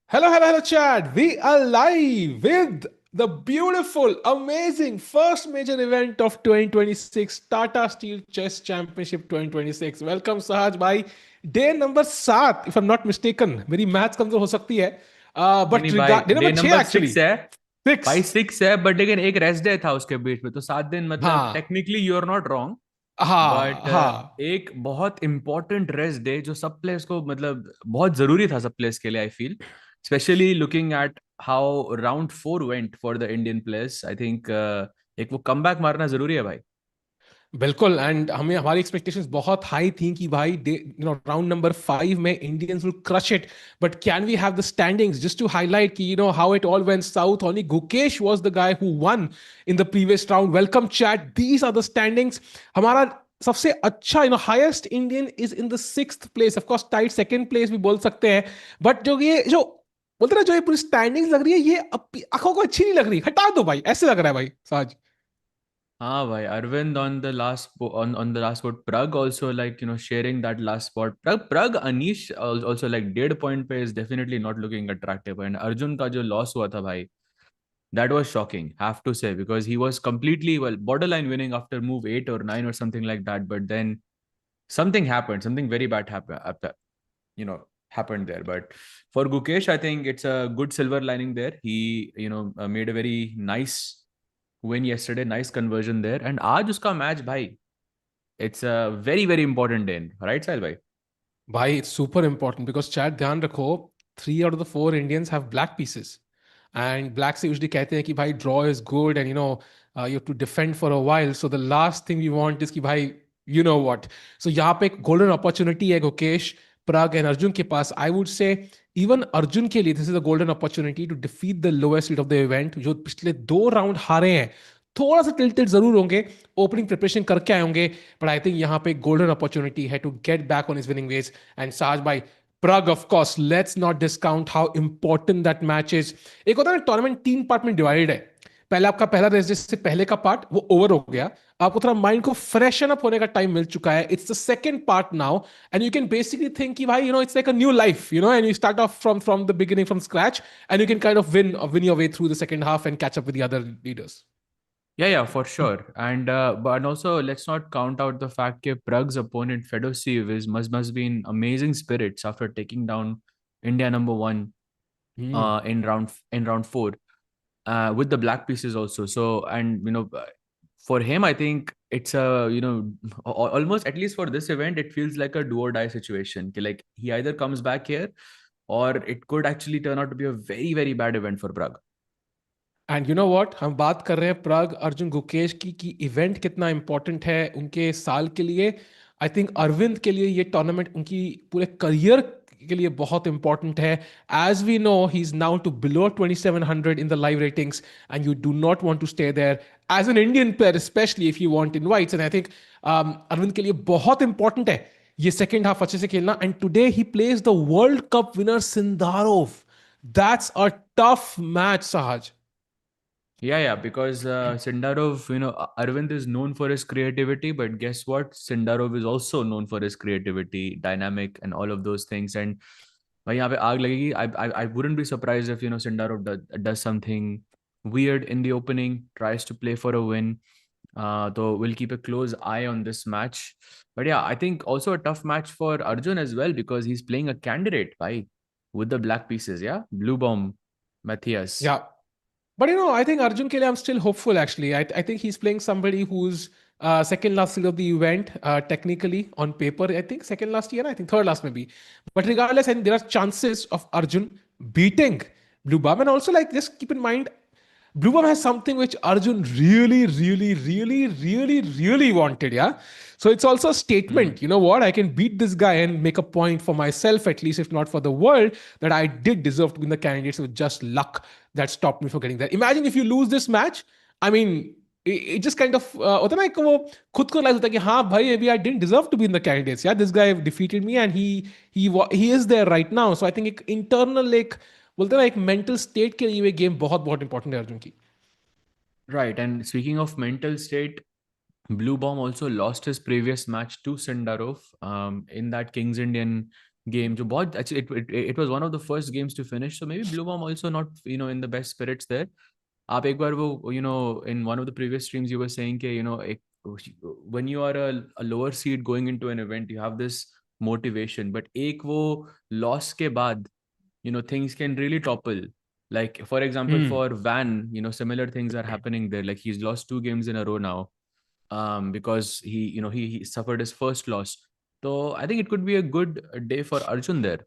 Hello, Chad. We are live with the beautiful, amazing first major event of 2026 Tata Steel Chess Championship 2026. Welcome, Sahaj bhai. Day number 7, if I'm not mistaken. मेरी maths कमजोर हो सकती है. नहीं But नहीं भाई, day day number 6 number actually. 6 है 6. भाई। 6 है, बट लेकिन एक रेस्ट डे था उसके बीच में, तो 7 दिन मतलब हाँ, technically you are not wrong. हाँ, बट हाँ. एक बहुत इंपॉर्टेंट रेस्ट डे जो सब प्लेयर्स को मतलब बहुत जरूरी था, सब प्लेयर्स के लिए I feel, specially looking at how round 4 went for the Indian players. I think एक वो कमबैक मारना जरूरी है भाई। बिल्कुल. एंड हमें हमारी एक्सपेक्टेशंस बहुत हाई थी कि भाई राउंड नंबर 5 में Indians will crush it. But can we have the standings just to highlight कि how it all went south. Only Gukesh was the guy who won in the previous round. Welcome chat, these are the standings. हमारा सबसे अच्छा highest Indian is in the 6th place. Of course tight second place भी बोल सकते हैं. But जो बोलते ना, जो ये पूरी स्टैंडिंग्स लग रही है, ये आंखों को अच्छी नहीं लग रही. हटा दो भाई, ऐसे लग रहा है भाई साज. हाँ भाई, Arvind on the last on the last spot. Pragg also, like, sharing that last spot. Pragg Anish also like 1.5 पे is definitely not looking attractive. And Arjun का जो loss हुआ था भाई, that was shocking, have to say, because he was completely, well, borderline winning after move 8 or 9 or something like that. But then something happened, something very bad happened, happened there. But for Gukesh, I think it's a good silver lining there. He, made a very nice win yesterday, nice conversion there. And आज उसका match भाई, it's a very very important day, right Sahil bhai? भाई it's super important because chat ध्यान रखो, 3 out of the 4 Indians have black pieces. And black से usually कहते हैं कि भाई draw is good and you have to defend for a while. So the last thing we want is कि भाई what. सो यहाँ पे एक गोल्डन अपॉर्चुनिटी है गुकेश, प्रग एंड अर्जुन के पास. I would say even Arjun के लिए this is a golden opportunity to defeat the lowest seed of the event. जो पिछले 2 राउंड हारे हैं, थोड़ा सा टिल्टेड जरूर होंगे, ओपनिंग प्रिपरेशन करके आए होंगे. बट आई थिंक यहाँ पे गोल्डन अपॉर्चुनिटी है to get back on his winning ways. And Saj भाई, Prague, of course, let's not discount how important that match is. एक होता है ना, टूर्नामेंट 3 पार्ट में डिवाइडेड है. पहले आपका पहला रेस से पहले का पार्ट वो ओवर हो गया. आपको थोड़ा माइंड को फ्रेशन अप होने का टाइम मिल चुका है. It's the second part now, and you can basically think कि भाई it's like a new life, and you start of from the beginning, from scratch, and you can kind of win your way through the second half and catch up with the other leaders. Yeah, for sure. And but also let's not count out the fact that Pragg's opponent Fedoseev is must be in amazing spirits after taking down India number 1 in round 4 with the black pieces also. So, and for him, I think it's a, almost, at least for this event, it feels like a do or die situation. Like he either comes back here, or it could actually turn out to be a very very bad event for Pragg. And you know what, हम बात कर रहे हैं प्राग अर्जुन गुकेश की कि event कितना important है उनके साल के लिए. आई थिंक अरविंद के लिए ये टूर्नामेंट उनकी पूरे करियर के लिए बहुत इंपॉर्टेंट है. As we know, he is now two below 2700 in the live ratings, and you do not want to stay there as an Indian player, especially if you want invites. And I think Arvind के लिए बहुत important है ये second half अच्छे से खेलना. And today he plays the world cup winner Sindarov. That's a tough match, सहज. Yeah, because Sindarov, Arvind is known for his creativity, but guess what? Sindarov is also known for his creativity, dynamic, and all of those things. And भाई यहाँ पे आग लगेगी. I wouldn't be surprised if Sindarov does something weird in the opening, tries to play for a win. So we'll keep a close eye on this match. But yeah, I think also a tough match for Arjun as well, because he's playing a candidate, right, with the black pieces. Yeah, Bluebaum, Matthias. Yeah. But I think Arjun ke liye I'm still hopeful actually. I think he's playing somebody who's second last seed of the event, technically on paper. I think second last year, I think third last maybe. But regardless, I think there are chances of Arjun beating Blue Bomb. And also, like, just keep in mind, Blue Bomb has something which Arjun really, really, really, really, really wanted. Yeah. So it's also a statement. You know what? I can beat this guy and make a point for myself, at least, if not for the world, that I did deserve to win the candidates with just luck that stopped me from getting there. Imagine if you lose this match. I mean, it just kind of होता है ना, एक वो खुद को realize होता है कि हाँ भाई, maybe I didn't deserve to be in the candidates. Yeah, this guy defeated me and he is there right now. So I think एक internal, एक बोलते हैं ना, एक mental state के लिए ये game बहुत बहुत important है अर्जुन की. Right. And speaking of mental state, Blue Bomb also lost his previous match to Sindarov in that Kings Indian game. जो बहुत actually it was one of the first games to finish. So maybe Bluebaum also not in the best spirits there. आप एक बार वो in one of the previous streams you were saying कि when you are a lower seed going into an event you have this motivation, but एक वो loss के बाद things can really topple. Like for example for Van, similar things are happening there. Like he's lost 2 games in a row now, because he suffered his first loss. So I think it could be a good day for Arjun there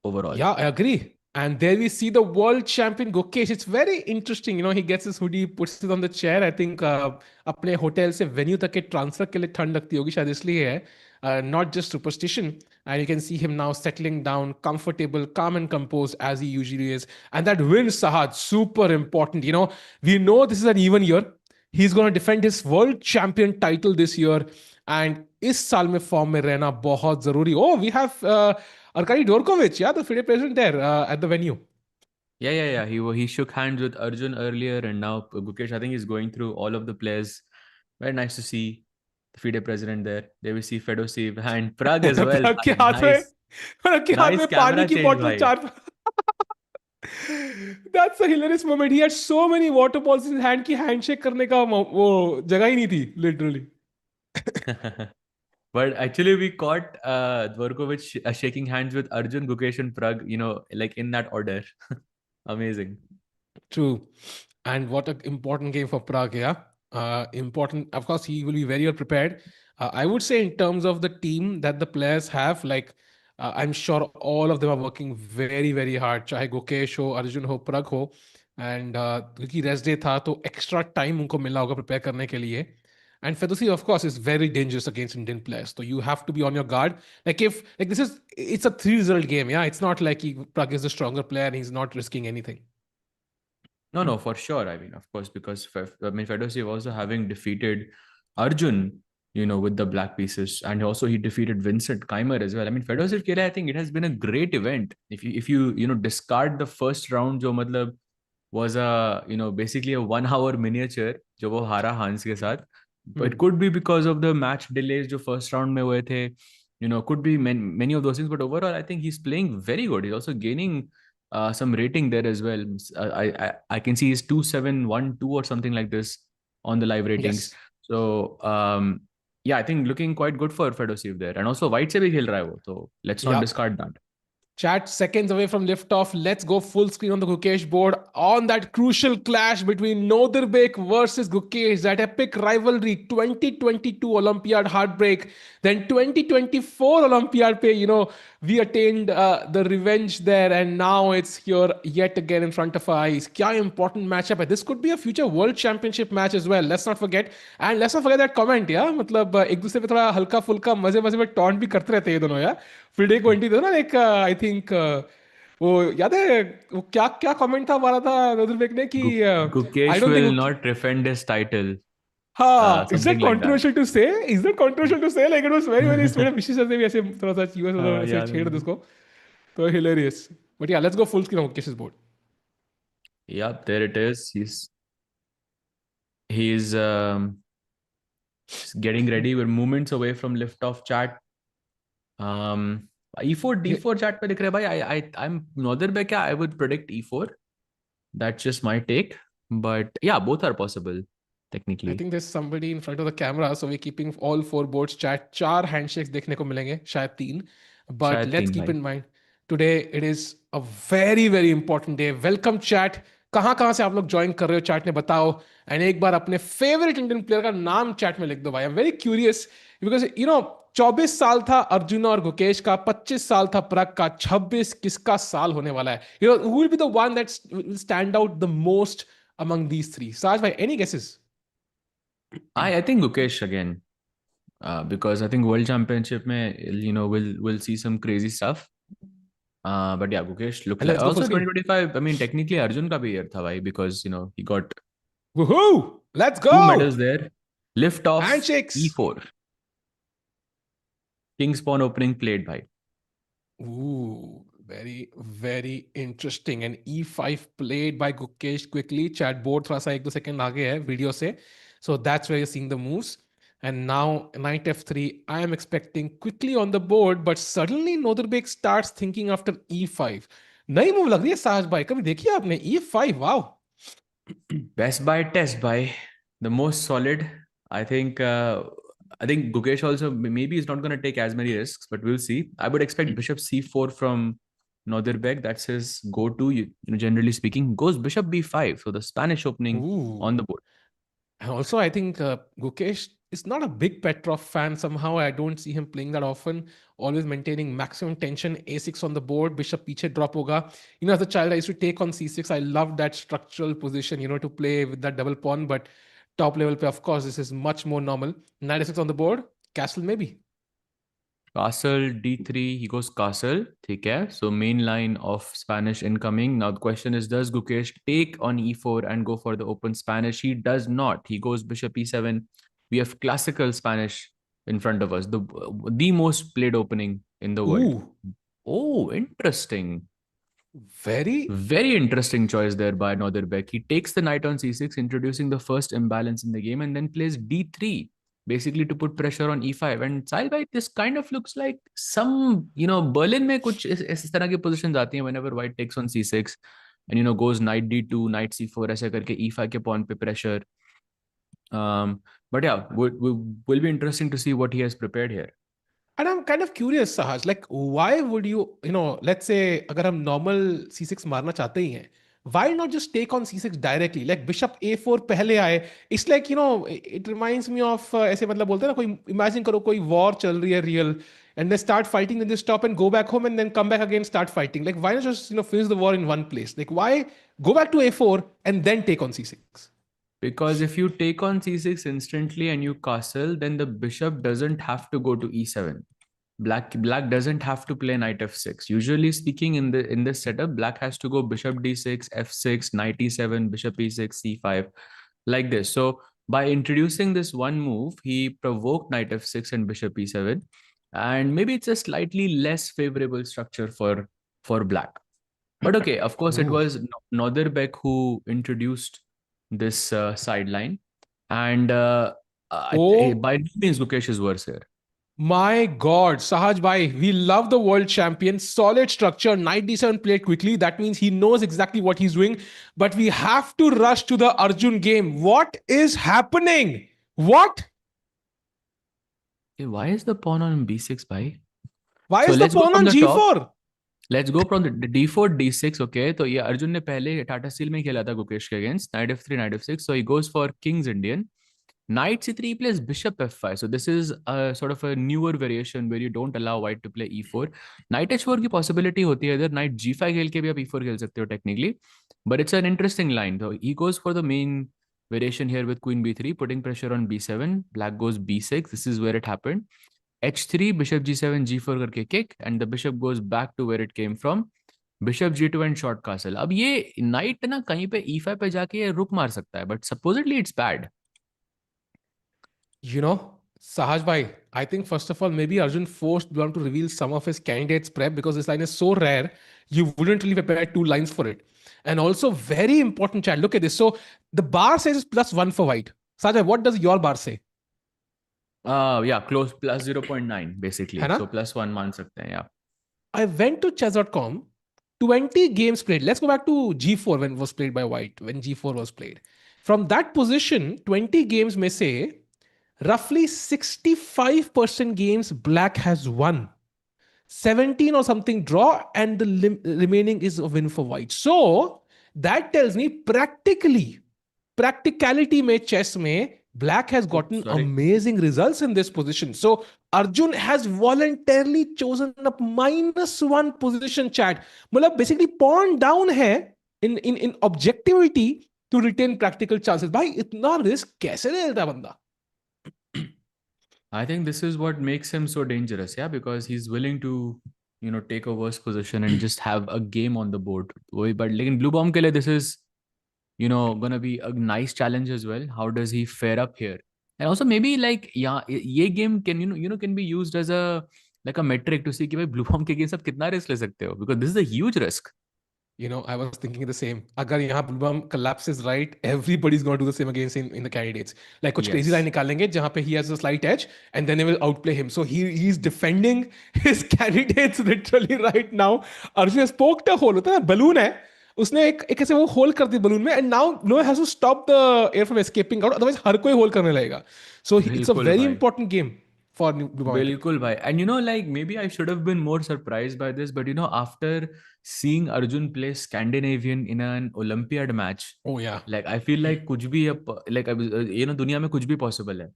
overall. Yeah, I agree. And there we see the world champion Gukesh. It's very interesting. He gets his hoodie, puts it on the chair. I think अपने hotel से venue तक के transfer के लिए ठंड लगती होगी शायद इसलिए है. Not just superstition. And you can see him now settling down, comfortable, calm and composed as he usually is. And that win, Sahad, super important. We know this is an even year. He's going to defend his world champion title this year. And इस साल में form में रहना बहुत जरूरी. Oh, we have Arkady Dvorkovich, yeah, the FIDE president there at the venue. Yeah. He shook hands with Arjun earlier, and now Gukesh, I think, is going through all of the players. Very nice to see the FIDE president there. There we see Fedoseev and Pragg as well. Pragg के हाथ में Pragg के हाथ Nice में camera पानी की change, bottle bhai. चार. That's a hilarious moment. He had so many water balls in his hand कि handshake करने का वो जगह ही नहीं थी, literally. But actually, we caught Dvorkovich shaking hands with Arjun, Gukesh, and Pragg, like in that order. Amazing. True. And what an important game for Pragg, yeah. Important. Of course, he will be very well prepared. I would say in terms of the team that the players have, like, I'm sure all of them are working very, very hard. चाहे Gukesh हो, Arjun हो, Pragg हो. And क्योंकि rest day था, तो extra time उनको मिला होगा prepare करने के लिए. And Fedoseev, of course, is very dangerous against Indian players. So you have to be on your guard. It's a 3-result game, yeah. It's not like Pragg is the stronger player and he's not risking anything. No, for sure. I mean, of course, because Fedoseev also having defeated Arjun, with the black pieces, and also he defeated Vincent Keymer as well. I mean, Fedoseev ke liye, I think it has been a great event. If you discard the first round, jo matlab was a basically a 1 hour miniature, jo wo hara Hans ke saath. But it could be because of the match delays jo first round mein hue the. Could be many of those things. But overall, I think he's playing very good. He's also gaining some rating there as well. I can see he's 2712 or something like this on the live ratings. Yes. So yeah, I think looking quite good for Fedoseev there. And also White se bhi khel raha hai wo, so let's not discard that. Chat, seconds away from liftoff. Let's go full screen on the Gukesh board on that crucial clash between Nodirbek versus Gukesh, that epic rivalry, 2022 Olympiad heartbreak, then 2024 Olympiad pay, we attained the revenge there, and now it's here yet again in front of our eyes. Kya important matchup. This could be a future world championship match as well. Let's not forget. And let's not forget that comment, yeah? मतलब एक दूसरे पे थोड़ा हल्का फुल्का मजे मजे में टॉन्ट भी करते रहते हैं ये दोनों, यार. FIDE को इंटी था ना एक, आई थिंक वो याद है वो क्या क्या कमेंट था हमारा था नोदरबेक ने कि Gukesh will not defend his title. हाँ, is Something that like that. controversial to say? Is that controversial to say? Like it was very very sweet. विशेष से भी ऐसे थोड़ा सा यूएस वालों से छेड़ दे उसको, तो hilarious. But yeah, let's go full screen on Gukesh's board. Yeah, there it is. He's getting ready. We're moments away from liftoff, chat. E4 D4 chat पे दिख रहा है भाई. I'm Nodirbek. I would predict E4. That's just my take. But yeah, both are possible technically. I think there's somebody in front of the camera, so we're keeping all 4 boards. Chat 4 handshakes देखने को मिलेंगे, शायद 3. But शायद let's 3 keep भाई. in mind today it is a very very important day. Welcome chat. कहाँ से आप लोग ज्वाइन कर रहे हो, चैट में बताओ. एंड एक बार अपने फेवरेट इंडियन प्लेयर का नाम चैट में लिख दो भाई. I am very curious because 24 साल था अर्जुन और गुकेश का, 25 साल था प्रग का, 26 किसका साल होने वाला है? Who will be the one that will stand out the most among these 3? Saj bhai, any guesses? I think Gukesh again, because I think World Championship mein, we'll see some crazy stuff. But yeah, Gukesh looked like also 2025. I mean, technically Arjun ka bhi year tha bhai, because he got woohoo! Let's go! 2 medals there. Lift off Handshakes. E4. King's Pawn opening played bhai. Ooh, very very interesting. And E5 played by Gukesh quickly. Chat board थोड़ा सा 1-2 second आगे है video से. So that's where you're seeing the moves. And now knight f3, I am expecting quickly on the board, but suddenly Nodirbek starts thinking after e5. नई move लग रही है साहस भाई, कभी देखी है आपने e5? Wow. Best buy, test buy, the most solid. I think. I think Gukesh also maybe is not going to take as many risks, but we'll see. I would expect Bishop C4 from Nodirbek. That's his go-to. Generally speaking, goes Bishop B5. So the Spanish opening on the board. And also, I think Gukesh is not a big Petrov fan. Somehow, I don't see him playing that often. Always maintaining maximum tension. A6 on the board. Bishop piche drop hoga. As a child, I used to take on C6. I loved that structural position, to play with that double pawn. But top level play, of course, this is much more normal. Knight A6 on the board. Castle maybe. Castle D3, he goes castle. Okay, so main line of Spanish incoming. Now the question is, does Gukesh take on E4 and go for the open Spanish? He does not. He goes Bishop E7. We have classical Spanish in front of us, the most played opening in the world. Ooh. Oh, interesting. Very Interesting choice there by Nodirbek. He takes the knight on C6, introducing the first imbalance in the game, and then plays D3, basically to put pressure on E5. And Sahil bhai, this kind of looks like some, Berlin में कुछ इस तरह की positions आती हैं whenever white takes on C6 and goes knight D2, knight C4 ऐसे करके E5 के pawn पे pressure. But yeah, will be interesting to see what he has prepared here. And I'm kind of curious, Sahaj, like why would you, let's say अगर हम normal C6 मारना चाहते ही हैं, why not just take on C6 directly? Like Bishop A4 पहले आए. It's like, it reminds me of ऐसे मतलब बोलते हैं ना, कोई imagine करो कोई war चल रही है real, and they start fighting, then they stop and go back home and then come back again, start fighting. Like why not just, finish the war in one place? Like why go back to A4 and then take on C6? Because if you take on C6 instantly and you castle, then the bishop doesn't have to go to E7. Black doesn't have to play knight F6. Usually speaking, in this setup, black has to go bishop D6, F6, knight E7, bishop E6, C5, like this. So by introducing this one move, he provoked knight F6 and bishop E7, and maybe it's a slightly less favorable structure for black. But okay, of course, it was Nodirbek who introduced this sideline, and by no means Gukesh is worse here. My God, Sahaj bhai, we love the world champion. Solid structure, knight d7 played quickly. That means he knows exactly what he's doing. But we have to rush to the Arjun game. What is happening? What? Okay, why is the pawn on b6, bhai? Why is the pawn on g4? Let's go from the d4, d6. Okay, so yeah, Arjun ने पहले Tata Steel में खेला था Gukesh के against knight f3, knight f6. So he goes for King's Indian. Knight c3 plays bishop f5. So this is a sort of a newer variation where you don't allow white to play e4. Knight h4 की possibility होती है इधर. Knight g5 खेल के भी आप e4 खेल सकते हो technically. But it's an interesting line. So he goes for the main variation here with queen b3, putting pressure on b7. Black goes b6. This is where it happened. h3, bishop g7, g4 करके kick, and the bishop goes back to where it came from. Bishop g2 and short castle. अब ये knight ना कहीं पे e5 पे जाके रुक मार सकता है, but supposedly it's bad. Sahaj bhai, I think first of all, maybe Arjun forced Bluebaum to reveal some of his candidates prep because this line is so rare, you wouldn't really prepare two lines for it. And also, very important, chat. Look at this. So the bar says +1 for white. Sahaj, what does your bar say? Yeah, close plus 0.9 basically. So +1 मान सकते हैं, yeah. I went to chess.com, 20 games played. Let's go back to G4 when it was played by white, when G4 was played. From that position, 20 games may say, roughly 65% games black has won. 17 or something draw, and the remaining is a win for white. So that tells me practicality mein chess mein black has gotten amazing results in this position. So Arjun has voluntarily chosen a -1 position, chat. Matlab basically pawn down hai in objectivity to retain practical chances. Bhai, itna risk kaise le leta banda? I think this is what makes him so dangerous, yeah, because he's willing to, take a worse position and just have a game on the board. But like in Bluebaum ke liye, this is, gonna be a nice challenge as well. How does he fare up here? And also maybe like, yeah, ये game can be used as a metric to see कि भाई Bluebaum के against आप कितना risk ले सकते हो, because this is a huge risk. I was thinking the same. अगर यहाँ Bluebaum collapses right, everybody's going to do the same against in the candidates. Like कुछ crazy line Yes. निकालेंगे जहाँ पे he has a slight edge and then they will outplay him. So he's defending his candidates literally right now. Arjun has poked a hole. होता है ना balloon है. उसने एक ऐसे वो होल कर दी balloon में and now Noah has to stop the air from escaping out. Otherwise हर कोई होल करने लगेगा. So it's a बिल्कुल very भाई. important game for Bluebaum, I think. बिल्कुल भाई. And like maybe I should have been more surprised by this, but after seeing Arjun play Scandinavian in an Olympiad match, Oh yeah. like I feel like कुछ भी like दुनिया में कुछ भी possible है.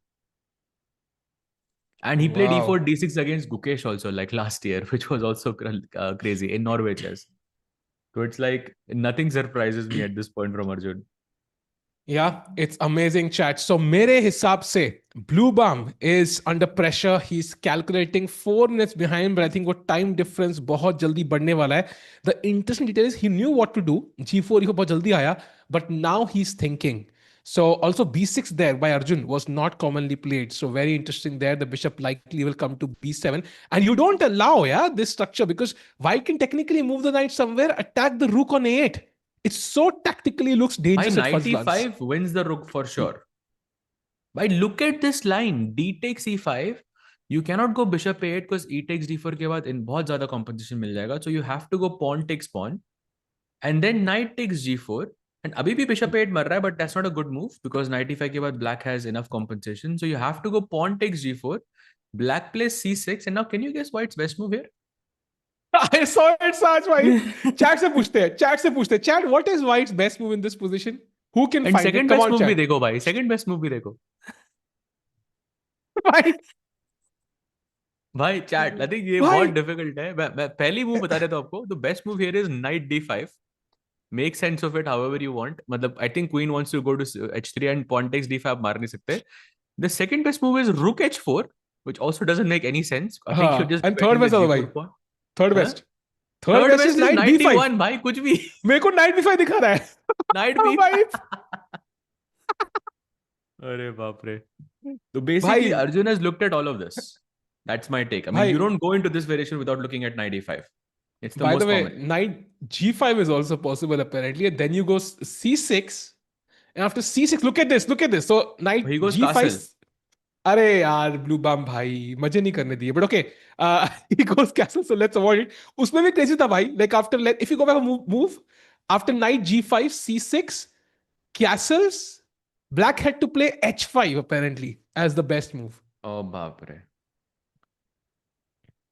And he played Wow. e4 d6 against Gukesh also, like last year, which was also crazy in Norway chess. So it's like nothing surprises me at this point from Arjun. Yeah, it's amazing, chat. So मेरे हिसाब से Bluebaum is under pressure. He's calculating 4 minutes behind, but I think वो time difference बहुत जल्दी बढ़ने वाला है. The interesting detail is he knew what to do. G4 को बहुत जल्दी आया, but now he's thinking. So also B6 there by Arjun was not commonly played. So very interesting there. The bishop likely will come to B7. And you don't allow, this structure because white can technically move the knight somewhere, attack the rook on A8. It so tactically looks By dangerous at knight first glance. e5 wins the rook for sure. But look at this line. D takes e5. You cannot go bishop a8 because e takes d4 के बाद इन बहुत ज्यादा compensation मिल जाएगा. So you have to go pawn takes pawn. And then knight takes g4. And अभी भी bishop a8 मर रहा है, but that's not a good move because knight e5 के बाद black has enough compensation. So you have to go pawn takes g4. Black plays c6. And now can you guess white's best move here? I saw it, Saj, भाई. Chat से पूछते हैं. Chat, what is White's best move in this position? Who can And find it? second Come best on, move भी chat. देखो भाई. Second best move भी देखो. भाई भाई चैट आई थिंक ये बहुत डिफिकल्ट है. मैं पहली मूव बता देता हूं आपको. The best move here is knight d5. Make sense of it however you want. मतलब I think queen wants to go to h3 and pawn takes d5 आप मार नहीं सकते. The second best move is rook h4 which also doesn't make any sense. I think you're just and third defending the best होगा भाई. g4 pawn. Third Huh? best. Third Third best is best is knight knight b5. d1 भाई. कुछ भी. मेरे को knight b5 दिखा रहा है. Knight b. भाई अरे बाप रे. So basically भाई Arjun has looked at all of this. That's my take. I mean, you भाई don't go into this variation without looking at knight e5. It's the by the most way, common. knight g5 is also possible apparently. And then you go c6. And after c6, look at this. So knight He goes g5. castle. अरे यार Bluebaum भाई मजे नहीं करने दिए. But okay, he goes castle, so let's avoid it. उसमें भी crazy था भाई. Like after, if you go back a move after knight g5, c6, castles, black had to play h5 apparently as the best move. Oh बाप रे.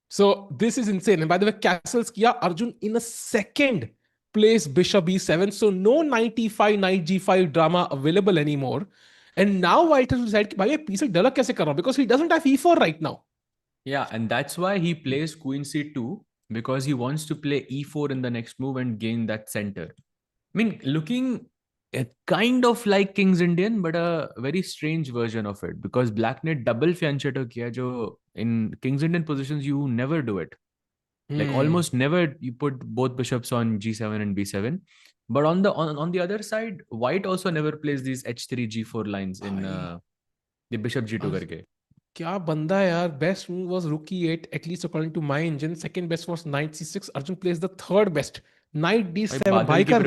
So this is insane. And by the way, castles किया Arjun in a second plays bishop b7. So no knight e5, knight g5 drama available anymore. And now white has decided, भाई piece develop कैसे कर रहा हूं? Because he doesn't have e4 right now. Yeah, and that's why he plays queen c2 because he wants to play e4 in the next move and gain that center. I mean, looking kind of like King's Indian, but a very strange version of it because Black ने double fianchetto किया जो in King's Indian positions you never do it. Like almost never you put both bishops on g7 and b7. But on the other side, white also never plays these h3 g4 lines in the bishop g2 करके. क्या बंदा है यार. Best move was rook e8 at least according to my engine. Second best was knight c6. Arjun plays the third best knight d7. भाई का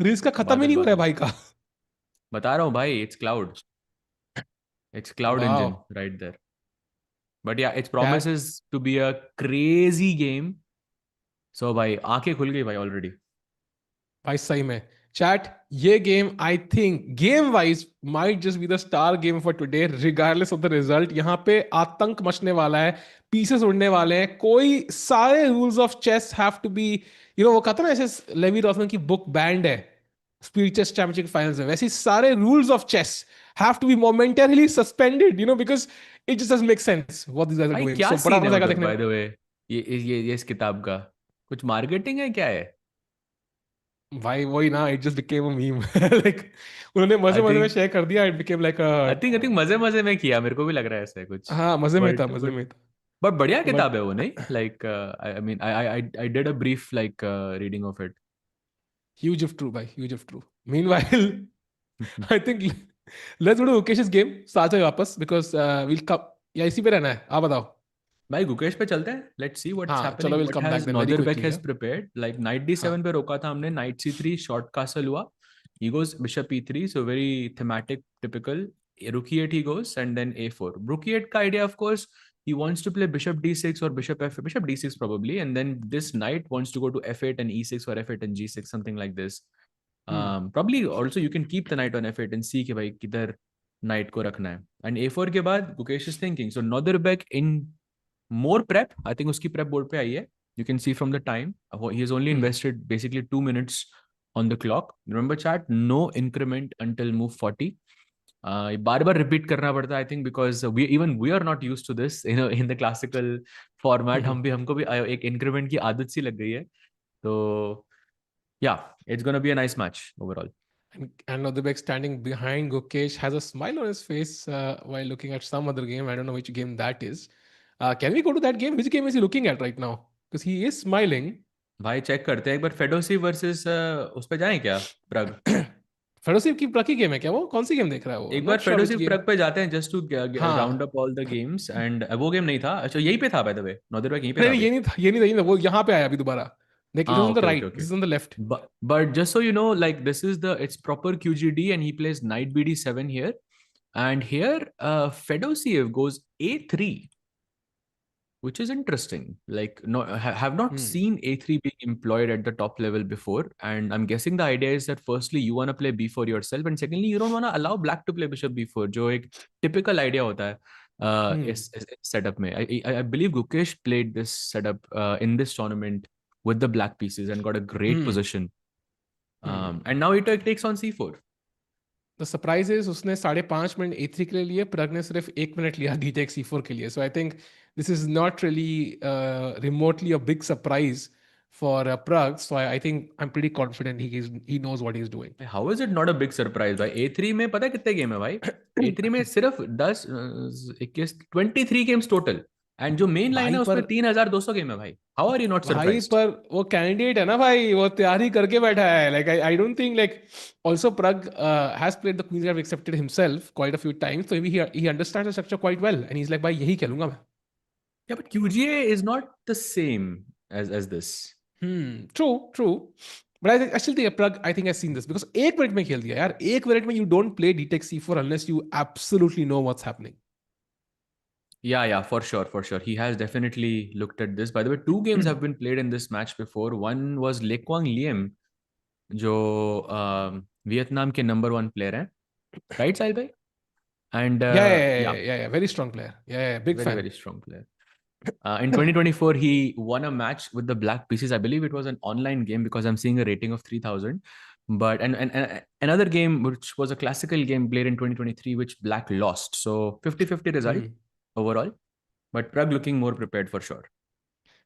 risk का खत्म ही नहीं हो रहा है भाई का. बता रहा हूँ भाई. It's cloud Wow. engine right there. But yeah, it promises to be a crazy game. So भाई आंखें खुल गई भाई already. भाई सही में. Chat, ये game I think game wise might just be the star game for today regardless of the result. यहाँ पे आतंक मचने वाला है. Pieces उड़ने वाले हैं. कोई सारे rules of chess have to be, वो कहता है ना ऐसे लेवी रॉथमैन की बुक बैंड है स्पीड चेस चैंपियनशिप फाइनल्स में, वैसे सारे rules of chess have to be momentarily suspended, because it just doesn't make sense what these guys are doing. क्या So बड़ा सीन मजा आएगा है देखने by में. the way ये इस किताब का कुछ मार्केटिंग है क्या है भाई वही ना, it just became a meme. Like उन्होंने मजे मजे में शेयर कर दिया. It became like a I think मजे में किया. मेरे को भी लग रहा है ऐसा कुछ. हाँ मजे में था. बट बढ़िया किताब है वो. नहीं like I mean I did a brief like reading of it. Huge of true, भाई, huge of true. Meanwhile, I think let's go to Gukesh's game. साथ जाए वापस because we'll come. या इसी पे रहना है, आप बताओ. भाई गुकेश पे चलते हैं. Let's see what's हाँ चलो, happening. Will What come back has then very Nodirbek quickly. has prepared. Like knight d7 हाँ. पे रोका था हमने. Knight c3 short castle हुआ. He goes bishop e3, so very thematic, typical. Rook e8 he goes, and then a4. Rook e8 का idea, of course, he wants to play bishop d6 or bishop d6 probably, and then this knight wants to go to f8 and e6 or f8 and g6, something like this. Probably also you can keep the knight on f8 and see कि भाई किधर knight को रखना है. And a4 के बाद Gukesh is thinking. So Nodirbek in more prep. I think उसकी prep board पे आई है. You can see from the time. He has only invested basically 2 minutes on the clock. Remember chat, no increment until move 40. बार बार repeat करना पड़ता है I think because we are not used to this in the classical format. हमको भी एक increment की आदत सी लग गई है. तो yeah, it's going to be a nice match overall. And Nodirbek standing behind Gukesh has a smile on his face while looking at some other game. I don't know which game that is. Can we go to that game? Which game is he looking at right now? Because he is smiling. भाई check करते हैं एक बार. फेडोसी versus उस पे जाएं क्या, प्रग? फेडोसिव की प्रग की गेम है क्या वो? कौन सी गेम देख रहा है वो? एक बार नॉट श्योर विच फेडोसी गेम. प्रग पे जाते हैं जस्ट टू राउंड हाँ. Up all the games. And वो गेम नहीं था. अच्छा यही पे था बाय द वे. नॉर्दर्न यहीं पे नहीं था नहीं, अभी. ये नहीं था, ये नहीं था, ये नहीं था. वो यहाँ पे आया अभी दोबारा. Like it was हाँ on the okay okay right. Okay. This is on the left. But just so you know, like this is the it's proper QGD and he plays knight bd7 here. And here Fedosiev goes a3, which is interesting. Like no, have not seen a3 being employed at the top level before. And I'm guessing the idea is that firstly you want to play b4 yourself, and secondly you don't want to allow black to play bishop b4, जो एक typical idea होता है इस setup में. I believe Gukesh played this setup in this tournament with the black pieces and got a great position. And now he takes on c4. The surprise is उसने 5.5 minute a3 के लिए लिए, प्रग ने सिर्फ 1 मिनट लिया d takes c4 के लिए. So I think this is not really remotely a big surprise for Pragg. So I think I'm pretty confident he knows what he's doing. How is it not a big surprise भाई? A3 में पता है कितने game है भाई? A3 में सिर्फ 10 21 23 games total. And जो मेन लाइन है उसमें 3200 गेम है भाई. हाउ आर यू नॉट भाई सरप्राइज्ड? पर वो कैंडिडेट है ना भाई, वो तैयारी करके बैठा है. Like I don't think like also Pragg has played the Queen's Gambit, accepted himself quite a few times, so maybe he understands the structure quite well and he's like भाई यही खेलूंगा मैं. Yeah, but QGA is not the same as this. True. But I still think Pragg, I think I've seen this because 1 minute में खेल दिया यार. 1 minute में you don't play d takes c4 unless you absolutely know what's happening. Yeah, for sure. He has definitely looked at this. By the way, 2 games have been played in this match before. One was Le Quang Liem, जो Vietnam के number 1 player हैं, right साहिल भाई? And Yeah, very strong player. Yeah, big fan. very strong player. In 2024, he won a match with the black pieces. I believe it was an online game because I'm seeing a rating of 3000. But and another game which was a classical game played in 2023, which black lost. So 50-50 result overall. But Pragg looking more prepared for sure.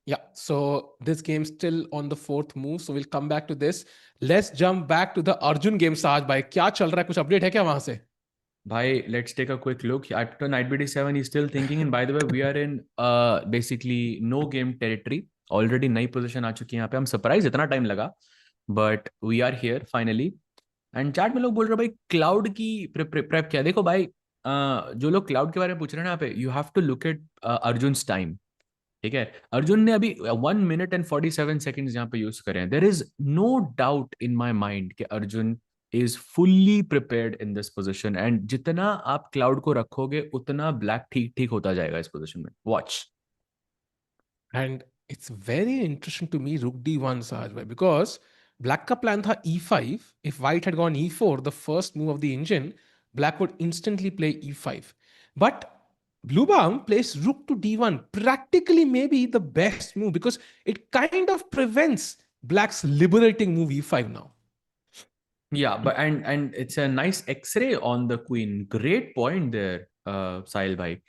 Yeah, so this game still on the 4th move, so we'll come back to this. Let's jump back to the Arjun game. साज भाई क्या चल रहा है, कुछ update है क्या वहां से? Bhai, let's take a quick look. After knight bd7, he's still thinking. And by the way, we are in basically no game territory. Already नई position आ चुकी है यहाँ पे. I'm surprised इतना time लगा. But we are here finally. And chat में लोग बोल रहे हैं भाई क्लाउड की प्रेप क्या? देखो भाई, जो लोग क्लाउड के बारे में पूछ रहे हैं ना यहाँ पे, you have to look at Arjun time. ठीक है, अर्जुन ने अभी 1 minute and 47 seconds यहाँ पे यूज करे हैं. There is no doubt in my mind कि Arjun is fully prepared in this position, and जितना आप क्लाउड को रखोगे उतना ब्लैक ठीक होता जाएगा इस पोजीशन में. Watch. And it's very interesting to me rook d1 साज भाई, because black का plan था e5. If white had gone e4, the first move of the engine, black would instantly play e5. But Bluebaum plays rook to d1, practically maybe the best move because it kind of prevents black's liberating move e5 now. Yeah, but and it's a nice X-ray on the queen. Great point there, Sahil bhai.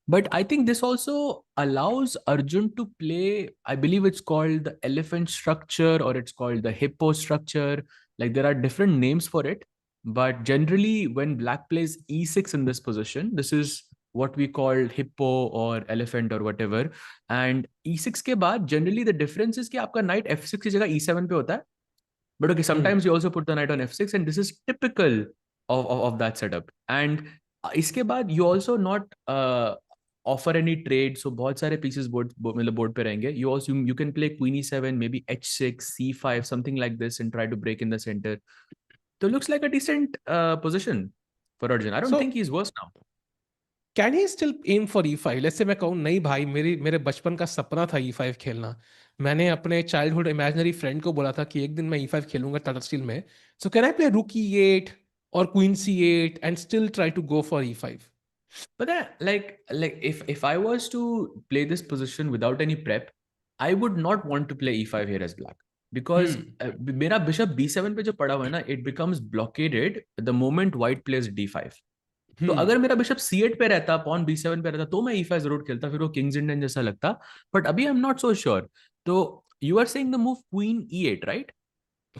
But I think this also allows Arjun to play, I believe it's called the elephant structure or it's called the hippo structure. Like there are different names for it. But generally, when black plays e6 in this position, this is what we call hippo or elephant or whatever. And e6 के बाद generally the difference is कि आपका knight f6 की जगह e7 पे होता है. But okay, sometimes you also put the knight on f6, and this is typical of that setup. And इसके बाद you also not offer any trade. So बहुत सारे pieces मतलब board पे रहेंगे. You can play queen e7, maybe h6, c5, something like this, and try to break in the center. So it looks like a decent position for Arjun. I don't think So he's worse now. Can he still aim for E5? Let's say मैं कहूँ नहीं भाई, मेरे बचपन का सपना था E5 खेलना. मैंने अपने चाइल्डहुड इमेजिनरी फ्रेंड को बोला था कि एक दिन मैं E5 खेलूंगा टाटा स्टील में. So can I play rook E8 और queen C8 and still try to go for E5? But like if I was to play this position without any prep, I would not want to play e5 here as black because मेरा bishop b7 पे जो पड़ा हुआ है ना, it becomes blockaded the moment white plays d5. तो अगर मेरा बिशप c8 पे रहता, पॉन b7 पे रहता, तो मैं e5 जरूर खेलता, फिर वो किंग्स इंडियन जैसा लगता. बट अभी I am not so sure. तो you are saying the move queen e8, right?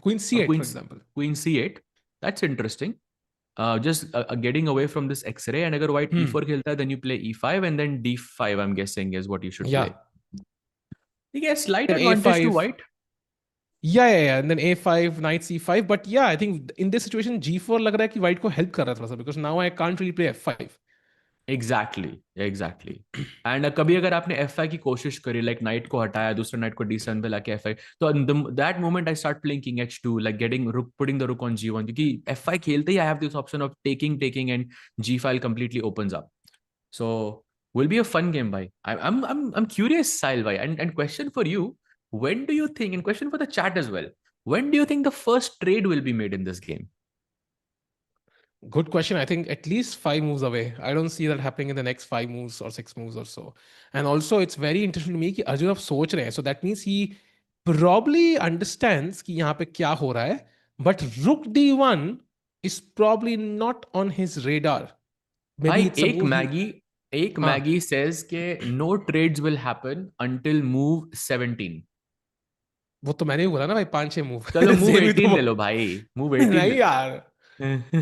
Queen C8 queen for example. Queen c8, that's interesting. Just getting away from this X-ray, and अगर white e4 खेलता है, then you play e5 and then d5, I'm guessing is what you should या play. ठीक है, slight then advantage to A5. white. Yeah, and then A5, knight C5. But yeah, I think in this situation, G4 लग रहा है कि white को help कर रहा है थोड़ा सा, because now I can't really play F5. Exactly. And कभी अगर आपने F5 की कोशिश करी, लाइक नाइट को हटाया, दूसरे नाइट को d7 पे लाके F5, तो that moment I start playing king h2, like getting rook, putting the rook on g1, क्योंकि F5 खेलते ही I have this option of taking and g file completely opens up. So will be a fun game, bhai. I'm curious, Sahil bhai, and question for you. When do you think, and question for the chat as well, when do you think the first trade will be made in this game? Good question. I think at least 5 moves away. I don't see that happening in the next 5 moves or 6 moves or so. And also, it's very interesting to me कि अर्जुन अब सोच रहे हैं. So that means he probably understands कि यहाँ पे क्या हो रहा है. But Rook D1 is probably not on his radar. Maybe Bhai, it's a move he. एक हाँ, Maggie says के no trades will happen until move 17. वो तो मैंने भी बोला ना भाई, 5-6 मूव. चलो move सेम ही तो 18 ले लो भाई, move 18 नहीं ले यार. लो.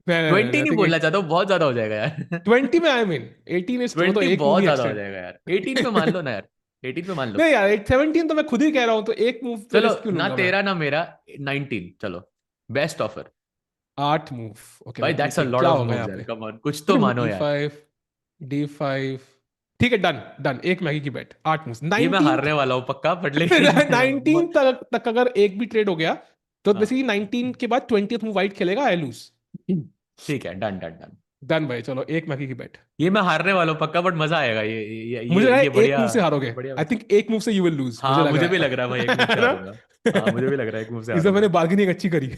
नहीं, 20 आई नहीं थिंक बोलना चाहता हूँ, बहुत ज्यादा हो जाएगा यार. 20 में आई मीन 18 इज वो तो 20 एक मूव बहुत ही ज्यादा हो एक्सटेंड. जाएगा यार. 18 पे मान लो ना यार, 18 पे मान लो. नहीं यार, 17 तो मैं खुद ही कह रहा हूँ, तो एक मूव पे चलो रिस्क क्यों ना लूंगा मैं? तेरा ना मेरा, 19 चलो, बेस्ट ऑफर. 8 मूव. ओके, भाई let me that's a think lot क्या ऑफ होगा मूव्स यहाँ यार, पे. कम ऑन, कुछ तो मानो यार. E5, D5. ठीक है, डन डन. एक मैगी की बेट, 8 मूव. ये मैं 19 हारने वाला हूँ पक्का, बट लेकिन 19 तक अगर एक भी ट्रेड हो गया, तो हाँ बेसिकली 19 के बाद 20th मूव वाइट खेलेगा, आई लूज. ठीक है, डन डन डन. डन भाई, चलो एक मैगी की बेट. ये मैं हारने वाला हूँ पक्का, बट मजा आएगा. मुझे लगा है ये एक बढ़िया. मूव से हारोगे. ये बढ़िया. आई थिंक एक मूव से यू विल लूज, मुझे हाँ लग मुझे रहा भी लग रहा है भाई, एक मूव से है ना? हारूंगा. हाँ मुझे भी लग रहा है एक मूव से इस बार हारूंगा. मैंने बार्गेनिंग अच्छी करी.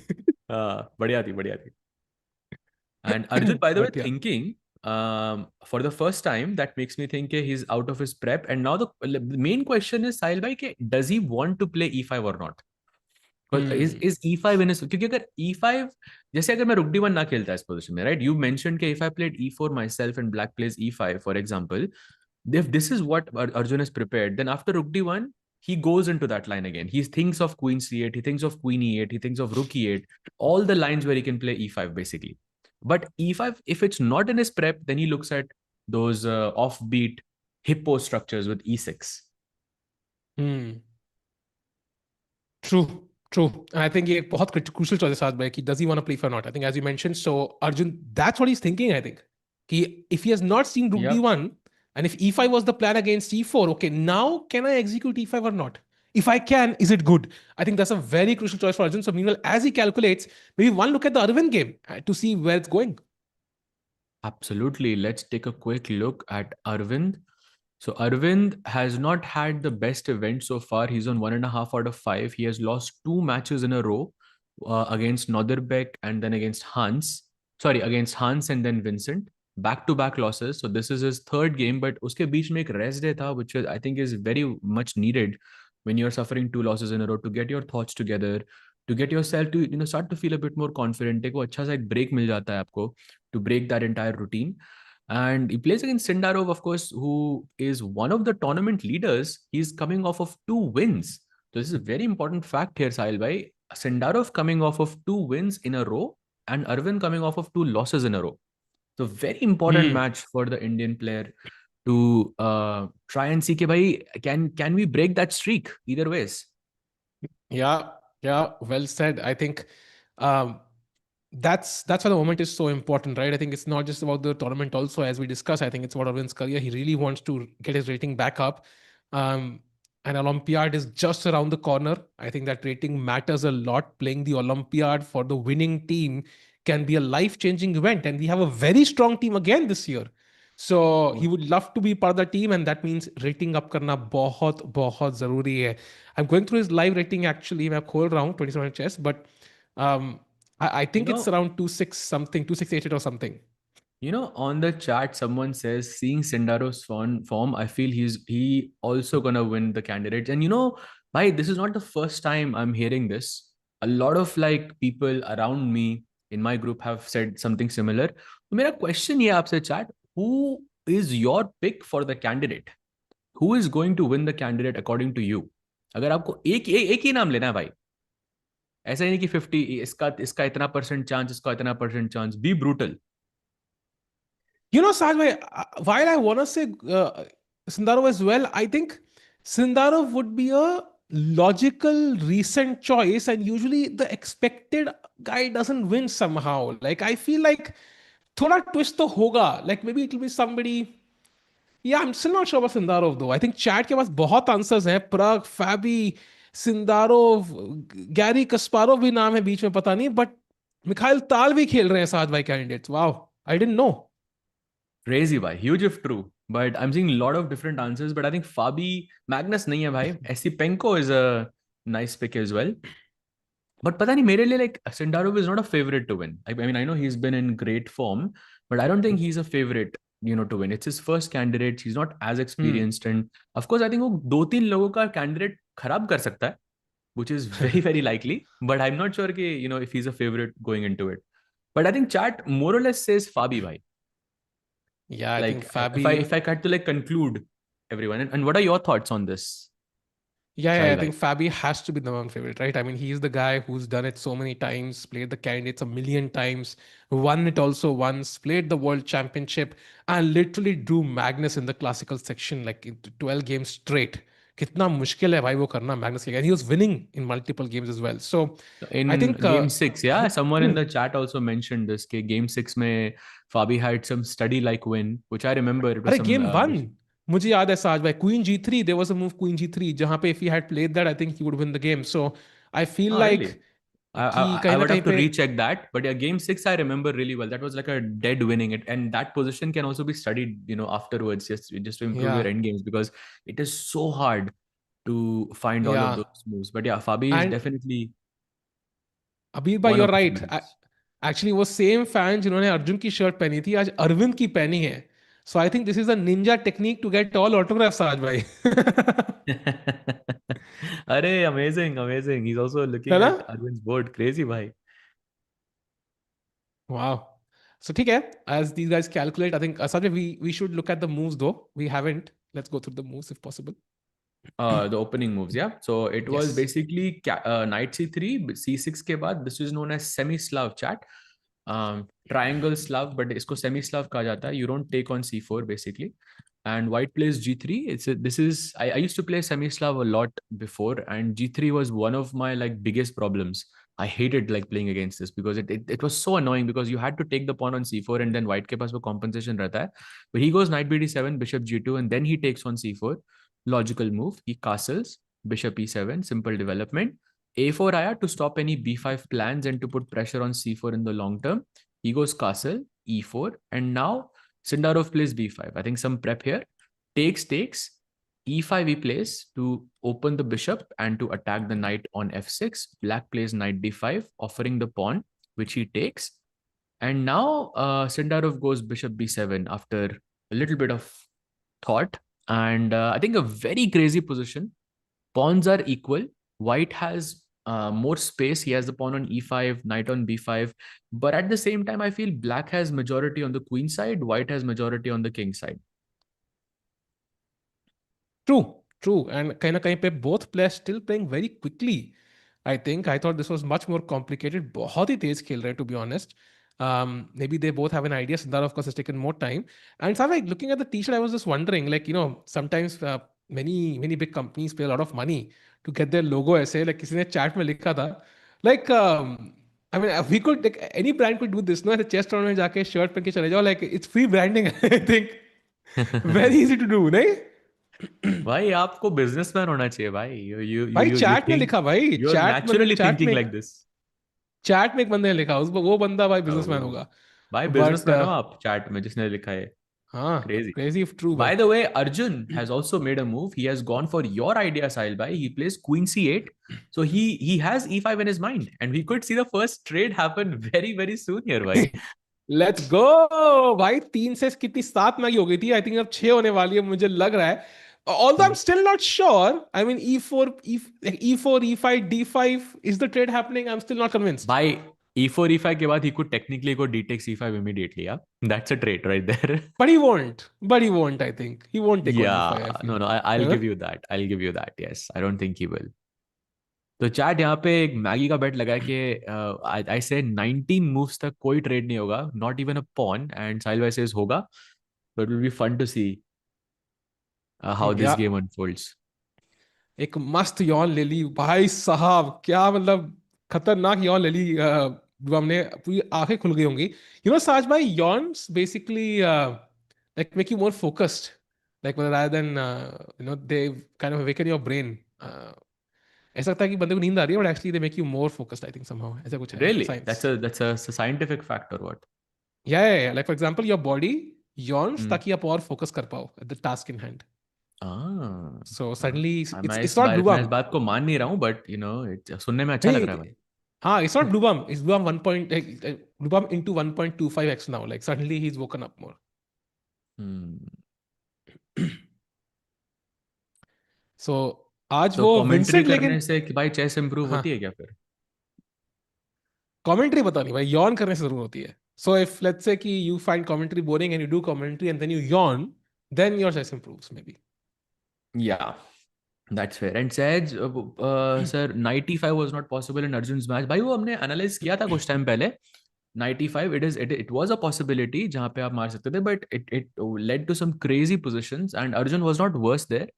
हाँ बढ़िया थी, बढ़िया थी. And Arjun, by the way, but या. thinking for the first time, that makes me think he's out of his prep. And now the main question is, Sahil bhai, does he want to play e5 or not? Is e5 in his, क्योंकि अगर e5, जैसे अगर मैं रुक d1 ना खेलता इस position में, right? You mentioned कि if I played e4 myself and black plays e5, for example, if this is what Arjun has prepared, then after rook d1, he goes into that line again. He thinks of queen c8, he thinks of queen e8, he thinks of rook e8, all the lines where he can play e5 basically. But e5, if it's not in his prep, then he looks at those offbeat hippo structures with e6. True, true. And I think ये बहुत crucial choice है साथ भाई, कि does he want to play for not? I think as you mentioned, so Arjun, that's what he's thinking. I think कि if he has not seen Rook Yep. D1, and if E5 was the plan against E4, okay, now can I execute E5 or not? If I can, is it good? I think that's a very crucial choice for Arjun. So meanwhile, as he calculates, maybe one look at the Arvind game to see where it's going. Absolutely. Let's take a quick look at Arvind. So Arvind has not had the best event so far. He's on 1.5 out of 5. He has lost 2 matches in a row against Nodirbek and then against Hans. Sorry, against Hans and then Vincent. Back-to-back losses. So this is his third game, but uske beech mein ek rest day tha, which I think is very much needed when you're suffering 2 losses in a row, to get your thoughts together, to get yourself to start to feel a bit more confident. Ek wo acha sa ek break mil jata hai aapko to break that entire routine. And he plays against Sindarov, of course, who is one of the tournament leaders. He's coming off of 2 wins. So this is a very important fact here, Sahil bhai. Sindarov coming off of 2 wins in a row and Arvind coming off of 2 losses in a row. So very important match for the Indian player to try and see, bhai, can we break that streak either ways? Yeah, well said. I think that's why the moment is so important, right? I think it's not just about the tournament also, as we discussed. I think it's about Arvind's career. He really wants to get his rating back up. Um, and Olympiad is just around the corner. I think that rating matters a lot. Playing the Olympiad for the winning team can be a life-changing event. And we have a very strong team again this year. So he would love to be part of the team, and that means rating up करना बहुत बहुत जरूरी है. I'm going through his live rating actually. मैं खोल रहा हूँ 27 chess, but um, I You think it's know, around 26 something, 2688 or something. on the chat, someone says, seeing Sindarov's form, I feel he also gonna win the candidates. And bhai, this is not the first time I'm hearing this. A lot of like people around me in my group have said something similar. So मेरा question ये आपसे chat, who is your pick for the candidate? Who is going to win the candidate according to you? अगर आपको एक ही नाम लेना है भाई, ऐसा नहीं कि 50 इसका इसका इतना परसेंट चांस, इसका इतना percent chance. Be brutal. Saj, while I want to say Sindarov as well, I think Sindarov would be a logical, recent choice, and usually the expected guy doesn't win somehow. Like, I feel like thoda twist to hoga. Like, maybe it'll be somebody. Yeah, I'm still not sure about Sindarov though. I think chat के पास बहुत answers हैं. Pragg, Fabi, Sindarov, Gary Kasparov भी नाम है बीच में पता नहीं. But Mikhail ताल भी खेल रहे हैं साथ भाई candidates. Wow, I didn't know. Crazy bhai, huge if true. But I'm seeing a lot of different answers. But I think Fabi Magnus nahi hai bhai. SC Penko is a nice pick as well. But pata nahi, mere liye like Sindarov is not a favorite to win. I mean, I know he's been in great form, but I don't think he's a favorite, to win. It's his first candidate. He's not as Hmm. experienced, and of course, I think वो दो तीन लोगों का candidate खराब कर सकता है, which is very very likely. But I'm not sure कि if he's a favorite going into it. But I think chat more or less says Fabi bhai. Yeah, I think Like if I Fabi. had to like conclude everyone, and what are your thoughts on this, Yeah, Sahil I bhai? think Fabi has to be the one favorite, right? I mean, he's the guy who's done it so many times, played the candidates a million times, won it also once, played the world championship, and literally drew Magnus in the classical section like in 12 games straight. कितना मुश्किल है भाई वो करना Magnus के लिए. And he was winning in multiple games as well. So I In think game six, yeah, someone in the chat also mentioned this. Ke game six में Fabi had some study like win, which I remember. It was अरे some game one मुझे याद है साज भाई queen G3 there was a move queen G3 जहां पे if he had played that I think he would win the game so I feel oh like really? I, कि I कहीं I ना would कहीं have to पे recheck that, but yeah, game six I remember really well. That was like a dead winning it, and that position can also be studied, afterwards, just to improve या your end games, because it is so hard to find all या of those moves. But yeah, Fabi is and definitely Abir भाई one you of are the right favorites. Actually वो same fan जिन्होंने अर्जुन की shirt पहनी थी आज अरविंद की पहनी है so I think this is a ninja technique to get all autographs आज भाई Arey, amazing, amazing. He's also है looking ना at Arvind's board. Crazy, bhai. वाह सो ठीक है as these guys calculate I think Sajay we should look at the moves though we haven't let's go through the moves if possible. The opening moves, yeah. So it was Yes. basically knight c3, c6 के बाद. This is known as semi-Slav chat. Triangle Slav, but इसको semi-Slav कहा जाता है. You don't take on c4 basically. And white plays g3. I used to play semi-Slav a lot before, and g3 was one of my like biggest problems. I hated like playing against this because it was so annoying, because you had to take the pawn on c4, and then white के पास वो compensation रहता है. But he goes knight bd7, bishop g2, and then he takes on c4. Logical move. He castles, bishop e7, simple development. A4 aya to stop any b5 plans and to put pressure on c4 in the long term. He goes castle, e4, and now Sindarov plays b5. I think some prep here. Takes, e5 he plays to open the bishop and to attack the knight on f6. Black plays knight d5, offering the pawn, which he takes. And now Sindarov goes bishop b7 after a little bit of thought. And I think a very crazy position. Pawns are equal. White has more space. He has the pawn on e5, knight on b5. But at the same time, I feel black has majority on the queen side. White has majority on the king side. True. And kind of both players still playing very quickly. I thought this was much more complicated. बहुत ही तेज खेल रहे हैं, to be honest. Maybe they both have an idea. Sundar, of course, has taken more time. And so, like looking at the T-shirt, I was just wondering, like sometimes many big companies pay a lot of money to get their logo ऐसे. Like किसी ने chat में लिखा था, like I mean, we could, like, any brand could do this, no? At a chess tournament जाके shirt पहन के चले जाओ, like it's free branding. I think very easy to do, नहीं? भाई आपको बिजनेसमैन होना चाहिए भाई. भाई You चैट में think लिखा, भाई you're naturally thinking like this. Chat में एक बंदे ने लिखा, उस वो बंदा भाई बिजनेसमैन Oh, होगा. भाई बट बिजनेसमैन हो आप चैट में जिसने लिखा है. हाँ, Crazy. Crazy if true By भाई. the way, Arjun has also made a move. He has gone for your idea, Sahil bhai. He plays Queen C8. So he has E5 in his mind. And we could see the first trade happen very, very soon here, bhai. Let's go भाई. 3 से कितनी 7 Maggi हो गई थी, आई think अब 6 होने वाली है मुझे लग रहा है. Although I'm still not sure. I mean, E4, E5, D5, is the trade happening? I'm still not convinced. By E4, E5 के बाद he could technically go D takes E5 immediately. Yeah, that's a trade right there. But he won't. I think. He won't take on E5, I Yeah, feel. no, I'll Huh? give you that. I'll give you that. Yes, I don't think he will. तो chat यहाँ पे एक Maggi का बेट लगा है कि आई से 19 moves तक कोई ट्रेड नहीं होगा, not even a pawn. And Sahil भाई सेज होगा. तो it will be fun to see how this Yeah. Game unfolds. एक मस्त यॉन ले ली भाई साहब, क्या मतलब खतरनाक यॉन ले ली. हमने पूरी आंखें खुल गई होंगी. साज भाई, यॉन्स basically like make you more focused, like rather than they kind of awaken your brain. ऐसा लगता है कि बंदे को नींद आ रही है, but actually they make you more focused, I think somehow. ऐसा कुछ है really science. that's a scientific fact or what? या like for example your body yawns ताकि आप और फोकस कर पाओ at the task in hand. So suddenly it's not blue मैं इस balm. बात को मान नहीं रहा हूँ, बट सुनने में अच्छा लग रहा है भाई. हाँ, it's not blue balm. It's blue balm blue balm into 1.25x now. Like suddenly he's woken up more. So आज तो वो कमेंट्री विंसेंट, करने लेकिन से कि भाई चेस इंप्रूव हाँ, होती है क्या फिर? कमेंट्री पता नहीं भाई, यॉन करने से जरूर होती है. So if let's say कि you find commentary boring and you do commentary and then you yawn, then your chess improves maybe. Yeah, that's fair. And Sahaj, sir, 95 was not possible in Arjun's match. भाई वो हमने analyse किया था कुछ time पहले. 95 it was a possibility जहाँ पे आप मार सकते थे, but it led to some crazy positions and Arjun was not worse there.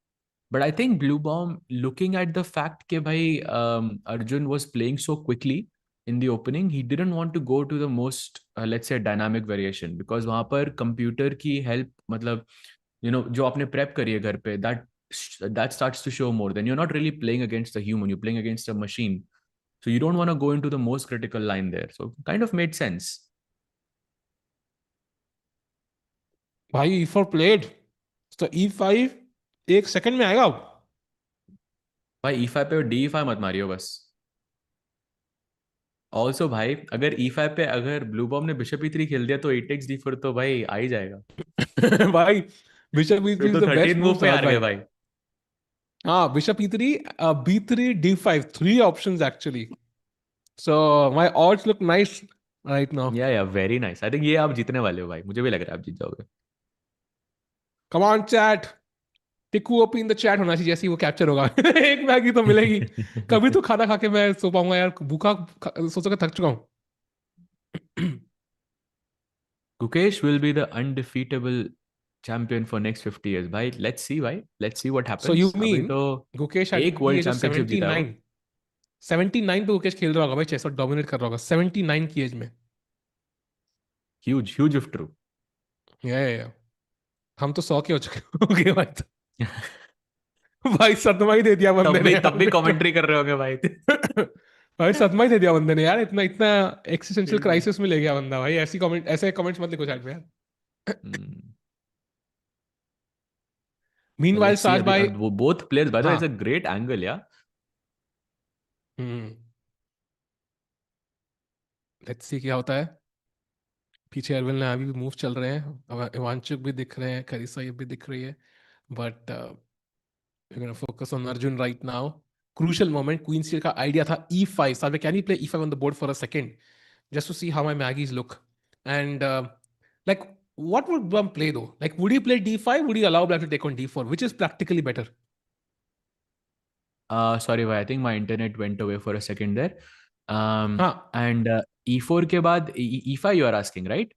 But I think Bluebaum, looking at the fact कि भाई Arjun was playing so quickly in the opening, he didn't want to go to the most let's say dynamic variation, because वहाँ पर computer की help, मतलब जो आपने prep करी है घर पे, that starts to show more. Then you're not really playing against a human, you're playing against a machine. So you don't want to go into the most critical line there. So kind of made sense. भाई E4 played. So E5 एक second में आएगा अब. भाई E5 पे D5 मत Mario बस. Also भाई अगर E5 पे अगर ब्लू बॉम ने बिशप E3 खेल दिया तो 8x D4 तो भाई आ ही जाएगा. भाई बिशप फिर E3 तो is the best 13 move move, पे Saj हार गए भाई. भाई. हाँ, bishop E3, B3, D5, 3 options actually. So my odds look nice right now. या वेरी नाइस. आई थिंक ये आप जीतने वाले हो भाई, मुझे भी लग रहा है आप जीत जाओगे. Come on chat. Tiku OP in the chat होना चाहिए जैसे ही वो कैप्चर होगा. एक मैगी तो मिलेगी. कभी तो खाना खा के मैं सो पाऊंगा यार, भूखा सोच के थक चुका हूँ. Gukesh will be the undefeatable champion for next 50 years भाई. Let's see भाई, let's see what So you happens. अभी mean तो गुकेश एक at the world age of championship जीता है वो. 79 पे गुकेश खेल रहा होगा भाई चेस और डोमिनेट कर रहा होगा 79 की एज में. Huge if true. या हम तो 100 के हो चुके होंगे भाई. तो भाई सदमा ही दे दिया बंदे ने तब भी यार. कमेंट्री कर रहे होंगे भाई. भाई सदमा ही दे दिया बंदे ने यार. इतना इतना एक्सिस्टेंशियल Crazy. क्राइसिस में ले गया बंदा भाई. ऐसे कमेंट्स मत लिखो चैट पे यार. So meanwhile let's see. साज अभी भाई. वो both players by the way, हाँ. it's a great angle. Yeah. Let's see क्या होता है. पीछे एरविन ने अभी भी मूव चल रहे हैं. अब इवांचुक भी दिख रहे हैं, करिसा ये भी दिख रही है. But we're going to focus on Arjun right now. Crucial moment. Queen C का idea था E5. Salve, can you play E5 on the board for a second? Just to see how my Maggies look. And like, what would one play though? Like, would he play D5? Would he allow black to take on D4? Which is practically better? Sorry भाई, I think my internet went away for a second there. हाँ. And E4 के बाद E5 you are asking, right?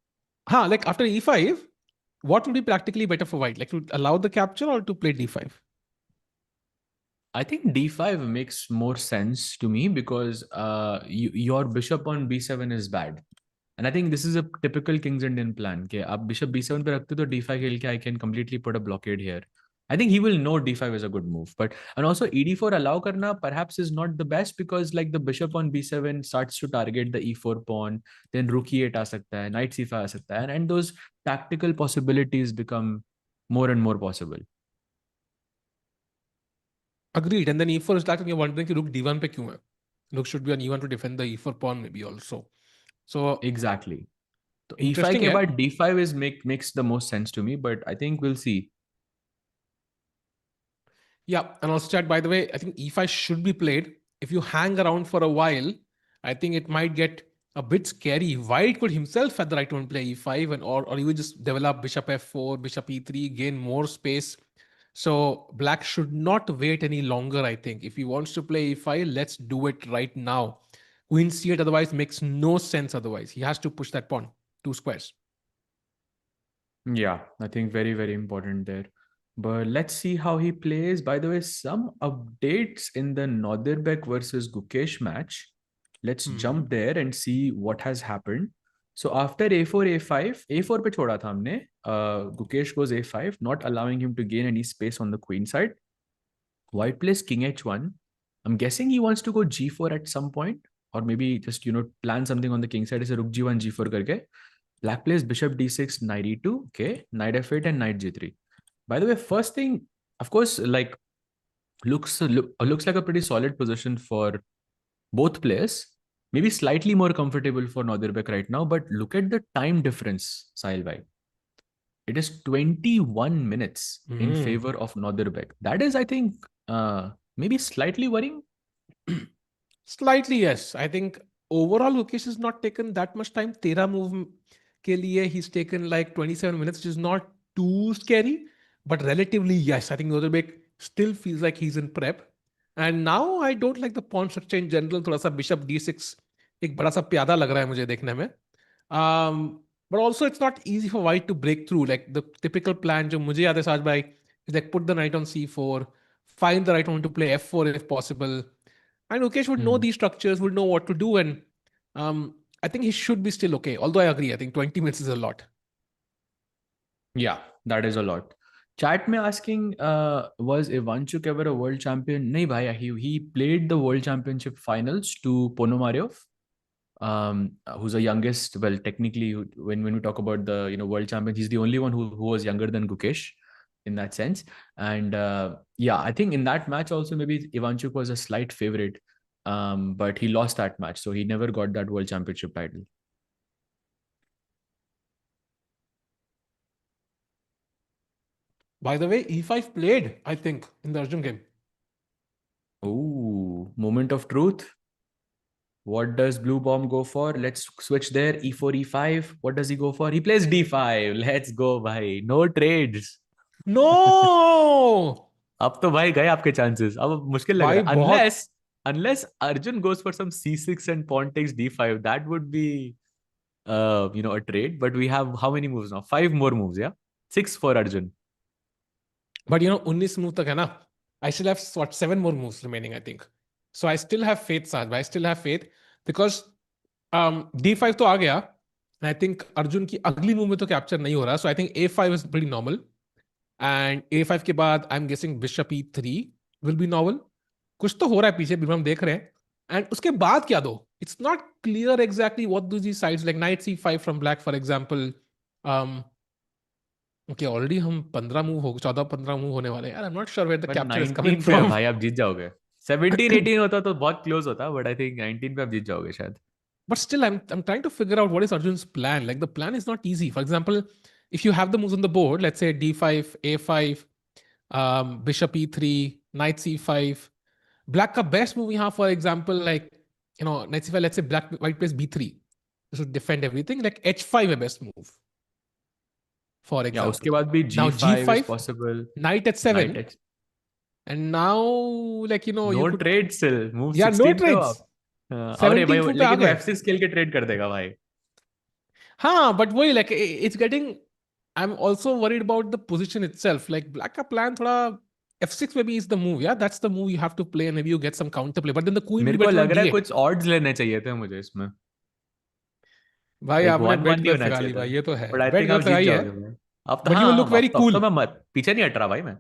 हाँ, like after E5, what would be practically better for white? Like to allow the capture or to play D5? I think d5 makes more sense to me because your bishop on b7 is bad. And I think this is a typical King's Indian plan. Okay, आप bishop b7 पे रखते तो d5 खेल के I can completely put a blockade here. I think he will know d5 is a good move. But and also ed4 allow karna perhaps is not the best because like the bishop on b7 starts to target the e4 pawn. Then rook e8 आ सकता है, knight c5 आ सकता है, and those tactical possibilities become more and more possible. Agreed. And then e4 is like, and you're wondering कि rook d1 पे क्यों है? Rook should be on e1 to defend the e4 pawn maybe also. So Exactly. So e5 interesting के है. बाद d5 is makes the most sense to me, but I think we'll see. Yeah, and also chat, by the way, I think e5 should be played. If you hang around for a while, I think it might get a bit scary. White could himself have the right to play e5 or you would just develop bishop f4, bishop e3, gain more space. So black should not wait any longer, I think. If he wants to play e5, let's do it right now. Queen c8 otherwise makes no sense otherwise. He has to push that pawn, 2 squares. Yeah, I think very, very important there. But let's see how he plays. By the way, some updates in the Nodirbek versus Gukesh match. Let's jump there and see what has happened. So after a4, a5, a4 पे छोड़ा था हमने. Gukesh goes a5, not allowing him to gain any space on the queen side. White plays king h1. I'm guessing he wants to go g4 at some point, or maybe just plan something on the king side. Is a rook g1 g4 करके. Black plays bishop d6, knight e2, okay, knight f8 and knight g3. By the way, first thing, of course, like looks like a pretty solid position for both players. Maybe slightly more comfortable for Nodirbek right now, but look at the time difference, Sahil bhai. It is 21 minutes in favor of Nodirbek. That is, I think, maybe slightly worrying. Slightly, yes. I think overall Gukesh has not taken that much time. 13 move ke liye he's taken like 27 minutes, which is not too scary. But relatively, yes. I think Nodirbek still feels like he's in prep. And now I don't like the pawn structure in general. थोड़ा सा bishop d6 एक बड़ा सा प्यादा लग रहा है मुझे देखने में. But also it's not easy for white to break through. Like the typical plan जो मुझे याद है साज भाई is like put the knight on c4, find the right one to play f4 if possible. And Ukesh would know these structures, would know what to do, and I think he should be still okay. Although I agree, I think 20 minutes is a lot. Yeah, that is a lot. Chat में asking, was Ivanchuk ever a world champion? नहीं भाई, he played the world championship finals to Ponomarev, who's the youngest. Well, technically, when we talk about the world champion, he's the only one who was younger than Gukesh in that sense. And yeah, I think in that match also maybe Ivanchuk was a slight favorite, but he lost that match, so he never got that world championship title. By the way, e5 played, I think, in the Arjun game. Ooh, moment of truth. What does Bluebaum go for? Let's switch there. E4, E5. What does he go for? He plays D5. Let's go, bhai. No trades. No! अब तो भाई गए आपके chances. अब मुश्किल लग भाई रहा है. बहुत. Unless Arjun goes for some C6 and pawn takes D5, that would be a trade. But we have how many moves now? 5 more moves, yeah? 6 for Arjun. But 19 move tak hai na. I still have 7 more moves remaining, I think. So I still have faith, Saj. I still have faith because D5 तो आ गया. And I think Arjun की अगली move में तो capture नहीं हो रहा. So I think A5 is pretty normal. And A5 के बाद I'm guessing bishop E3 will be normal. कुछ तो हो रहा है पीछे, भी हम देख रहे हैं. And उसके बाद क्या दो? It's not clear exactly what do these sides like. Knight C5 from black, for example. Okay, already हम 15 मूव हो 14-15 मूव होने वाले हैं. I'm not sure where the But capture is 19 coming पे from. भाई आप जीत जाओगे. 17-18 होता तो बहुत क्लोज होता, but I think 19 पे आप जीत जाओगे शायद. But still, I'm trying to figure out what is Arjun's plan. Like the plan is not easy. For example, if you have the moves on the board, let's say D5, A5, Bishop E3, Knight C5, Black का best move यहाँ, for example, like Knight C5. Let's say White plays B3. This would defend everything. Like H5 a best move, for या example. उसके बाद भी Now G5 is G5, possible. Knight H7, Knight H. and now No you could, trade still. Move yeah, no 16 पे हो trades. आप. अरे भाई 17th move पे आ लेकिन वो गए. F6 खेल के ट्रेड कर देगा भाई. हाँ, but वही like it's getting. I'm also worried about the position itself. Like black का plan थोड़ा f6 maybe is the move. Yeah, that's the move you have to play, and maybe you get some counter play. But then the queen will मेरे be को better on लग रहा है d8. कुछ odds लेने चाहिए थे मुझे इसमें. भाई Like आपने 1-1 बेट नहीं गलत होना लगा चाहिए ली था. भाई, ये तो है, But I बेट think आप गलत जीत लगाई है. जाओगे भाई. अब तो बट यू विल लुक हाँ, वेरी अब कूल. तो मैं पीछे नहीं हट रहा भाई मैं.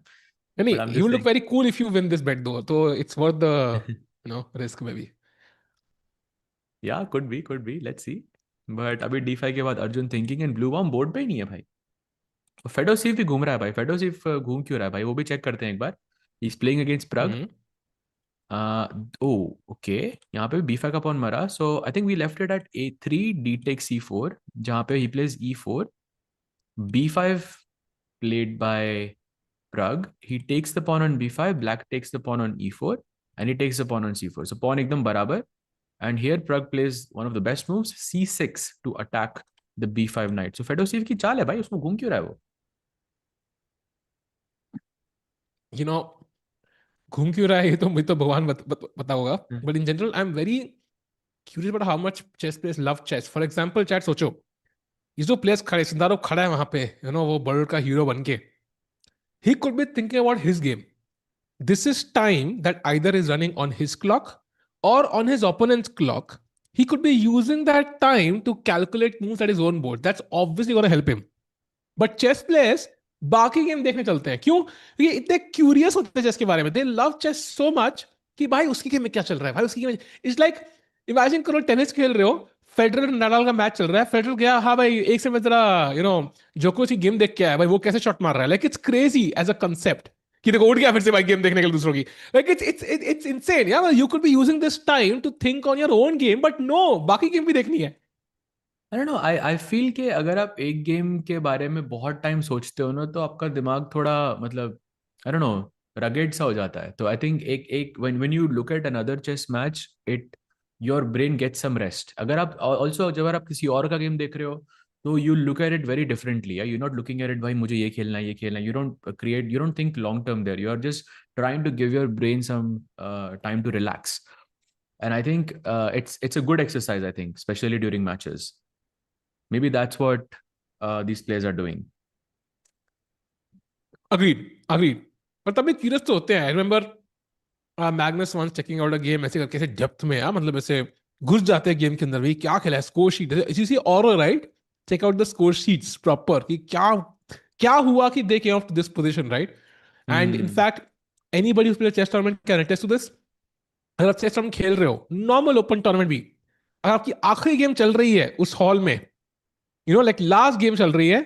नहीं, But I'm you just will look saying. Very cool if you win this bet though, तो it's worth the risk maybe. Yeah, could be. Let's see. But अभी D5 के बाद Arjun thinking and Bluebaum board पे ही नहीं है भाई. फेडोसीव भी घूम रहा है भाई. फेडोसीव घूम क्यों रहा है भाई, वो भी चेक करते हैं एक बार. He is playing against Pragg. Oh okay, यहाँ पे B5 का पॉन मरा. So I think we left it at A3 D take C4, जहाँ पे he plays E4. B5 played by Pragg. He takes the pawn on B5, black takes the pawn on E4, and he takes the pawn on C4. So pawn एकदम बराबर. And here Pragg plays one of the best moves, C6, to attack the B5 knight. So Fedoseev की चाल है भाई, उसमें घूम क्यों रहा है वो? यू नो, घूम क्यों रहा है ये तो मुझे तो भगवान पता होगा. हम्म. But in general I am very curious about how much chess players love chess. For example chat सोचो, ये जो प्लेयर्स खड़े, सिंदारो खड़ा है वहां पे, वो वर्ल्ड का हीरो बन के, he could be thinking about his game. This is time that either is running on his clock or on his opponent's clock. He could be using that time to calculate moves at his own board. That's obviously going to help him. But chess players बाकी game देखने चलते हैं. क्यों? ये इतने curious होते हैं chess के बारे में. They love chess so much कि भाई उसकी गेम में क्या चल रहा है, भाई उसकी गेम में. इट्स लाइक, इमेजिन करो टेनिस खेल रहे हो, फेडरर नाडाल का मैच चल रहा है, फेडरर गया, हाँ भाई एक से मैं जरा जोकोविच की गेम देख के आया भाई, वो कैसे शॉट मार रहा है. Like it's crazy as a concept कि देखो उठ गया फिर से भाई गेम देखने के लिए दूसरों की. Like it's insane. या you could be using this time to think on your own game, but no, बाकी गेम भी देखनी है. I don't know, I feel कि अगर आप एक गेम के बारे में बहुत टाइम सोचते हो ना, तो आपका दिमाग थोड़ा मतलब आई डोंट नो रगेड सा हो जाता है. तो आई थिंक एक when you look at another chess match, it your brain gets some rest. अगर आप ऑल्सो जब आप किसी और का गेम देख रहे हो, तो you look at it very differently. You not looking at it भाई मुझे ये खेलना है ये खेलना है. You don't think long term there. You are just trying to give your brain some time to relax. And I think it's a good exercise, I think, especially during matches. Maybe that's what these players are doing. Agreed. पर तब भी curious तो होते हैं. I remember Magnus once checking out a game, ऐसे करके ऐसे depth में, मतलब ऐसे घुस जाते हैं गेम के अंदर भी, क्या खेला है, स्कोर शीट इसी और right, check out the score sheets proper कि क्या क्या हुआ कि they came off to this position, right. And Hmm. In fact anybody who play chess tournament can attest to this. अगर आप चेस टूर्नामेंट खेल रहे हो, नॉर्मल ओपन टूर्नामेंट भी, अगर आपकी आखिरी गेम चल रही है उस हॉल में, like last game चल रही है,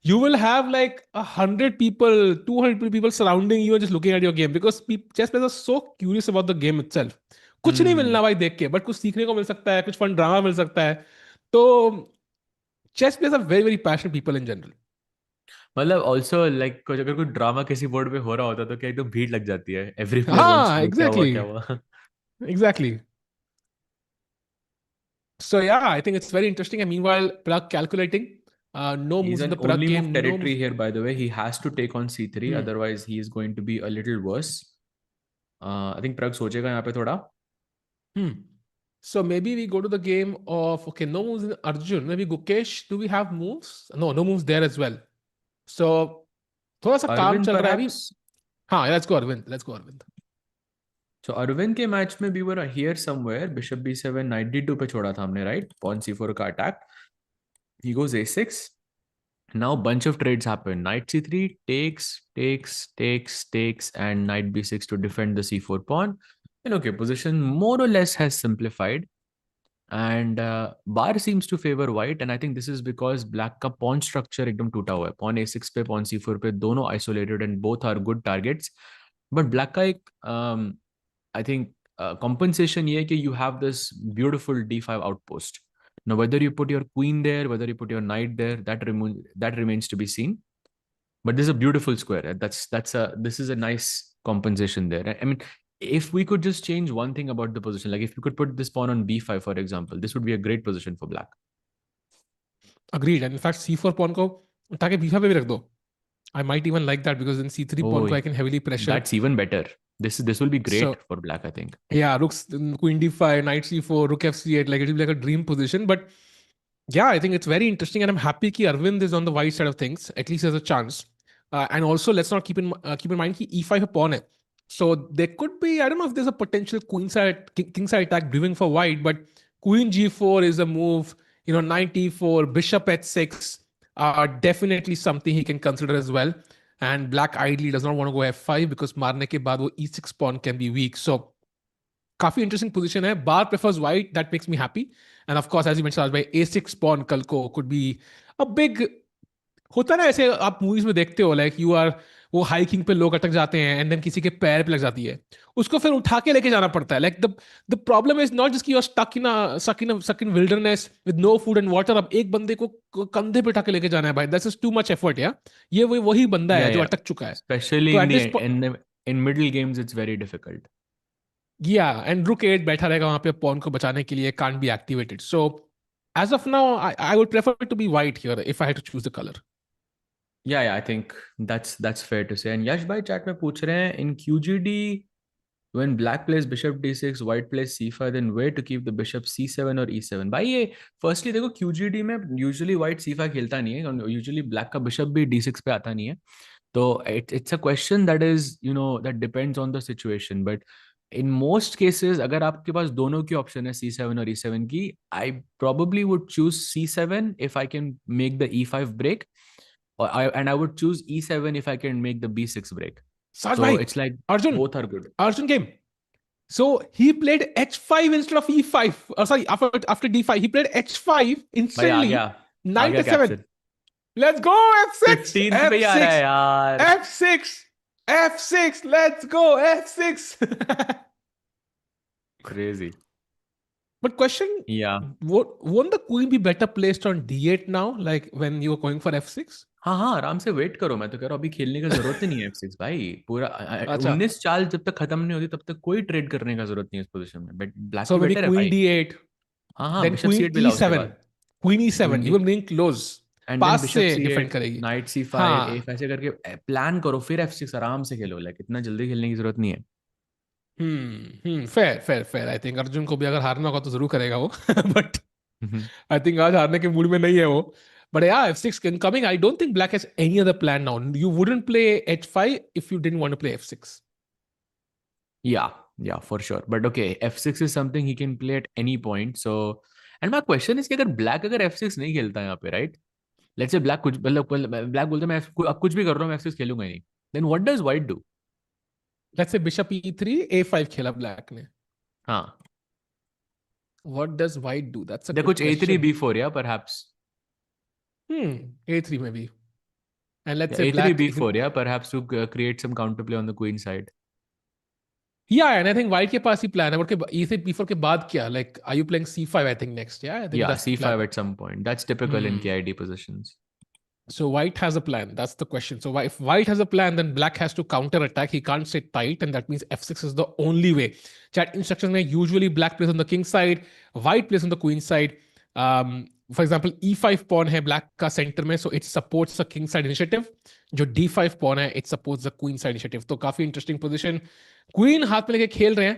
you will have like 100 people, 200 people surrounding you and just looking at your game, because chess players are so curious about the game itself. कुछ नहीं Hmm. मिलना भाई देख के, बट कुछ सीखने को मिल सकता है, कुछ फन ड्रामा मिल सकता है. तो chess players are very very passionate people in general. मतलब ऑल्सो लाइक अगर कोई ड्रामा किसी बोर्ड पे हो रहा होता तो क्या एकदम भीड़ लग जाती है. एवरी प्लेयर वांट्स हाँ, टू नो क्या हुआ exactly, क्या हुआ. exactly. So yeah, I think it's very interesting. And meanwhile, Pragg calculating, no He's moves in an the Pragg only move game, no territory moves. here, by the way. He has to take on C3, Hmm. otherwise he is going to be a little worse. I think Pragg सोचेगा यहाँ पे थोड़ा. Hmm. So maybe we go to the game of, okay, no moves in Arjun. Maybe Gukesh, do we have moves? No, no moves there as well. So थोड़ा सा काम Arvind चल रहा है अभी. perhaps. हाँ, let's go Arvind. Let's go Arvind. So Arvind के match में we were here somewhere. Bishop B7 knight D2 पे छोड़ा था हमने, right? Pawn C4 का attack. He goes A6. Now bunch of trades happen. Knight C3 takes, and knight B6 to defend the C4 pawn. And okay, position more or less has simplified. And bar seems to favor white, and I think this is because black का pawn structure एकदम टूटा हुआ है. Pawn A6 पे, pawn C4 पे दोनों isolated and both are good targets. But black का एक I think compensation ये है कि you have this beautiful D5 outpost. Now whether you put your queen there, whether you put your knight there, that remains to be seen. But this is a beautiful square. This is a nice compensation there. I mean, if we could just change one thing about the position, like if you could put this pawn on B5, for example, this would be a great position for black. Agreed. And in fact, C4 pawn को उठा के B5 पे भी रख दो. I might even like that, because in C3 pawn Oh, को I can heavily pressure. that's even better. This will be great So for black, I think. yeah, rooks, queen D5, knight C4, rook F8, like it will be like a dream position. But yeah, I think it's very interesting, and I'm happy कि Arvind is on the white side of things. At least there's a chance. And also, let's not keep in mind कि e5 पे pawn है. So there could be, I don't know if there's a potential king side attack brewing for white, but queen g4 is a move. Knight e4, bishop h6 are definitely something he can consider as well. And black ideally does not want to go f5 because मारने के बाद वो e6 pawn can be weak. So काफी interesting position है. बार prefers white, that makes me happy. And of course as you mention भाई, a6 pawn कल को कुड बी अ बिग. होता है ना ऐसे, आप मूवीज में देखते हो, लाइक यू आर, वो हाइकिंग पे लोग अटक जाते हैं एंड देन किसी के पैर पे लग जाती है, उसको फिर उठा के लेके जाना पड़ता है. Like the problem is not just कि you are stuck in wilderness with no food and water. अब एक बंदे को कंधे पे उठा के लेके जाना है भाई, that's is too much effort. या ये वही बंदा है जो अटक चुका है. Especially तो in at this, in middle games, it's very difficult. And रुक 8 बैठा रहेगा वहां पे पॉन को बचाने के लिए, can't be activated. So as of now, I would prefer it to be white here if I had to choose the color. Yeah, I think that's fair to say. And Yash bhai chat में पूछ रहे हैं, in QGD when black plays bishop d6, white plays c5, then where to keep the bishop, c7 or e7? भाई ये firstly देखो, QGD में usually white c5 खेलता नहीं है, usually black का bishop भी d6 पे आता नहीं है. तो it's a question that is, that depends on the situation. But in most cases, अगर आपके पास दोनों की ऑप्शन है c7 और e7 की, I probably would choose c7 if I can make the e5 break, and I would choose e7 if I can make the b6 break. Saj So bhai, it's like Arjun, both are good. Arjun game. So he played h5 instead of e5. Sorry, after d5, he played h5 भाई instantly. आ Knight गया f7. कैप्चन. Let's go f6. 15th पे ही आ रहा है यार. f6. f6. Let's go f6. Crazy. But question, Yeah. won't the queen be better placed on d8 now, like when you were going for f6? हाँ, आराम से wait करो. मैं तो कह रहा हूँ अभी खेलने का जरूरत ही नहीं है f6 भाई. पूरा अच्छा. 19 चाल जब तक खत्म नहीं होती तब तक कोई ट्रेड करने का जरूरत नहीं है इस पोजीशन में. बट ब्लैक So की maybe बेटर है queen भाई. d8, हाँ, then बिशप queen c8 भी लाओ उसके e7. बाद. Queen e7, queen D, you will bring close. And then pass bishop से डिफेंड c8, करेगी. नाइट c5, हाँ. ऐसे करके प्लान करो, फिर f6 आराम से खेलो. लाइक इतना जल्दी खेलने की जरूरत नहीं है. फेयर. आई थिंक अर्जुन को भी अगर हारना होगा तो जरूर करेगा वो. बट आई थिंक आज हारने के मूड में नहीं है वो. But yeah, f6 incoming. I don't think black has any other plan now. You wouldn't play h5 if you didn't want to play f6. Yeah, for sure. But okay, f6 is something he can play at any point. So, and my question is कि अगर black अगर f6 नहीं खेलता है यहाँ पे, right? Let's say black कुछ मतलब black बोलता है मैं अब कुछ भी कर रहा हूँ, मैं f6 खेलूंगा ही नहीं. Then what does white do? Let's say bishop e3, a5 खेला black ने. हाँ. What does white do? That's a There good कुछ a3 question. b4, yeah, perhaps. a3 maybe. And let's Yeah, say a3 black. b4, yeah, perhaps to create some counterplay on the queen side. Yeah, and I think white के पास ही plan है. What के e3 b4 के बाद क्या? Like, are you playing c5? I think next. Yeah, I think Yeah, that's the c5 plan. at some point. That's typical in KID positions. So white has a plan. That's the question. So if white has a plan, then black has to counter attack. He can't sit tight, and that means f6 is the only way. Chat instructions में usually black plays on the king side, white plays on the queen side. For example, e5 pawn है black का center में, so it supports the king side initiative. जो d5 pawn है, it supports the queen side initiative. तो काफी interesting position. Queen हाथ में लेके खेल रहे हैं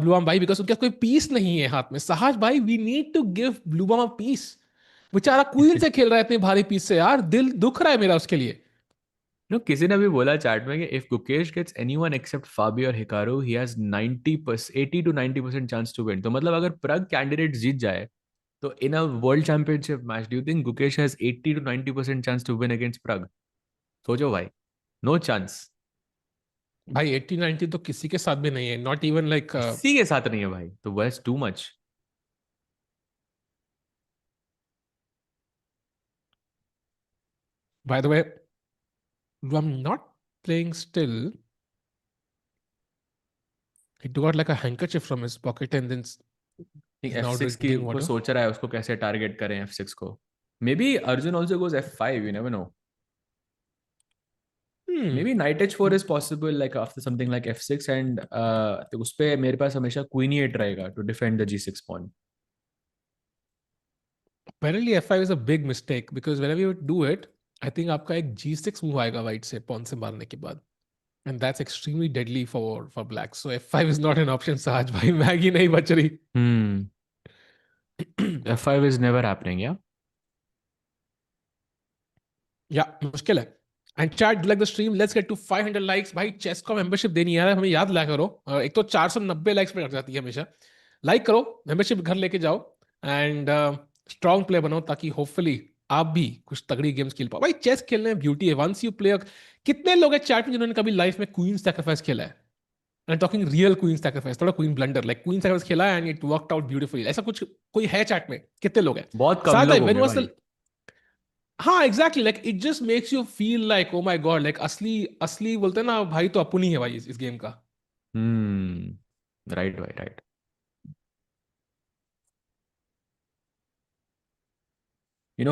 ब्लूबाम भाई, because उनके कोई पीस नहीं है हाथ में. सहाज भाई, we need to give ब्लूबाम a piece. बेचारा क्वीन से खेल रहा है इतने भारी पीस से यार, दिल दुख रहा है मेरा उसके लिए. किसी ने भी बोला चैट में कि if Gukesh gets anyone except Fabi or Hikaru, he has 80 to 90% chance to win. तो मतलब अगर प्रग कैंडिडेट जीत जाए तो in a world championship match, do you think Gukesh has 80 to 90% chance to win against Pragg? सोचो भाई, no chance. भाई 80-90 तो किसी के साथ भी नहीं है, नॉट इवन लाइक. किसी के साथ नहीं है भाई, तो that's too much. By the way, I'm not playing still. He took out like a handkerchief from his pocket and then he's now f6 की drinking वो water. सोच रहा है उसको कैसे टारगेट करें f6 को. Maybe Arjun also goes f5, you never know. Maybe knight h4 is possible, like after something like f6, and तो उस पे मेरे पास हमेशा queen e8 रहेगा to defend the g6 pawn. Apparently f5 is a big mistake because whenever you do it, I think आपका एक g6 move आएगा white से pawn से मारने के बाद, and that's extremely deadly for black. So f5 is not an option. सहज भाई, मैगी नहीं बच रही. f5 is never happening, yeah. या मुश्किल है. And chat, like the stream, let's get to 500 likes. भाई चेस का मेंबरशिप देनी है, हमें याद लाया करो। एक तो 490 लाइक्स पे रख जाती है हमेशा। लाइक करो, मेंबरशिप घर लेके जाओ, एंड स्ट्रॉन्ग प्लेयर बनो, ताकि होपफुली आप भी कुछ तगड़ी गेम्स खेल पाओ। भाई चेस खेलने में ब्यूटी है, वंस यू प्ले। कितने लोग हैं चैट में जिन्होंने कभी लाइफ में क्वीन सैक्रिफाइस खेला है? I am talking real queen sacrifice, थोड़ा queen blunder, like queen sacrifice खेला है and it worked out beautifully. ऐसा कुछ कोई है चैट में? कितने लोग हैं? बहुत कम साथ लोग व्हेन होंगे वाज भाई। द, हाँ exactly, like it just makes you feel like oh my God, like असली असली बोलते हैं ना भाई, तो अपन ही है भाई इस गेम का। राइट भाई, right.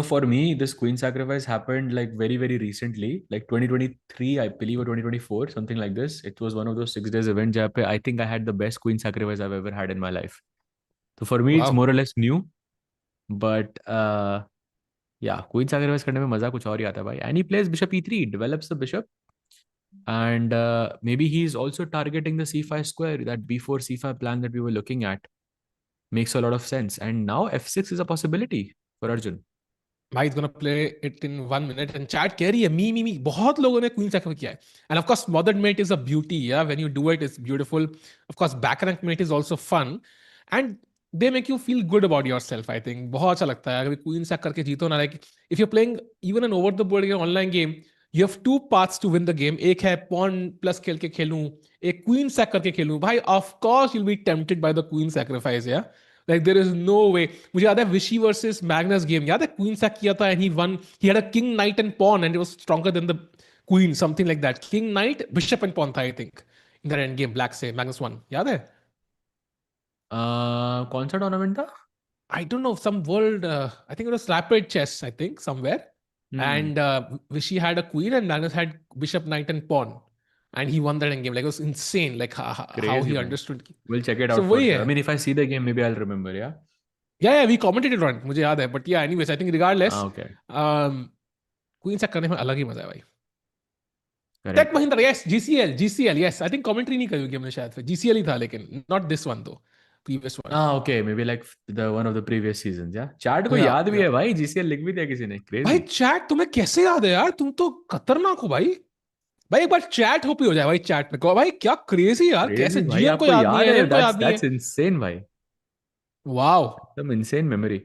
For me, this queen sacrifice happened like very, very recently, like 2023, I believe, or 2024, something like this. It was one of those 6 days event where I think I had the best queen sacrifice I've ever had in my life. So for me, it's वाह more or less new, but yeah, queen sacrifice करने में मजा कुछ और ही आता है भाई. And he plays bishop e3, develops the bishop, and maybe he's also targeting the c5 square, that b4 c5 plan that we were looking at. Makes a lot of sense. And now f6 is a possibility for Arjun. भाई is gonna play it in 1 minute, and chat कह रही है मी बहुत लोगों ने queen sacrifice किया है। And of course modern mate is a beauty, या when you do it is beautiful. Of course back rank mate is also fun, and they make you feel good about yourself. I think बहुत अच्छा लगता है अगर queen sac करके जीतो ना। Like if you playing even an over the board game, online game, you have two paths to win the game. एक है पॉन प्लस खेल के खेलूं, एक क्वीन सैक करके खेलूं। भाई of course you will be tempted by the queen sacrifice, या like there is no वे। मुझे याद है विशी वर्सेस मैग्नस गेम, याद है क्वीन सैक किया था and he won, he had a king knight and pawn and it was stronger than the queen, something like that. King knight bishop and pawn था I think in that end game, black से Magnus won, याद है? कौन सा tournament था? I don't know, some world, I think it was rapid chess, I think, somewhere. Hmm. And Vishy had a queen and Magnus had bishop, knight, and pawn. And he won that endgame. Like, it was insane, like how Crazy, he man. understood. We'll check it So, out for वही sure. I है. mean, if I see the game, maybe I'll remember, yeah? Yeah, we commented on it, मुझे याद है. But yeah, anyways, I think regardless, Okay. queen से करने में अलग ही मजा है भाई. Tech Correct. Mahindra, yes, GCL, yes. I think commentary नहीं करी होगी हमने शायद फिर. GCL ही था लेकिन, not this one though. Previous one. Okay. Maybe like the one of the previous seasons, yeah? Chart को Yeah, याद भी yeah. है भाई, GCL लिख भी दिया किसी ने. भाई Crazy. चैट तुम्हें कैसे याद है यार? तुम तो खतरनाक हो भाई। भाई एक बार चैट होप ही हो जाए भाई, चैट में कहो भाई क्या क्रेजी यार, कैसे Crazy भाई, जीएम को आपको याद नहीं याद है, है? एनएन को याद That's नहीं है। that's insane भाई. वाओ। एकदम insane memory.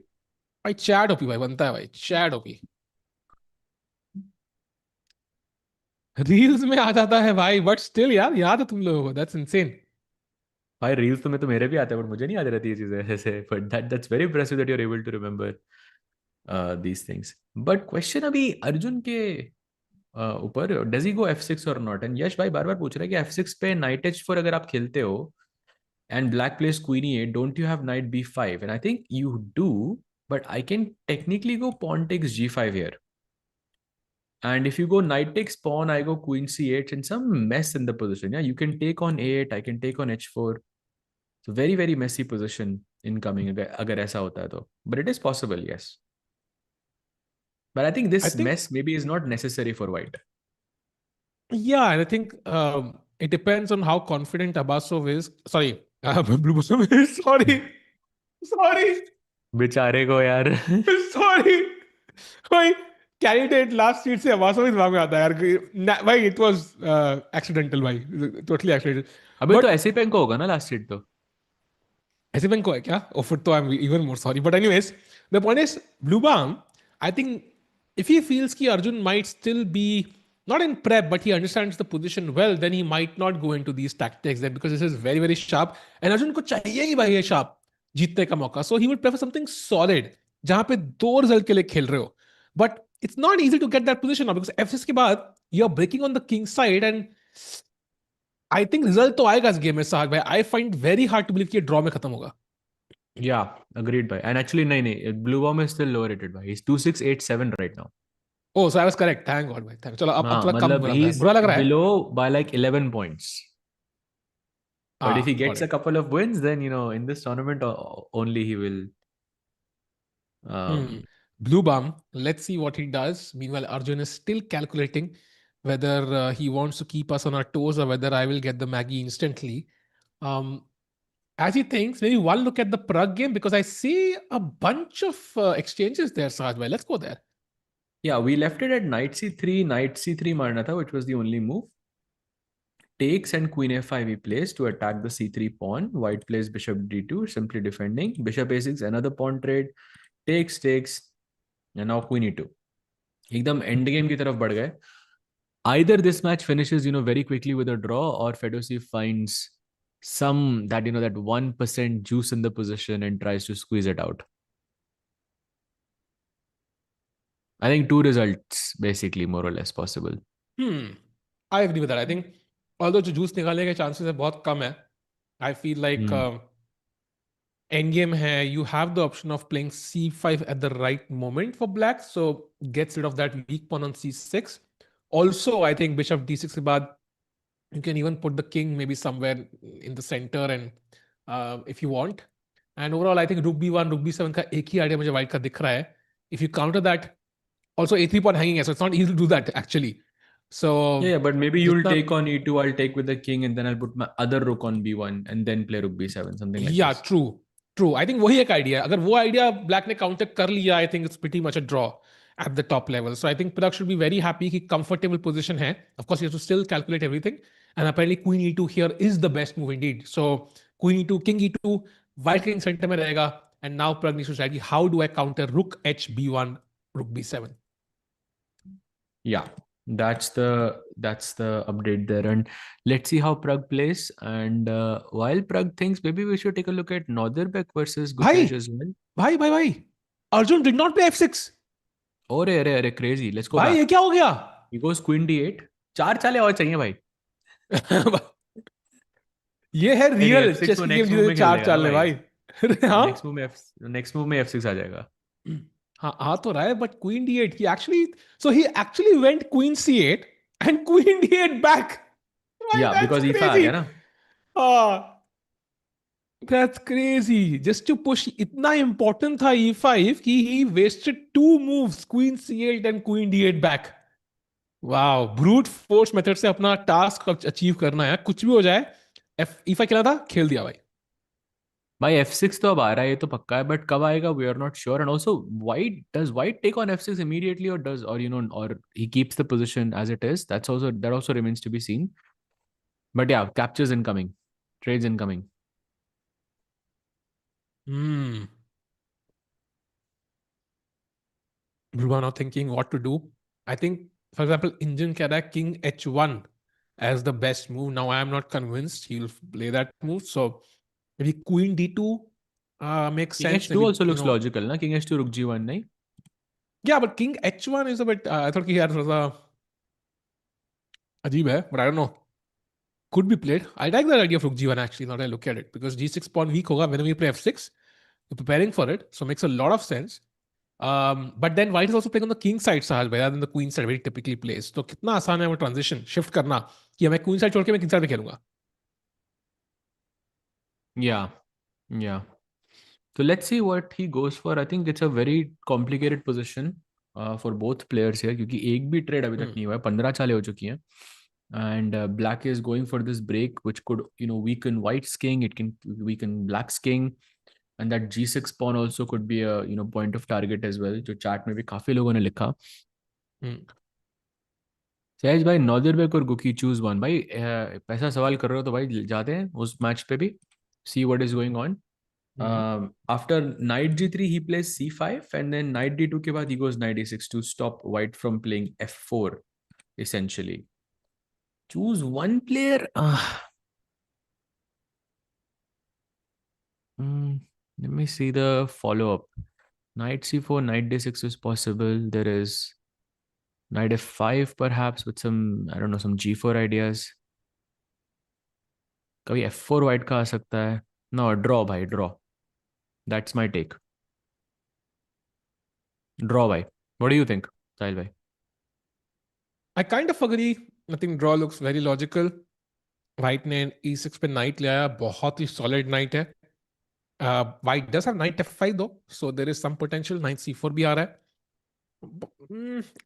भाई चैट होपी भाई बनता है भाई, चैट होपी रील्स में आ जाता है भाई, बट स्टिल यार याद है तुम लोगों को, दैट्स इनसेन। भाई रील्स तो मेरे भी आते हैं, बट मुझे नहीं याद रहती ये चीजें ऐसे. But that's very impressive that you're able to remember these things. But question अभी अर्जुन के ऊपर, डज ही गो f6 और नॉट? एंड यश भाई बार बार पूछ रहा है कि f6 पे नाइट h4 अगर आप खेलते हो and black plays queen e8, don't you have knight b5? And I think you do, but I can technically go pawn takes g5 here. And if you go knight takes pawn, I go queen c8 and some mess in the position. Yeah, you can take on a8, I can take on h4. So very, very messy position incoming अगर ऐसा होता है तो. But it is possible, yes. But I think I this think, mess maybe is not necessary for white. yeah, and I think it depends on how confident Abasov is, sorry, Bluebaum is, sorry, बेचारे को यार. sorry, भाई candidate last seat से Abasov ही दिमाग में आता है यार भाई, इट वाज एक्सीडेंटल भाई, टोटली एक्सीडेंटल। अबे तो बट ऐसे पेन को होगा ना लास्ट सीट तो. ऐसे बैंक को है क्या? ओ फिर तो I am even more sorry, but anyways the point is Bluebaum, I think if he feels कि Arjun might still be not in prep, but he understands the position well, then he might not go into these tactics then, because this is very very sharp and Arjun को चाहिए ही भाई ये sharp जीतने का मौका, so he would prefer something solid जहां पे दो रिजल्ट के लिए खेल रहे हो, but it's not easy to get that position now because F6 के बाद you're breaking on the king side and I think result तो आएगा इस गेम में साहब भाई, I find very hard to believe कि ये ड्रॉ में खत्म होगा। Yeah, agreed bhai. And actually नहीं, Bluebaum is still lower rated bhai. He's 2687 right now. Oh, so I was correct. Thank God, भाई। Thank, चलो अब हाँ थोड़ा कम मतलब बुरा लग रहा है, he's बुरा लग रहा है। below by like 11 points. But if he got gets a it. couple of wins, then in this tournament only he will. Hmm. Um, Blue Bomb. Let's see what he does. Meanwhile, Arjun is still calculating whether he wants to keep us on our toes or whether I will get the Maggie instantly. Um, as he thinks, maybe one look at the Pragg game because I see a bunch of exchanges there, Sahaj bhai. Let's go there. Yeah, we left it at knight c3, knight c3 marna tha, which was the only move. Takes and queen f5 he plays to attack the c3 pawn. White plays bishop d2, simply defending. Bishop a6, another pawn trade. Takes, and now queen e2. एकदम end game की तरफ बढ़ गए. Either this match finishes, very quickly with a draw, or Fedoseev finds that 1% juice in the position and tries to squeeze it out. I think two results basically more or less possible. I agree with that. I think although जो juice निकालने के chances है बहुत कम है, I feel like endgame hai, you have the option of playing c5 at the right moment for black, so gets rid of that weak pawn on c6. Also, I think bishop d6 के बाद you can even put the king maybe somewhere in the center and if you want. And overall, I think rook b1, rook b7 का एक ही idea मुझे white का दिख रहा है. If you counter that, also a3 pawn hanging है, so it's not easy to do that actually. So yeah, but maybe you'll take on e2, I'll take with the king, and then I'll put my other rook on b1 and then play rook b7, something like yeah, this. True. I think वही एक idea. अगर वो idea black ने counter कर लिया, I think it's pretty much a draw at the top level. So I think Pragg should be very happy कि comfortable position है. Of course, he has to still calculate everything. And apparently queen e2 here is the best move indeed. So queen e2, king e2, white king center में रहेगा. And now Pragg needs to decide how do I counter rook h b1, rook b7. Yeah, that's the update there, and let's see how Pragg plays. And while Pragg thinks, maybe we should take a look at Nodirbek versus Gukesh as well. Bhai. Arjun did not play f6. अरे crazy. Let's go भाई back. ये क्या हो गया? He goes queen d8. 4 चालें और चाहिए भाई. ये है रियल चेस की गेम जिसे 4 चाल भाई. नेक्स्ट मूव में f6 आ जाएगा. हाँ तो रहा है, but queen d8 he actually went queen c8 and queen d8 back. Right, yeah, because e5 आ गया ना. That's crazy. Just to push, इतना important था e5 कि he wasted 2 moves, queen c8 and queen d8 back. Wow, brute force method से अपना task achieve करना है, कुछ भी हो जाए. e5 खेला था, खेल दिया भाई. भाई f6 तो अब आ रहा है, ये तो पक्का है, बट कब आएगा we are not sure. And also does white take on f6 immediately, or he keeps the position as it is? That also remains to be seen. But yeah, captures incoming, trades incoming. Bluebaum now thinking what to do. I think, for example, Indian keh raha hai king h1 as the best move. Now I am not convinced he'll play that move. So maybe queen d2 makes king sense. h2 also looks logical, na? King h2 rook g1, nahi? Yeah, but king h1 is a bit. I thought he had a ajeeb hai, but I don't know. Could be played. I like that idea of rook g1 actually. Now that I look at it, because g6 pawn weak hoga whenever you play f6. You're preparing for it, so it makes a lot of sense. But then white is also playing on the king side, Sahaj, rather than the queen side, where he typically plays. So कितना आसान है वो transition shift करना कि मैं queen side छोड़ के मैं king side पे खेलूंगा. Yeah. So let's see what he goes for. I think it's a very complicated position for both players here, क्योंकि एक भी trade अभी तक नहीं हुआ है. 15 चालें हो चुकी हैं. And black is going for this break, which could weaken white's king. It can weaken black's king. And that g6 pawn also could be a point of target as well, जो chat में भी काफी लोगों ने लिखा. सहज भाई, नॉदिरबेक और गुकी, चूज वन. भाई पैसा सवाल कर रहे हो तो भाई जाते हैं उस मैच पे भी. See what is going on. After knight g3 he plays c5, and then knight d2 के बाद he goes knight e6 to stop white from playing f4 essentially. Choose one player. Let me see the follow-up. Knight c4, knight d6 is possible. There is knight f5 perhaps with some, I don't know, some g4 ideas. कभी f4 white का आ सकता है. No, draw भाई, draw. That's my take. Draw भाई. What do you think, Sahil bhai? I kind of agree. I think draw looks very logical. White ने e6 पे knight ले आया, बहुत ही solid knight है. White does have knight f5 though, so there is some potential. Knight c4 भी आ रहा है.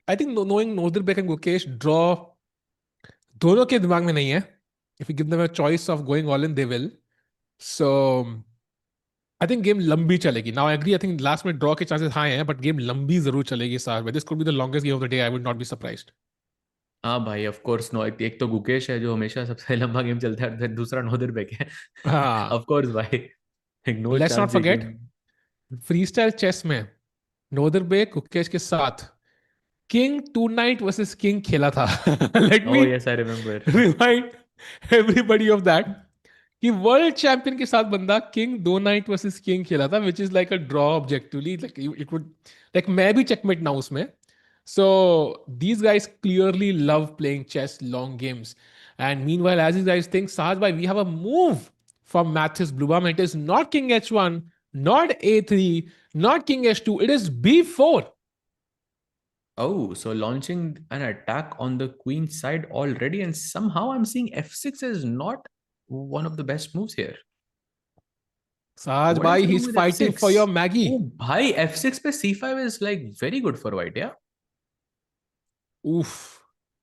I think knowing Nodirbek and Gukesh, draw दोनों के दिमाग में नहीं है. If you give them a choice of going all in, they will. So I think game लंबी चलेगी. Now I agree. I think last minute draw के chances high हैं, but game लंबी जरूर चलेगी साथ में. This could be the longest game of the day. I would not be surprised. हाँ भाई, ऑफ कोर्स. नो, एक तो गुकेश है जो हमेशा सबसे लंबा गेम चलता है, फिर दूसरा नोदिरबेक है. हाँ. ऑफ कोर्स भाई. नो Let's not चांस ये forget गेम. freestyle chess में नोदरबेक गुकेश के साथ king two knight versus king खेला था. Let oh me yes, I remember. remind everybody of that. कि वर्ल्ड चैंपियन के साथ बंदा किंग दो नाइट वर्सेस किंग खेला था, which is like a draw objectively. Like it would, like मैं भी चेकमेट ना उसमें. So these guys clearly love playing chess long games. And meanwhile as you guys think, Sahaj भाई, we have a move from Matthias Bluebaum. It is not king H1, not A3, not king H2, it is B4. Oh, so launching an attack on the queen side already, and somehow I'm seeing f6 is not one of the best moves here. Saj What bhai, is wrong he's with fighting for your f6? Maggie. Oh, bhai, f6 पे c5 is like very good for white, yeah? Oof.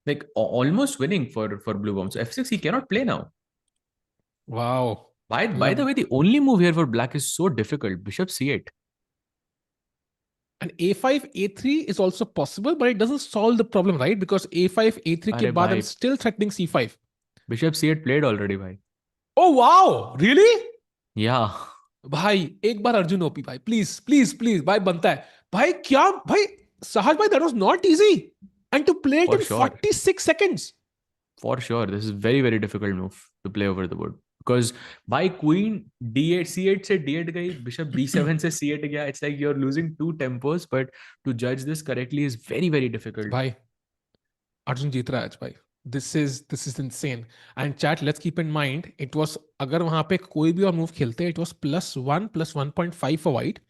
Like almost winning for Bluebaum. So f6 he cannot play now. Wow. By the way, the only move here for black is so difficult. Bishop c8. And A5, A3 is also possible, but it doesn't solve the problem, right? Because A5, A3 के अरे बाद I'm भाई, still threatening C5. Bishop c8 played already, भाई. Oh wow, really? Yeah, भाई एक बार Arjun OP भाई, please please please भाई, बनता है भाई. क्या भाई, सहज भाई, that was not easy, and to play it for in sure. 46 seconds. For sure. This is very, very difficult move to play over the board. Because by queen d8, c8 से d8 गई, bishop b7 से c8 गया. It's like you're losing two tempos, but to judge this correctly is very, very difficult. भाई अर्जुन जीत रहा है आज भाई. This is insane. And chat, let's keep in mind, it was, अगर वहां पे कोई भी और मूव खेलते, it was +1 +1.5 for white.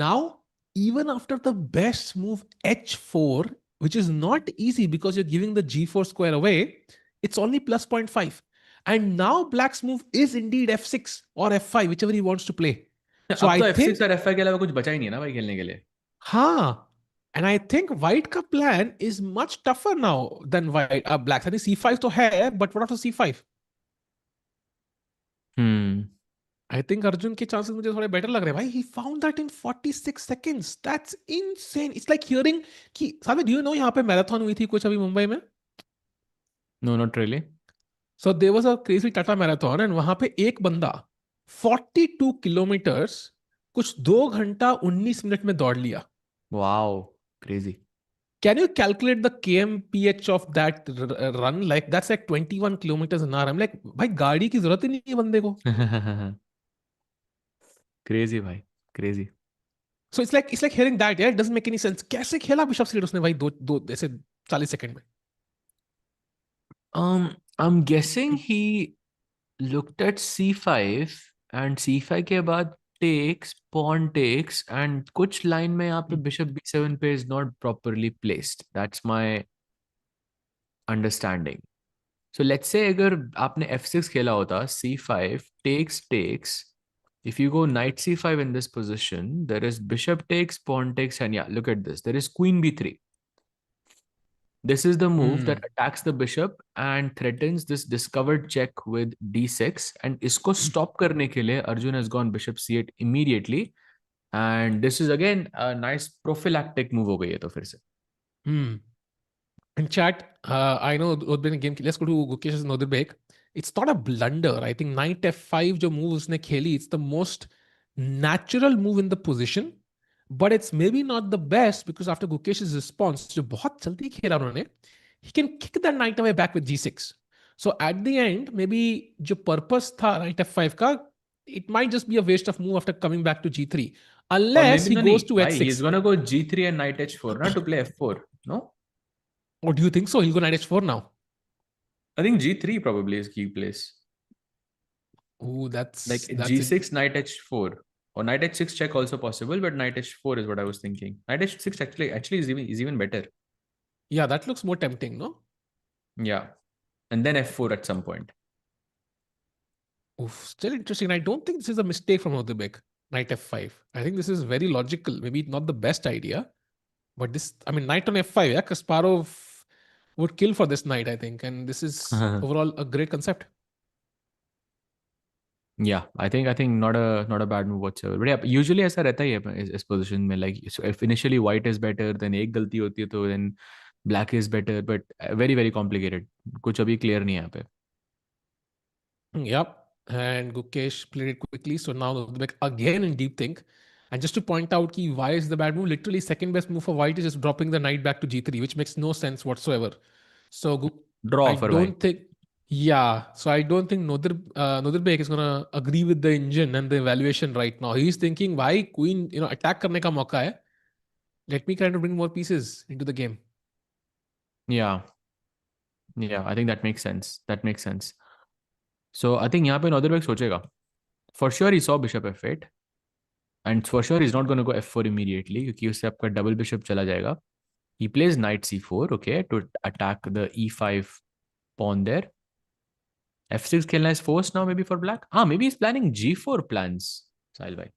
Now, even after the best move H4, which is not easy because you're giving the G4 square away, it's only +0.5. And now black's move is indeed F6 or F5, whichever he wants to play. So अब I तो think, f6 और f5 के अलावा कुछ बचा ही नहीं है ना भाई खेलने के लिए. हाँ. And I think white का plan is much tougher now than white, black. I think C5 तो है, but what after C5? I think Arjun के chances मुझे थोड़े better लग रहे हैं भाई. He found that in 46 seconds. That's insane. It's like hearing कि, साहब, do you know यहाँ पे मैराथन हुई थी कुछ अभी मुंबई में? No, not really. So there was a crazy Tata marathon, and वहां पे एक बंदा 42 किलोमीटर्स कुछ 2 घंटा 19 मिनट में दौड़ लिया. Wow, crazy. Can you calculate the kmph of that run? Like that's like 21 kilometers an hour. I'm like, भाई गाड़ी की जरूरत ही नहीं है बंदे को. Crazy भाई, crazy. So it's like hearing that, yeah, it doesn't make any sense. कैसे खेला बिशप सीट उसने भाई दो दो ऐसे 40 सेकंड में? I'm guessing he looked at c5 and c5 के बाद takes, pawn takes, and कुछ line में यहाँ पे bishop b7 पे is not properly placed. That's my understanding. So let's say अगर आपने f6 खेला होता, c5 takes. If you go knight c5 in this position, there is bishop takes, pawn takes, and yeah, look at this. There is queen b3. This is the move that attacks the bishop and threatens this discovered check with d6. And इसको stop करने के लिए Arjun has gone bishop c8 immediately. And this is again a nice prophylactic move हो गई है तो फिर से. In chat, I know Nodirbek game. Let's go to Gukesh's Nodirbek. It's not a blunder. I think knight f5 जो move उसने खेली, it's the most natural move in the position, but it's maybe not the best because after Gukesh's response, जो बहुत जल्दी खेला उन्होंने, he can kick that knight away back with g6. So at the end, maybe जो purpose था knight f5 का, it might just be a waste of move after coming back to g3, Or unless maybe he no, goes नहीं, to भाई, he's h6. gonna go g3 and knight h4 ना to play f4. No? Or do you think so? He'll go knight h4 now. I think g3 probably is key place. Oh, Like that's g6, knight h4. Or knight h6 check also possible, but knight h4 is what I was thinking. Knight h6 actually is even better. Yeah, that looks more tempting, no? Yeah. And then f4 at some point. Oof, still interesting. I don't think this is a mistake from Nodirbek. Knight f5. I think this is very logical. Maybe not the best idea, but this, I mean, knight on f5, yeah, Kasparov would kill for this knight, I think. And this is overall a great concept. Yeah, I think not a bad move whatsoever. But yeah, usually ऐसा रहता ही है इस position में, like so if initially white is better, then एक गलती होती है तो then black is better, but very very complicated. कुछ अभी clear नहीं है यहाँ पे. Yep. And Gukesh played it quickly. So now Nodirbek again in deep think. And just to point out ki why is the bad move? Literally second best move for white is just dropping the knight back to g3, which makes no sense whatsoever. So Draw I offer भाई. don't think, yeah. So I don't think Nodirbek is gonna agree with the engine and the evaluation right now. He's thinking, why queen, attack करने का मौका है. Let me kind of bring more pieces into the game. Yeah, yeah, I think that makes sense. That makes sense. So I think यहाँ पे Nodirbek सोचेगा. For sure he saw bishop f8. And for sure he's not going to go f4 immediately क्योंकि उससे आपका double bishop चला जाएगा. He plays knight c4, okay, to attack the e5 pawn there. f6 खेलना is forced now maybe for black. Maybe he's planning g4 plans, Sahil bhai.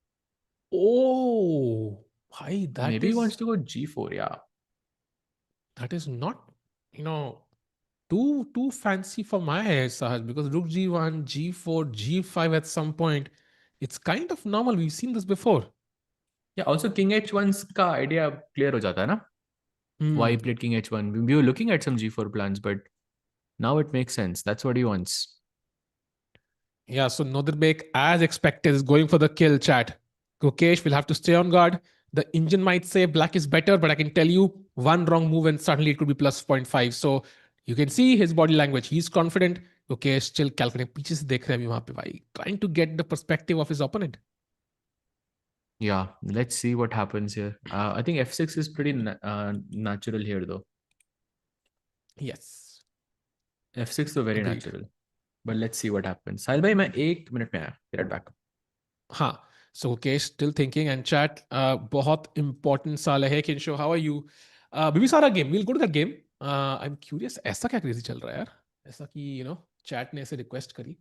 Oh, bhai, Maybe he wants to go g4, yeah. that is not, you know, too fancy for my eyes, Sahaj, because Rook G1, G4, G5 at some point, it's kind of normal. We've seen this before. Yeah, also king h1's का idea clear हो जाता है ना? Why he played king h1. We were looking at some g4 plans, but now it makes sense. That's what he wants. Yeah, so Nodirbek, as expected, is going for the kill, chat. Gukesh will have to stay on guard. The engine might say black is better, but I can tell you one wrong move and suddenly it could be plus 0.5. So you can see his body language. He's confident. Gukesh still calculating. पीछे से देख रहे हैं अभी वहां पे भाई. Trying to get the perspective of his opponent. Yeah, let's see what happens here. I think f6 is pretty natural here though. Yes. f6 तो very Agreed. natural. But let's see what happens. साहिल भाई मैं 1 minute में आया. Be right back. हाँ. So Gukesh still thinking and chat. बहुत important साल है. Kinsho, how are you? Bibisara game. We'll go to that game. I'm curious. ऐसा क्या crazy चल रहा है यार? ऐसा कि chat ने ऐसे request करी.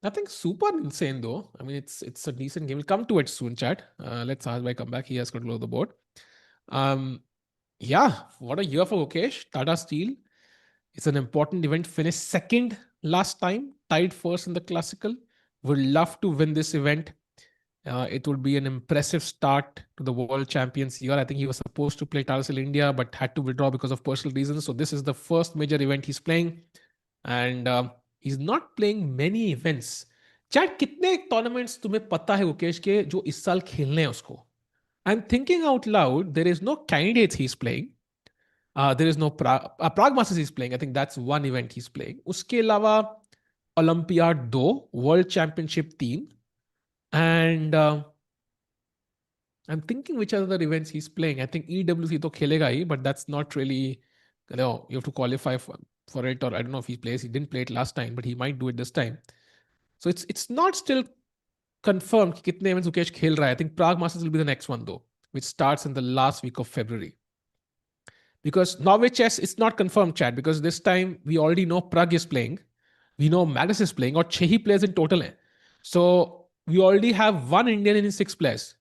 Nothing super insane though. I mean, it's a decent game. We'll come to it soon, chat. Let's ask by come back. He has control of the board. Yeah, what a year for Gukesh. Tata Steel. It's an important event. Finished second last time, tied first in the classical. Would love to win this event. It would be an impressive start to the World Champions year. I think he was supposed to play Tata Steel India, but had to withdraw because of personal reasons. So this is the first major event he's playing. And he's not playing many events. Chat कितने tournaments तुम्हें पता है गुकेश के जो इस साल खेलने हैं उसको? I'm thinking out loud. There is no candidates he's playing. There is no Prague Masters he's playing. I think that's one event he's playing. उसके अलावा Olympiad 2, World Championship 3, and I'm thinking which other events he's playing. I think EWC तो खेलेगा ही, but that's not really, you have to qualify for it, or I don't know if he plays. He didn't play it last time, but he might do it this time. So it's not still confirmed कि कितने events Gukesh खेल रहा है. I think Prague Masters will be the next one though, which starts in the last week of February. Because Norway Chess, it's not confirmed, chat, because this time we already know Pragg is playing. We know Magnus is playing, or 6 players in total hai. So we already have one Indian in 6 players.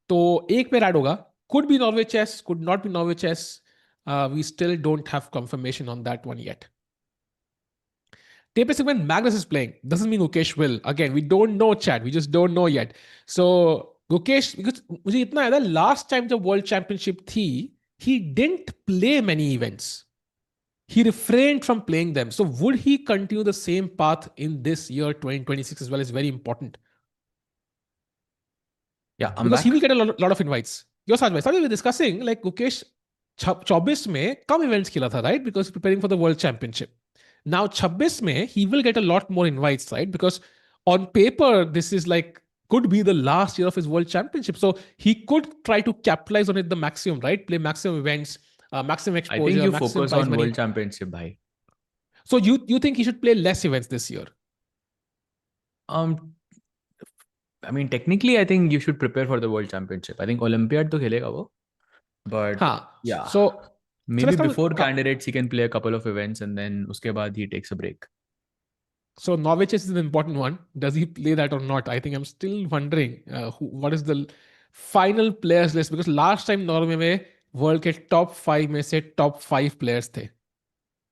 तो एक pair add होगा. Could be Norway Chess, could not be Norway Chess. We still don't have confirmation on that one yet. Tape segment Magnus is playing. Doesn't mean Gukesh will. Again, we don't know, chat. We just don't know yet. So Gukesh, because मुझे इतना याद है last time जब World Championship थी, he didn't play many events. He refrained from playing them. So would he continue the same path in this year 2026 as well? Is very important. Yeah, I'm because back. he will get a lot of invites. Yo, Sajbhai, we were discussing like Gukesh 24 में कम events खेला था, right? Because preparing for the World Championship. Now 26 में he will get a lot more invites, right? Because on paper this is like could be the last year of his World Championship, so he could try to capitalize on it the maximum, right? Play maximum events, maximum exposure. I think you maximum focus prize on money. World Championship, bhai. So you think he should play less events this year? I mean, technically, I think you should prepare for the World Championship. I think Olympiad to खेलेगा वो, but yeah. So maybe before candidates he can play a couple of events and then उसके बाद he takes a break. So Norway Chess is an important one. Does he play that or not? I think I'm still wondering what is the final players list, because last time Norway में world के top 5 में से top 5 players थे.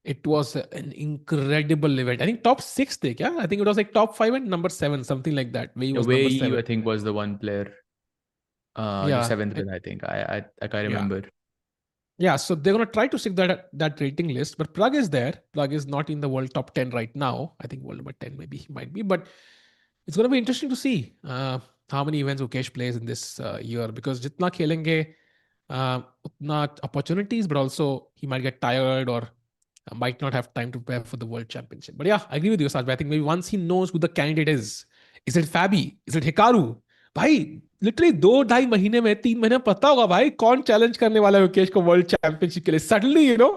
It was an incredible event. I think top 6 take, yeah? I think it was like top 5 and number 7, something like that. Wei was number Wei, 7. I think, was the one player, the Yeah. seventh one, I think. I can't Yeah. remember. Yeah, so they're going to try to stick that rating list, but Pragg is there. Pragg is not in the world top 10 right now. I think world number 10 maybe he might be, but it's going to be interesting to see how many events Gukesh plays in this year, because jitna khelenge, utna opportunities, but also he might get tired or might not have time to prepare for the world championship. But yeah, I agree with you, Saj. I think maybe once he knows who the candidate is it Fabi? Is it Hikaru? भाई literally 2-2.5 महीने में 3 महीने में पता होगा भाई कौन challenge करने वाला है विकेश को वर्ल्ड चैंपियनशिप के लिए. Suddenly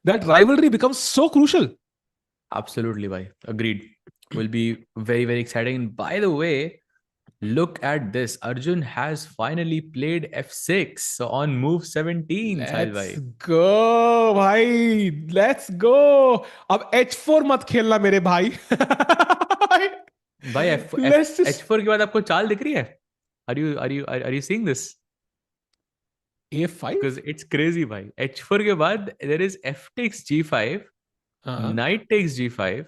that rivalry becomes so crucial. Absolutely, bhai. Agreed. Will be very, very exciting. And by the way, look at this. Arjun has finally played f6. So on move 17, Sahil Let's bhai. go भाई, let's go. अब h4 मत खेलना मेरे भाई. भाई Let's just h4 के बाद आपको चाल दिख रही है? Are you seeing this? a5. Because it's crazy, bhai. h4 के बाद there is f takes g5, हाँ knight takes g5,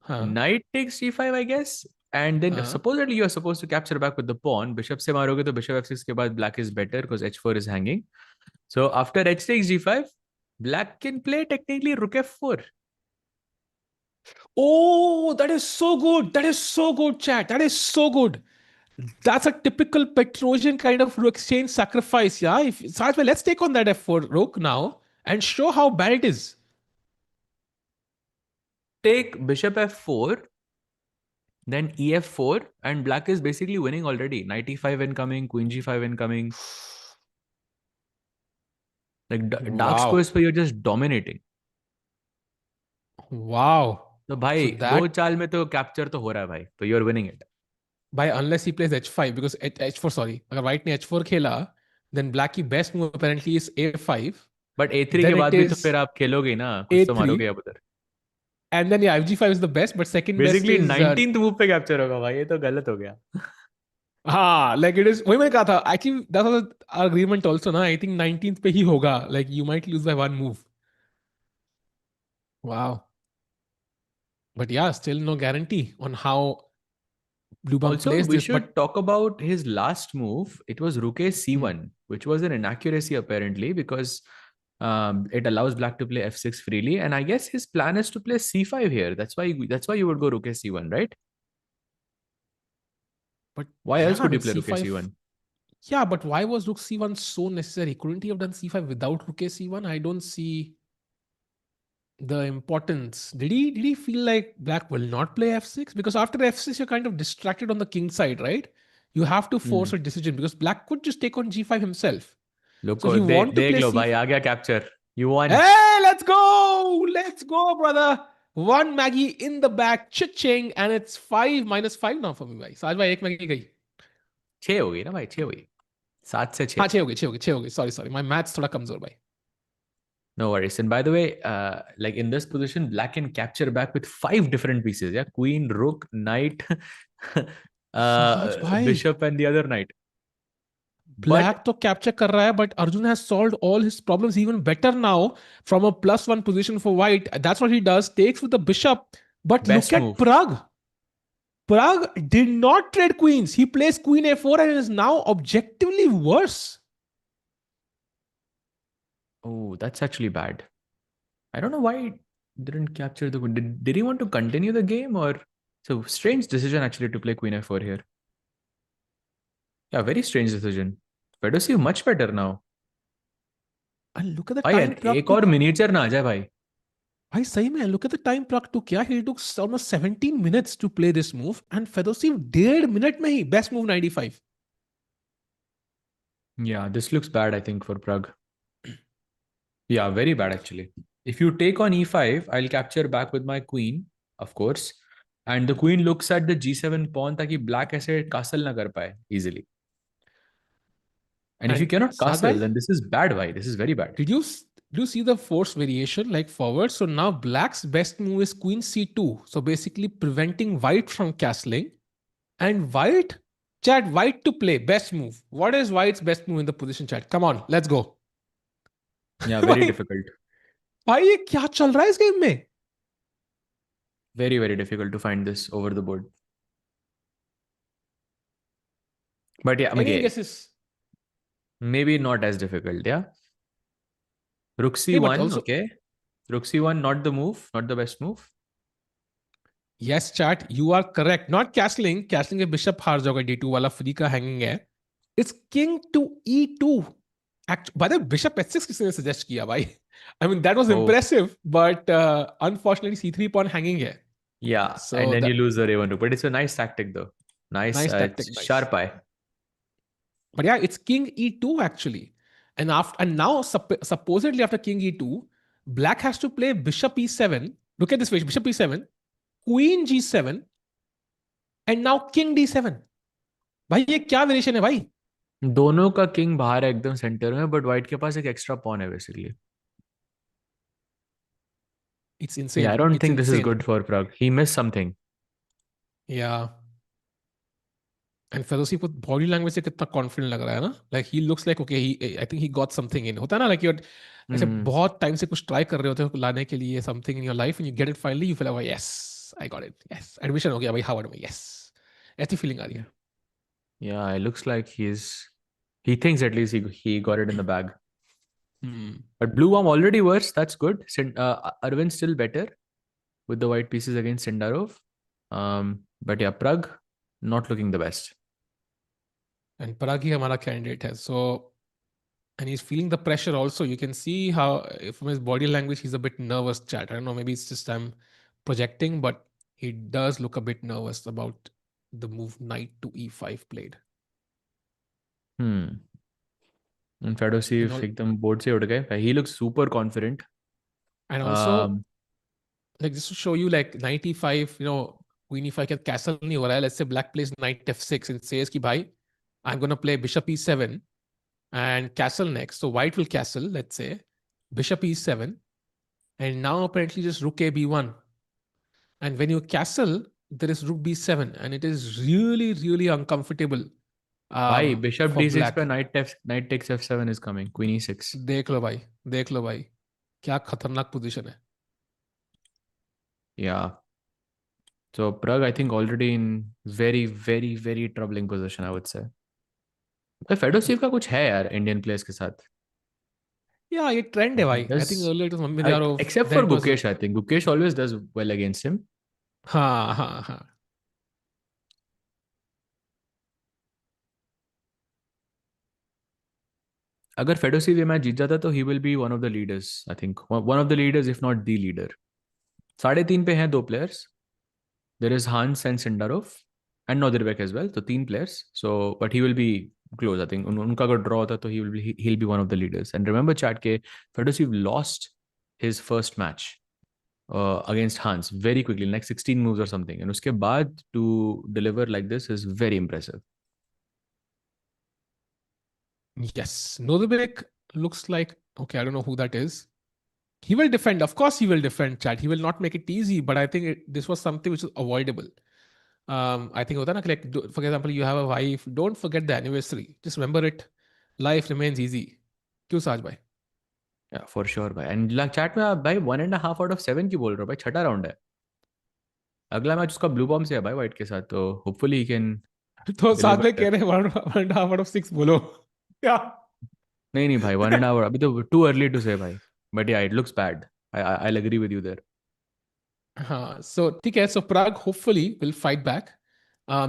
हाँ knight takes g5, I guess. And then हाँ. supposedly you are supposed to capture back with the pawn. Bishop से मारोगे तो bishop f6 के बाद black is better because h4 is hanging. So after h takes g5, black can play technically rook f4. Oh, that is so good. That is so good, chat. That is so good. That's a typical Petrosian kind of exchange sacrifice. Yeah. If Saj, let's take on that f4 rook now and show how bad it is. Take bishop f4, then ef4, and black is basically winning already. Knight e5 incoming, queen g5 incoming. Like dark Wow. squares, you're just dominating. Wow. तो भाई So दो that, चाल में तो capture तो हो रहा है भाई, तो you're winning it. by unless he plays h5, because h4, sorry. अगर white ने h4 खेला, then black की best move apparently is a5. But a3 के Then it बाद भी तो is फिर आप खेलोगे ना, कुछ तो मारोगे a3. आप उधर. And then yeah, fg5 is the best, but second best basically is 19th move पे कैप्चर होगा भाई, ये तो गलत हो गया. हाँ, like it is. वही मैंने कहा था. Actually, that was our agreement also ना. I think 19th पे ही होगा. Like you might lose by one move. Wow. But yeah, still no guarantee on how Bluebaum Also, plays we this. But should talk about his last move. It was rook a hmm, c1, which was an inaccuracy apparently because it allows black to play f6 freely. And I guess his plan is to play c5 here. That's why you would go rook a c1, right? but Why yeah, else I would you mean play rook a c5. c1? Yeah, but why was Rook c1 so necessary? Couldn't he have done c5 without Rook a c1? I don't see the importance. Did he feel like Black will not play f6? Because after f6, you're kind of distracted on the king side, right? You have to force Hmm. a decision because Black could just take on g5 himself. Look, So if you want to देख play लो c5, भाई, आ गया capture. You won. hey, let's go! Let's go, brother. One Maggie in the back, ching, and it's 5 - 5 now for me, bhai. So आज भाई एक Maggie गई. 6 हो गई ना भाई, 6 हो गई. 7 से 6. हाँ 6 हो गई. Sorry. My maths थोड़ा कमजोर भाई. No worries. And by the way, like in this position, black can capture back with 5 different pieces. Yeah, queen, rook, knight, साज भाई. bishop, and the other knight. Black But तो capture कर रहा है, but Arjun has solved all his problems even better now from a +1 position for white. That's what he does. Takes with the bishop. But look best at move. Pragg. Pragg did not trade queens. He plays queen a4 and is now objectively worse. Oh, that's actually bad. I don't know why he didn't capture the. Did he want to continue the game or? So strange decision actually to play queen f4 here. Yeah, very strange decision. Fedoseev much better now. And look at the भाई time Pragg एक और took. Miniature ना आ जाए भाई. भाई सही में look at the time Pragg took. Yeah, he took almost 17 minutes to play this move, and Fedoseev 1.5 minute में ही best move 95. Yeah, this looks bad, I think, for Pragg. Yeah, very bad actually. If you take on e5, I'll capture back with my queen, of course. And the queen looks at the g7 pawn ताकि black ऐसे castle ना कर पाए easily. And if you And cannot Saad castle, bhai, then this is bad, bhai. This is very bad. did you see the force variation like forward? So now Black's best move is Queen C2. So basically preventing White from castling. And White to play best move. What is White's best move in the position, chat? Come on, let's go. Yeah, very difficult. भाई ये क्या चल रहा है इस game में? Very, very difficult to find this over the board. But yeah, Any again, guesses? maybe not as difficult. Yeah. Rook Hey, but C1, also, okay. Rook C1, not the move, not the best move. yes, chat, you are correct. Not castling. Castling में bishop हार जाओगे, D2 वाला free का hanging है. It's king to E2. By the way, bishop H6 किसी ने suggest किया भाई? I mean, that was Oh, impressive, but unfortunately C3 pawn hanging है. yeah. And So then you that lose the Raven Rook. But it's a nice tactic, though. Nice, nice tactic, nice. sharp eye. But yeah, it's king E2 actually. And now supposedly after king E2, black has to play bishop E7. Look at this page, bishop E7, queen G7, and now king D7. भाई ये क्या variation है भाई? दोनों का king बाहर है एकदम सेंटर में, बट व्हाइट के पास एक एक्स्ट्रा पॉन है basically. It's Yeah, insane. I don't It's think this is insane. good for Pragg. He missed something. Yeah. And Fedoseev को body language से कितना confident लग रहा है ना? Like he looks like okay, I think he got something in. होता है ना, like you're ऐसे Hmm. बहुत टाइम से कुछ ट्राई कर रहे होते हो लाने के लिए something in your life and you get it finally, you feel like oh, yes, I got it. Yes. Admission हो गया भाई Harvard में. Yes. ऐसी फीलिंग आ रही है. Yeah, it looks like he thinks at least he got it in the bag. But Bluebaum already worse. That's good. Erwin still better with the white pieces against Sindarov. But yeah, Pragg not looking the best. And Pragg ही हमारा candidate है. So and he's feeling the pressure also. You can see how from his body language he's a bit nervous. Chat. I don't know. Maybe it's just I'm projecting, but he does look a bit nervous about the move knight to E5 played. And And, Fedoseev all, एकदम board से उठ गए. He looks super confident. and also, like just to show you, like knight E5, queen E5 के castle नहीं हो रहा है. Let's say black plays knight F6 and says कि भाई, I'm gonna play bishop E7 and castle next. So white will castle. Let's say bishop E7, and now apparently just rook A B1. And when you castle, there is rook B7, and it is really, really uncomfortable भाई bishop for D6 पे black. knight takes F7 is coming. Queen E6. देख लो भाई, देख लो भाई, क्या खतरनाक position है. Yeah. So Pragg, I think already in very, very, very troubling position, I would say. फेडोसीव का कुछ है यार इंडियन प्लेयर्स के साथ. Yeah, ये trend है भाई. I think Does earlier it was Mammiljarov, except then for it was Gukesh, I think Gukesh always does well against him. हाँ हाँ हाँ. अगर फेडोसीव ये मैच जीत जाता तो he will be one of the leaders. I think one of the leaders if not the leader. 3.5 पे हैं दो players. There is Hans and Sindarov and Nodirbek as well. तो 3 players. So but he will be close. I think उनका अगर draw होता तो he will be one of the leaders. And remember chat के Fedoseev lost his first match against Hans very quickly, like 16 moves or something. And uske baad to deliver like this is very impressive. Yes, Nodirbek looks like okay. I don't know who that is. He will defend, of course. He will defend. Chat. He will not make it easy, but I think this was something which is avoidable. I think होता है ना, like for example, you have a wife. Don't forget the anniversary. Just remember it. Life remains easy. क्यों साज भाई? Yeah, for sure भाई. And like chat में आप भाई 1.5 out of 7 क्यों बोल रहे हो भाई? छठा राउंड है. अगला मैच उसका ब्लू बॉम्ब से है भाई व्हाइट के साथ. तो होपफुली ही कैन तो साथ में डिलीवर. कह रहे हैं 1.5 out of 6 बोलो क्या? नहीं नहीं भाई 1.5 अभी तो टू अर्ली टू से भाई. But yeah it looks bad. I agree with you there. हाँ, so ठीक है. So Pragg hopefully will fight back.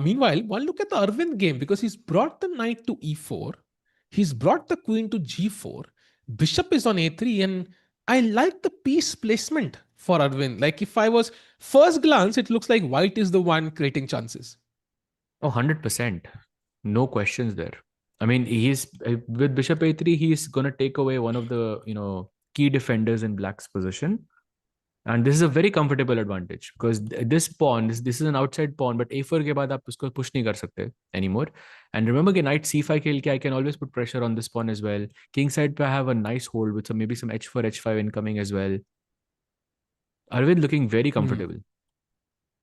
Meanwhile, one look at the Arvind game because he's brought the knight to E4. He's brought the queen to G4. Bishop is on A3, and I like the piece placement for Arvind. Like if I was first glance, it looks like white is the one creating chances. Oh, 100%. No questions there. I mean, he's with bishop a3, he's going to take away one of the, key defenders in black's position. And this is a very comfortable advantage because this pawn, this is an outside pawn, but a4 के बाद आप उसको push नहीं कर सकते anymore. And remember कि knight c5 खेल के I can always put pressure on this pawn as well. King side पे I have a nice hold with maybe some h4, h5 incoming as well. Arvind looking very comfortable.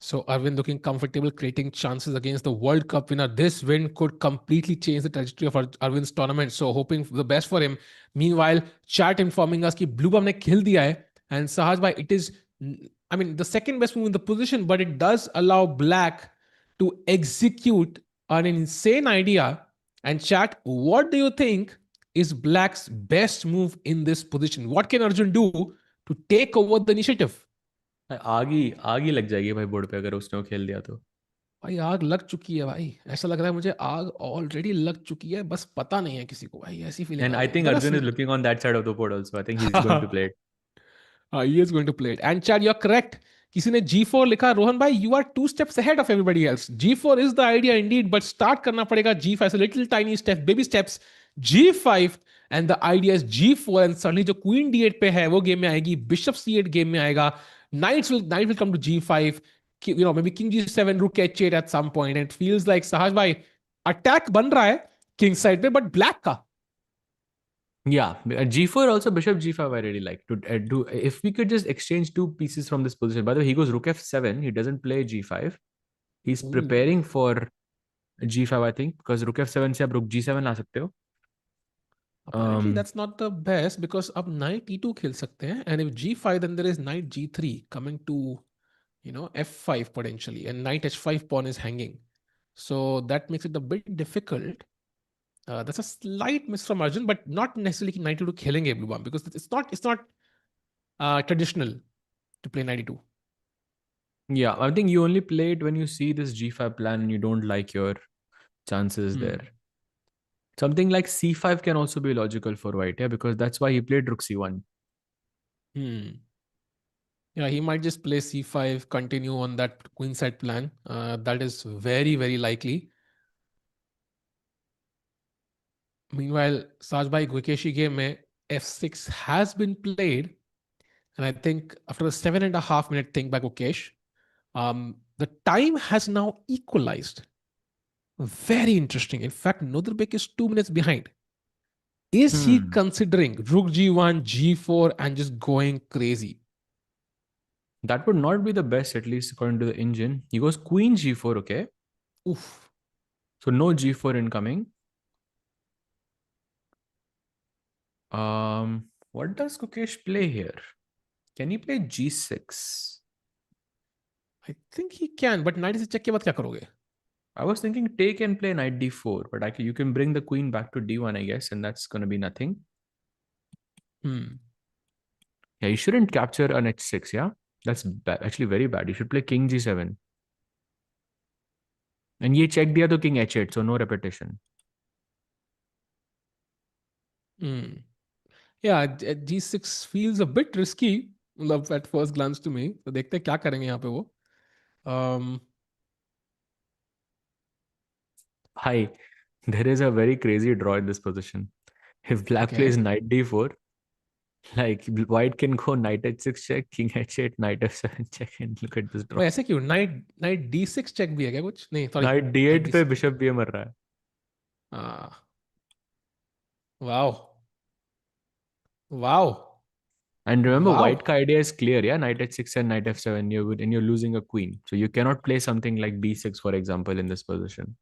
So Arvind looking comfortable, creating chances against the World Cup winner. This win could completely change the trajectory of Arvind's tournament. So hoping for the best for him. Meanwhile, chat informing us कि Bluebaum ने खेल दिया है And Sahaj bhai, it is, I mean, the second best move in the position, but it does allow black to execute an insane idea. And chat, what do you think is black's best move in this position? What can Arjun do to take over the initiative? आग ही लग जाएगी भाई board पे अगर उसने वो खेल दिया तो. भाई आग लग चुकी है भाई, ऐसा लग रहा है मुझे आग ऑलरेडी लग चुकी है, बस पता नहीं है किसी को भाई, ऐसी फीलिंग And आ I रही है think Arjun is दरअसल. looking on that side of the board also. I think he's going to play it. He is going to play it. And Chad, you're correct. किसी ने G4 लिखा, रोहन भाई, you are 2 steps ahead of everybody else. G4 is the idea indeed, but start करना पड़ेगा G5. So little tiny steps, baby steps. G5 and the idea is G4 and suddenly जो Queen D8 पे है वो game में आएगी, Bishop C8 game में आएगा, Knight will come to G5. You know, maybe King G7, Rook H8 at some point. And it feels like Sahaj भाई attack बन रहा है King side पे, but black का. Yeah, G4 also Bishop G5 I really like to do. If we could just exchange two pieces from this position. By the way, he goes Rook F7. He doesn't play G5. He's Ooh. preparing for G5 I think because Rook F7 से आप Rook G7 ला सकते हो. Apparently that's not the best because अब knight e2 खेल सकते हैं, and if g5 then there is knight g3 coming to, you know, f5 potentially, and knight h5 pawn is hanging, so that makes it a bit difficult. That's a slight miss from Arjun, but not necessarily कि knight e2 खेलेंगे Bluebaum because it's not traditional to play knight e2. Yeah, I think you only play it when you see this G5 plan and you don't like your chances there. Something like C5 can also be logical for white, yeah, because that's why he played Rook C1. Yeah, he might just play c5, continue on that queenside plan. That is very, very likely. Meanwhile, Sajbhai Gukeshi game mein f6 has been played. And I think after a 7.5 minute thing by Gukesh, the time has now equalized. Very interesting. In fact, Nodirbek is 2 minutes behind. Is he considering Rook G1, G4, and just going crazy? That would not be the best, at least according to the engine. He goes Queen G4, okay? Oof. So no G4 incoming. What does Gukesh play here? Can he play G6? I think he can, but knight is check के बाद क्या करोगे? I was thinking take and play knight d4, but you can bring the queen back to d1, I guess, and that's going to be nothing. Yeah, you shouldn't capture an h6, yeah? That's actually very bad. You should play king g7. And ye check diya to king h8, so no repetition. Yeah, G6 feels a bit risky at first glance to me. तो देखते हैं क्या करेंगे यहाँ पे वो. Hi, there is a very crazy draw in this position. If black Okay. plays knight d4, like white can go knight h6 check, king h8, knight f7 check, and look at this draw. ऐसे क्यों? Knight D6 check भी है क्या कुछ? नहीं, sorry. Knight d8 पे bishop भी मर रहा है. Wow. Wow. And remember, Wow. white ka idea is clear, yeah? Knight h6 and knight f7, you're losing a queen. So you cannot play something like b6, for example, in this position.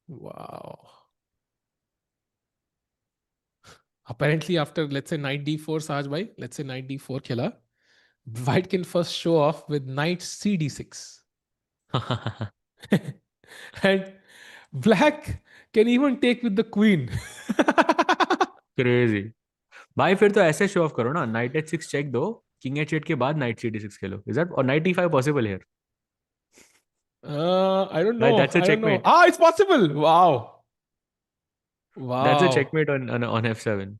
Wow. Apparently, after let's say knight d4, Sahaj bhai, let's say knight d4 khela, white can first show off with knight c d6. And black can even take with the queen. Crazy. भाई फिर तो ऐसे show off करो ना, knight h6 check दो, king h8 के बाद knight c d6 Khelo. Is that or knight e5 possible here? I don't Right, know. that's a I don't know. checkmate. It's possible. Wow. That's a Wow. checkmate on f7.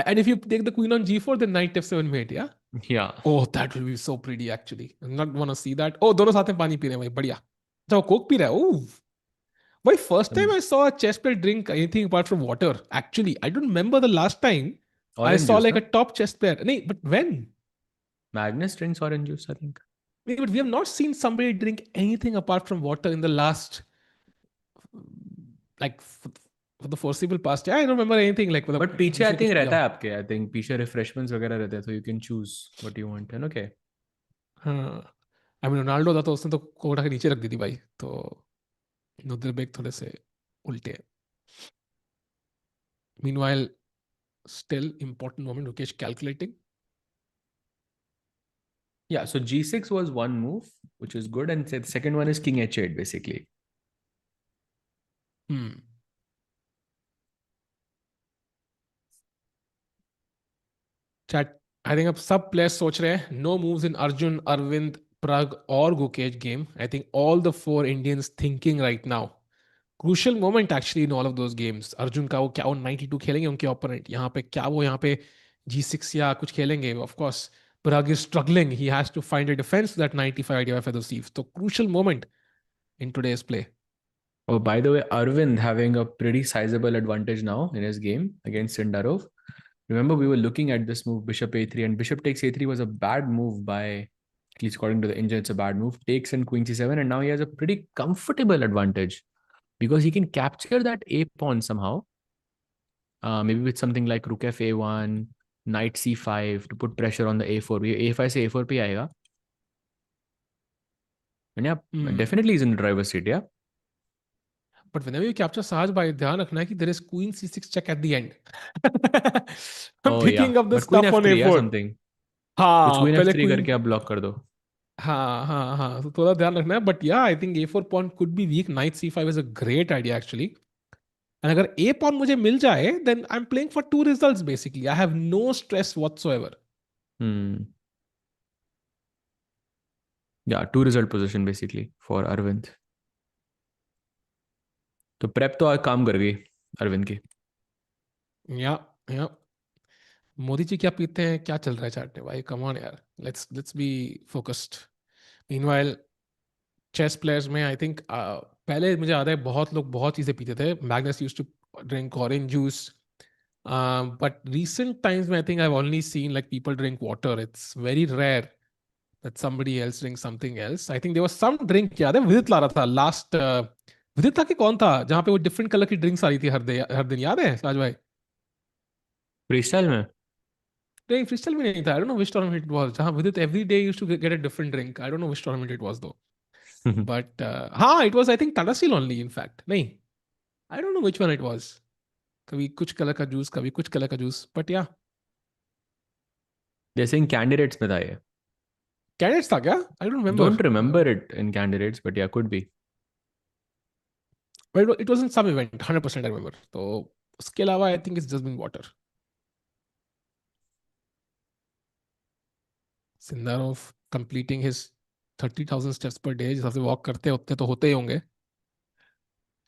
And if you take the queen on g4, then knight f7 mate, yeah? Yeah. Oh, that will be so pretty actually. I'm not want to see that. Oh, दोनों साथ में पानी P रहे हैं भाई, बढ़िया. अच्छा, वो कोक पी रहा है. Oh. Why first time I saw a chess player drink anything apart from water? Actually, I don't remember the last time I Orange saw juice, like na? a top chess player. No, but when? Magnus drinks orange juice, I think. But we have not seen somebody drink anything apart from water in the last, like, for the foreseeable past. Yeah, I don't remember anything like. But पीछे I जिसने कुछ think पिया रहता हो. है आपके. I think पीछे refreshments वगैरह रहते हैं, so you can choose what you want. And okay. हाँ. I mean, रोनाल्डो था तो उसने तो कोटा के नीचे रख दी थी भाई. तो नोदिरबेक थोड़े से उल्टे हैं. Meanwhile, Still important moment. Gukesh calculating. Yeah, so G6 was one move, which is good. And the second one is King H8, basically. Chat, I think अब सब प्लेयर्स सोच रहे हैं no moves in Arjun, Arvind, Pragg और Gukesh game. I think all the four Indians thinking right now. Crucial moment actually in all of those games. Arjun का वो क्या वो 92 खेलेंगे उनके ओपोनेंट, यहाँ पे क्या वो यहाँ पे G6 या कुछ खेलेंगे. Of course Pragg is struggling. He has to find a defense to that 95 idea of Fedoseev. So crucial moment in today's play. Oh, by the way, Arvind having a pretty sizable advantage now in his game against Sindarov. Remember, we were looking at this move, bishop a3, and bishop takes a3 was a bad move by, at least according to the engine, it's a bad move. Takes and queen c7, and now he has a pretty comfortable advantage because he can capture that a pawn somehow. Maybe with something like rook f a1, knight c5 to put pressure on the a4. a5 से a4 पे आएगा. And yeah, definitely he's in the driver's seat, yeah. But whenever you capture Sahaj Bhai, ध्यान रखना है कि there is queen c6 check at the end. I'm Oh picking yeah, up the but queen stuff on f3 या a4. something. कुछ हाँ queen पहले f3 queen. करके आप ब्लॉक कर दो. हाँ तो थोड़ा ध्यान रखना है. But yeah, I think a4 pawn could be weak. Knight c5 is a great idea actually. And अगर a pawn मुझे मिल जाए, then I'm playing for two results basically. I have no stress whatsoever. Yeah, two result position basically for Arvind. तो prep तो आज काम कर गई अरविंद की. या मोदी जी क्या पीते हैं, क्या चल रहा है चाट में भाई. कम ऑन यार, let's be focused. Meanwhile chess players में आई थिंक पहले मुझे याद है बहुत लोग बहुत चीज़ें पीते थे. Magnus used to drink orange juice, but recent times में I think I've only seen like people drink water. It's very rare that somebody else drinks something else. I think there was some drink, याद है विदित ला रहा था last. विदित था कि कौन था जहाँ पे वो डिफरेंट कलर की ड्रिंक्स आ रही थी हर दिन, याद है साज भाई? फ्रीस्टाइल में. नहीं फ्रीस्टाइल में नहीं था. I don't know which tournament it was जहाँ Vidit every day used to get a different drink. I don't know which tournament it was though. But हाँ it was I think Tata steel only in fact. नहीं I don't know which one it was. कभी कुछ colour का juice, कभी कुछ colour का juice. But या जैसे इन कैंडिडेट्स में था ये. कैंडिडेट्स था क्या? I don't Don't remember. remember it in candidates, but yeah, could be. But it was in some event 100% I remember. तो उसके अलावा I think it's just been water. Sindarov completing his 30,000 steps per day. जिस हिसाब से walk करते हैं उतने तो होते ही होंगे.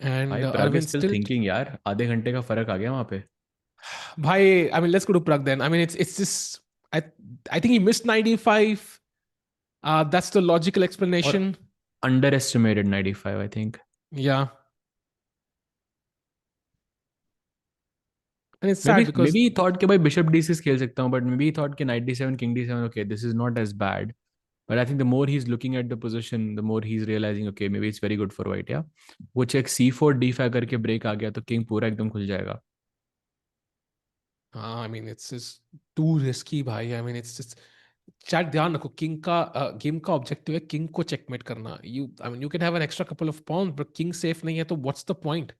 भाई and Pragg is Arvind still still. Thinking यार. आधे घंटे का फर्क आ गया वहां पे. भाई I mean let's go to Pragg then. I mean it's just I think he missed 95. That's the logical और explanation. underestimated 95, I think. Yeah. And it's Maybe sad because he thought कि भाई bishop d6 खेल सकता हूँ, but maybe he thought कि knight d7 king d7, okay, this is not as bad. But I think the more he's looking at the position, the more he's realizing, okay, maybe it's very good for white, yeah. वो check c4 d5 करके break आ गया तो king पूरा एकदम खुल जाएगा. I mean it's just too risky भाई. I mean it's just chat ध्यान रखो किंग का गेम का ऑब्जेक्टिव है किंग को चेकमेट करना. I mean you can have an extra couple of pawns but king safe नहीं है तो what's the point.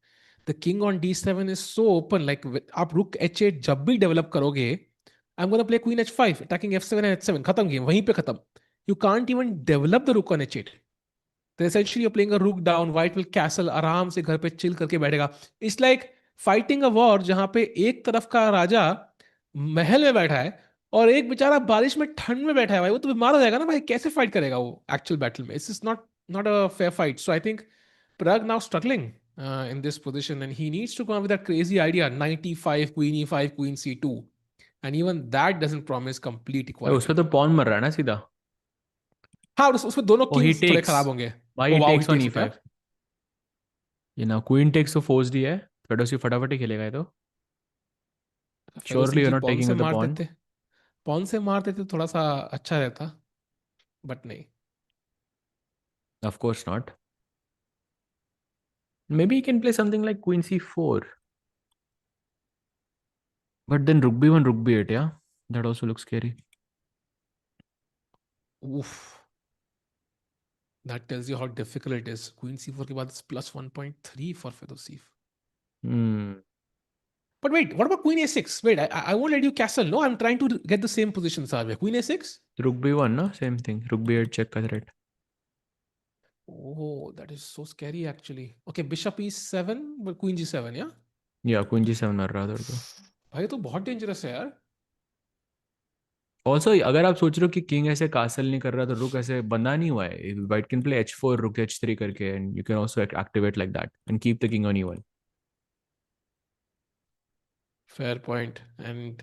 The king on d7 is so open. Like आप रुक h8 जब भी डेवलप करोगे, I am gonna play queen h5 attacking f7 and h7, खत्म game वहीं पे खत्म. You can't even develop the rook on h8. तो essentially you're playing a rook down. White will castle, आराम से घर पे चिल करके बैठेगा. It's like fighting a war जहां पे एक तरफ का राजा महल में बैठा है और एक बेचारा बारिश में ठंड में बैठा है. भाई वो तो बीमार हो जाएगा ना भाई. कैसे फाइट करेगा वो एक्चुअल बैटल में? It's not not a fair fight. So I think Pragg now struggling in this position and he needs to come up with that crazy idea 95 queen e5 queen c2, and even that doesn't promise complete equality. उसमें तो pawn मर रहा है ना सीधा. हाँ उसमें दोनों Oh, he किंग्स थोड़े takes. खराब होंगे. Why oh he wow he takes on takes हो क्या? e5? ये ना queen takes तो forced ही है. फेडोसी फटाफट ही खेलेगा ये तो. फेरोसी Surely you're जी not पॉन taking से with the मार pawn. देते. पॉन से मार देते थोड़ा सा अच्छा रहता, बट नहीं. Of course not. Maybe he can play something like queen c4. But then rook b1, rook b8, yeah? That also looks scary. उफ, that tells you how difficult it is. Queen c4 के बाद plus 1.3 for Fedoseev. Hmm. But wait, what about queen a6? Wait, I won't let you castle. No, I'm trying to get the same position, Sarve. Queen a6? Rook b1, no? Same thing. Rook b8 check ka threat. Oh, that is so scary actually. Okay, bishop e7, but queen g7, yeah? Yeah, queen g7 मर रहा उधर तो. भाई तो बहुत dangerous है यार. Also अगर आप सोच रहे हो कि किंग ऐसे कासल नहीं कर रहा तो रुक ऐसे बंदा नहीं हुआ है. वाइट कैन प्ले h4 रुक h3 करके and you can also activate like that and keep the king on e1. Fair point. And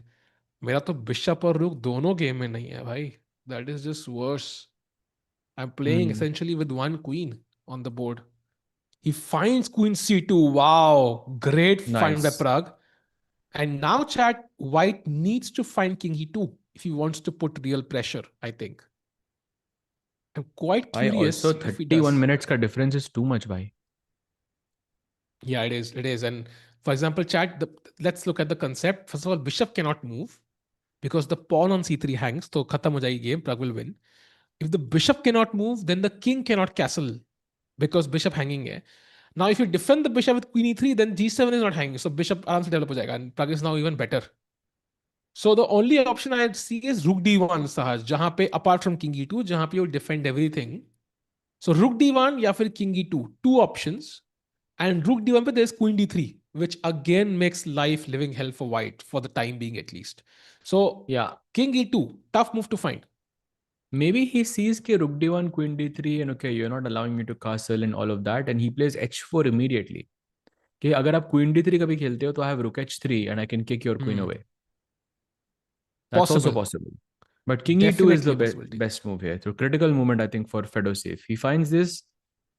मेरा तो बिशप और रुक दोनों गेम में नहीं है भाई. That is just worse. I'm playing essentially with one queen on the board. He finds queen c2. Wow, great find by nice. Pragg. And now, chat, white needs to find king e2 if he wants to put real pressure, I think. I'm quite भाई curious also if he 31 does. Minutes का difference is too much भाई. Yeah, it is. It is. And for example, chat, let's look at the concept. First of all, bishop cannot move because the pawn on c3 hangs. So, khatam ho jayegi game, Pragg will win. If the bishop cannot move, then the king cannot castle because bishop hanging hai. Now, if you defend the bishop with queen e3, then g7 is not hanging. So, bishop aram se develop ho jayega. And Pragg is now even better. So, the only option I see is rook d1, Sahaj, jahan pe, apart from king e2, jahan pe you defend everything. So, rook d1 ya fir king e2, two options. And rook d1 pe there's queen d3, which again makes life living hell for white for the time being at least. So Yeah, king e2, tough move to find. maybe he sees कि rook d1 queen d3 and okay you're not allowing me to castle and all of that and he plays h4 immediately. कि अगर आप queen d3 कभी खेलते हो तो I have rook h3 and I can kick your queen away. That's also Possible. possible. But king e2 is Definitely the a possibility. best move here. So critical moment, I think, for Fedoseev. He finds this.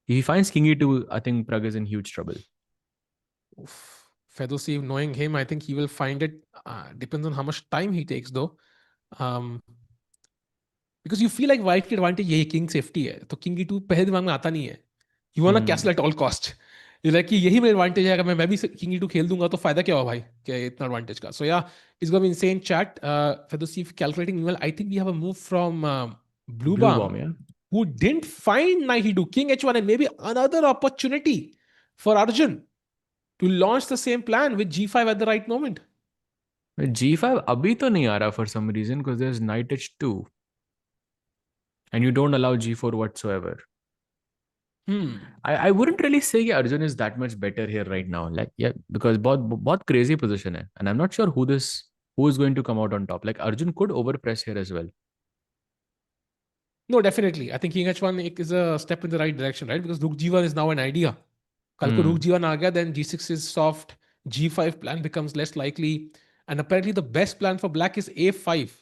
He finds king e2. I think Pragg is in huge trouble. Oof. Fedoseev, knowing him, I think he will find it. Depends on how much time he takes though. Um, because you feel like white की advantage यही king safety है. तो king e2 पहले दिमाग में आता नहीं है. You want to castle at all cost. You like कि यही मेरा advantage है. अगर मैं भी king e2 खेल दूंगा तो फायदा क्या हुआ भाई? क्या इतना advantage का? So yeah, it's gonna be insane chat. Fedoseev calculating. Meanwhile, I think we have a move from Blue Bluebaum, bomb, yeah. who didn't find knight e2, king h1, and maybe another opportunity for Arjun to launch the same plan with g5 at the right moment. G5 अभी तो नहीं आ रहा for some reason because there's knight h2 and you don't allow g4 whatsoever. I wouldn't really say कि Arjun is that much better here right now. Like yeah, because बहुत crazy position है and I'm not sure who is going to come out on top. Like Arjun could overpress here as well. No, definitely. I think king h1 is a step in the right direction, right? Because rook g1 is now an idea. कल को rook g1 आ गया, then g6 is soft, g5 plan becomes less likely, and apparently the best plan for black is a5.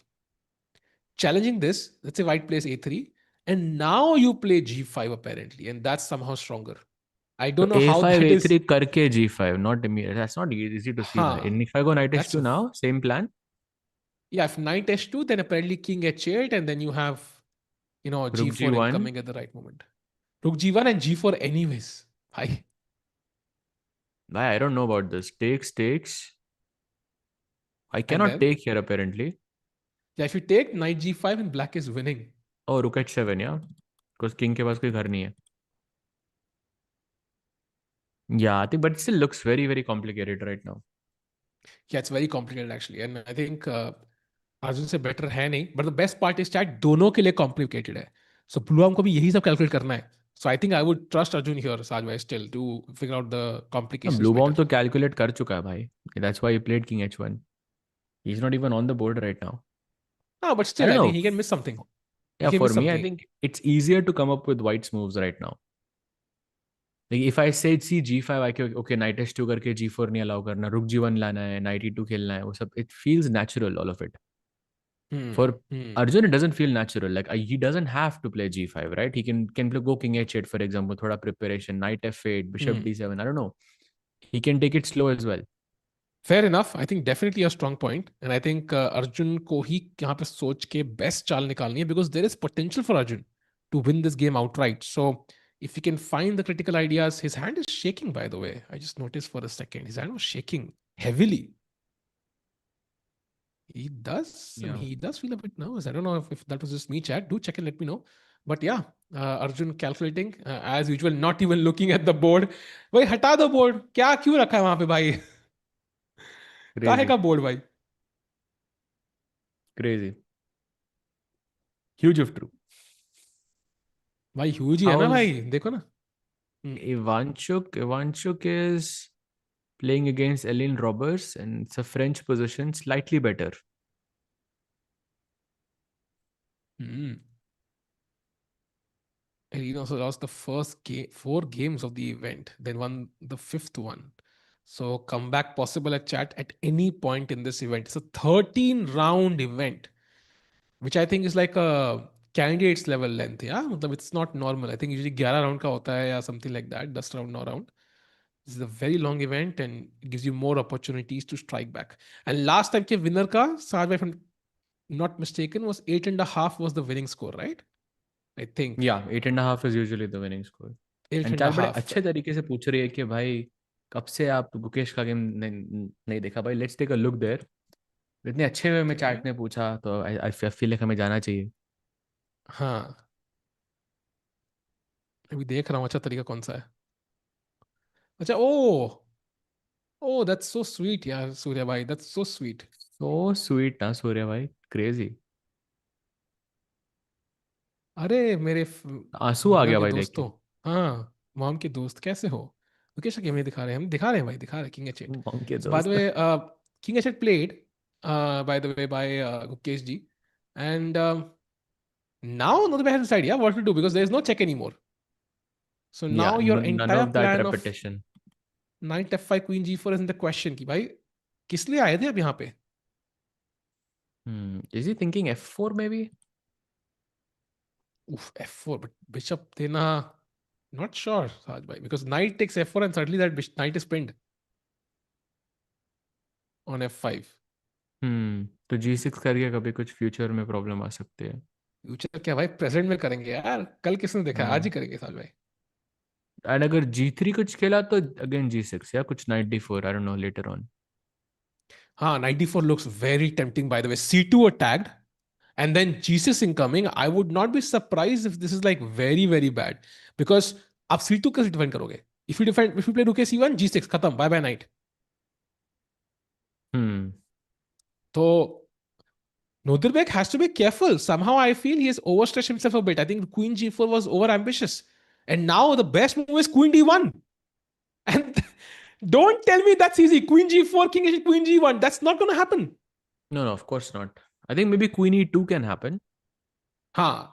Challenging this, let's say white plays a3, and now you play g5 apparently, and that's somehow stronger. I So don't know how a5 that is. a3 करके g5 not immediate. That's not easy to see. Bhai. And if I go knight That's h2 now, same plan. yeah. If knight h2, then apparently king h8, and then you have Rook g4 g1. incoming at the right moment. Rook g1 and g4 anyways. Hi. Bhai, I don't know about this. Takes. I And cannot then take here apparently. yeah, if you take knight g5 and black is winning. Oh, rook h7, yeah. Because king के पास कोई घर नहीं है. Yeah, I think, but it still looks very, very complicated right now. Yeah, it's very complicated actually, and I think Arjun से better है नहीं. But the best part is chat दोनों के लिए कॉम्प्लिकेटेड है. सो ब्लूआर्म को भी यही सब कैलकुलेट करना है. So I think I would trust Arjun here, Sajwai, still to figure out the complications Blue better. bomb तो calculate कर चुका है भाई. That's why he played king h1. He's not even on the board right now. No, but I still, don't I know. think he can miss something. Yeah, for me, I think it's easier to come up with white's moves right now. Like if I say see g5, I can okay knight h2 करके g4 नहीं allow करना, rook g1 लाना है, knight e2 खेलना है, वो सब it feels natural all of it. For Arjun, it doesn't feel natural. Like he doesn't have to play g5, right? He can play go king h8 for example, thoda preparation, knight f8, bishop d7. I don't know. He can take it slow as well. Fair enough. I think definitely a strong point, and I think Arjun को ही यहाँ पे सोच के best चाल निकालनी है because there is potential for Arjun to win this game outright. So if he can find the critical ideas, his hand is shaking. By the way, I just noticed for a second his hand was shaking heavily. He does, and he does feel a bit nervous. I don't know if that was just me, chat. Do check and let me know. But yeah, Arjun calculating as usual, not even looking at the board. भाई हटा दो board. क्या क्यों रखा है वहां पे भाई? काहे Crazy. का बोर्ड भाई? Crazy. Huge of true. भाई ह्यूज ही है ना How's भाई, देखो ना. हम्म. Ivanchuk? Ivanchuk is playing against Ellen Roberts, and it's a French position, slightly better. Hmm. And he also lost the first four games of the event, then won the fifth one. So comeback possible at chat at any point in this event. It's a 13-round event, which I think is like a candidates level length. Yeah, मतलब it's not normal. I think usually 11 round का होता है या something like that, 10 round, 9 round. This is a very long event and it gives you more opportunities to strike back. And last time के winner का, Sajbhai, if I'm not mistaken, was 8.5 was the winning score, right? I think Yeah, 8.5 is usually the winning score. eight and and a chat बड़े half. अच्छे तरीके से पूछ रही है कि भाई कब से आप गुकेश का गेम नहीं देखा भाई, let's take a look there. इतने अच्छे वे में Okay. चैट ने पूछा तो आई फील लाइक हमें जाना चाहिए. हाँ, अभी देख रहा हूँ अच्छा तरीका कौन सा है. अच्छा, ओ ओ दैट्स सो स्वीट यार सूर्या भाई, that's so sweet. So sweet ना सूर्या भाई, क्रेजी. अरे मेरे आंसू आ मदर गया के भाई देख के. दोस्तों. हाँ, मॉम के दोस्त कैसे हो? मुकेश गेम दिखा रहे हैं, हम दिखा रहे हैं भाई, दिखा रहे हैं किंग एचेट. मॉम के सो बाय द दोस्त. वे, किंग एचेट played by the way by Gukesh ji, and now not the best idea what to do because there is no check anymore. So yeah now your none entire of that plan of repetition. knight f5 queen g4 is in the question कि भाई किस लिए आए थे अब यहाँ पे. Is he thinking F4 may be. Oof, f4, but bishop देना, not sure, Saj bhai, because knight takes f4 and suddenly that knight is pinned on f5. तो G6 करके कभी कुछ फ्यूचर में प्रॉब्लम आ सकती है. फ्यूचर क्या भाई, प्रेजेंट में करेंगे यार, कल किसने देखा है? आज ही हाँ. करेंगे साज भाई. एंड अगर G3 कुछ खेला तो अगेन G6 या कुछ night D4, I don't no later on. हाँ, knight d4 looks very tempting by the way. c2 attacked and then g6 incoming. I would not be surprised if this is like very very bad because आप c2 कैसे defend करोगे? If you play rook c1 g6 खत्म, bye bye night. हम्म. तो Nodirbek has to be careful. Somehow I feel he has overstretched himself a bit. I think Queen G4 was over ambitious. And now the best move is Queen D1. And don't tell me that's easy. Queen G4, King H, Queen G1. That's not going to happen. No, of course not. I think maybe Queen E2 can happen. Huh.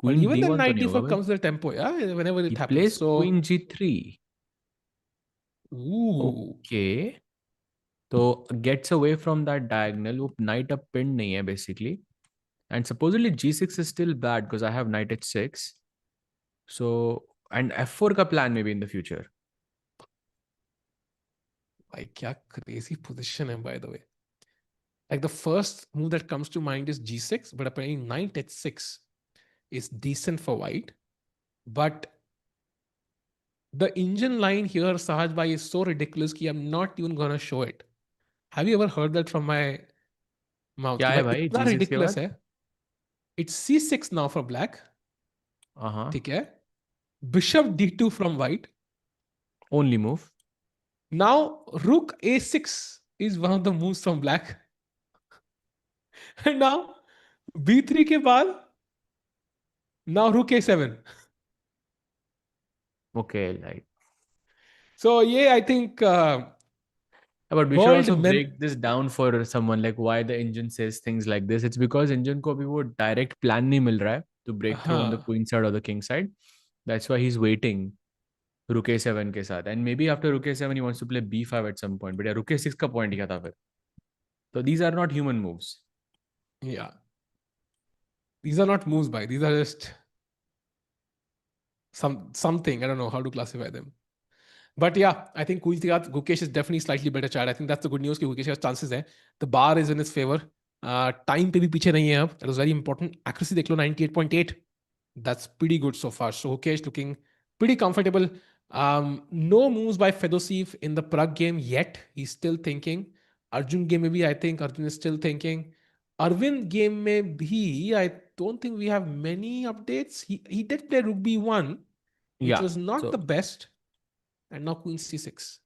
But Queen even then, D1 तो Knight नहीं होगा D4 भाई. comes with a tempo, yeah, whenever He it happens. plays So, Queen G3. ooh, Okay. तो gets away from that diagonal. वो knight अब pinned नहीं है basically. And supposedly G6 is still bad because I have knight H6. So, and F4 का plan maybe in the future. like, क्या crazy position है, by the way. Like the first move that comes to mind is G6, but apparently Knight H6 is decent for white. But the engine line here, Sahaj Bhai, is so ridiculous that I'm not even gonna show it. Have you ever heard that from my mouth? क्या कि है भाई भाई इतना G6 के ridiculous बाद? है. It's C6 now for black. हाँ. ठीक है. Bishop D2 from white. Only move. Now Rook A6 is one of the moves from black. And now B3 के बाद now Rook A7. Okay, like. So yeah, I think But we should world also men. break this down for someone like why the engine says things like this. It's because engine को अभी वो direct plan नहीं मिल रहा है to break through on the हाँ, queen side or the king side. That's why he's waiting Rook A7 के साथ. And maybe after Rook A7 he wants to play B5 at some point. But yeah, Rook A6 का point क्या था फिर? So these are not human moves. yeah. These are not moves by. These are just something. I don't know how to classify them. But yeah, I think Gukesh is definitely slightly better chat. I think that's the good news कि Gukesh का chances है. The bar is in his favor. Time पे भी पीछे नहीं है अब. That was very important. Accuracy देख लो 98.8. That's pretty good so far. So Gukesh looking pretty comfortable. No moves by Fedoseev in the Pragg game yet. He's still thinking. Arjun game maybe I think Arjun is still thinking. Arvind game में भी I don't think we have many updates. He did play Rook B1, which Yeah. was not the So best. And now Queen C6.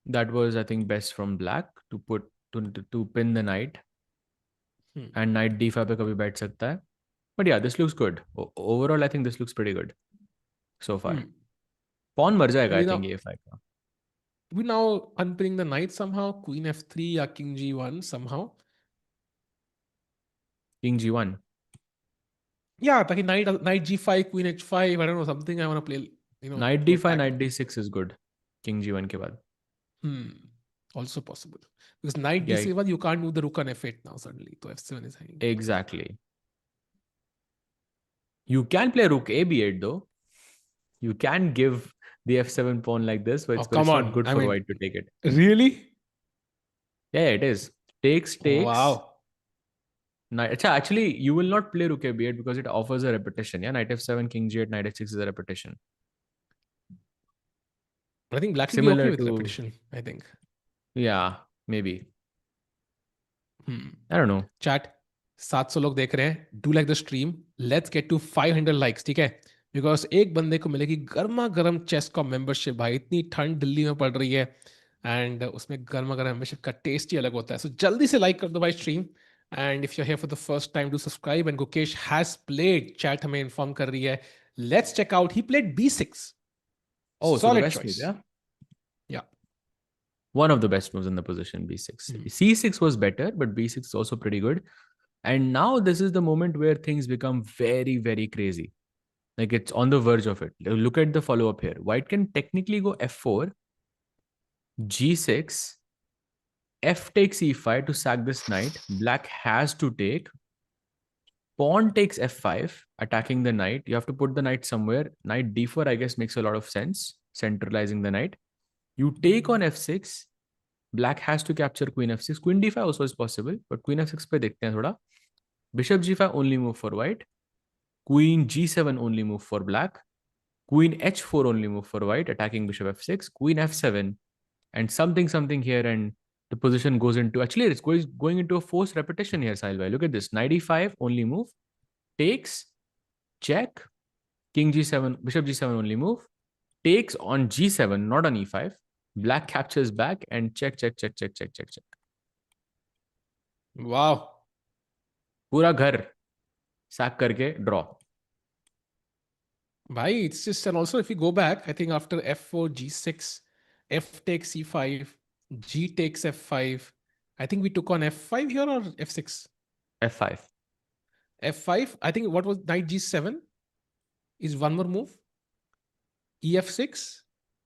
That was, I think, best from black to put to pin the knight. Hmm. And knight d5 पे कभी बैठ सकता है. But yeah, this looks good. Overall, I think this looks pretty good so far. Hmm. Pawn मर जाएगा, We I think, now a5 का. we now unpinning the knight somehow. Queen f3 or king g1 somehow. King g1. Yeah, ताकि knight g5, queen h5. I don't know, something I want to play. Knight To d5, attack. knight d6 is good. King g1 के बाद. Hmm. Also possible because knight Yeah, d7 you can't move the rook on f8 now suddenly. So f7 is hanging. exactly. You can play rook a b8 though. You can give the f7 pawn like this, Oh, but come it's not on. good I for mean, white to take it. really? Yeah, it is. Takes. Wow. Knight. Actually, you will not play rook a b8 because it offers a repetition. Yeah, knight f7, king g8, knight h6 is a repetition. I think black will be okay Similar with to, repetition, I think. yeah, maybe. Hmm. I don't know. Chat, 700 लोग देख रहे हैं. Do like the stream. Let's get to 500 likes, ठीक है? Because एक बंदे को मिलेगी गर्मा गर्म चेस का मेंबरशिप भाई. इतनी ठंड दिल्ली में पड़ रही है एंड उसमें गर्मा गर्म मेंबरशिप का टेस्ट ही अलग होता है. सो जल्दी से लाइक कर दो भाई stream. And if you here for the first time do subscribe. And Gukesh has played, chat हमें इन्फॉर्म कर रही है. Let's check out. He played b6. Oh, so the Solid best move, choice. yeah? Yeah. One of the best moves in the position, b6. c6 was better, but b6 is also pretty good. And now this is the moment where things become very, very crazy. Like it's on the verge of it. Look at the follow-up here. White can technically go f4, g6, f takes e5 to sack this knight. Black has to take. Pawn takes f5, attacking the knight. You have to put the knight somewhere. Knight d4, I guess, makes a lot of sense, centralizing the knight. You take on f6. Black has to capture queen f6. Queen d5 also is possible, but queen f6 पे देखते हैं थोड़ा. Bishop g5 only move for white. Queen g7 only move for black. Queen h4 only move for white, attacking bishop f6. Queen f7 and something here, and the position goes into, actually it's going into a forced repetition here, Sahil. Look at this. Knight e5 only move, takes, check, king g7, bishop g7 only move, takes on g7, not on e5. Black captures back and check. Wow. पूरा घर sack करके draw. Bhai, it's just, and also if you go back, I think after f4, g6, f takes c5, g takes f5. I think we took on f5 here or f6? f5. f5. I think what was knight g7 is one more move. ef6,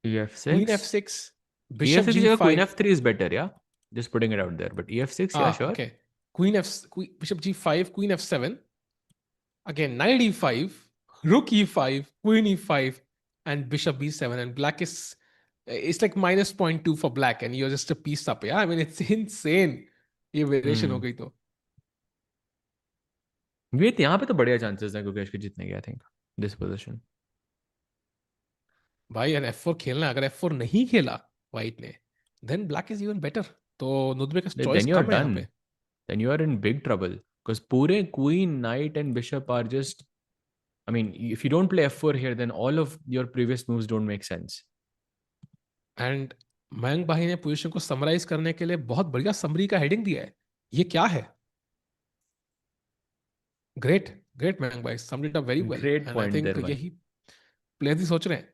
ef6. queen f6, bishop ef6 g5. queen f3 is better, yeah? Just putting it out there. But ef6, yeah, sure. Okay. Bishop g5, queen f7. Again, knight e5, rook e5, queen e5, and bishop b7. And black is, it's like minus 0.2 for black, and you're just a piece up. Yeah, I mean, it's insane. ये variation हो गई तो. Wait, यहाँ पे तो बढ़िया chances हैं गुकेश के जीतने के, I think, this position. भाई, and f4 खेलना है. अगर f4 नहीं खेला white ने, then black is even better. तो Nodirbek का choice Then you're कम है यहाँ पे. done. Then you are in big trouble. Because पूरे queen, knight and bishop are just, I mean, if you don't play f4 here, then all of your previous moves don't make sense. And Mayank भाई ने position को summarise करने के लिए बहुत बढ़िया summary का हेडिंग दिया है. ये क्या है? ग्रेट मयंक भाई, summed it up very well. Great and I point think there, भाई. यही प्लेयर्स ही सोच रहे हैं.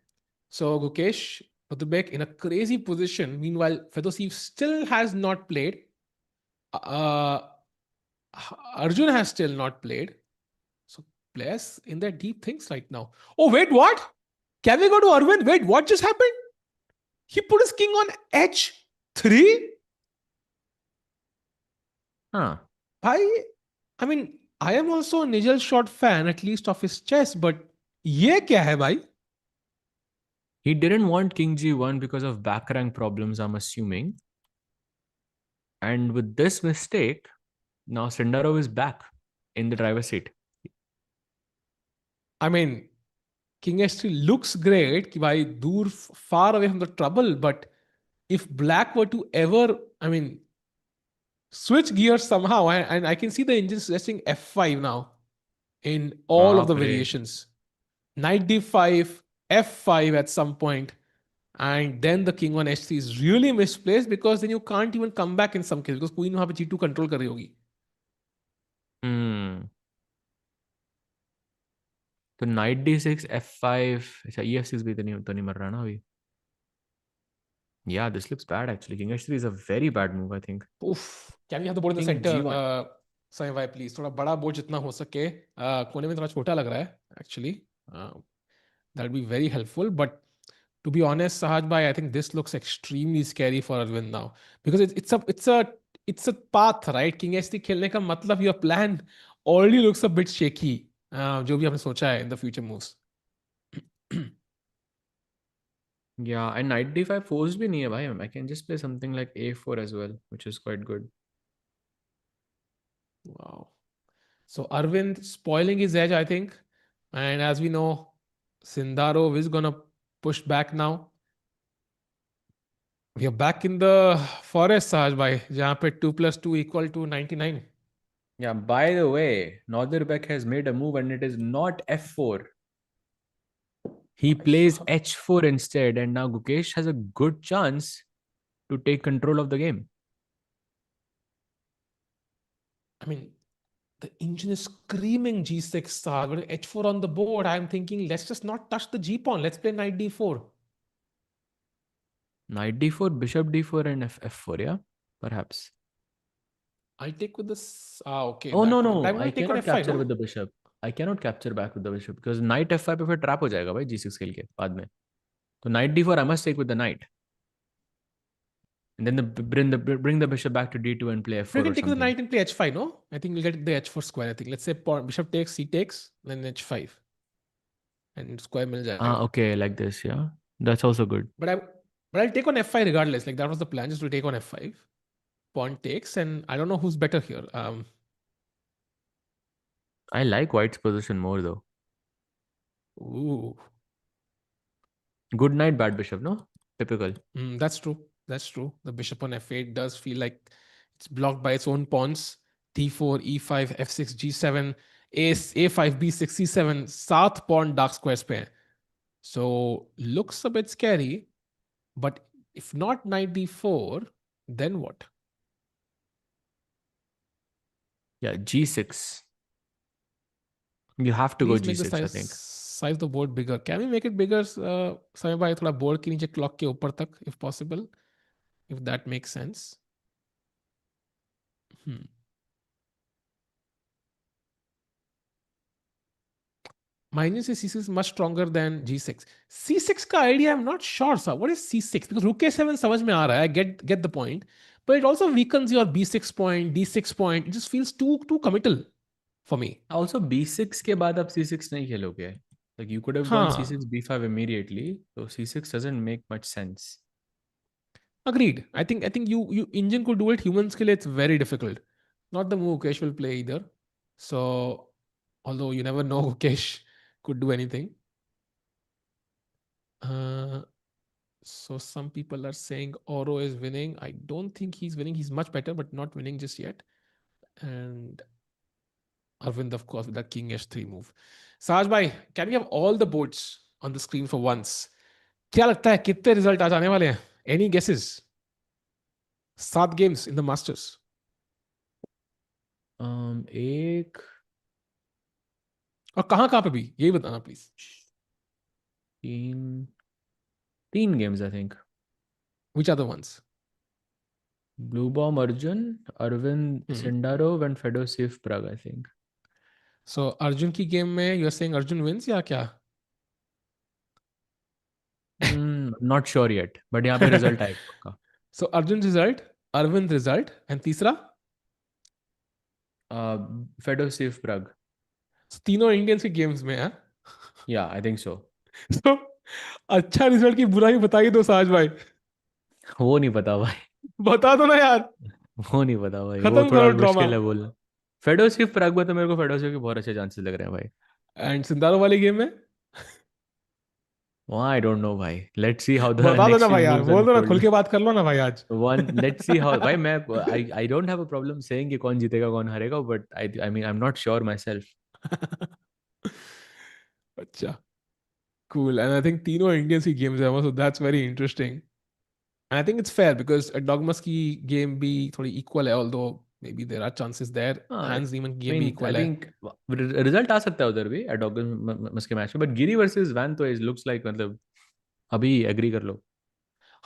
सो Gukesh Nodirbek in a crazy position. Meanwhile, Fedoseev still has not played. Arjun has still not played. So players in their deep things right now. Oh wait, what? Can we go to Erwin? Wait, what just happened? He put his king on h3? Huh. I mean, I am also a Nigel Short fan, at least of his chess, but ये क्या है भाई? He didn't want king g1 because of back rank problems, I'm assuming. And with this mistake, now Sindarov is back in the driver's seat. I mean, king h3 looks great, कि भाई दूर, far away from the trouble, but if black were to ever, I mean, switch gears somehow, and I can see the engine suggesting f5 now in all of the variations. Knight d5, f5 at some point. And then the king on h3 is really misplaced because then you can't even come back in some cases because queen वहां पे g2 control कर रही होगी. तो night d6 f5. अच्छा e6 भी तो नहीं मर रहा ना अभी. Yeah, this looks bad actually. King h3 is a very bad move, I think. Oof. Can we have the board in the King center? g1. Sai bhai, please. थोड़ा बड़ा बोर्ड जितना हो सके. कोने में थोड़ा छोटा लग रहा है actually. That would be very helpful. But to be honest, Sahaj bhai, I think this looks extremely scary for Arvind now because it's a path, right? King h3 खेलने का मतलब your plan already looks a bit shaky. जो भी आपने सोचा है in the future moves. Yeah, and knight d5 forced bhi nahi hai bhai. I can just play something like a4 as well, which is quite good. Wow. So Arvind spoiling his edge, I think. And as we know, Sindarov is gonna push back now. We are back in the forest, Sahaj bhai, jahan pe 2 plus 2 equal to 99. Yeah, by the way, Nodirbek has made a move and it is not f4. He plays h4 instead, and now Gukesh has a good chance to take control of the game. I mean, the engine is screaming g6, Sahaj, but h4 on the board. I'm thinking, let's just not touch the g pawn. Let's play knight d4. Knight d4, bishop d4, and f4, yeah? Perhaps. I'll take with this. Okay. Oh, no, But no. I'm I going to take on cannot f5, capture no? with the bishop. I cannot capture back with the bishop because knight f5 पे फिर trap हो जाएगा भाई g6 खेल के बाद में. So knight d4 I must take with the knight. And then bring the bishop back to d2 and play We f4 can or take the something. knight and play h5, no? I think we'll get the h4 square. I think. Let's say bishop takes, c takes, then h5. And square मिल जाएगा. Okay, like this, yeah. That's also good. But I'll take on f5 regardless. Like that was the plan, just to take on f5. Pawn takes, and I don't know who's better here. I like white's position more though. Ooh. Good knight, bad bishop, no? Typical. That's true. That's true. The bishop on f8 does feel like it's blocked by its own pawns. d4, e5, f6, g7, ace, a5, b6, c7, सात pawn dark squares पे. So looks a bit scary. But if not knight d4, then what? Yeah, g6. You have to Please go make the g6, I think. size of the board bigger. Can we make it bigger? Samay bhai, thoda board के नीचे clock के ऊपर तक, if possible, if that makes sense. Minus c6 is much stronger than g6. c6 का idea I'm not sure, sir. What is c6? Because rook a7 समझ में आ रहा है. I get the point, but it also weakens your b6 point, d6 point. It just feels too committal for me. Also, b6 के बाद आप c6 नहीं खेलोगे. Like you could have gone c6, b5 immediately. So c6 doesn't make much sense. Agreed. I think you engine could do it. Humans के लिए it's very difficult. Not the move Gukesh will play either. So, although you never know, Gukesh could do anything. So some people are saying Oro is winning. I don't think he's winning. He's much better, but not winning just yet. And Arvind, of course, with that King h3 move. Sahaj bhai, can we have all the boards on the screen for once? क्या लगता है कितने result आज आने वाले हैं? Any guesses? 7 games in the Masters. एक और कहाँ पे भी यही बताना प्लीज. तीन games I think. Which are the ones? Bluebaum Arjun, Arvind Sindarov and Fedoseev Pragg, I think. So Arjun की गेम में you are saying Arjun wins या क्या? Not sure yet, but यहाँ पे result आएगा पक्का. So Arjun result, Arvind result, and तीसरा? Fedoseev Pragg. So, तीनों इंडियंस की गेम्स में है. Yeah, I think so. So अच्छा रिजल्ट की बुराई बताइए दो साज भाई. वो नहीं पता भाई. बता दो ना यार. वो नहीं पता भाई. वो खत्म थोड़ा करो ड्रामा. मुश्किल है बोलना. फेडोसिव प्रैग में तो मेरे को फेडोसिव के बहुत अच्छे चांसेस लग रहे हैं भाई. एंड सिंदारो वाली गेम में I don't know भाई. Let's see how the बता दो next ना few भाई यार. moves बोल दो ना, खुल unfold. के बात कर लो ना भाई आज. Let's see how. भाई मैं I don't have a problem saying कि कौन जीतेगा कौन हारेगा, but I mean I'm not sure myself. अच्छा. Cool. And I think तीनों Indians की games है, so that's very interesting. And I think it's fair because Erdogmus की game भी थोड़ी equal है, although maybe there are chances there. हाँ, Hans Niemann की I game भी mean, I equal है. think रिजल्ट आ सकता है उधर भी एडोगस के मैच में, बट गिरी वर्सेस वैन तो इज लुक्स लाइक, मतलब अभी एग्री कर लो.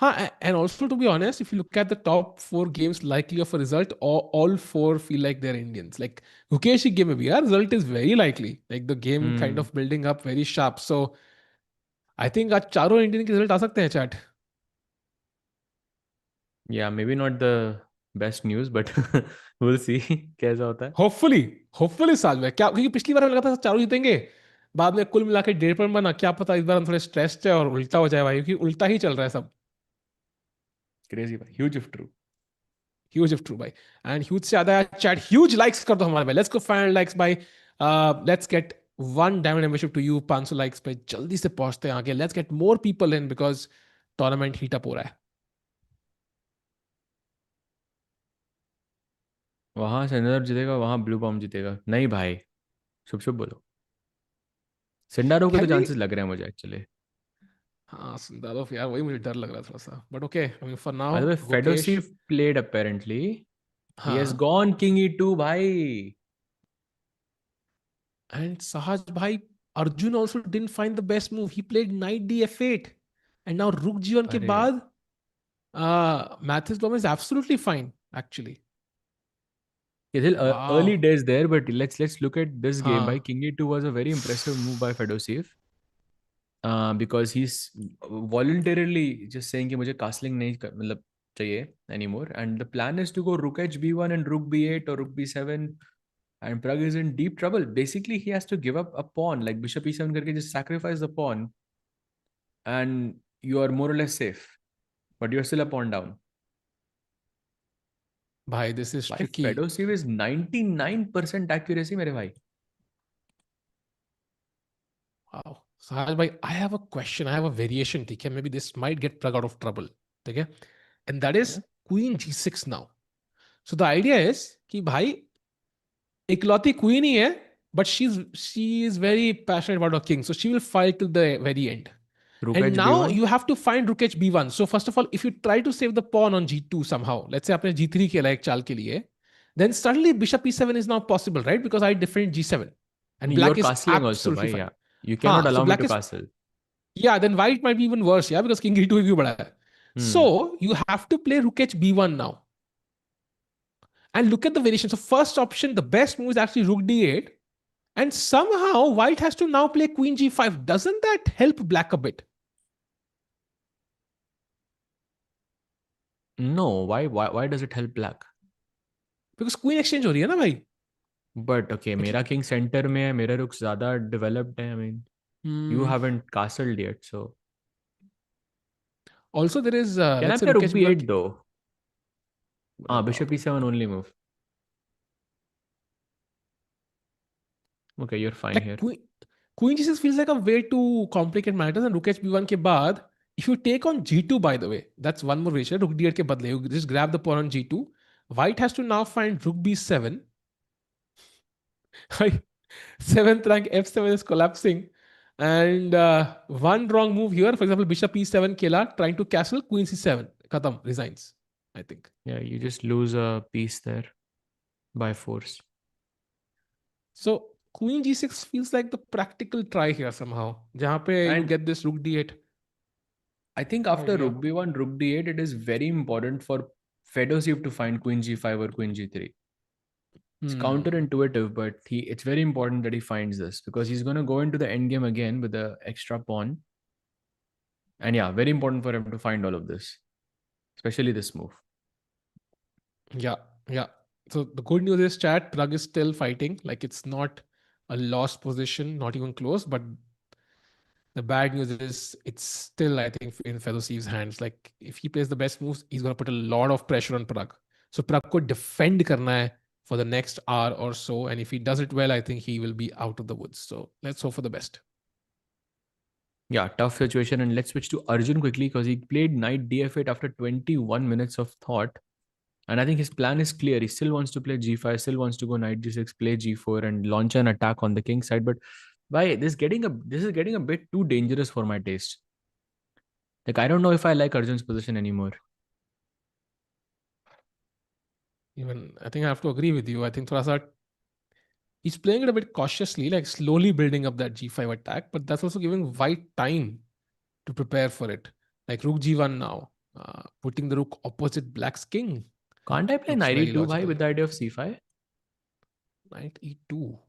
Huh, and also to be honest, if you look at the top four games likely of a result, all four feel like they're Indians. Like Gukesh की game में भी यार result is very likely. Like the game kind Hmm. of building up very sharp. So I think आज चारों Indian के result आ सकते हैं chat. Yeah, maybe not the best news, but we'll see कैसा होता है. Hopefully साल में क्या, क्योंकि पिछली बार हमें लगा था चारों जीतेंगे, बाद में कुल मिला के 1.5 बना, क्या पता इस बार हम थोड़े स्ट्रेस्ड है और उल्टा हो जाए भाई, क्योंकि उल्टा ही चल रहा है सब. Crazy भाई, huge if true. Huge if true भाई. And huge से ज्यादा chat, huge likes कर दो हमारे भाई. Let's go 500 likes भाई. Let's get one diamond membership to you. 500 likes पे जल्दी से पहुंचते हैं आगे. Let's get more people in because tournament heat up हो रहा है. वहां सिंडर जीतेगा, वहां ब्लू बॉम जीतेगा. नहीं भाई, शुभ शुभ बोलो. सिंडारो के तो Can we? चांसेस लग रहे हैं मुझे एक्चुअली. हाँ सिंदारोव यार, वही मुझे डर लग रहा था थोड़ा सा, but okay, I mean for by the now way, Gukesh. Fedoseev played apparently. He has हाँ. gone king e2 भाई. And Sahaj bhai, Arjun also didn't find the best move. He played knight df8. And now Rook G1 के अरे बाद Matthias Bluebaum is absolutely fine, actually. Kithil, early Wow. days there, but let's look at this game. By हाँ king e2 was a very impressive move by Fedoseev, because he's voluntarily just saying कि मुझे castling नहीं मतलब चाहिए anymore, and the plan is to go rook h b1 and rook b8 or rook b7, and Pragg is in deep trouble. Basically, he has to give up a pawn, like bishop e7 करके just sacrifice the pawn, and you are more or less safe, but you're still a pawn down. भाई, this is Why tricky. Fedoseev is 99% accuracy मेरे भाई. Wow. Sahaj bhai, I have a question. I have a variation. ठीक है, maybe this might get Pragg out of trouble. ठीक है, and that is Yeah. Queen G6 now. So the idea is कि भाई इकलौती queen ही है, but she is very passionate about her king, so she will fight till the very end. Rook And now hb1. you have to find rook hb1. So first of all, if you try to save the pawn on g2 somehow, let's say आपने g3 खेला एक चाल के लिए, then suddenly bishop e7 is now possible, right? Because I defend g7 and You're black is castling also, absolutely bhai. fine. Yeah. You cannot हाँ, so allow me black to is, castle. yeah, then white might be even worse, yeah, because king e2 भी बड़ा है. Hmm. So you have to play rook hb1 now. And look at the variation. So first option, the best move is actually rook d8. And somehow white has to now play queen g5. Doesn't that help black a bit? No, why does it help black? Because queen exchange हो रही है ना भाई. But okay, मेरा king center में है, मेरे rooks ज़्यादा developed है. I mean, you Hmm. haven't castled yet, so Also, there is, can I let's say, play rook Gukesh B1. b8 though? Ah, bishop e7 only move. Okay, you're fine Like here. Queen G6 feels like a way to complicate matters, and Rook HB1 के बाद, if you take on G2, by the way, that's one more variation. Rook D8 के बदले, you just grab the pawn on G2. White has to now find Rook B7. Seventh rank F7 is collapsing. And one wrong move here, for example, Bishop E7 Kela trying to castle Queen C7. Khatam, resigns, I think. Yeah, you just lose a piece there by force. So Queen G6 feels like the practical try here somehow. जहाँ पे you And get this Rook D8 I think after idea. rook b1, rook d8, it is very important for Fedoseev to find queen g5 or queen g3. It's Hmm. counterintuitive, but it's very important that he finds this, because he's going to go into the endgame again with the extra pawn. And yeah, very important for him to find all of this, especially this move. Yeah, yeah. So the good news is, chat, Pragg is still fighting. Like it's not a lost position, not even close. But the bad news is it's still, I think, in Fedosev's hands. Like if he plays the best moves, he's gonna put a lot of pressure on Pragg. So Pragg could defend karna hai for the next hour or so. And if he does it well, I think he will be out of the woods. So let's hope for the best. Yeah, tough situation. And let's switch to Arjun quickly, because he played knight df8 after 21 minutes of thought. And I think his plan is clear. He still wants to play g5, still wants to go knight g6, play g4, and launch an attack on the king side. But Why this is getting a bit too dangerous for my taste. Like I don't know if I like Arjun's position anymore. Even I think I have to agree with you. I think थोड़ा सा he's playing it a bit cautiously, like slowly building up that G5 attack, but that's also giving White time to prepare for it. Like Rook G1 now, putting the rook opposite Black's king Can't I play looks knight very e2 bhai logical. with the idea of c5? Knight E2.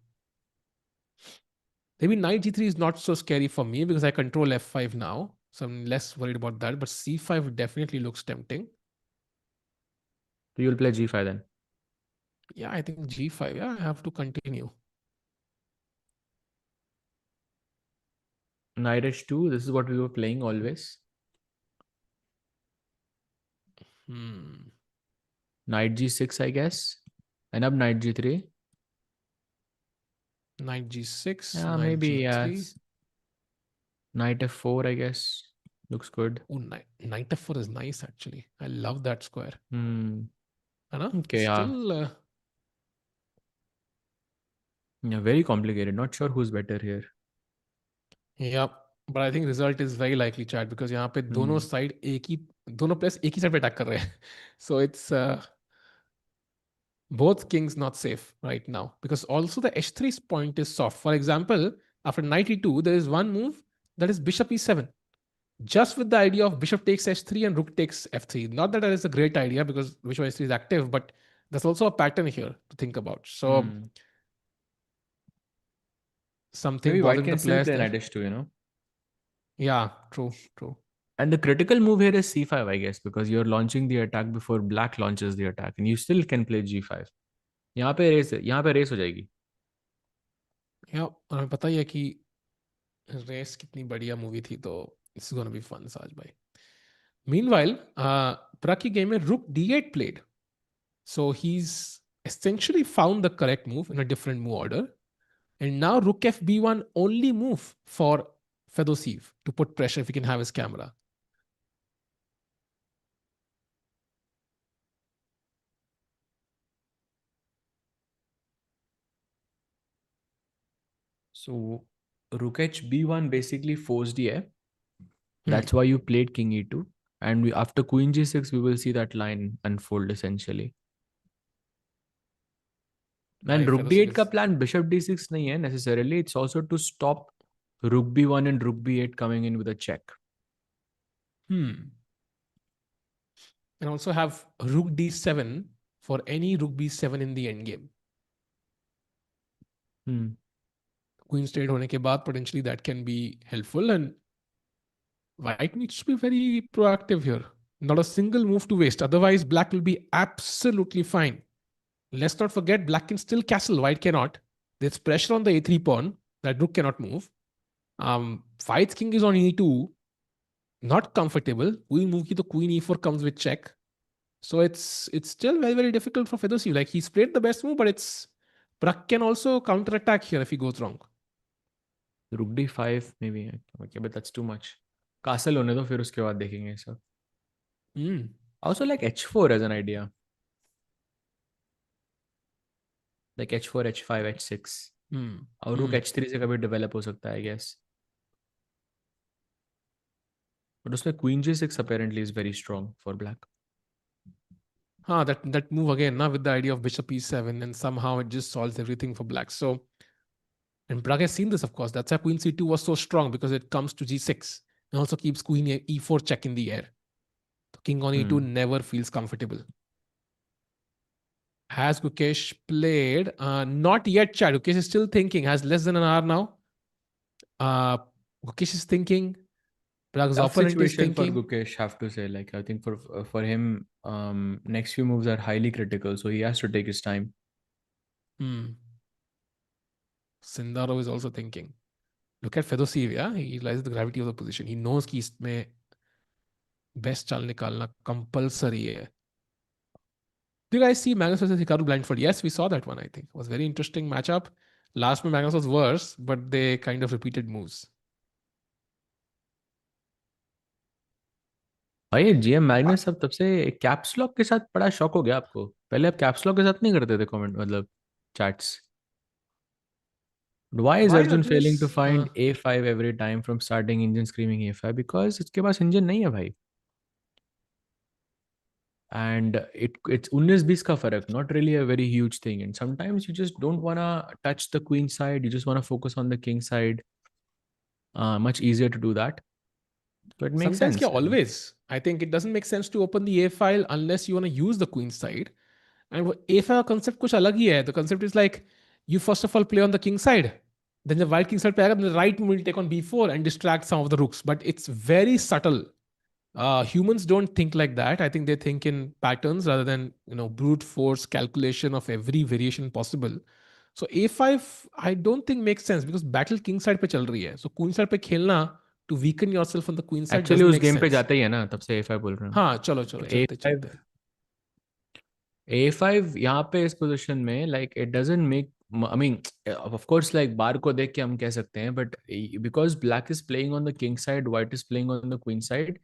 Maybe Knight G3 is not so scary for me because I control F5 now, so I'm less worried about that. But C5 definitely looks tempting. So you'll play g5 then. Yeah, I think G5. Yeah, I have to continue. Knight h2. This is what we were playing always. Hmm. Knight g6, I guess. And up knight g3. Knight G6, Yeah, Knight maybe G3. yes. Knight f4, I guess. Looks good. Oh, Knight F4 is nice actually. I love that square. Hmm. Anna? Okay, yeah. Still, Yeah, very complicated. Not sure who's better here. yeah. But I think result is very likely, Chad, because यहाँ पे दोनों Hmm. Side एक ही दोनों players एक ही side पे attack कर रहे हैं. So it's both kings not safe right now because also the h3 point is soft. For example, after knight e2, there is one move that is bishop e7. Just with the idea of bishop takes h3 and rook takes f3. Not that that is a great idea because bishop h3 is active, but there's also a pattern here to think about. So Hmm. something Maybe white bothering the can still players play there. knight h2. Yeah, true, true. And the critical move here is c5, I guess, because you're launching the attack before black launches the attack, and you still can play g5. यहाँ पे race हो जाएगी. Yeah, हमें पता ही है कि race कितनी बढ़िया मूवी थी तो इट्स गोना बी फन साज भाई. Meanwhile, Pragg की game में rook d8 played. So he's essentially found the correct move in a different move order. And now rook fb1 only move for Fedoseev to put pressure if he can have his camera. So rook hb1 basically forced the. Hmm. That's why you played king e2. And after queen g6, we will see that line unfold essentially. Bhai And rook Fedoseev d8 का is. plan bishop d6 नहीं है necessarily. It's also to stop rook b1 and rook b8 coming in with a check. Hmm. And also have rook d7 for any rook b7 in the endgame. Hmm. Queen straight होने के बाद potentially that can be helpful and white needs to be very proactive here. Not a single move to waste. Otherwise, black will be absolutely fine. Let's not forget, black can still castle, white cannot. There's pressure on the a3 pawn. That rook cannot move. White's king is on e2. Not comfortable. Queen move ki to queen e4 comes with check. So it's still very, very difficult for Fedoseev. Like he's played the best move, but it's Pragg can also counterattack here if he goes wrong. Rook d5 maybe. Okay, but that's too much. Castle होने दो फिर उसके बाद देखेंगे सब. Mm. Also like h4 as an idea. Like h4, h5, h6. Mm. और rook Mm. h3 से कभी develop हो सकता है I guess. But उसमें queen g6 apparently is very strong for black. That move again, now with the idea of bishop e7, and somehow it just solves everything for black. So, and Pragg has seen this, of course. That's why queen c2 was so strong because it comes to g6 and also keeps queen e4 check in the air. So king on e2 never feels comfortable. Has Gukesh played? Not yet, Chad. Gukesh is still thinking. Has less than an hour now. Gukesh is thinking. Pragg's Tough opponent is situation for thinking. Gukesh, have to say. Like I think for him, next few moves are highly critical, so he has to take his time. Hmm. Sindarov is also thinking. Look at Fedoseev, yeah? He realizes the gravity of the position. He knows कि इसमें best चाल निकालना compulsory है. Do you guys see Magnus versus Hikaru blindfold? Yes, we saw that one, I think. It was a very interesting matchup. Last में Magnus was worse, but they kind of repeated moves. भाई GM Magnus अब तब से caps lock के साथ बड़ा shock हो गया आपको. पहले आप कैप्स लॉक के साथ नहीं करते थे कमेंट मतलब chats. Why is Why Arjun Arjun failing to is find a5 every time from starting engine screaming a5? Because इसके पास engine नहीं है भाई. And it's 19-20 का फर्क, not really a very huge thing. And sometimes you just don't want to touch the queen side. You just want to focus on the king side. Much easier to do that. So it makes sometimes, yeah, sense. I mean, always. I think it doesn't make sense to open the A file unless you want to use the queen side. And A file concept कुछ अलग ही है. The concept is like you first of all play on the king side. Then the white king side पे आएगा, then the right move will take on B4 and distract some of the rooks. But it's very subtle. Humans don't think like that. I think they think in patterns rather than brute force calculation of every variation possible. So A5 I don't think makes sense because battle king side पे चल रही है. So queen side पे खेलना to weaken yourself on the queen side actually doesn't उस make game पे sense. जाते ही है ना, तब से a5 बोल रहा हूँ. हाँ चलो चलो तो चलते a5 चलते. a5 यहाँ पे इस पोजीशन में like it doesn't make, I mean of course like bar को देख के हम कह सकते हैं, but because black is playing on the king side, white is playing on the queen side,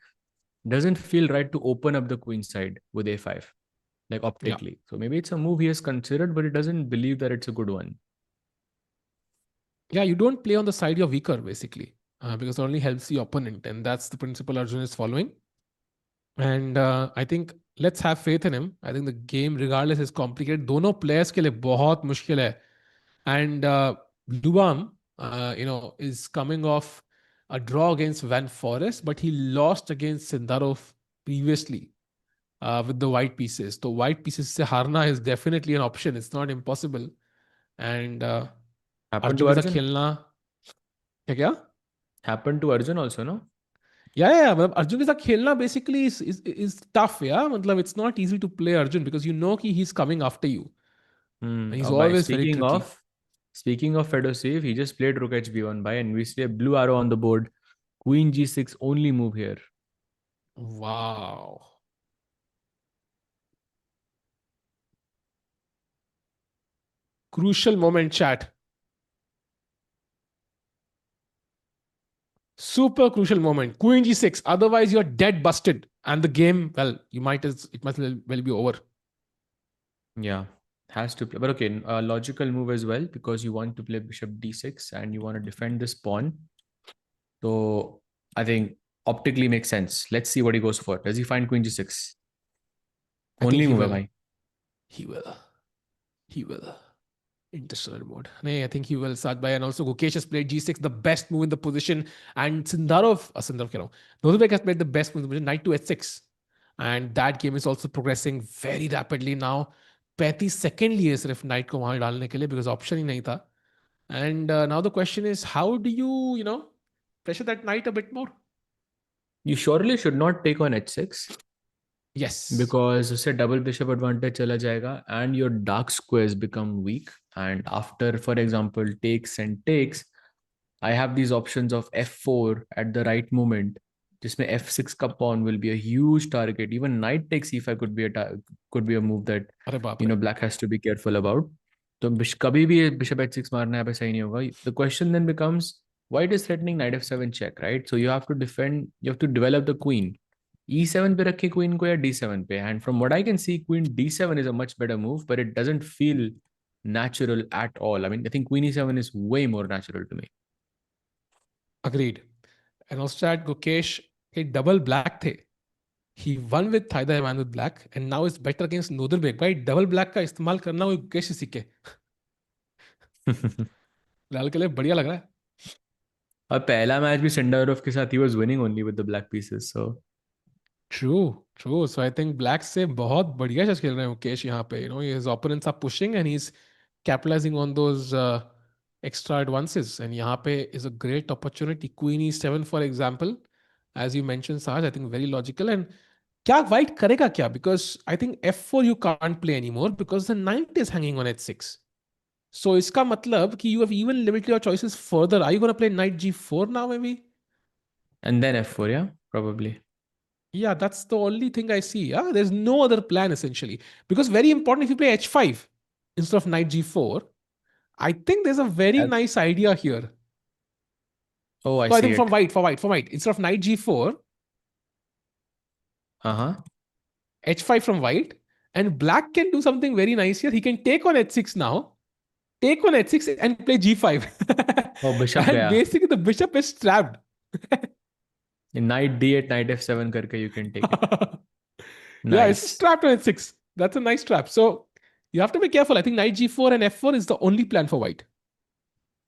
doesn't feel right to open up the queen side with a5, like Yeah. optically. So maybe it's a move he has considered, but he doesn't believe that it's a good one. Yeah, you don't play on the side you're weaker basically because it only helps the opponent, and that's the principle Arjun is following. And I think let's have faith in him. I think the game regardless is complicated. दोनों players के लिए बहुत मुश्किल है. And Bluebaum, is coming off a draw against Van Foreest, but he lost against Sindarov previously with the white pieces. So white pieces से हारना is definitely an option. It's not impossible. And Happened Arjun to के साथ Arjun? खेलना क्या क्या? Happened to Arjun also, no? Yeah, मतलब अर्जुन के साथ खेलना basically is tough, yeah. मतलब it's not easy to play Arjun because you know he's coming after you Hmm. and he's Oh, by always very tricky. speaking of Fedoseev, he just played Rook HB1 by, and we see a blue arrow on the board. Queen G6 only move here. Wow. Crucial moment, chat. Super crucial moment. Queen G6. Otherwise, you're dead busted. And the game, well, it must well be over. Yeah, has to play. But okay, a logical move as well, because you want to play bishop D6 and you want to defend this pawn. So I think optically makes sense. Let's see what he goes for. Does he find Queen G6? I think Only he move hai will. bhai. He will. He will. Interstellar mode. Nee, I think he will start by. And also, Gukesh has played G6, the best move in the position. And Sindarov, Nodirbek has played the best move in the position, knight to H6. And that game is also progressing very rapidly now. 35 लिए सिर्फ night को वहां डालने के लिए because option ही नहीं था. And now the question is, how do you pressure that knight a bit more? You surely should not take on H6, Yes. because उससे double bishop advantage चला जाएगा and your dark squares become weak. And after, for example, takes and takes, I have these options of f4 at the right moment. जिसमें f6 का pawn will be a huge target. Even knight takes e5 could be a move that अरे बाप रे. black has to be careful about. तो कभी भी bishop h6 मारना यहाँ पे सही नहीं होगा. The question then becomes, white is threatening knight f7 check, right? So you have to defend, you have to develop the queen. e7 पे रखे queen को या d7 पे. And from what I can see, queen d7 is a much better move, but it doesn't feel natural at all. I mean, I think queen e7 is way more natural to me. Agreed. And also at Gukesh, he double black थे. He won with Thai Dai Van with black and now is better against Nodirbek. भाई double black का इस्तेमाल करना वो गुकेश ही सीखे. लाल के लिए बढ़िया लग रहा है. और पहला मैच भी सिंडारोव के साथ he was winning only with the black pieces. So True. So I think black से बहुत बढ़िया चेस खेल रहे हैं मुकेश यहाँ पे. His opponents are pushing and he's capitalizing on those extra advances. And यहाँ पे is a great opportunity. Queen e7 for example, as you mentioned, Saj, I think very logical. And क्या white करेगा क्या? Because I think f4 you can't play anymore because the knight is hanging on h6. So इसका मतलब कि you have even limited your choices further. Are you going to play knight g4 now maybe? and then f4, yeah, probably. Yeah, that's the only thing I see. Yeah, there's no other plan essentially. Because very important, if you play h5 instead of knight g4, I think there's a very That's, nice idea here. oh, I So I see think it. for white, instead of knight g4, Uh-huh. h5 from white, and black can do something very nice here. He can take on h6 now, take on h6 and play g5. Oh, bishop And gaya. basically the bishop is trapped. Knight d8, knight f7 करके you can take it. Yeah, it's Nice. trapped on h6. That's a nice trap. So you have to be careful. I think knight g4 and f4 is the only plan for white.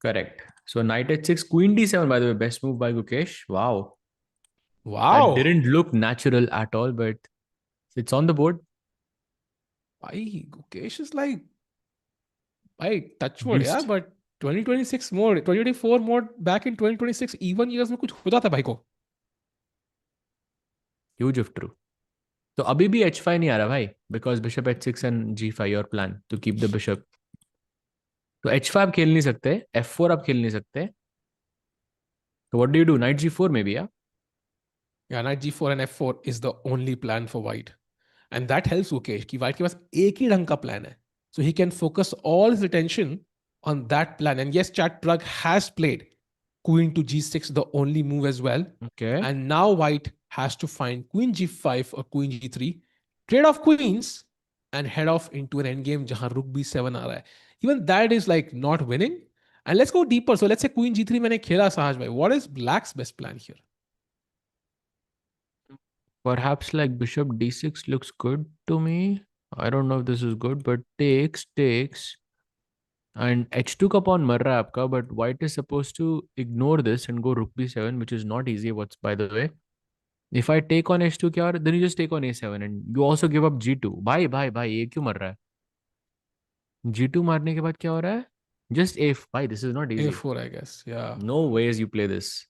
Correct. So knight h6, queen d7, by the way, best move by Gukesh. Wow. That Wow. didn't look natural at all, but it's on the board. Gukesh is like, touch wood, yeah, Beast. but 2026 mode, 2024 mode back in 2026, even years में कुछ हो जाता है भाई को. Huge of true. तो अभी भी h5 नहीं आ रहा भाई, because bishop h6 and g5 your plan to keep the bishop. तो h5 खेल नहीं सकते, f4 आप खेल नहीं सकते. So what do? Knight g4 maybe, yeah? Yeah, knight g4 and f4 is the only plan for white. And that helps Gukesh कि white के पास एक ही ढंग का plan है. So he can focus all his attention on that plan. And yes, chat Pragg has played queen to g6, the only move as well. Okay. And now white has to find queen g5 or queen g3, trade off queens, and head off into an endgame जहां rook b7 आ रहा है. Even that is like not winning. And let's go deeper. So let's say queen g3 मैंने खेला सहज भाई. What is black's best plan here? Perhaps like bishop d6 looks good to me. I don't know if this is good, but takes. And h2 का pawn मर रहा है आपका, but white is supposed to ignore this and go rook b7, which is not easy. What's by the way? If I take on h2 क्या, then you just take on a7 and you also give up g2. भाई ये क्यों मर रहा है? g2 मारने के बाद क्या हो रहा है? Just a भाई, this is not easy. a4, I guess. Yeah. No ways you play this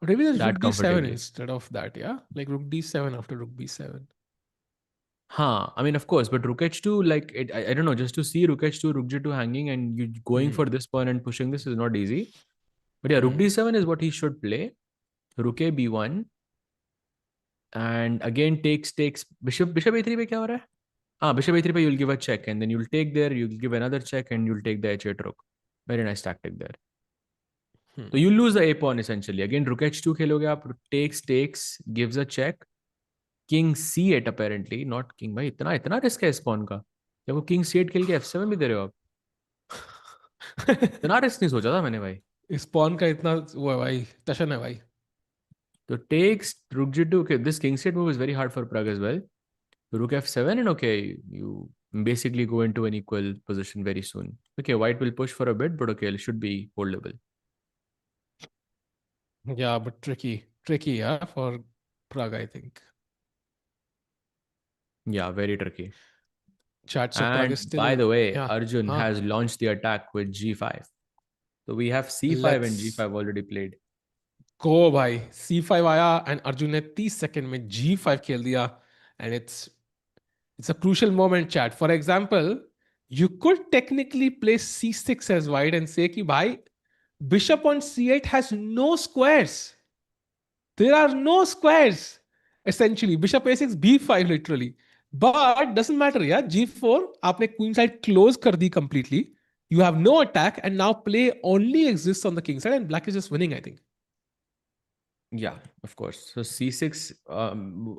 But maybe there's rook that d7 comfortably. instead of that, yeah? Like rook d7 after rook b7. Huh. I mean, of course, but rook h2, like, I don't know, just to see rook h2, rook g2 hanging and you going for this pawn and pushing this is not easy. But yeah, rook d7 is what he should play. Rook a b1. And again, takes. Bishop a3 पे क्या हो रहा है? Bishop a3 पे you'll give a check and then you'll take there, you'll give another check and you'll take the h8 rook. Very nice tactic there. So you lose the a pawn essentially. Again, rook h2 खेलोगे आप, takes, gives a check. King c8 apparently, not king. भाई इतना risk है इस pawn का. जब वो king c8 खेल के f7 भी दे रहे हो आप. इतना रिस्क नहीं सोचा था मैंने भाई. इस pawn का इतना वो है भाई, टशन है भाई. So takes, rook g2. Okay, this king c8 move is very hard for Pragg as well. Rook f7 and okay, you basically go into an equal position very soon. Okay, white will push for a bit, but okay, it should be holdable. Yeah, but tricky, yeah, for Pragg, I think. Yeah, very tricky. Chat, so Pragg And is still by in. the way, Yeah. Arjun has launched the attack with g5. So we have c5 and g5 already played. Go भाई, c5 आया and Arjun ने 30 second में g5 खेल दिया. And it's a crucial moment, chat. For example, you could technically play c6 as white and say कि भाई, bishop on c8 has no squares. There are no squares. Essentially, bishop a6, b5 literally. But doesn't matter, yeah. g4, आपने queen side close कर दी completely. You have no attack, and now play only exists on the king side, and black is just winning, I think. Yeah, of course. So c6,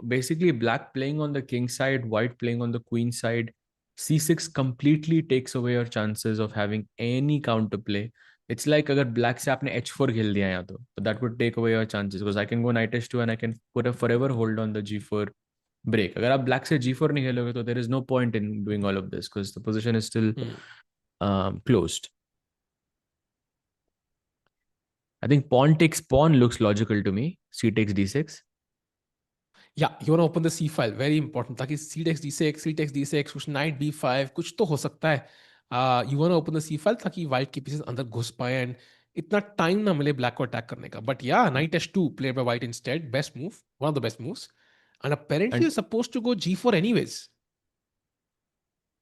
basically black playing on the king side, white playing on the queen side. c6 completely takes away your chances of having any counterplay. It's like अगर black से आपने h4 खेल दिया यहाँ तो that would take away your chances because I can go knight h2 and I can put a forever hold on the g4 break. अगर आप black से g4 नहीं खेलोगे तो there is no point in doing all of this because the position is still closed. I think pawn takes pawn looks logical to me. C takes d6. Yeah, you want to open the c file. Very important. ताकि c takes d6, c takes d6, कुछ knight b5, कुछ तो हो सकता है. You want to open the c file ताकि white के pieces अंदर घुस पाए and इतना time ना मिले black को attack करने का. But yeah, knight h2 played by white instead. Best move. One of the best moves. And apparently you're supposed to go g4 anyways.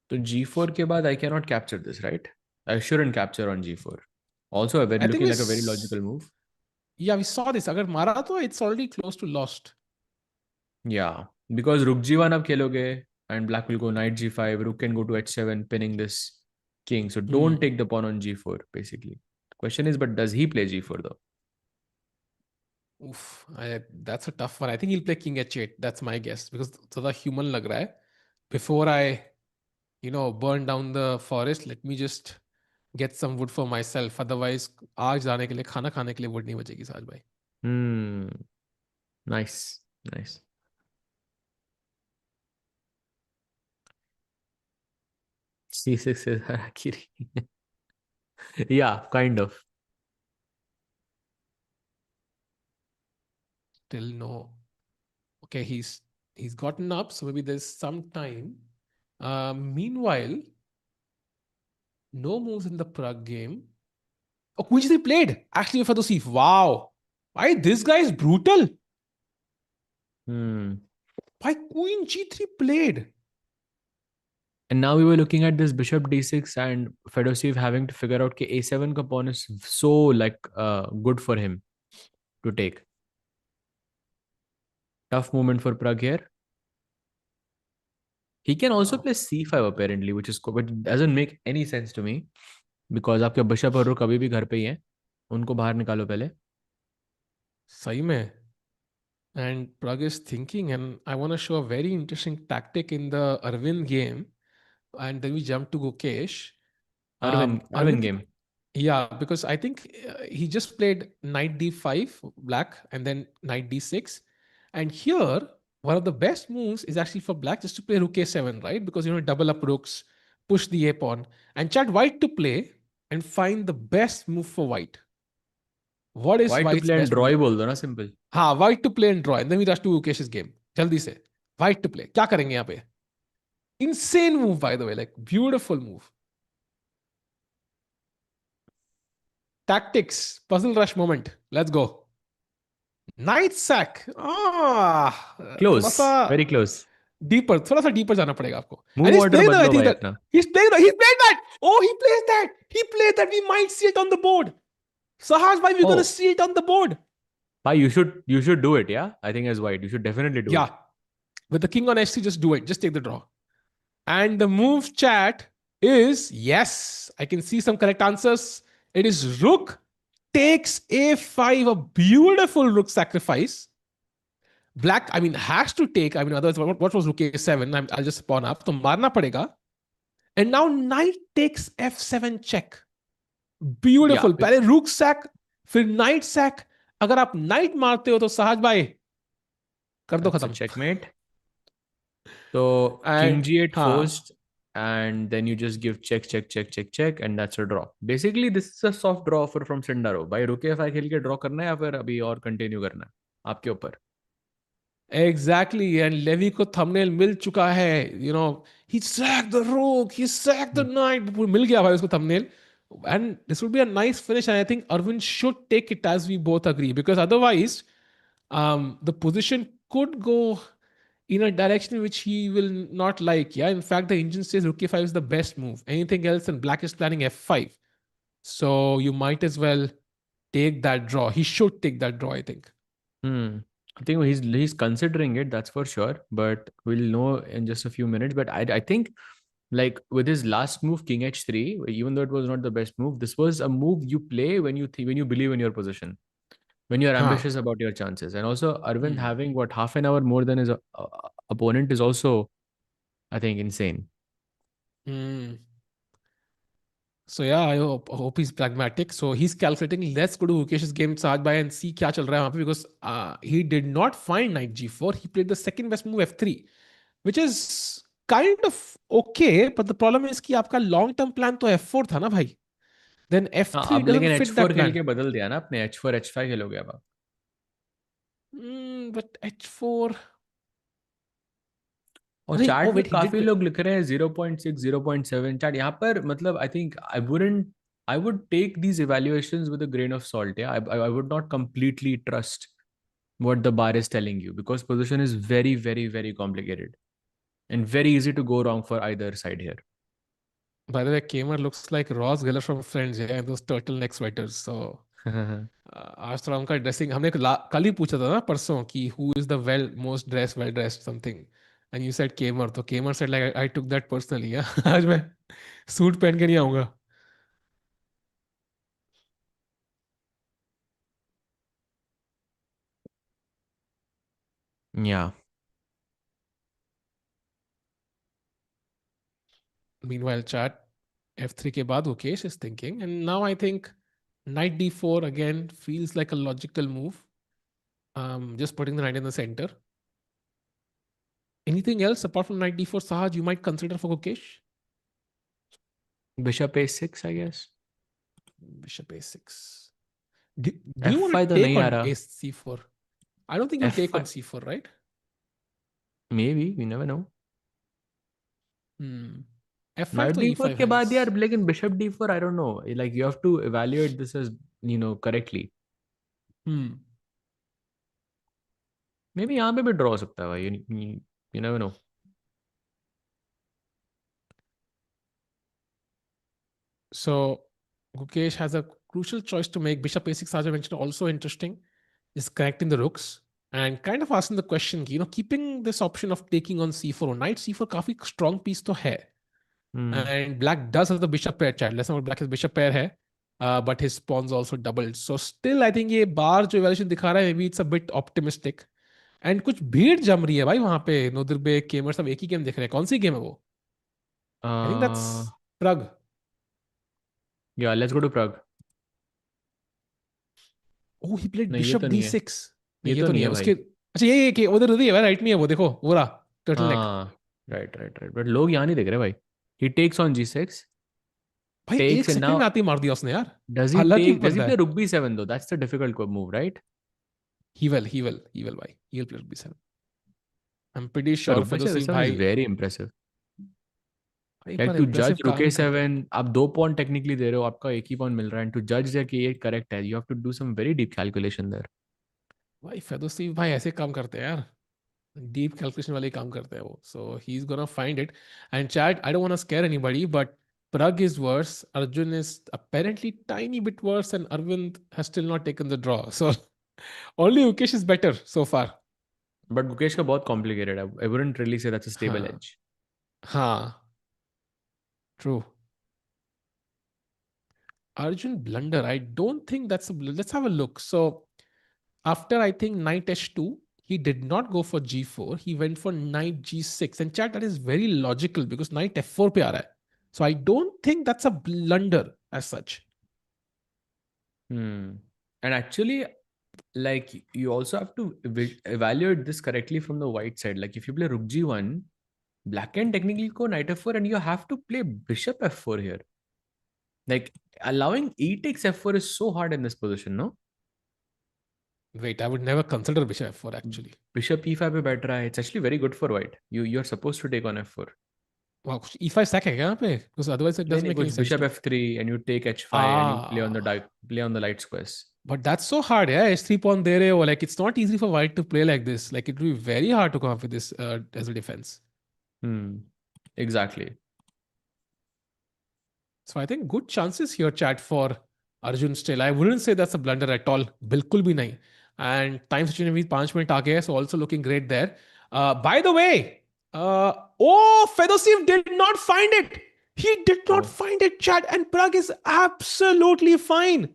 So g4 के बाद I cannot capture this, right? I shouldn't capture on g4. Also, a very looking like a very logical move. Yeah, we saw this. अगर मारा तो it's already close to lost. Yeah, because rook g1 आप खेलोगे and black will go knight g5. Rook can go to h7, pinning this king. So don't take the pawn on g4, basically. The question is, but does he play g4 though? Oof, that's a tough one. I think he'll play king h8. That's my guess because ज़्यादा human लग रहा है. Before I burn down the forest, let me just get some wood for myself. Otherwise, आज जाने के लिए खाना खाने के लिए wood नहीं बचेगी साज भाई. Nice. Nice. C6 is Harakiri. Yeah, kind of. Still no. Okay, he's gotten up, so maybe there's some time. Meanwhile, no moves in the Pragg game. Oh, Queen G3 played. Actually, for the Fedoseev. Wow. Why this guy is brutal? Why Queen G3 played? And now we were looking at this bishop d6 and Fedoseev having to figure out that a7 ka pawn is so good for him to take. Tough moment for Pragg here. He can also play c5 apparently, which doesn't make any sense to me because आपके bishop और rook अभी भी घर पे ही हैं. उनको बाहर निकालो पहले. सही में. And Pragg is thinking, and I want to show a very interesting tactic in the Arvind game. And then we jump to Gukesh. Arvind game. Yeah, because I think he just played knight d5 black and then knight d6. And here, one of the best moves is actually for black just to play rook a7, right? Because, double up rooks, push the a pawn, and chat white to play and find the best move for white. What is White to white's play and best draw move? ही बोल दो ना simple. हाँ, white to play and draw. And then we rush to Gukesh's game. जल्दी से. White to play. क्या करेंगे यहाँ पे? Insane move, by the way. Like, beautiful move. Tactics. Puzzle rush moment. Let's go. Knight sack. थोड़ा Close. सा Very close. deeper. थोड़ा सा deeper जाना पड़ेगा आपको. Move And he's order playing that. I बदलो think भाई that अपना. he's playing that. He's playing that. Oh, he plays that. He played that. We might see it on the board. Sahaj, bhai, we're gonna Oh, see it on the board. bhai, you should do it, yeah? I think as white, you should definitely do Yeah. it. With the king on h3, just do it. Just take the draw. And the move chat is yes. I can see some correct answers. It is rook takes a5, a beautiful rook sacrifice. Black, has to take. Otherwise, what was rook a7? I'll just pawn up. So, marna padega. And now knight takes f7 check. Beautiful. Yeah. पहले rook sack, फिर knight sack. अगर आप knight मारते हो तो सहज भाई कर दो That's a खत्म. checkmate. So king And g8 हाँ, first, and then you just give check, check, check, check, check, and that's a draw. Basically, this is a soft draw offer from Sindarov. भाई रुके phi खेल के draw करना है या फिर अभी और continue करना है आपके ऊपर. exactly. And Levy को thumbnail मिल चुका है. He sacked the rook, he sacked the knight. मिल गया भाई उसको thumbnail. And this would be a nice finish. And I think Arvind should take it as we both agree. Because otherwise, the position could go in a direction which he will not like. Yeah. In fact, the engine says rook a5 is the best move. Anything else, and black is planning f5. So you might as well take that draw. He should take that draw, I think. I think he's considering it, that's for sure. But we'll know in just a few minutes. But I think like with his last move, King H3, even though it was not the best move, this was a move you play when you when you believe in your position, when you're Huh. ambitious about your chances. And also Arvind having what half an hour more than his opponent is also, I think, insane. Hmm. So yeah, I hope he's pragmatic. So he's calculating. Let's go to Gukesh's game Sajbhai and see क्या चल रहा है वहाँ पे, because he did not find knight g4. He played the second best move f3, which is kind of okay. But the problem is कि आपका long term plan तो f4 था ना भाई. Then हाँ f3 अब doesn't लेकिन fit h4 that खेल plan. के बदल दिया ना अपने h4 h5 खेलोगे अब आप. But h4. और अरे, oh चैट में wait, he did काफी play. लोग लिख रहे हैं 0.6 0.7 चैट यहाँ पर मतलब I think I would take these evaluations with a grain of salt. Yeah, I would not completely trust what the bar is telling you because position is very, very, very complicated and very easy to go wrong for either side here. By the way, Keymer looks like Ross Geller from Friends, yeah, and those turtleneck sweaters. So आज थोड़ा उनका dressing हमने कल ही पूछा था ना परसों कि who is the well dressed something, and you said Keymer. तो Keymer said like I took that personally. आज मैं सूट पहन के नहीं आऊंगा. Yeah. Meanwhile, chat. F3 के बाद Gukesh is thinking, and now I think knight d4 again feels like a logical move. Just putting the knight in the center. Anything else apart from knight d4, Sahaj, you might consider for Gukesh? Bishop a6, I guess. Bishop a6. Do you want f5 to तो take नहीं आ on रहा. c4? I don't think you'll take on f5 c4, right? maybe, we never know. f5 Knight तो d4 e5 के बाद has. यार, लेकिन bishop d4, I don't know, like you have to evaluate this as, correctly. Maybe यहाँ पे भी draw हो सकता है भाई. You never know. So Gukesh has a crucial choice to make. Bishop a6, as I mentioned, also interesting, is connecting the rooks and kind of asking the question, keeping this option of taking on c4. Knight c4 काफी strong piece तो है. And black does have the bishop pair, chat. Let's know what black is bishop pair hai. But his pawns also doubled. So still I think ये बार जो evaluation दिखा रहा है, maybe it's a bit optimistic. And कुछ भीड़ जम रही है भाई वहां पे. नोदिरबेक, केमर सब एक ही गेम देख रहे हैं. कौन सी गेम है वो? I think that's Pragg. Yeah, let's go to Prague. Oh, he played नहीं, ये bishop तो नहीं है. d6. नहीं ये ये तो तो नहीं नहीं है है भाई. उसके. अच्छा ये कि उधर उधर ही है, राइट नहीं है वो, देखो वो रहा टर्टल नेक. हाँ, right. But लोग यहाँ नहीं देख रहे भाई. He takes on g6, भाई एक takes, and सेकंड now में आती मार दिया उसने यार. does he अलग ही take? Does he पर्दा play है. rook b7 though? That's the difficult move, right? He will भाई. He will play rook b7. I'm pretty But sure rook Fedoseev b7 is भाई. very impressive. एक Like bar to impressive judge rook काम कर. a7, आप 2 pawn technically they रहे हो, आपका एक ही pawn मिल रहा है, and to judge that कि ये correct है, you have to do some very deep calculation there. भाई Fedoseev भाई ऐसे काम करते हैं यार. Deep calculation वाले काम करते हैं वो. So he's gonna find it. And Chad, I don't want to scare anybody, but Pragg is worse. Arjun is apparently tiny bit worse, and Arvind has still not taken the draw. So only Ukesh is better so far. But Gukesh का बहुत complicated है. I wouldn't really say that's a stable हाँ edge. हाँ true. Arjun blunder. I don't think that's a blunder. Let's have a look. So after I think knight h2, he did not go for g4. He went for knight g6. And chat, that is very logical because knight f4 pe aa raha hai. So I don't think that's a blunder as such. And actually, like you also have to evaluate this correctly from the white side. Like if you play rook g1, black can technically go knight f4, and you have to play bishop f4 here. Like allowing e takes f4 is so hard in this position, no? Wait, I would never consider bishop f4 actually. Bishop e5 पे बैठ रहा है. It's actually very good for white. You're supposed to take on f4. Wow, e5 stack है क्या यहाँ पे? Because otherwise it doesn't नहीं, make any कुछ sense bishop to. f3 and you take h5 and you play on the light squares. But that's so hard, yeah. h3 pawn दे रहे हो. Like it's not easy for white to play like this. Like it will be very hard to come up with this as a defense. Exactly. So I think good chances here, chat, for Arjun still. I wouldn't say that's a blunder at all. Bilkul bhi nahi. And time situation with 5 minutes aa gaya, so also looking great there. By the way, Fedoseev did not find it. He did not find it, chat. And Pragg is absolutely fine.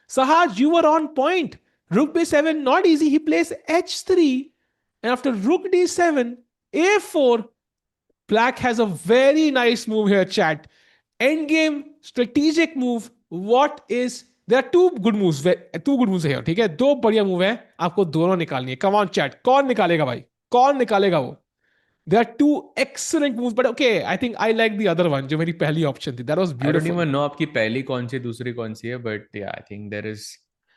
Sahaj, you were on point. Rook b7, not easy. He plays h3. And after rook d7, a4, Black has a very nice move here, chat. Endgame, strategic move. What is... There are two good moves. Two good moves here, ठीक है? दो बढ़िया move है. आपको दोनों निकालनी है. Come on, chat. कौन निकालेगा भाई? कौन निकालेगा वो? There are two excellent moves, but okay, I think I like the other one, जो मेरी पहली option थी. That was I don't beautiful. even know आपकी पहली कौन सी दूसरी कौन सी है, but yeah, I think there is.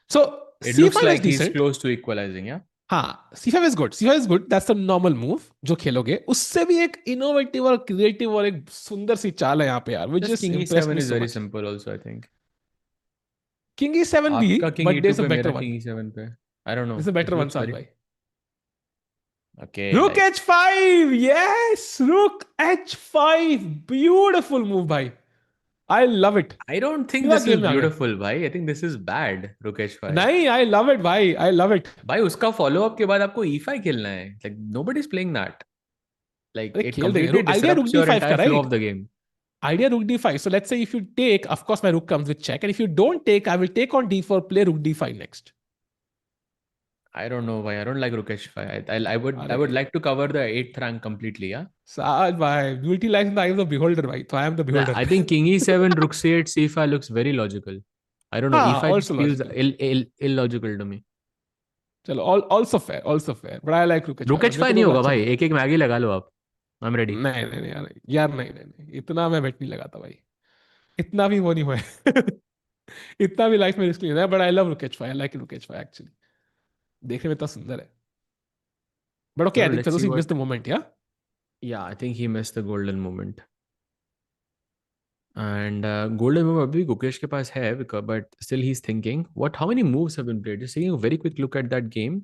So It C5 looks like is he's decent. close to equalizing, yeah. हाँ, C5 is good. C5 is good. That's the normal move जो खेलोगे. उससे भी एक innovative और creative और एक सुंदर सी चाल है यहाँ पे यार, which Just just King impressed E7 me is so very much. simple also, I think. King E7 भी, आपका King but E2 there's a पे, better मेरा one. King E7 पे. I don't know. There's a better This one, looks Saad very. bhai. Okay. Rook Like, H5. Yes, Rook H5. Beautiful move, bhai. I love it. I don't think पूरा this is game में आ गया. beautiful, भाई. I think this is bad, Rook H5. नहीं, I love it, bhai. I love it. भाई उसका follow up के बाद आपको E5 खेलना है. Like nobody's playing that. Like अरे it खेल देंगे. completely Idea Rook disrupts your D5 का, entire flow right? of the game. Idea Rook D5. So let's say if you take, of course my Rook comes with check, and if you don't take, I will take on D4, play Rook D5 next. I don't know why. I don't like Rook H5. I would अरे like to cover the 8th rank completely, yeah. साज भाई, beauty lies in the eye of the beholder भाई, तो I am the beholder. I think King E7, Rook C8, C5 looks very logical. I don't know. हाँ, E5 also just feels logical. illogical to me. चलो, also fair, but I like Rook Rook H5, मेरे H5 को नहीं तो होगा अच्छा भाई. लगा. एक एक मैगी लगा लो आप. I'm ready. नहीं नहीं नहीं यार, यार नहीं नहीं नहीं, इतना मैं बेट नहीं लगाता भाई, इतना भी वो नहीं हुआ है. इतना भी लाइफ में रिस्क नहीं है, but I love Rook H5, I like Rook H5 actually, देखने में इतना सुंदर है. बट ओके, आई चलो think let's see Fedoseev what. missed the moment, yeah. Yeah, I think he missed the golden moment. And golden moment अभी गुकेश के पास है, but still he's thinking what, how many moves have been played. Just taking a very quick look at that game.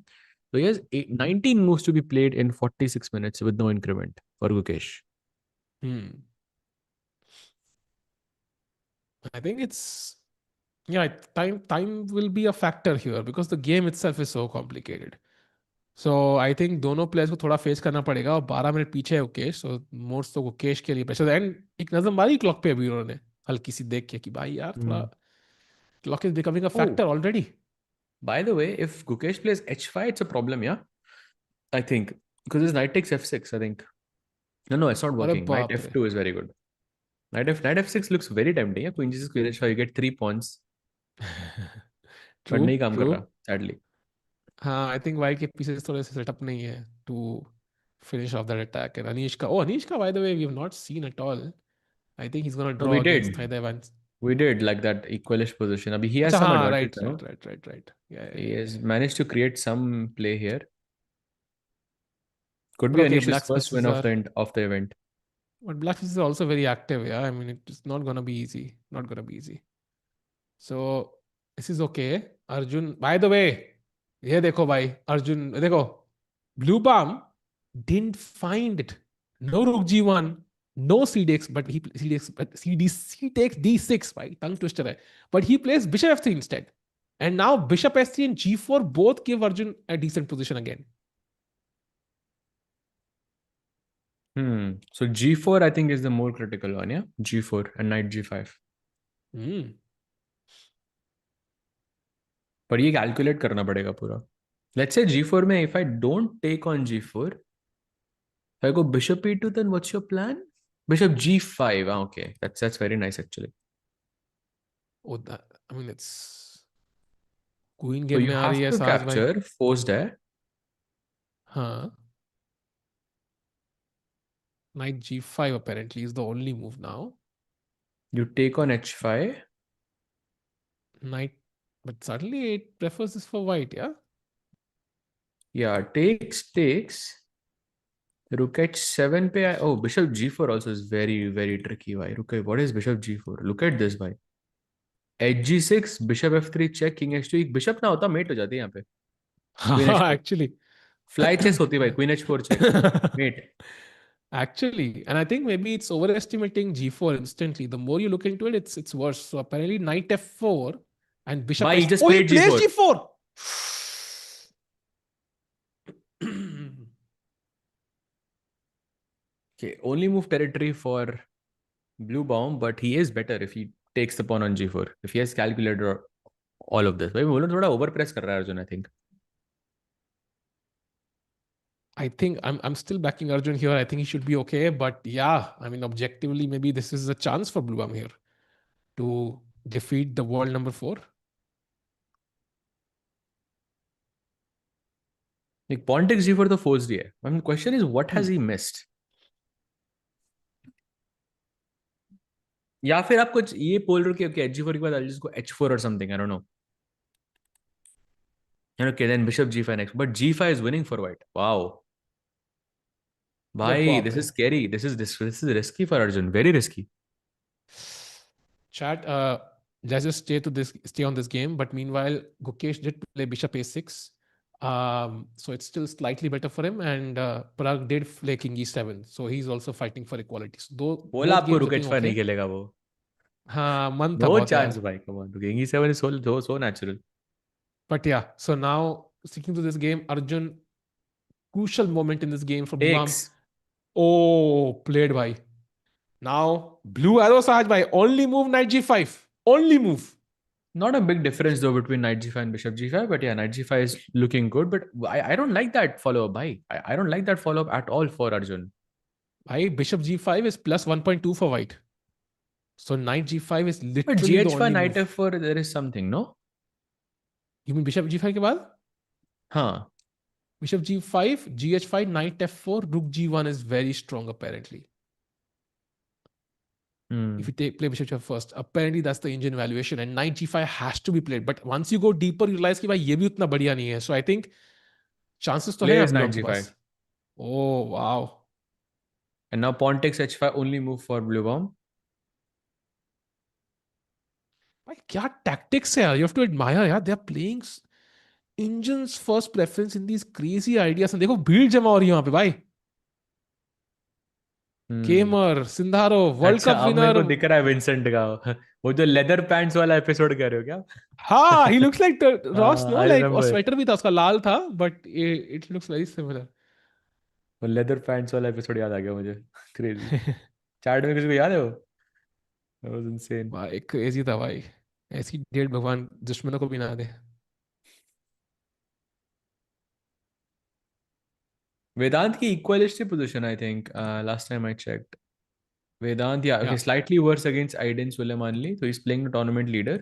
So he has 19 moves to be played in 46 minutes with no increment for Gukesh. I think it's, yeah, time will be a factor here because the game itself is so complicated. So I think दोनों players को थोड़ा face करना पड़ेगा, और 12 minute पीछे है Gukesh, so most तो गुकेश के लिए प्रेशर. एंड एक नजर मारी क्लॉक पे अभी उन्होंने, हल्की सी देख के कि भाई यार थोड़ा Hmm. Clock is becoming a Oh, factor already. by the way, if Gukesh plays H5, it's a problem, yeah? I think. Because his knight takes F6, I think. No, it's not अरे working. Knight बाप रे. F2 is very good. Knight F6 looks very tempting. Yeah? Queen G6, Queen H5, you get 3 pawns. But true नहीं काम कर true. रहा, sadly. हाँ, I think वाई के पीसेस थोड़े से सेटअप नहीं है to finish off that attack. And Anish का by the way we have not seen at all. I think he is gonna No, draw we against did. Thai Dai. We did like that equalish position. Abhi he has अच्छा some हाँ, advantage right now. Right right right right, He has managed to create some play here. Could but be okay, Anish's black first win स्पेसिस of are, the event. but black is also very active, yeah. I mean, it's not gonna be easy. Not gonna be easy. So this is okay. Arjun, by the way, ये देखो भाई, Arjun, देखो, Bluebaum didn't find it. No Rook G1, no CDX, but he CDX, but C takes D6, right? Tongue twister है. But he plays Bishop F3 instead. And now Bishop S3 and G4 both give Arjun a decent position again. So G4 I think is the more critical one, yeah? G4 and knight G5. Hmm. पर ये calculate करना पड़ेगा पूरा. Let's say G4 में if I don't take on G4, if I go Bishop E2, then what's your plan? Bishop G5. Ah, okay, that's very nice actually. Oh, that, I mean, it's queen So game you में आ रही have है to साज भाई. capture forced है. हाँ, knight g5 apparently is the only move now. You take on H5. Knight, but suddenly it prefers this for white, yeah. Yeah, takes. Rook H7 पे oh, Bishop G4 also is very very tricky. Why? What is Bishop G4? Look at this भाई. H G6, Bishop F3 check, King H2. Bishop ना होता mate हो जाती है यहाँ पे. Queen हाँ, H4. actually. Fly chess होती है भाई. Queen H4 check. Mate. Actually, and I think maybe it's overestimating g4 instantly. The more you look into it, it's worse. So apparently knight f4 and bishop Why he s. just Oh, he played plays G4? g4. Okay, only move territory for Bluebaum, but he is better if he takes the pawn on G4. If he has calculated all of this. भाई बोलो थोड़ा overpress कर रहा है Arjun, I think. I think I'm still backing Arjun here. I think he should be okay. But yeah, I mean, objectively, maybe this is a chance for Bluebaum here to defeat the world number 4. Like pawn takes G4 तो forced ही है. I mean, the question is what has Hmm. he missed? या फिर आप कुछ ये बोल रहे हो कि okay, G4 के बाद I'll just go H4 or something. I don't know. And okay, then Bishop G5 next. But G5 is winning for white. Wow. अरे Bhai, बाप this रे. is scary. This is risky for Arjun. Very risky. Chat, let's just stay on this game. But meanwhile, Gukesh did play bishop a6. So it's still slightly better for him. And Pragg did play king e7. So he's also fighting for equality. So बोला both आपको games Rook looking H5 नहीं okay. खेलेगा वो. हाँ, मन था No बहुत chance, यार. bhai. Come on. King E7 is so natural. But yeah, so now sticking to this game, Arjun, crucial moment in this game for Bluebaum. Takes. Oh, played by. Now, blue arrow Sahaj bhai, only move knight g5. Only move. Not a big difference though between knight g5 and bishop g5, but yeah, knight g5 is looking good. But I don't like that follow up, bhai. I don't like that follow up at all for Arjun. Bhai, bishop g5 is plus 1.2 for white. So knight g5 is But literally the gh5 only knight move. f4, there is something, no? You mean bishop g5 के बाद? Huh. Bishop g5, gh5, knight f4, rook g1 is very strong apparently. If you play bishop g5 first, apparently that's the Indian valuation, and knight g5 has to be played. But once you go deeper, you realize कि भाई ये भी उतना बढ़िया नहीं है. So I think chances तो है Plays knight Bluebaum के g5. Pass. Oh wow. And now pawn takes h5, only move for Bluebaum. भाई क्या tactics है यार. You have to admire यार. They are playing Indians first preference in these crazy ideas. And देखो भीड़ जमा हो रही है वहां पे भाई. केमर, सिंधारो, वर्ल्ड अच्छा, कप अब मेरे विनर. को दिख रहा है विंसेंट का वो जो लेदर पैंट्स वाला एपिसोड कह रहे हो क्या? हाँ, he looks like Ross, no? I Like, और रिमेम्बर स्वेटर भी था उसका लाल था, but it looks very similar. वो लेदर पैंट्स वाला एपिसोड याद आ गया मुझे. क्रेजी. चैट में किसी को याद है वो? That was insane. भाई क्रेजी था भाई. ऐसी डेट भगवान दुश्मनों को भी ना दे. Vedant की equalistic position, I think. Last time I checked. Vedant, yeah, okay, Yeah, slightly worse against Aydin Suleymanli. So he's playing the tournament leader.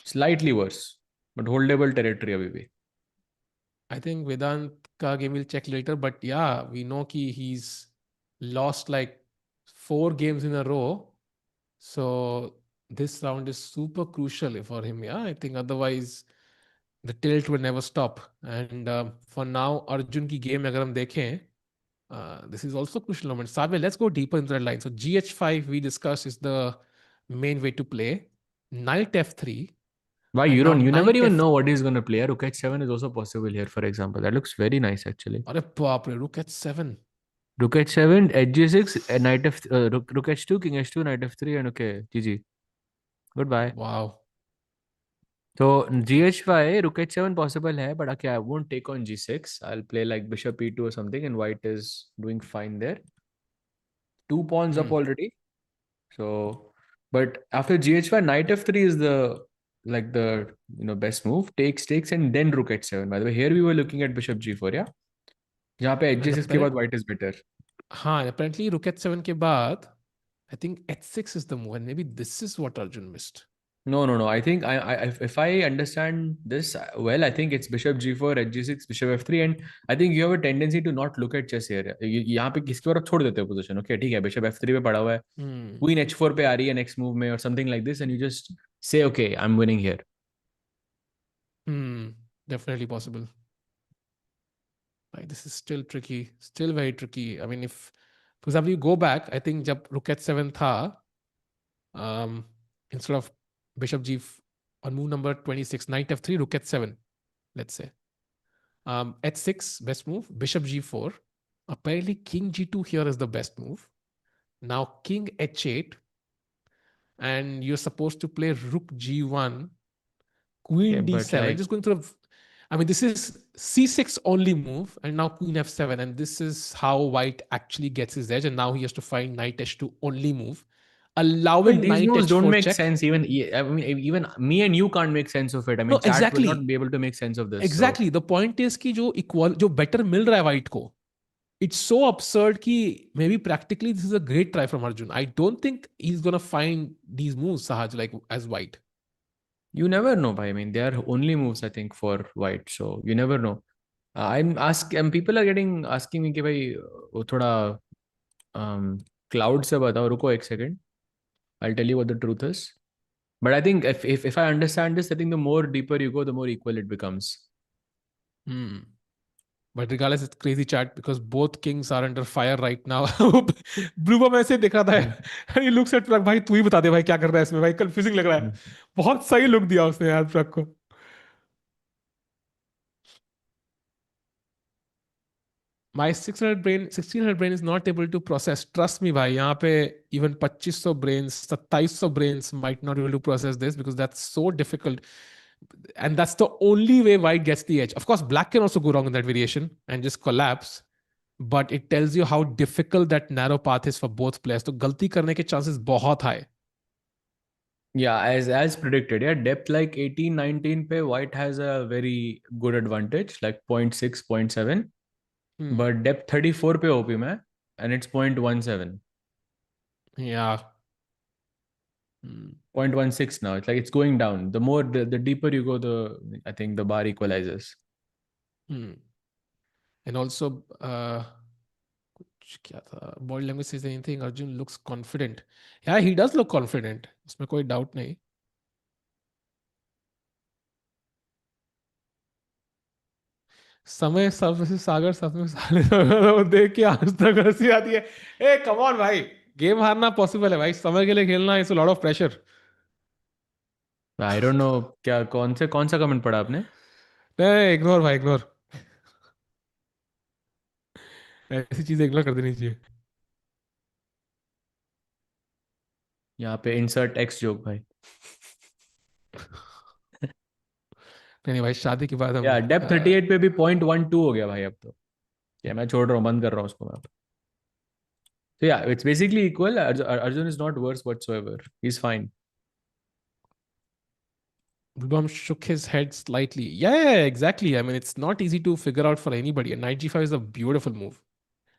Slightly worse, but holdable territory abhi bhi. I think Vedant ka game we'll check later, but yeah, we know कि he's lost like 4 games in a row. So this round is super crucial for him. Yeah, I think otherwise the tilt will never stop. And for now, Arjun की game अगर हम देखें, this is also crucial moment. Sabe, let's go deeper into that line. So gh5 we discussed is the main way to play. Knight f3, Why and now you never knight even f. know what he's gonna play. Rook h7 is also possible here, for example. That looks very nice actually. अरे बाप रे, rook h7. Rook h7, edge g6, knight f, rook h2, king h2, knight f3, and okay, GG. Goodbye. Wow. So gh5, rook h7 possible hai, but okay, I won't take on g6. I'll play like bishop e2 or something, and white is doing fine there. 2 pawns up Hmm. already. So, but after gh5, knight f3 is the like the best move. Takes, and then rook h7. By the way, here we were looking at bishop g4, yeah. जहाँ पे And h6 के बाद white is better. हाँ, apparently rook h7 के बाद I think h6 is the move, and maybe this is what Arjun missed. No. I think if I understand this well, I think it's bishop g4, edge g6, bishop f3, and I think you have a tendency to not look at chess here. यहाँ पे किसकी तरफ छोड़ देते हो position. Okay, ठीक है, bishop f3 पे पड़ा हुआ है, queen h4 पे आ रही है next move में or something like this, and you just say, okay, I'm winning here. Definitely possible. Like, this is still tricky, still very tricky. I mean, if, for example, you go back, I think जब rook h7 था, instead of bishop g on move number 26, knight f3, rook h7, let's say. h6, best move, bishop g4. Apparently, king g2 here is the best move. Now, king h8, and you're supposed to play rook g1, queen Yeah, but d7. like, Just going through, I mean, this is c6 only move, and now queen f7, and this is how white actually gets his edge, and now he has to find knight h2 only move, but allowing these knight moves don't h4 make check. sense. I mean, even me and you can't make sense of it. I mean, No, chat will not exactly. be able to make sense of this. Exactly. So The point is कि जो better मिल रहा है white को, it's so absurd कि maybe practically this is a great try from Arjun. I don't think he's gonna find these moves, Sahaj, like as white. you never know. I mean, they are only moves I think for white. So you never know. People are asking me कि भाई वो थोड़ा cloud से बताओ. रुको एक second. I'll tell you what the truth is. But I think if I understand this, I think the more deeper you go, the more equal it becomes. But regardless, it's crazy chat because both kings are under fire right now. Bluebaum ऐसे दिख रहा था and he looks at Pragg, भाई तू ही बता दे भाई क्या कर रहा है इसमें भाई confusing लग रहा है. बहुत सही look दिया उसने यार Pragg को. My 1600 brain is not able to process. Trust me भाई, यहाँ पे even 2500 brains, 2700 brains might not be able to process this because that's so difficult. And that's the only way white gets the edge. Of course, black can also go wrong in that variation and just collapse. But it tells you how difficult that narrow path is for both players. तो गलती करने के chances बहुत high. Yeah, as predicted. Yeah, depth like 18, 19 pe white has a very good advantage, like 0.6, 0.7. Hmm. But depth 34 पे OP में and it's 0.17. Yeah. Hmm. 0.16 now. It's like it's going down. The deeper you go, the I think the bar equalizes. Hmm. And also, क्या था? Body language says anything. Arjun looks confident. Yeah, he does look confident. उसमें कोई doubt नहीं. समय सब से सागर सब में साले वो देख के आज तक हंसी आती है. ए कम ऑन भाई, गेम हारना पॉसिबल है भाई, समय के लिए खेलना it's a lot of pressure. I don't know क्या कौन सा कमेंट पढ़ा आपने? नहीं इग्नोर भाई इग्नोर. ऐसी चीजें इग्नोर कर देनी चाहिए. यहाँ पे इंसर्ट एक्स जोक भाई. नहीं नहीं भाई, शादी के बाद हम या डेप्थ 38 पे भी 0.12 हो गया भाई अब तो. या मैं छोड़ रहा हूँ, बंद कर रहा हूँ उसको मैं. So yeah, it's basically equal. Arjun is not worse whatsoever. He's fine. Bluebaum shook his head slightly. Yeah, exactly. I mean, it's not easy to figure out for anybody. And knight g5 is a beautiful move.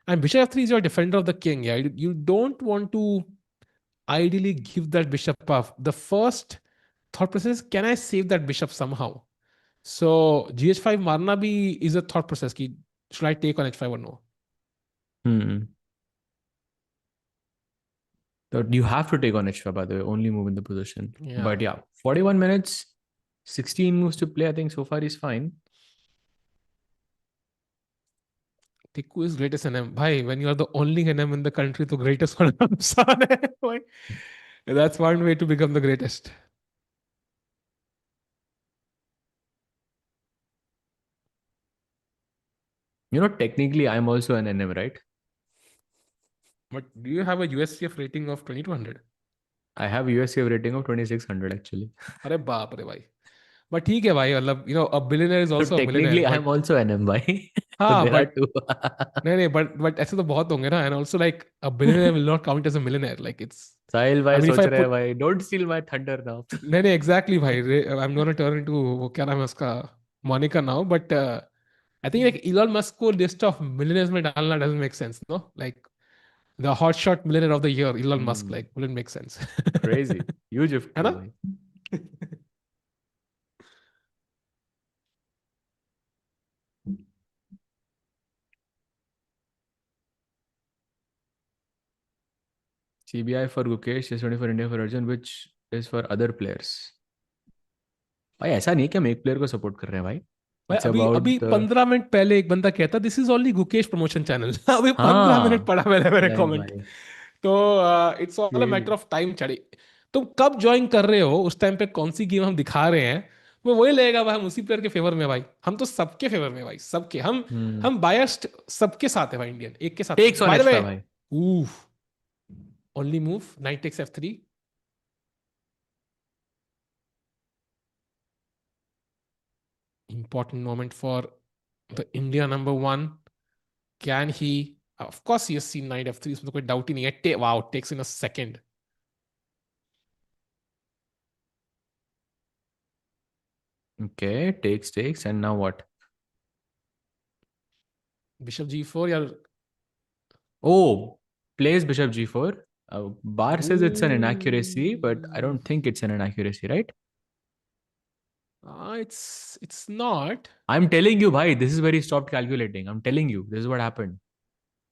And bishop f3 is your defender of the king. Yeah, you don't want to ideally give that bishop up. The first thought process is, can I save that bishop somehow? So gh5 marna bhi is a thought process. Ki, should I take on h5 or no? Hmm. So you have to take on h5, by the way, only move in the position. Yeah. But yeah, 41 minutes, 16 moves to play. I think so far he's fine. Tikku is greatest NM. Bhai, when you are the only NM in the country, the greatest one hai. That's one way to become the greatest. You know, technically, I'm also an NM, right? But do you have a USCF rating of 2200? I have USCF rating of 2600 actually. अरे बाप रे भाई. But ठीक है भाई, मतलब a billionaire is So also a millionaire. technically, I'm But also NM, bhai. So हाँ, there are but two. नहीं नहीं, but ऐसे तो बहुत होंगे ना. And also like a billionaire will not count as a millionaire. Like it's, Sahil I भाई mean if सोच I रहे हैं put, भाई, don't steal my thunder now. नहीं नहीं exactly भाई, I'm gonna turn into वो क्या नाम है उसका, Monica now. But I think like Elon Musk को list of millionaires में डालना doesn't make sense, no? Like the hotshot millionaire of the year, Elon Musk, Hmm. like wouldn't make sense. Crazy. Huge if है true, ना? भाई. CBI for Gukesh, S20 for India for Arjun, which is for other players. भाई ऐसा नहीं है कि हम एक प्लेयर को सपोर्ट कर रहे हैं भाई. भाई It's अभी about अभी the. 15 मिनट पहले एक बंदा कहता this is only Gukesh promotion channel. अभी 15 मिनट हाँ. पढ़ा मैंने मेरे नहीं कमेंट. भाई. तो it's all a Crazy. Matter of time चढ़ी. तुम कब ज्वाइन कर रहे हो, उस टाइम पे कौन सी गेम हम दिखा रहे हैं, वो वही लगेगा भाई. हम उसी प्लेयर के फेवर में भाई, हम तो सबके फेवर में भाई, सबके Hmm. हम बायस्ड सबके साथ है भाई, इंडियन एक के साथ नहीं. Takes on by the way, H5 भाई. Only move knight takes f3. Important moment for the India number one. Can he? Of course, he has seen knight f3. इसमें तो कोई डाउट ही नहीं है. Wow, takes in a second. Okay, takes, and now what? Bishop g4 या Oh, plays bishop g4. Bar says it's an inaccuracy, but I Ooh. don't think it's an inaccuracy, right? It's not. I'm telling you, bhai, this is where he stopped calculating. I'm telling you, this is what happened.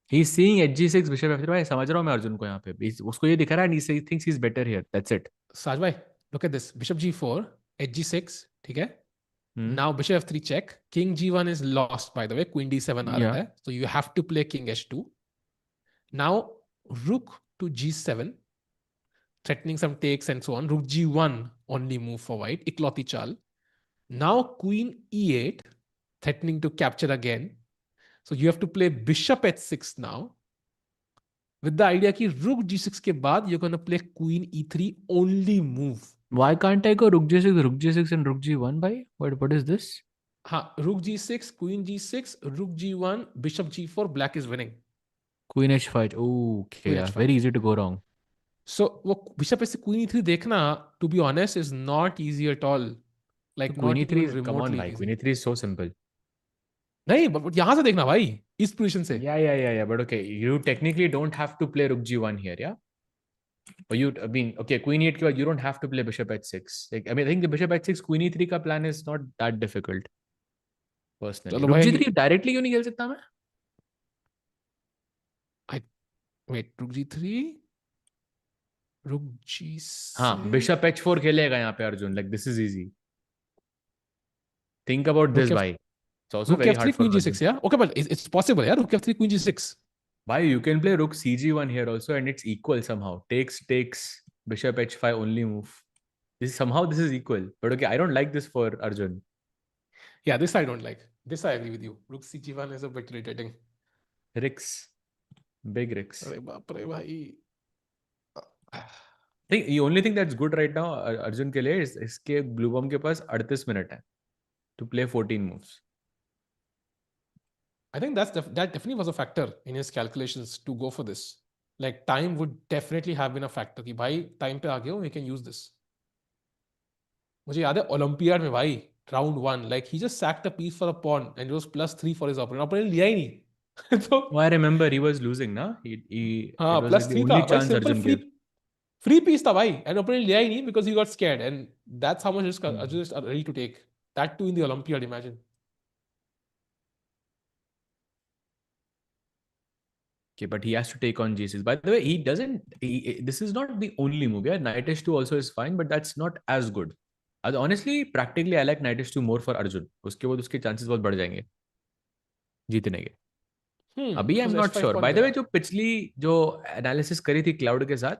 He's seeing hg6, bishop f3. भाई समझ रहा हूँ मैं अर्जुन को यहाँ पे. उसको ये दिख रहा है, and he thinks he's better here. That's it. Saj bhai, look at this. Bishop g4, hg6, ठीक है? Hmm. Now bishop f3 check. King g1 is lost, by the way. Queen d7 आ रहा Yeah. है. So you have to play king h2. Now rook to g7, threatening some takes and so on. Rook g1 only move for white. Ikloti chal. Now queen e8, threatening to capture again. So you have to play bishop h6 now. With the idea कि rook g6 के बाद you're going to play queen e3 only move. Why can't I go rook g6, and rook g1, bhai? What is this? हाँ, rook g6, queen g6, rook g1, bishop g4, black is winning. Queen h5. Oh, okay, Queen yeah. h5. Very easy to go wrong. So वो bishop s queen e3 देखना, to be honest, is not easy at all. तो Like queen not ई3, even come on remotely भाई, easy. Queen ई3 is so simple. नहीं, but यहाँ से देखना भाई, इस पोजीशन से. Yeah, but okay, you technically don't have to play rook g1 here, yeah? Or you, I mean, okay, queen e8 के बाद you don't have to play bishop h6. Like, I mean, I think the bishop h6 queen e3 का plan is not that difficult, personally. चलो rook भाई. g3 directly क्यों नहीं खेल सकता मैं? I wait, rook g3, rook हाँ, g6, bishop h4 खेलेगा यहाँ पे Arjun. Like, this is easy. Think about rook this, f bhai. It's also rook very f3 hard for queen Arjun. g6. Yeah, okay, but it's possible. Yeah, rook f3 queen g6. Bhai, you can play rook cg1 here also, and it's equal somehow. Takes, bishop h5 only move. This is equal. But okay, I don't like this for Arjun. Yeah, this I don't like. This I agree with you. Rook cg1 is a bit irritating. Ricks. Big Ricks. अरे बाप रे भाई. I think the only thing that's good right now Arjun के लिए is इसके Bluebaum के पास 38 minute है to play 14 moves. I think that definitely was a factor in his calculations to go for this. Like time would definitely have been a factor कि भाई time पे आ गए हो, we can use this. मुझे याद है olympiad में भाई round 1, like he just sacked a piece for a pawn and it was +3 for his opponent. Opponent लिया ही नहीं. तो Oh, I remember he was losing, na? हाँ It was like the +3 था only भाई, chance simple Arjun gave. free piece था भाई, and opponent लिया ही नहीं because he got scared, and that's how much risk Arjun is ready to take. That too in the Olympiad, imagine. Okay, but he has to take on G6. By the way, he doesn't. This is not the only move. Yeah, Knight h2 also is fine, but that's not as good. Honestly, practically, I like Knight h2 more for Arjun. उसके बाद उसके chances बहुत बढ़ जाएंगे जीतने के. अभी I M Because not h5 sure. pawn bye the वे, गया. जो पिछली जो एनालिसिस करी थी क्लाउड के साथ,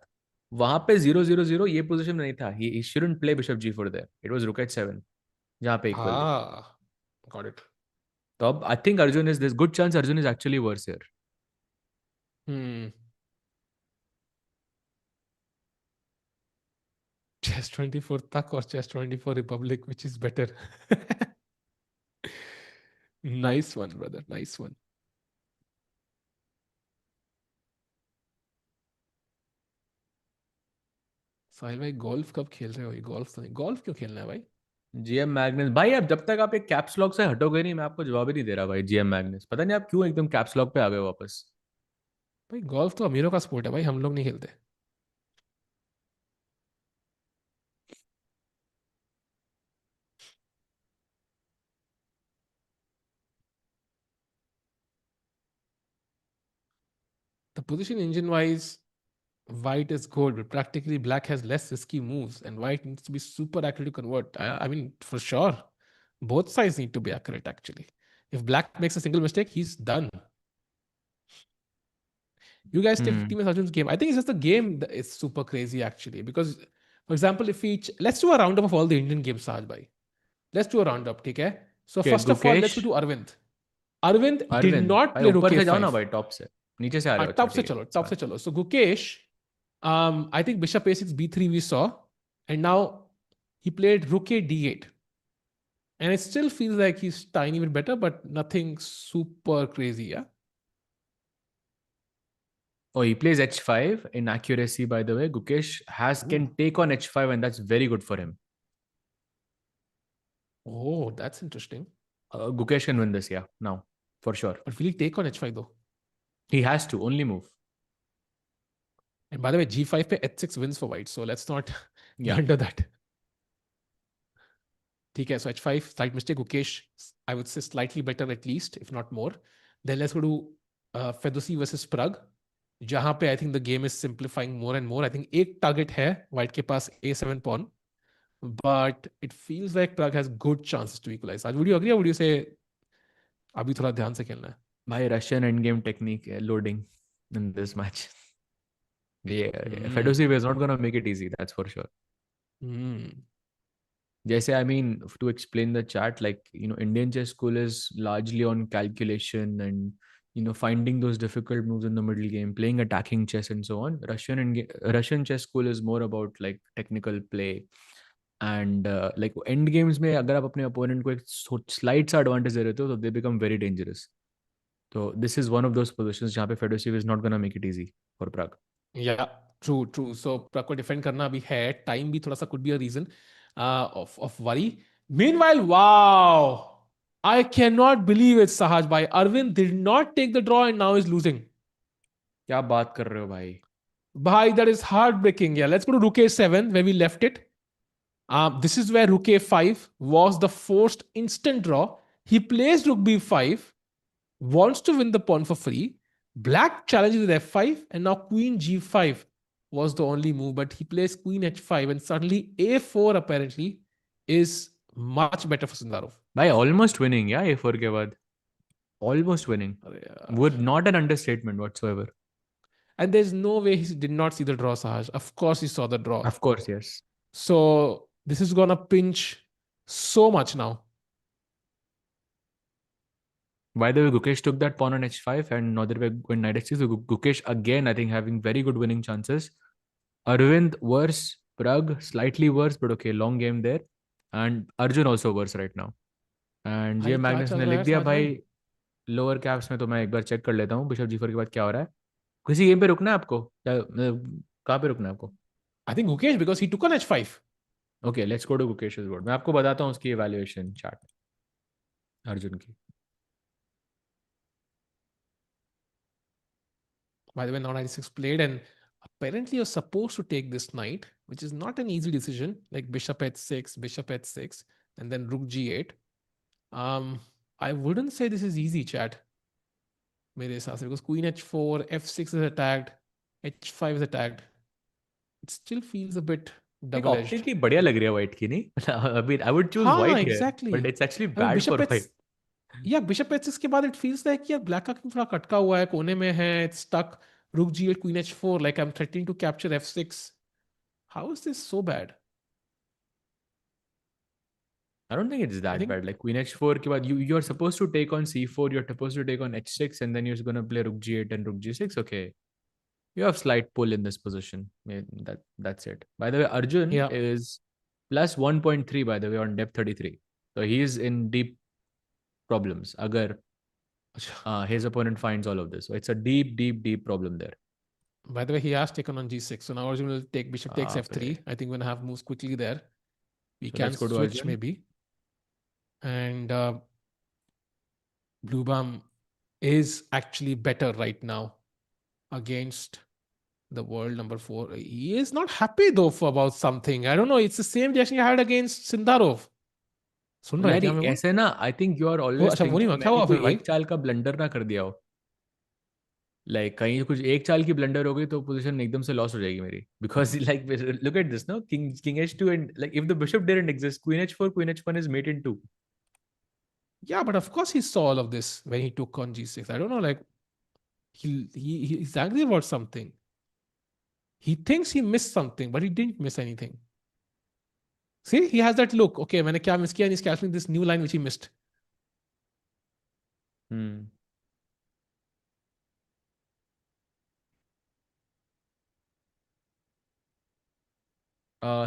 वहां पे 0-0-0 ये पोजीशन में नहीं था. He shouldn't play bishop g4 there. It was rook h7 जहां पे इक्वल थे. Ah, got it. तो अब I think Arjun is this good chance Arjun is actually worse here. Chess 24 तक और Chess 24 Republic, which is better? Nice one, brother. Nice one. साहिल भाई golf कब खेल रहे हो? ये गोल्फ तो नहीं, गोल्फ क्यों खेलना है भाई? जीएम मैग्नस भाई, अब जब तक आप एक कैप्स लॉक से हटोगे नहीं, मैं आपको जवाब ही नहीं दे रहा भाई. जीएम मैग्नस, पता नहीं आप क्यों एकदम कैप्स लॉक पे आ गए वापस. भाई गोल्फ तो अमीरों का स्पोर्ट है भाई, हम लोग नहीं खेलते. The position engine wise, white is good, but practically black has less risky moves, and white needs to be super accurate to convert. I mean, for sure, both sides need to be accurate actually. If black makes a single mistake, he's done. You guys take 50 minutes Arjun's game. I think it's just the game that is super crazy actually. Because, for example, if let's do a roundup of all the Indian games, Sahaj bhai. Let's do a roundup, okay? So Okay, first of all, let's Gukesh. go to Arvind. Arvind did Arvind not भाई, play Rook ऊपर से जाओ ना A5. भाई, top से. नीचे से आ रहे हो? अच्छा, Top se ठीक है. chalo, top se chalo. So Gukesh, I think Bishop A6, B3 we saw, and now he played Rook A D8. And it still feels like he's tiny bit better, but nothing super crazy, yeah? Oh, he plays h5 in accuracy, by the way. Gukesh can take on h5, and that's very good for him. Oh, that's interesting. Gukesh can win this, yeah, now, for sure. But will he take on H5 though? He has to only move. And by the way, G5 pe H6 wins for white, so let's not blunder that. Okay, so H5, slight mistake. Gukesh, I would say slightly better at least, if not more. Then let's go to Fedoseev versus Pragg. जहाँ पे I think the game is simplifying more and more. I think एक target है white के पास A7 pawn, but it feels like Pragg has good chances to equalize. Would you agree or would you say अभी थोड़ा ध्यान से खेलना है? भाई, Russian endgame technique loading in this match. Yeah. Fedoseev is not going to make it easy, that's for sure. Jaise, I mean, to explain the chat, like, Indian chess school is largely on calculation and, finding those difficult moves in the middle game, playing attacking chess and so on. Russian chess school is more about like technical play. And like end games में अगर आप अपने opponent को एक slight सा advantage दे रहे हो, तो they become very dangerous. So this is one of those positions जहाँ पे Fedoseev is not gonna make it easy for Pragg. Yeah. True. So Pragg को defend करना अभी है, time भी थोड़ा सा could be a reason of worry. Meanwhile, wow, I cannot believe it, Sahaj bhai. Arvind did not take the draw and now is losing. क्या बात कर रहे हो भाई? Bhai, that is heartbreaking. Yeah, let's go to Rook A7 where we left it. This is where Rook A5 was the forced instant draw. He plays Rook B5, wants to win the pawn for free. Black challenges with F5, and now Queen G5 was the only move, but he plays Queen H5, and suddenly A4 apparently is much better for Sindarov. भाई almost winning, yeah, A4 के बाद. Almost winning. अरे यार. Would not an understatement whatsoever. And there's no way he did not see the draw, Sahaj. Of course he saw the draw. Of course, yes. So this is gonna pinch so much now. By the way, Gukesh took that pawn on H5 and Nodirbek went knight H6. So Gukesh again, I think, having very good winning chances. Arvind worse, Pragg slightly worse, but okay, long game there. And Arjun also worse right now. And भाई ये क्या Magnus चल ने रहा लिख है दिया साज भाई भाई? लोअर कैप्स में, तो मैं एक बार चेक कर लेता हूँ बिशप जी4 के बाद क्या हो रहा है. किसी गेम पे रुकना है आपको क्या, कहाँ पे रुकना है आपको? I think Gukesh because he took on H5. Okay, let's go to Gukesh board. मैं आपको बताता हूँ उसकी इवैल्यूएशन चार्ट अर्जुन की. By the way, now 96 played, and apparently you're supposed to take this knight, which is not an easy decision. Like bishop h6, bishop h6, and then rook g8. I wouldn't say this is easy, chat. मेरे हिसाब से, because queen h4, f6 is attacked, h5 is attacked. It still feels a bit एक double-edged. Optically बढ़िया लग रही है white की, नहीं? अभी आई वुड चूज हाँ, white here, exactly. But it's actually I mean, bad bishop for h, white. yeah, bishop h6 के बाद it feels like यार black का king थोड़ा कटका हुआ है, कोने में है, it's stuck. Rook g8, queen h4, like I'm threatening to capture f6. How is this so bad? I don't think it's I that think, bad. Like queen h4 के बाद you're supposed to take on c4, you're supposed to take on h6, and then you're going to play rook g8 and rook g6. Okay, you have slight pull in this position. That's it. By the way, Arjun yeah. is plus 1.3 by the way on depth 33. So he's in deep problems. Agar his opponent finds all of this, so it's a deep problem there. By the way, he has taken on g6. So now Arjun will take bishop takes f3. I think we're going to have moves quickly there. We So can let's go to switch Arjun. maybe. And Bluebaum is actually better right now against the world number 4. He is not happy though about something. I don't know. It's the same reaction he had against Sindarov. सुन रहा है यार क्या मेरे को? ऐसे ना, आई think you are वो always अच्छा वो नहीं थिंकिंग हुआ क्या मैंने हुआ कोई फिर भाई? एक चाल का ब्लंडर ना कर दिया हो. लाइक कहीं कुछ एक चाल की ब्लंडर हो गई तो पोजीशन एकदम से लॉस हो जाएगी मेरी, because like look at this no, king H two and like if the bishop didn't exist, queen H four, queen H one is mate in two. Yeah, but of course he saw all of this when he took on g6. I don't know, like he's angry about something. He thinks he missed something, but he didn't miss anything. See, he has that look. Okay, मैंने क्या miss किया? And he's capturing this new line which he missed.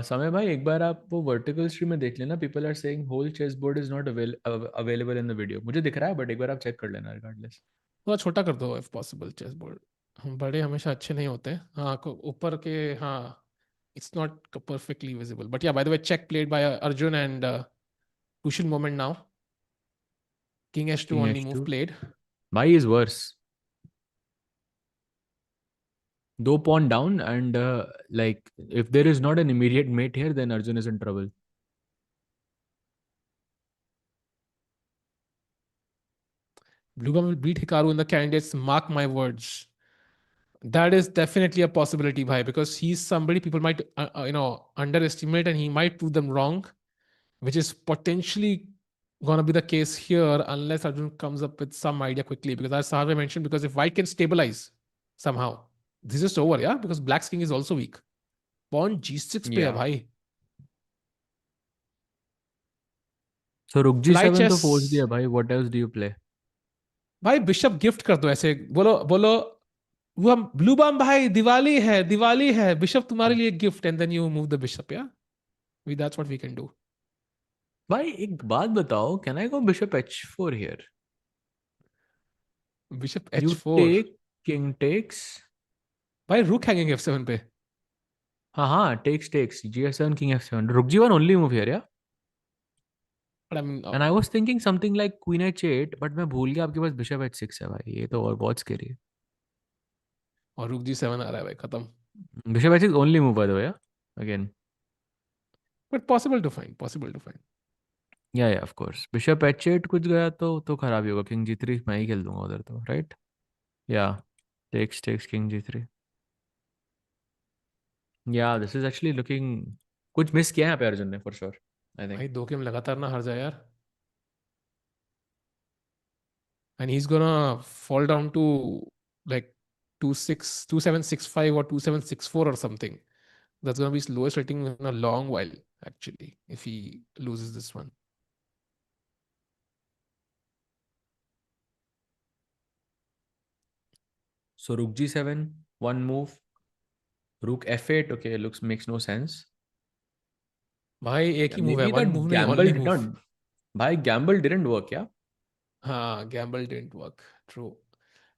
समय भाई एक बार आप वो vertical stream में देख लेना. People are saying whole chess board is not available in the video. मुझे दिख रहा है बट एक बार आप चेक कर लेना रिगार्डलेस. थोड़ा छोटा कर दो if possible chess board. बड़े हमेशा अच्छे नहीं होते. हाँ, ऊपर के हाँ. It's not perfectly visible. But yeah, by the way, check played by Arjun and crucial moment now. King h2 King only h2. move played. भाई is worse. 2 pawn down and like if there is not an immediate mate here, then Arjun is in trouble. Bluebaum will beat Hikaru in the candidates. Mark my words. That is definitely a possibility, bhai, because he's somebody people might underestimate, and he might prove them wrong, which is potentially gonna be the case here unless Arjun comes up with some idea quickly. Because as Sahav mentioned, because if white can stabilize somehow, this is just over, yeah. Because black's king is also weak. Pawn g6 पे है भाई. So rook Fly g7 तो force chess. दिया भाई. What else do you play? भाई bishop gift कर दो ऐसे. बोलो बोलो वो हम ब्लूबाम भाई, दिवाली है बिशप तुम्हारे लिए gift, and then you move the bishop. या we that's what we can do. भाई एक बात बताओ, can I go bishop h4 here? Bishop You h4. take, king takes. भाई रुक हैंगिंग f7 पे. हाँ, takes. G7, king f7. Rook g1 only move here, yeah? But I mean, And I was thinking something like queen h8, but मैं भूल गया आपके पास bishop h6 है भाई, ये तो और बहुत scary है. और रुक जी 7 आ रहा है भाई, खत्म. Bishop h6 only move by the way, yeah? Again. But possible to find, possible to find. Yeah, of course. Bishop h8 कुछ गया तो खराब ही होगा. King g3 मैं ही खेल दूंगा उधर तो, right? Yeah, takes king g3. Yeah, this is actually looking. कुछ मिस किया है यहाँ पे अर्जुन ने for sure, I think. भाई 2 गेम लगातार ना हार जाए यार. And he's gonna fall down to like 2765 or 2764 or something. That's gonna be his lowest rating in a long while, actually, if he loses this one. So rook g7, one move. Rook f8, okay, makes no sense. भाई एक Yeah, ही move है, maybe one that move नहीं, gamble only did move. not. Bhai, gamble didn't work, yeah? हाँ, gamble didn't work. True.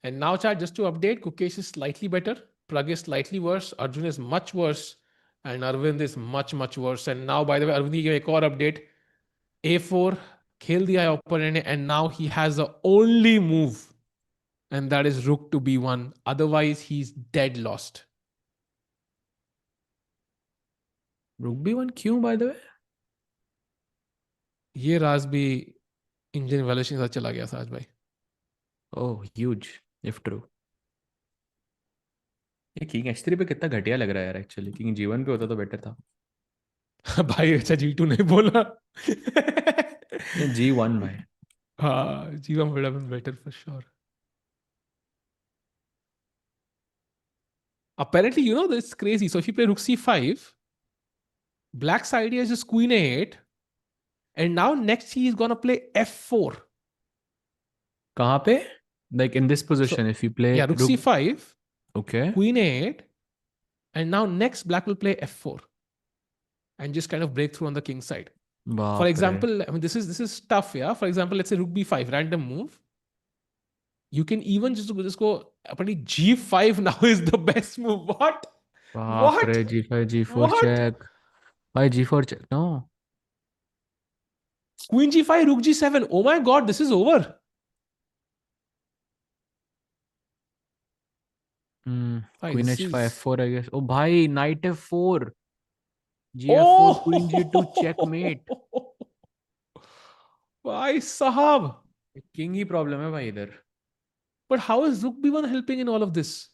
And now, chat, just to update, Gukesh is slightly better, Pragg is slightly worse, Arjun is much worse, and Arvind is much, much worse. And now, by the way, Arvind की एक और update, A4 खेल दिया है opponent ने, and now he has the only move, and that is Rook to B1. Otherwise, he's dead lost. Rook b1 क्यों, by the way? ये राज भी इंडियन वैल्यूएशन के साथ चला गया साज भाई. Oh, huge, if true. ये किंग h3 पे कितना घटिया लग रहा है यार एक्चुअली. किंग g1 पे होता तो बेटर था. भाई अच्छा G2 नहीं बोला. ये g1 भाई. हाँ, G1 would have been better for sure. Apparently, this is crazy. So if you play Rook C5, Black's idea is just Queen A8, and now next he is gonna play F4. कहाँ पे? Like in this position, So if you play yeah, Rook rook. C5, Okay. Queen A8, and now next Black will play F4 and just kind of break through on the king side. For बाप रे. example, I mean this is tough, yeah. For example, let's say Rook B5, random move. You can even just go apparently G5 now is the best move. What? बाप What? रे, g5 g4 What? check. भाई g4 check. No. Queen G5, Rook G7. Oh my god, this is over. Bhai, Queen this h5 is. f4 I guess. Oh भाई, knight f4. gf4 queen g2 checkmate. Oh! Bhai Sahab. King ही problem है भाई इधर. But how is Rook B1 helping in all of this?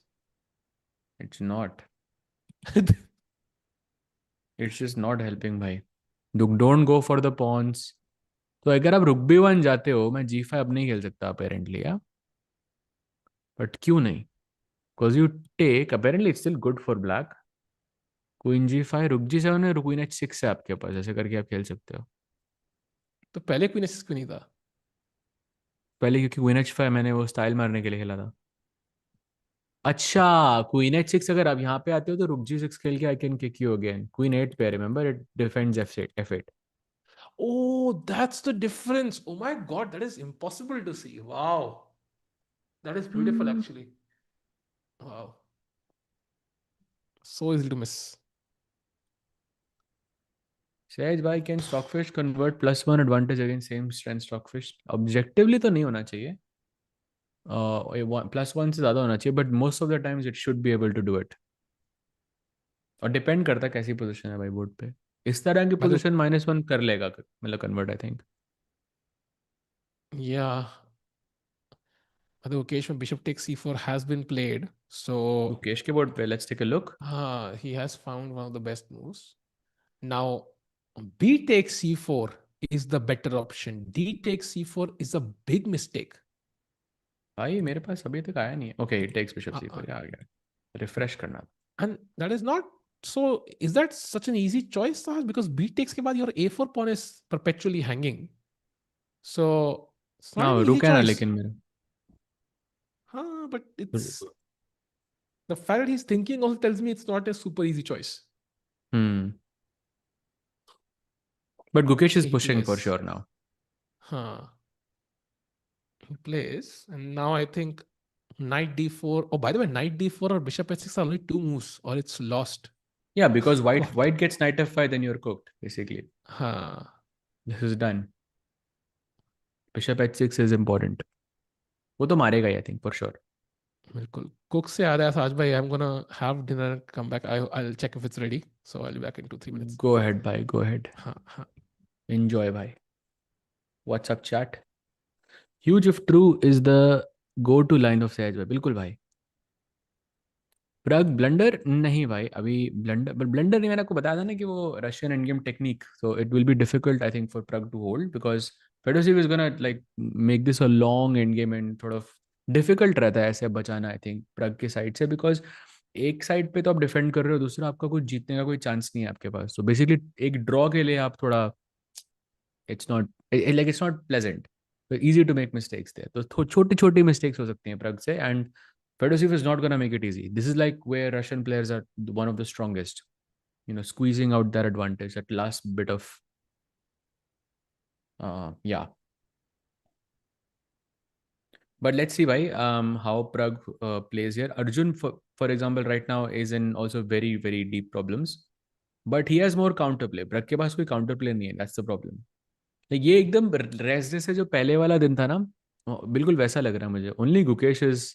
It's not. It's just not helping भाई. Don't go for the pawns. तो अगर आप रुक b1 जाते हो, मैं g5 अब नहीं खेल सकता अपेरेंटली, या बट क्यों नहीं? Because you take, apparently it's still good for black. Queen g5, rook g7 है, क्वीन h6 है आपके पास, ऐसे करके आप खेल सकते हो. तो पहले Queen S6 क्यों नहीं था? पहले क्योंकि क्वीन h5 मैंने वो स्टाइल मारने के लिए खेला था. अच्छा, क्वीन h6 अगर आप यहाँ पे आते हो तो रुक g6 खेल के I can kick you again. Queen 8 पे, remember it defends f8. Oh, that's the difference. Oh my god, that is impossible to see. Wow. That is beautiful, actually. Wow. So easy to miss. Sahaj भाई, can Stockfish convert +1 advantage against same strength Stockfish? Objectively तो नहीं होना चाहिए, +1 से ज़्यादा होना चाहिए, but most of the times it should be able to do it. और डिपेंड करता है कैसी पोजीशन है भाई बोर्ड पे. इस तरह की By the पोजीशन -1 कर लेगा, मतलब convert, I think. Yeah. By the occasion Bishop takes C4 has been played. So Gukesh के बोर्ड पे let's take a look. he has found one of the best moves. Now, B takes C4 is the better option. D takes C4 is a big mistake. भाई मेरे पास अभी तक आया नहीं है. Okay, takes bishop c4, आ गया. Refresh करना. And that is not so. Is that such an easy choice, Sahaj? Because B takes के बाद your A4 pawn is perpetually hanging. So it's not हाँ, an easy रुक है ना choice. लेकिन मेरा. But it's the fact that he's thinking also tells me it's not a super easy choice. But Gukesh is He pushing for plays. sure now. He plays, and now I think knight d4. Oh, by the way, knight d4 or bishop h6 are only two moves, or it's lost. Yeah, because white gets knight f5, then you're cooked, basically. हाँ This is done. Bishop h6 is important. वो तो मारेगा ही, I think, for sure. बिल्कुल। Cook से याद है साज भाई, I am gonna have dinner, come back, I will check if it's ready, so I will be back in 2-3 minutes। Go ahead, bhai. Go ahead. हाँ हाँ। Enjoy, bhai. What's up, chat? Huge if true is the go-to line of Sahaj bhai. बिल्कुल भाई. प्रग blunder नहीं भाई, अभी blunder नहीं, मैंने आपको बताया था ना कि वो Russian end game technique, so it will be difficult I think for Pragg to hold, because Fedoseev is gonna like make this a long end game and थोड़ा डिफिकल्ट रहता है ऐसे बचाना आई थिंक प्रग की साइड से, बिकॉज एक side पे तो आप डिफेंड कर रहे हो, दूसरा आपका कुछ जीतने का कोई चांस नहीं है आपके पास, तो बेसिकली एक ड्रॉ के लिए आप थोड़ा, it's not like it's not pleasant, easy to make mistakes there, तो छोटी छोटी मिस्टेक्स हो सकती हैं प्रग से, and Fedosiev is not going to make it easy. This is like where Russian players are one of the strongest, squeezing out their advantage at last bit of, yeah. But let's see, bhai, how Pragg plays here. Arjun, for example, right now is in also very, very deep problems. But he has more counterplay. Pragg के पास कोई counterplay नहीं है. That's the problem. ये एकदम race से जो पहले वाला दिन था ना, बिल्कुल वैसा लग रहा है मुझे. Only Gukesh is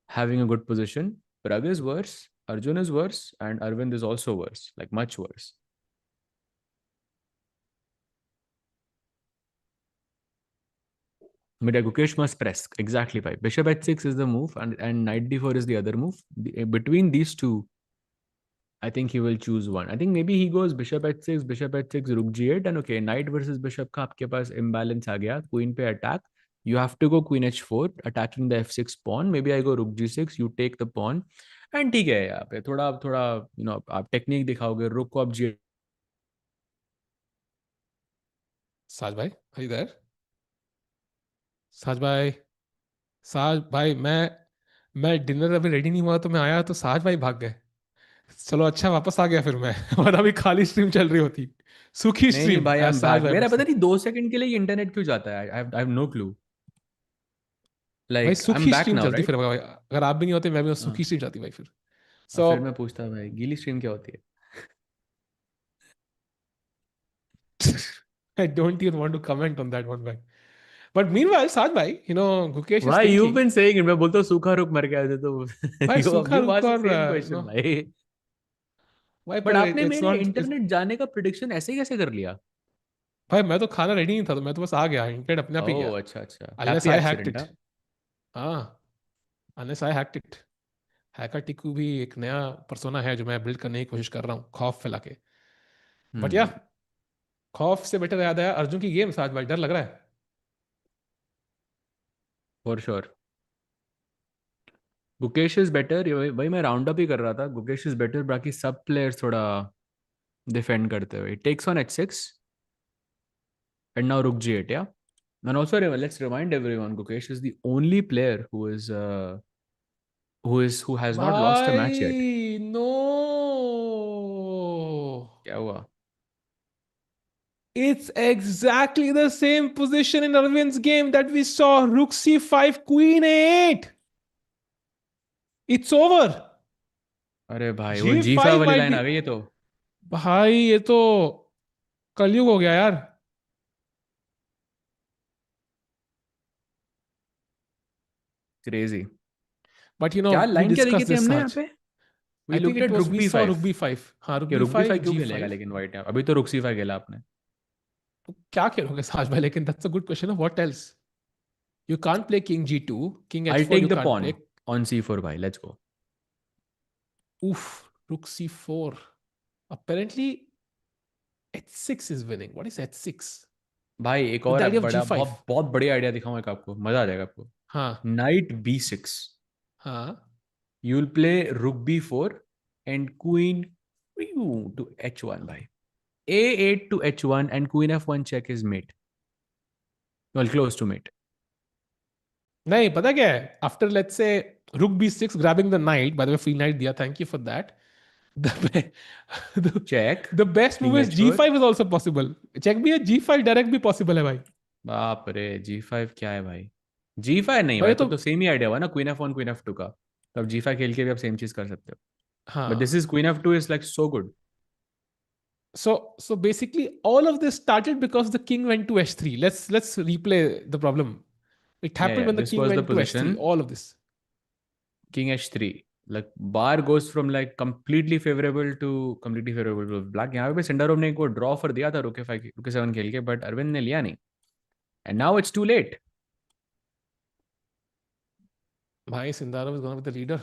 having a good position. Pragg is worse, Arjun is worse, and Arvind is also worse, like much worse. But yeah, Gukesh must press. Exactly, bhai. Bishop h6 is the move, and knight d4 is the other move. Between these two, I think he will choose one. I think maybe he goes bishop h6, rook g8, and okay, knight versus bishop का आपके पास imbalance आ गया. Queen पे attack. You have to go queen h4, attacking the f6 pawn. Maybe I go rook g6, you take the pawn. And ठीक है यहाँ पे थोड़ा थोड़ा आप टेक्निक दिखाओगे, रुक को आप जी. साज भाई इधर, साज भाई, साज भाई, मैं डिनर अभी रेडी नहीं हुआ तो मैं आया तो साज भाई भाग गए। चलो अच्छा वापस आ गया फिर मैं वरना अभी खाली स्ट्रीम चल रही होती, सुखी नहीं नहीं स्ट्रीम भाई, आई एम साज बैक. भाई मेरा मुझसे। पता नहीं 2 सेकंड के लिए इंटरनेट क्यों जाता है. I have no clue. भाई लाइक आई एम सुखी बैक स्ट्रीम नाउ, चलती फिर राइट? भाई, अगर आप भी नहीं होते मैं भी, हाँ. सुखी स्ट्रीम चलती भाई फिर। और सो फिर मैं पूछता भाई गीली स्ट्रीम क्या होती है. I don't even want to comment on that one भाई। But meanwhile, Saad bhai, Gukesh is भाई you thinking, been saying it, मैं बोलता हूँ सूखा रुक मर गया थे तो भाई यू सूखा यू रुक आस्क द और सेम क्वेश्चन भाई. भाई बट पर आपने इट्स मेरे नॉट, इंटरनेट जाने का प्रिडिक्शन ऐसे कैसे कर लिया? भाई मैं तो खाना रेडी नहीं था तो मैं तो बस आ गया, इंटरनेट अपने आप ही गया। ओह अच्छा अच्छा, Unless happy I hacked accident. it। हाँ. हाँ, unless I hacked it। Hacker टिकू भी एक नया पर्सोना है जो मैं बिल्ड करने की कोशिश कर रहा हूँ खौफ फैला के। बट या, हम्म. खौफ से बेटर याद आया अर्जुन की गेम, साथ भाई डर लग रहा है। For sure. Gukesh is better. भाई मैं राउंड अप ही कर रहा था. गुकेश इज बेटर, बाकी सब प्लेयर्स थोड़ा डिफेंड करते हुए. Takes on h6 and now rook g8, yeah. And also let's remind everyone, Gukesh is the only player who has not lost a match yet. भाई no, क्या हुआ? it's exactly the same position in Arvind's game that we saw, rook c5 queen a8, it's over। अरे भाई वो G5 g5 वाली might line be, आ गई है तो. भाई ये तो कलयुग हो गया यार। क्रेजी. बट क्या we लाइन क्या देखी discussed थी this हमने यहाँ Saj। पे? We I think looked it at was, rook we B saw five rook b5, हाँ rook क्या रुक बी b5 फाइव क्यों खेलेगा g5। लेकिन वाइट, अभी तो रुक C5 खेला आपने. तो क्या खेलोगे साज भाई, लेकिन that's a good question of what else। You can't play king g2, king I h4 take you the can't pawn play। On C4 भाई, let's go. Oof, rook c4, apparently h6 is winning, what is h6 भाई एक with और the idea of बड़ा g5। बहुत बहुत बढ़िया idea दिखाऊं एक आपको, मजा आ जाएगा आपको. हाँ नाइट B6. हाँ। You'll play rook b4 and queen to h1 bhai. A8 to h1 and queen f1 check is mate. Well, close to mate. नहीं पता क्या है, after let's say rook b6 grabbing the knight, by the way free knight दिया, thank you for that. The Check. The best move King is h4. g5 is also possible, check भी है, g5 direct भी possible है भाई। बाप रे, g5 क्या है भाई? g5 नहीं भाई भाई, ये तो तब तो सेम ही आइडिया हुआ ना, queen f1 queen f2 का. तब g5 खेल के भी आप सेम चीज कर सकते हो. But this हाँ. is queen f2 is like so good. So basically, all of this started because the king went to h3. Let's replay the problem. It Yeah, happened yeah. when the This king was the went to h3. position. All of this. King h3. Like bar goes from like completely favorable to black. यहाँ पे Sindarov ने एक वो draw for दिया था रुके 7 खेल के, but अरविंद ने लिया नहीं. And now it's too late. Bhai, Sindarov is going to be the leader.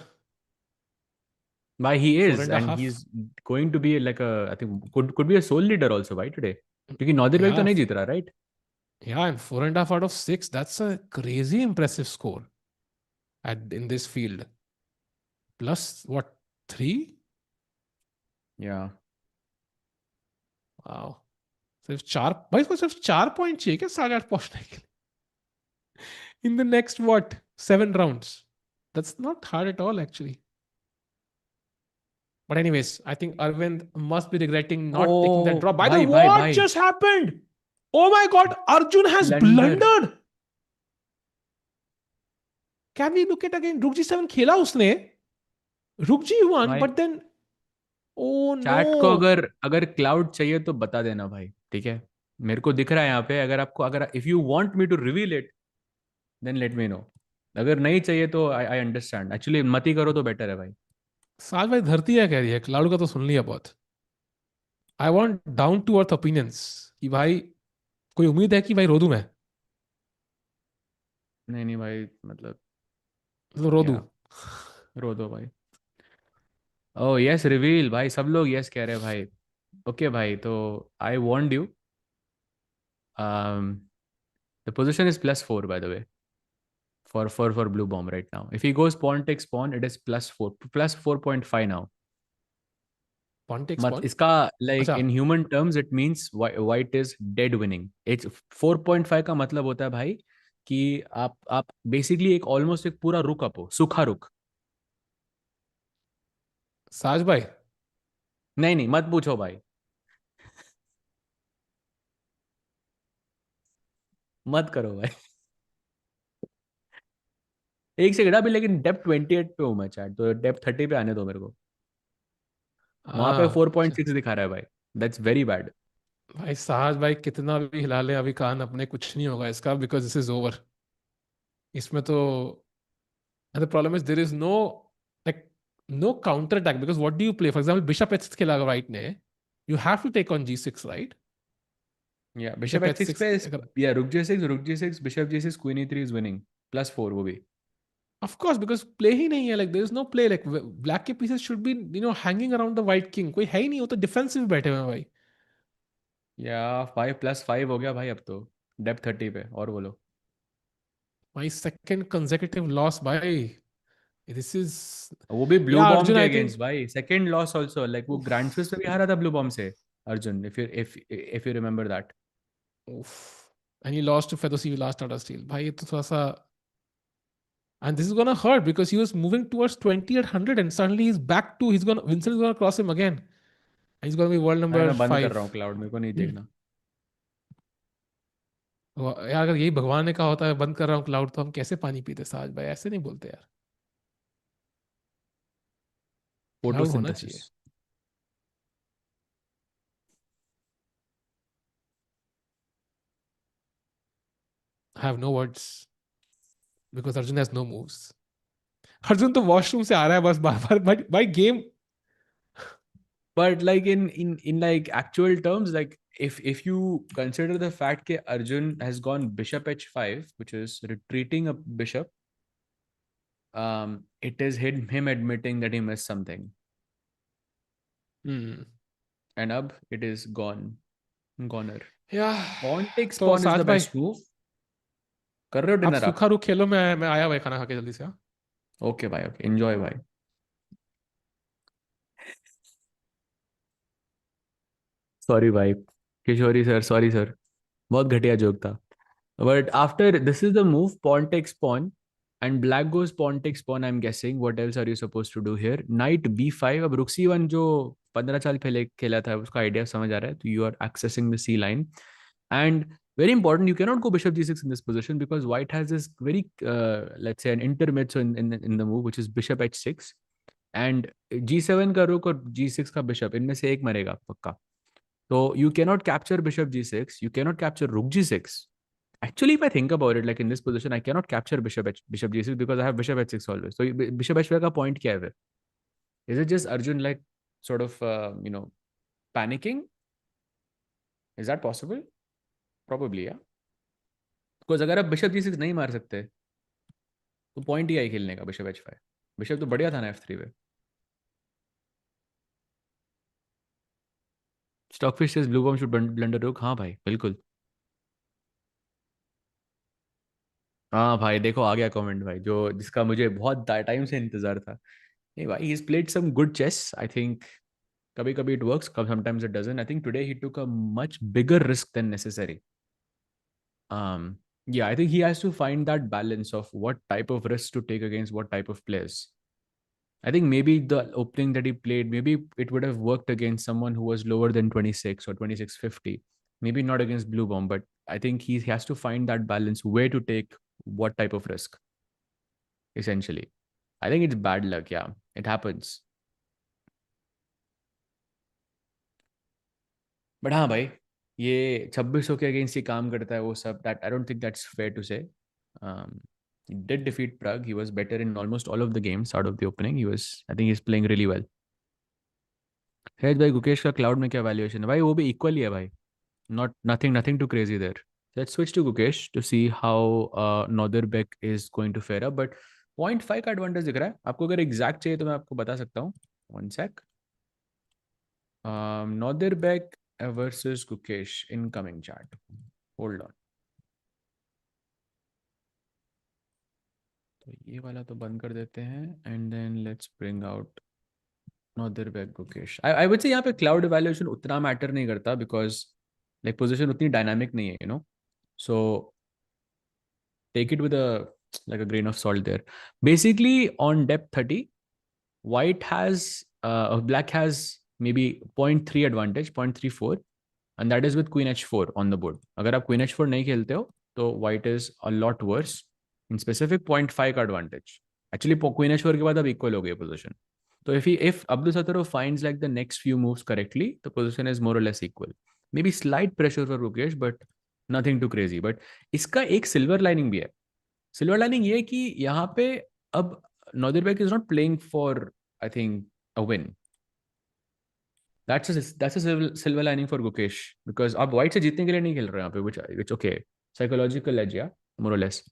Why he Four is, and a and half. he's going to be like a, I think could be a sole leader also by today. क्योंकि नॉर्दरबेक तो Yeah, नहीं जीत रहा, right? yeah, and 4.5 out of 6. That's a crazy impressive score in this field. Plus what, 3? Yeah. Wow. सिर्फ 4 भाई, इसको सिर्फ 4 point चाहिए क्या 8.5 पहुंचने के लिए? In the next what, 7 rounds? That's not hard at all actually. But anyways, I think Arvind must be regretting not taking that Oh, draw. By the भाई way, भाई what भाई just happened? Oh my God, Arjun has blunder. blundered. Can we look at again? Rook G7 खेला उसने. Rook G1, भाई but then, oh chat को no. अगर अगर cloud चाहिए तो बता देना भाई, ठीक है? मेरे को दिख रहा है यहाँ पे, अगर आपको, अगर if you want me to reveal it then let me know. अगर नहीं चाहिए तो आई अंडरस्टैंड. एक्चुअली मत ही करो तो बेटर है भाई. साज भाई धरती है कह रही है, क्लाउड का तो सुन लिया बहुत. I want down to earth opinions कि भाई कोई उम्मीद है कि भाई रो दूं मैं, नहीं नहीं भाई, मतलब तो रो दूं. या रो दो भाई. ओह यस रिवील भाई, सब लोग यस कह रहे हैं भाई. ओके भाई, तो I want you. The position is +4 bye the way for Bluebaum right now. If he goes pawn takes pawn, it is +4, +4.5 now. Pawn takes मत पॉन. इसका like अच्छा, in human terms it means white is dead winning. It's 4.5 का मतलब होता है भाई कि आप बेसिकली एक ऑलमोस्ट एक पूरा रुक अप हो, सूखा रुक. साज भाई. नहीं नहीं मत पूछो भाई, मत करो भाई. एक सेकंड अभी, लेकिन डेप्थ 28 पे हूँ मैं चैट, तो डेप्थ 30 पे आने दो मेरे को. वहां पे हाँ 4.6 दिखा रहा है भाई. That's very bad. भाई, साज भाई कितना भी हिला ले अभी कान अपने, कुछ नहीं होगा इसका, बिकॉज दिस इज ओवर. इसमें तो, and the problem is there is like no counter attack, because what do you play? For example, bishop h6 खेला right ने, you have to take on g6, right? या bishop Bishop h6 h6 पे, अगर, या रुक g6 bishop g6 queen e3 is winning. +4 वो भी. of course, because play ही नहीं है, like there is no play, like black के pieces should be hanging around the white king. कोई है ही नहीं, वो तो defensive बैठे हुए हैं भाई. या 5+5 हो गया भाई अब तो, डेप्थ 30 पे. और बोलो. My second consecutive loss भाई. This is, वो भी ब्लू yeah, बॉम्ब Arjun, के I अगेंस्ट think. भाई, सेकंड लॉस आल्सो. लाइक वो ग्रैंड स्विस पे भी हारा था ब्लू बॉम्ब से Arjun, if you remember that. Oof. And he lost to Fedoseev last Tata Steel. भाई ये तो थोड़ा सा, and this is gonna hurt because he was moving towards 20 at 100, and suddenly Vincent is gonna cross him again. And he's gonna be world भाई number मैं बंद कर 5. रहा हूँ क्लाउड, मेरे को नहीं Hmm. देखना. यार अगर यही भगवान ने कहा होता है बंद कर रहा हूँ क्लाउड, तो हम कैसे पानी पीते साज भाई, ऐसे नहीं बोलते यार. क्लाउड होना फोटोसिंथेसिस. चाहिए. I have no words because Arjun has no moves. Arjun तो वॉशरूम से आ रहा है बस बार बार, बट भाई game. But like in like actual terms, like if you consider the fact that Arjun has gone bishop h5, which is retreating a bishop, it is him admitting that he missed something. And अब it is goner. यार Pawn takes तो pawn is साज the भाई, best move. कर रहे हो आप dinner आप? सूखा रूख खेलो, मैं आया भाई खाना खा के जल्दी से, हाँ. ओके भाई, ओके, एंजॉय भाई. सॉरी भाई किशोरी सर, सॉरी सर, बहुत घटिया जोक था. But after this is the move, pawn takes pawn and black goes pawn takes pawn. I'm guessing what else are you supposed to do here? Knight b5. अब रुक c1 जो 15 साल पहले खेला था उसका आइडिया समझ आ रहा है, तो you are accessing the c line. And very important, you cannot go bishop g6 in this position because white has this very let's say an intermezzo in the move, which is bishop h6. And G7 का रुक और G6 का bishop, इनमें से एक मरेगा पक्का. So you cannot capture bishop G6, you cannot capture rook G6. Actually, if I think about it, like in this position, I cannot capture bishop G6 because I have bishop H6 always. So bishop H5 का point क्या है? Is it just Arjun like sort of panicking? Is that possible? Probably, yeah. Because अगर आप bishop G6 नहीं मार सकते तो point ही आई खेलने का bishop H5. Bishop तो बढ़िया था ना F3 पे. Stockfish says Bluebaum should blunder rook. हाँ भाई, बिल्कुल. हाँ भाई, देखो आ गया कमेंट भाई, जो जिसका मुझे बहुत टाइम से इंतजार था. नहीं भाई, he's played some good chess. I think कभी कभी it works, sometimes it doesn't. I think today he took a much bigger risk than necessary. Yeah, I think he has to find that balance of what type of risk to take against what type of players. I think maybe the opening that he played, maybe it would have worked against someone who was lower than 26 or 2650. Maybe not against Bluebaum, but I think he has to find that balance, where to take what type of risk, essentially. I think it's bad luck, yeah. It happens. But हाँ भाई, ये 2600 के against ही काम करता है वो सब. That I don't think that's fair to say. He did defeat Pragg. He was better in almost all of the games out of the opening. I think he's playing really well. है भाई, गुकेश का cloud में क्या valuation है भाई? वो भी equal ही है भाई. Nothing too crazy there. Let's switch to Gukesh to see how Nodirbek is going to fare up. But 0.5 का एडवांटेज दिख रहा है. आपको अगर एग्जैक्ट चाहिए तो मैं आपको बता सकता हूँ. 1 sec. Nodirbek versus Gukesh incoming chat. Hold on. तो ये वाला तो बंद कर देते हैं and then let's bring out Nodirbek Gukesh. I would say यहाँ पे क्लाउड इवैल्यूएशन उतना मैटर नहीं करता बिकॉज लाइक पोजीशन उतनी डायनामिक नहीं है, so take it with a grain of salt there. Basically on depth 30, white has black has maybe 0.3 advantage, 0.34, and that is with queen h4 on the board. अगर आप queen h4 नहीं खेलते हो तो white is a lot worse. In specific 0.5 का advantage. Actually queen h4 के बाद अब equal हो गई position. So if Abdusattorov finds like the next few moves correctly, the position is more or less equal. Maybe slight pressure for Gukesh, but nothing too crazy. But इसका एक silver lining भी है. Silver lining ये कि यहाँ पे अब Nodirbek is not playing for, I think, a win. That's a silver lining for Gukesh because आप white से जीतने के लिए नहीं खेल रहे हैं यहाँ पे, which okay, psychological edge, yeah, more or less.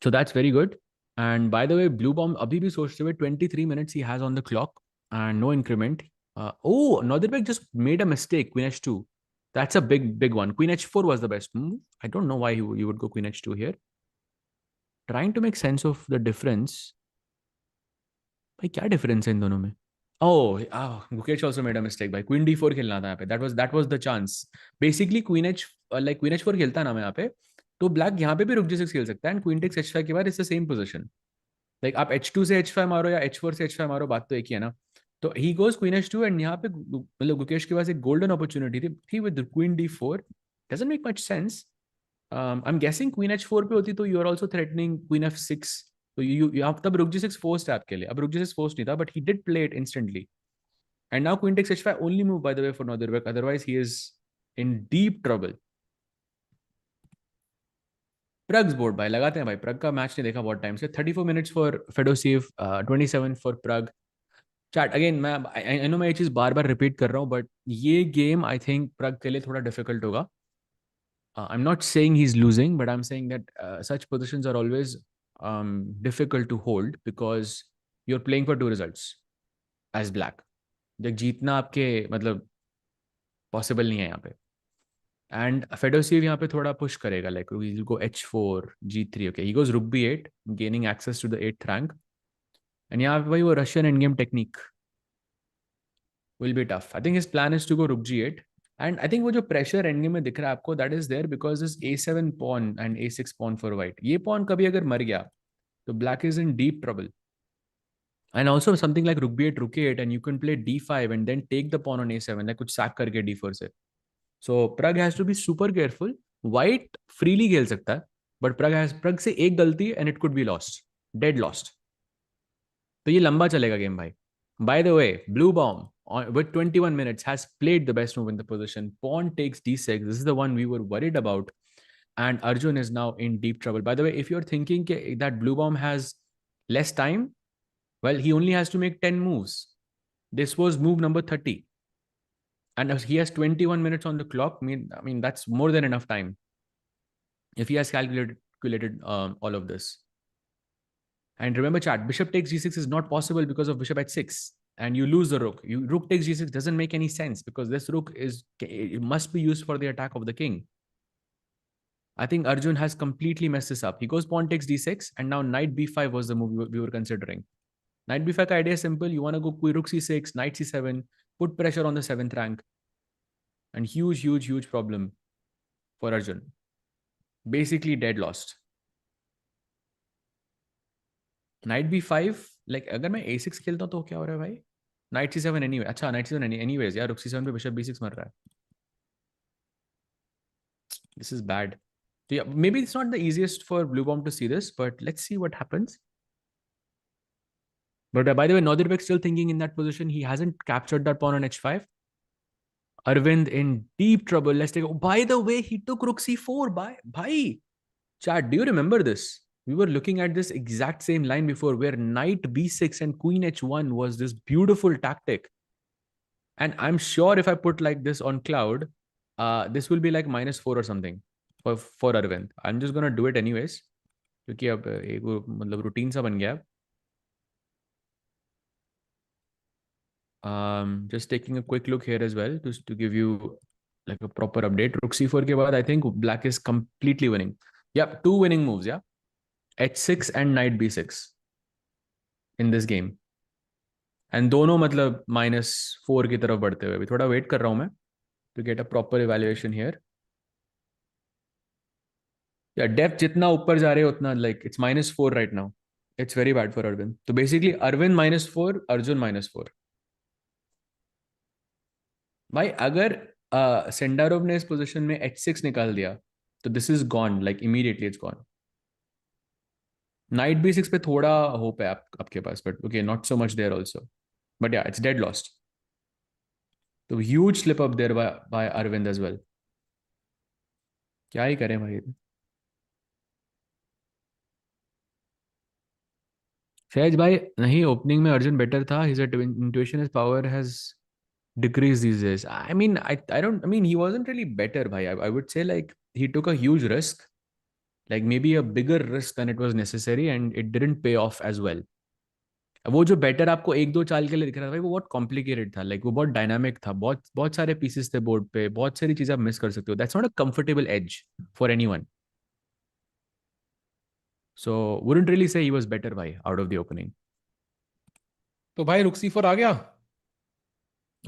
So that's very good. And by the way, Bluebaum abhi bhi sochte hue 23 minutes he has on the clock and no increment. Nodirbek just made a mistake, queen h2. That's a big one. Queen h4 was the best move. I don't know why you would go queen h2 here. Trying to make sense of the difference. भाई क्या difference है इन दोनों में? Gukesh also made a mistake भाई. Queen d4 खेलना था यहाँ पे. That was the chance. Basically queen h4 खेलता ना मैं यहाँ पे, तो ब्लैक यहाँ पे भी रुक g6 खेल सकता है एंड क्वीन टेक्स h5 के बाद it's the same position. Like आप h2 से h5 मारो या h4 से h5 मारो, बात तो एक ही है ना. तो he goes queen h2 and यहाँ पे मतलब गुकेश के पास एक गोल्डन अपॉर्चुनिटी थी with queen d4. Doesn't make much sense. I am guessing queen h4 पे होती तो you are also threatening queen f6. तो you आप तब रुक g6 फोर्स्ड है आपके लिए. अब रुक g6 फोर्स्ड नहीं था, but he did play it instantly. And now queen takes h5 only move by the way for Nodirbek, otherwise he is in deep trouble. Pragg's board भाई लगाते हैं भाई. Pragg का मैच नहीं देखा बहुत टाइम से. 34 minutes for Fedoseev, 27 for Pragg. Chat again, मैं आई नो मैं ये चीज बार बार रिपीट कर रहा हूँ, बट ये गेम आई थिंक Pragg के लिए थोड़ा डिफिकल्ट होगा. I am not saying he is losing, but I am saying that such positions are always difficult to hold because you are playing for 2 results as black. जब जीतना आपके मतलब possible नहीं है यहाँ पे. एंड Fedoseev यहाँ पे थोड़ा पुश करेगा, like he'll go h4 g3. okay, he goes rook b8, gaining access to the 8th rank. And यहाँ पे भाई वो Russian end game technique will be tough. I think his plan is to go rook g8. And I think वो जो pressure end game में दिख रहा है आपको, that is there because this a7 pawn and a6 pawn for white. ये pawn कभी अगर मर गया तो black is in deep trouble. And also something like rook b8, rook a8, and you can play d5 and then take the pawn on a7, like कुछ sack करके d4 से. So Pragg has to be super careful. White freely खेल सकता है, but Pragg से एक गलती and it could be lost, dead lost. तो ये लंबा चलेगा गेम भाई. By the way, Bluebaum with 21 minutes has played the best move in the position. Pawn takes d6. This is the one we were worried about. And Arjun is now in deep trouble. By the way, if you're thinking that Bluebaum has less time, well, he only has to make 10 moves. This was move number 30. And he has 21 minutes on the clock. I mean that's more than enough time if he has calculated all of this. And remember, chat, bishop takes g6 is not possible because of bishop h6. And you lose the rook. Rook takes g6 doesn't make any sense because this rook it must be used for the attack of the king. I think Arjun has completely messed this up. He goes pawn takes d6, and now knight b5 was the move we were considering. Knight b5 idea is simple. You want to go rook c6, knight c7, put pressure on the 7th rank. And huge problem for Arjun. Basically dead lost. Knight b5, like अगर मैं a6 खेलता हूँ तो क्या हो रहा है भाई? Knight c7 anyway. अच्छा, knight c7 anyways. यार, rook c7 पे bishop b6 मर रहा है. This is bad. So yeah, maybe it's not the easiest for Bluebaum to see this, but let's see what happens. But by the way, Nodirbek still thinking in that position. He hasn't captured that pawn on h5. Arvind in deep trouble. Let's take. Oh, by the way, he took rook c4. Bhai. Chat, do you remember this? We were looking at this exact same line before where knight b6 and queen h1 was this beautiful tactic. And I'm sure if I put like this on cloud, this will be like -4 or something for Arvind. I'm just going to do it anyways. क्योंकि अब एक मतलब routine सा बन गया. Just taking a quick look here as well just to give you like a proper update. Rook c4 के बाद I think black is completely winning. Yep, 2 winning moves, yeah. h6 and knight b6 in this game. And दोनों मतलब -4 की तरफ बढ़ते हुए. अभी थोड़ा वेट कर रहा हूँ मैं to get a proper evaluation here. Yeah, depth जितना ऊपर जा रहे हो उतना like it's -4 right now. It's very bad for Arvind. So basically Arvind -4, Arjun -4. भाई अगर सेंडारोव ने इस पोजीशन में h6 निकाल दिया तो this is gone like immediately it's gone. Knight b6 पे थोड़ा होप है आपके पास but okay not so much there also but yeah it's dead lost. तो huge slip up there by Arvind as well. क्या ही करें भाई. फैज भाई नहीं, ओपनिंग में अर्जुन बेटर था. His intuition his power has decrease these days. I mean, I mean, he wasn't really better, bhai. I would say like he took a huge risk, like maybe a bigger risk than it was necessary, and it didn't pay off as well. वो जो better आपको एक दो चाल के लिए दिख रहा था भाई वो बहुत कॉम्प्लिकेटेड था. लाइक वो बहुत डायनामिक था. बहुत बहुत सारे पीसेस थे बोर्ड पे. बहुत सारी चीजें आप मिस कर सकते हो. That's not a comfortable as for anyone. So wouldn't really say he was better भाई आउट ऑफ द ओपनिंग. तो भाई रुक c4 आ गया.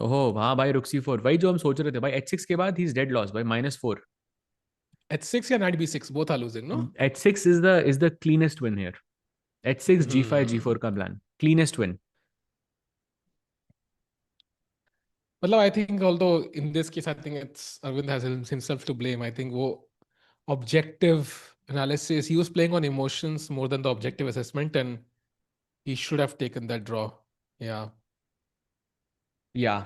ओहो हाँ भाई, रुक c4 वही जो हम सोच रहे थे भाई. h6 के बाद ही इज डेड लॉस भाई -4. h6 या knight b6 both are losing, no? h6 is the cleanest win here. h6 g5 g4 का प्लान cleanest win. मतलब I think although in this case I think it's Arvind has himself to blame. I think वो objective analysis, he was playing on emotions more than the objective assessment and he should have taken that draw. Yeah. Yeah.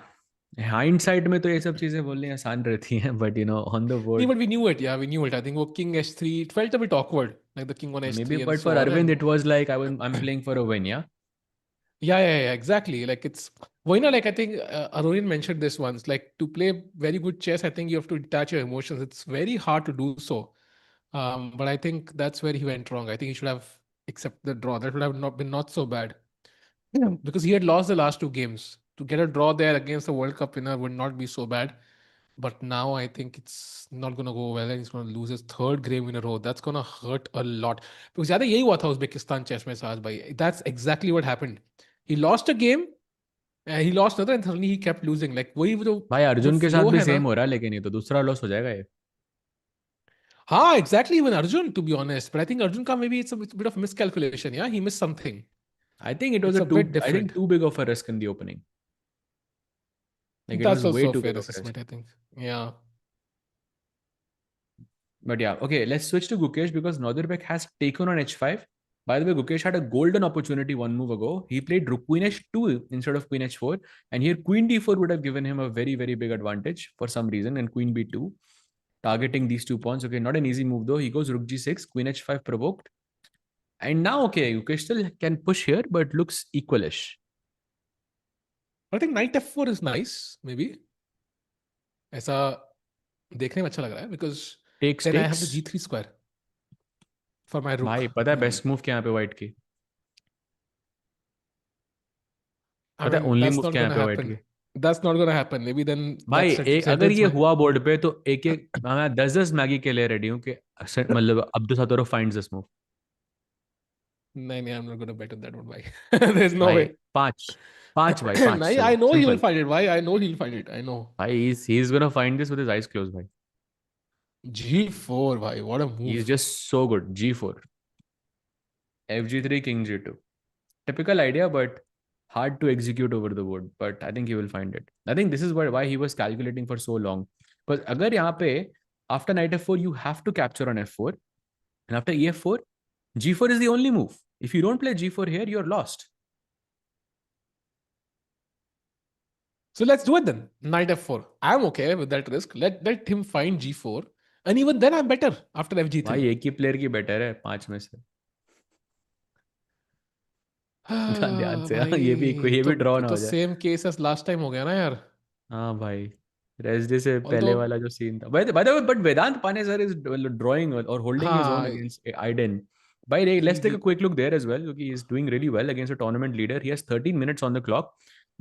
Hindsight में तो ये सब चीजें बोलनी आसान रहती हैं but you know on the Yeah, board but we knew it. Yeah, we knew it. I think वो king h3, it felt a bit awkward, like the king on h3 maybe and but so for on. Arvind And it was like I'm playing for a win. Yeah. yeah, exactly. Like it's, well, you know, like I think Arun mentioned this once, like to play very good chess, I think you have to detach your emotions. It's very hard to do so. But I think that's where he went wrong. I think he should have accepted the draw. That would have not been not so bad. Yeah. Because he had lost the last two games. To get a draw there against the World Cup winner would not be so bad. But now I think it's not going to go well and he's going to lose his third game in a row. That's going to hurt a lot. Because ज़्यादा यही हुआ था Uzbekistan chess में साज भाई. That's exactly what happened. He lost a game, he lost another, and suddenly he kept losing. Like वही भाई जो अर्जुन के साथ flow भी है ना. सेम हो रहा है लेकिन ये तो दूसरा लॉस हो जाएगा ये. हाँ, exactly. Even Arjun, to be honest. But I think Arjun का maybe it's a bit of miscalculation. Yeah, he missed something. I think it was It's a bit I think different. too big of a risk in the opening. Like it That's was way also a too fair big of a risk. assessment, I think. Yeah. But yeah, okay, let's switch to Gukesh because Nodirbek has taken on h5 By the way, Gukesh had a golden opportunity one move ago. He played Rook Queen H2 instead of Queen H4. And here Queen D4 would have given him a very, very big advantage for some reason. And Queen B2, targeting these 2 pawns. Okay, not an easy move though. He goes Rook G6, Queen H5 provoked. And now, okay, Gukesh still can push here, but looks equalish. I think Knight F4 is nice, maybe. ऐसा देखने में अच्छा लग रहा है because Takes, then I have the takes. G3 square for my rook. भाई पता है बेस्ट मूव क्या यहाँ पे व्हाइट की? I पता है mean, only that's move not क्या यहाँ gonna पे व्हाइट happen. की? That's not gonna happen. Maybe then भाई that एक अगर settles ये my. हुआ बोर्ड पे तो एक एक मैं 10-10 मैगी के लिए रेडी हूँ कि मतलब अब्दुसतोरव फाइंड्स दिस मूव. नहीं, I'm not gonna bet on that one, भाई. There's no भाई way. पांच पांच भाई पांच नहीं, I चलो know he will simple. find it. Why? I know he'll find it. I know. भाई he's gonna find this with his eyes closed भाई. G4, भाई. What a He's move. just so good. G4, FG3, King G2. Typical idea, but hard to execute over the board. But I think he will find it. I think this is why he was calculating for so long. Because अगर यहाँ पे after knight f4 you have to capture on f4, and after ef4, g4 is the only move. If you don't play g4 here, you're lost. So let's do it then. Knight F4. I'm okay with that risk. Let him find G4. And even then I'm better after भाई FG3. एक ही player की better है 5 में से. ध्यान से हाँ, भाई ये भी ड्रॉ ना तो हो जाए. Same case as last time हो गया ना यार. हाँ भाई, रेस्ट डे से पहले Although वाला जो सीन था. बाय द वे, बट वेदांत पाने सर इज ड्राइंग और होल्डिंग हिज ओन हाँ, against आइडेन. By let's take a he quick look there as well. Because he's doing really well against a tournament leader. He has 13 minutes on the clock.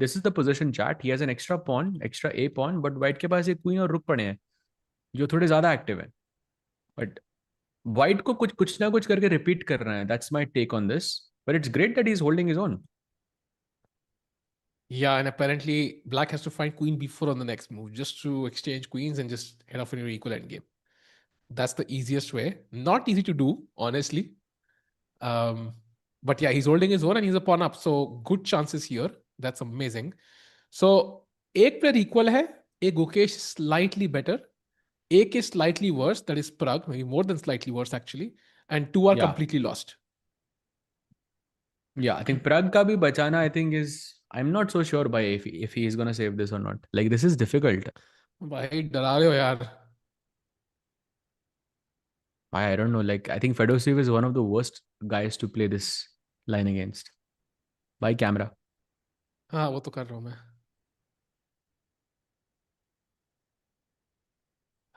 This is the position chart. He has an extra pawn, extra a pawn, but white के पास एक queen और रुक पड़े हैं जो थोड़े ज्यादा एक्टिव हैं. But white को कुछ कुछ ना कुछ करके रिपीट कर रहा है. That's my take on this. But it's great that he's holding his own. Yeah, and apparently black has to find queen b4 on the next move just to exchange queens and just head off in your equal endgame. That's the easiest way. Not easy to do, honestly. But yeah, he's holding his own and he's a pawn up. So good chances here. That's amazing. So एक player equal है, a Gukesh slightly better, एक is slightly worse, that is Pragg, maybe more than slightly worse actually, and two are Yeah. completely lost. Yeah, I think Pragg का भी बचाना I think is, I'm not so sure by if he is gonna save this or not. Like this is difficult. भाई डरा रहे हो यार. I don't know. Like I think Fedoseev is one of the worst guys to play this line against. By camera. हाँ वो तो कर रहा हूँ मैं.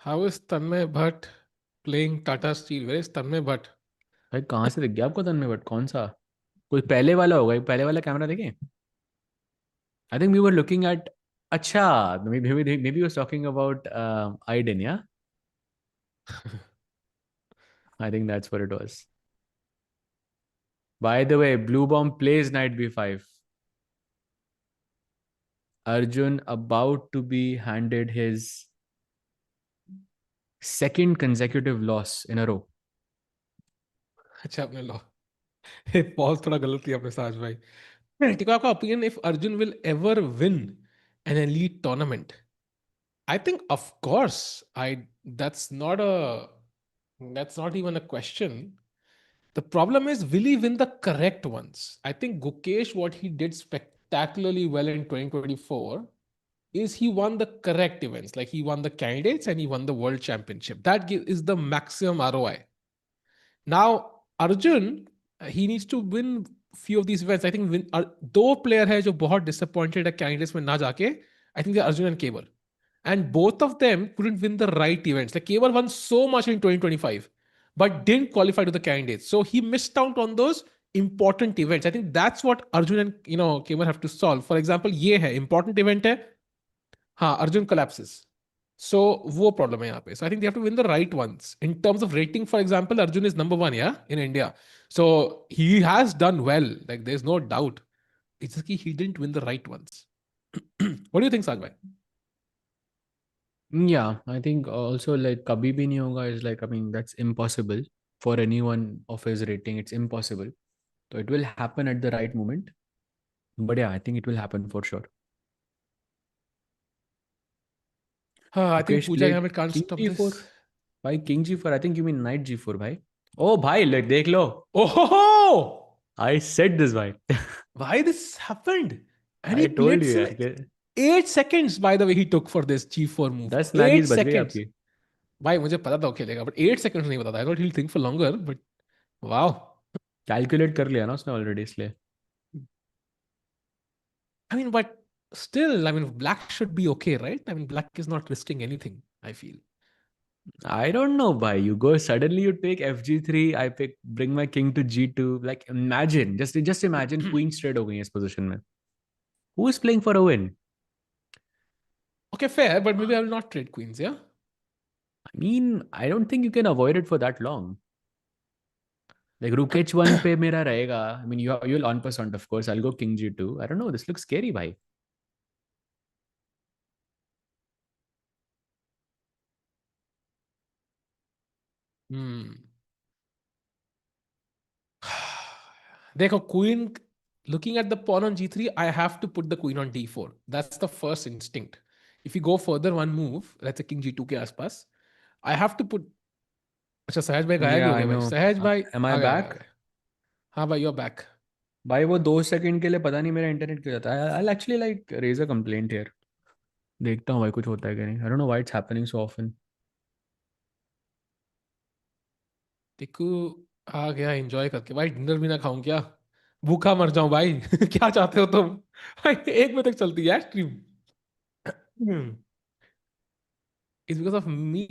How is Tanmay Bhatt playing Tata Steel? Where is Tanmay Bhatt? भाई कहाँ से दिख गया आपको तन्मय बट कौन सा? कोई पहले वाला होगा, पहले वाला कैमरा देखें. I think we were looking at, अच्छा, maybe he was talking about Aydin, yeah? I think that's what it was. By the way, Bluebaum plays knight b5. Arjun about to be handed his second consecutive loss in a row. अच्छा आपने लो. Pause थोड़ा गलत लिया अपने साज भाई. ठीक है, आपका opinion if Arjun will ever win an elite tournament? I think of course. That's not even a question. The problem is, will he win the correct ones? I think Gukesh, what he did spectacularly well in 2024 is he won the correct events. Like he won the candidates and he won the world championship. That is the maximum ROI. Now, Arjun, he needs to win few of these events. I think दो player है जो बहुत disappointed है candidates में ना जाके. I think they're Arjun and Kemer. And both of them couldn't win the right events. Like Kemer won so much in 2025, but didn't qualify to the candidates. So he missed out on those important events. I think that's what Arjun and Kemer have to solve. For example, ये है important event है. हाँ, Arjun collapses. So वो problem है यहाँ पे. So I think they have to win the right ones. In terms of rating, for example, Arjun is number 1, yeah, in India. So he has done well. Like there's no doubt. It's just he didn't win the right ones. What do you think, Sajbhai? Yeah, I think also like kabhi bhi nahi hoga is like, I mean, that's impossible for anyone of his rating. It's impossible. So it will happen at the right moment. But yeah, I think it will happen for sure. I think Mukesh Pooja played Gamit can't King stop G4. this. Bhai, King G4. I think you mean Knight G4, bhai. Oh, bhai, like, dekh lo. Oh, No! I said this, bhai. Why this happened? And he I told played you still यार. 8 seconds, by the way, he took for this G4 move. 10 Eight Maggie's बच गई seconds. आपकी. भाई मुझे पता था वो खेलेगा, but 8 seconds नहीं पता था. I thought he'll think for longer, but wow. Calculate कर लिया ना उसने ऑलरेडी इसलिए. I mean, but still, I mean, black should be okay, right? I mean, black is not risking anything, I feel. I don't know why you go suddenly you take FG3. I bring my king to G2. Like imagine, just imagine queen straight हो गई है इस position में. Who is playing for a win? Okay, fair, but maybe I will not trade queens, yeah? I mean, I don't think you can avoid it for that long. Like Rook H1 पे मेरा रहेगा. I mean, you'll on percent of course. I'll go king G2. I don't know. This looks scary, bhai. Hmm. देखो, queen, looking at the pawn on G3, I have to put the queen on D4. That's the first instinct. If you go further one move, let's say king G2 के आसपास, I have to put. अच्छा, सहज भाई गायब ही Yeah, हो I गए भाई. know. सहज भाई Am I आ गए, आ back? गए. हाँ भाई, you're back. भाई वो 2 सेकंड के लिए पता नहीं मेरा इंटरनेट क्यों जाता है. I'll actually like raise a complaint here. देखता हूँ भाई कुछ होता है कि नहीं. I don't know why it's happening so often. टिकू आ गया एंजॉय करके. भाई डिनर भी ना खाऊं क्या? भूखा मर जाऊं भाई. क्या चाहते हो तुम? भाई 1 बजे तक चलती है stream. It's because of me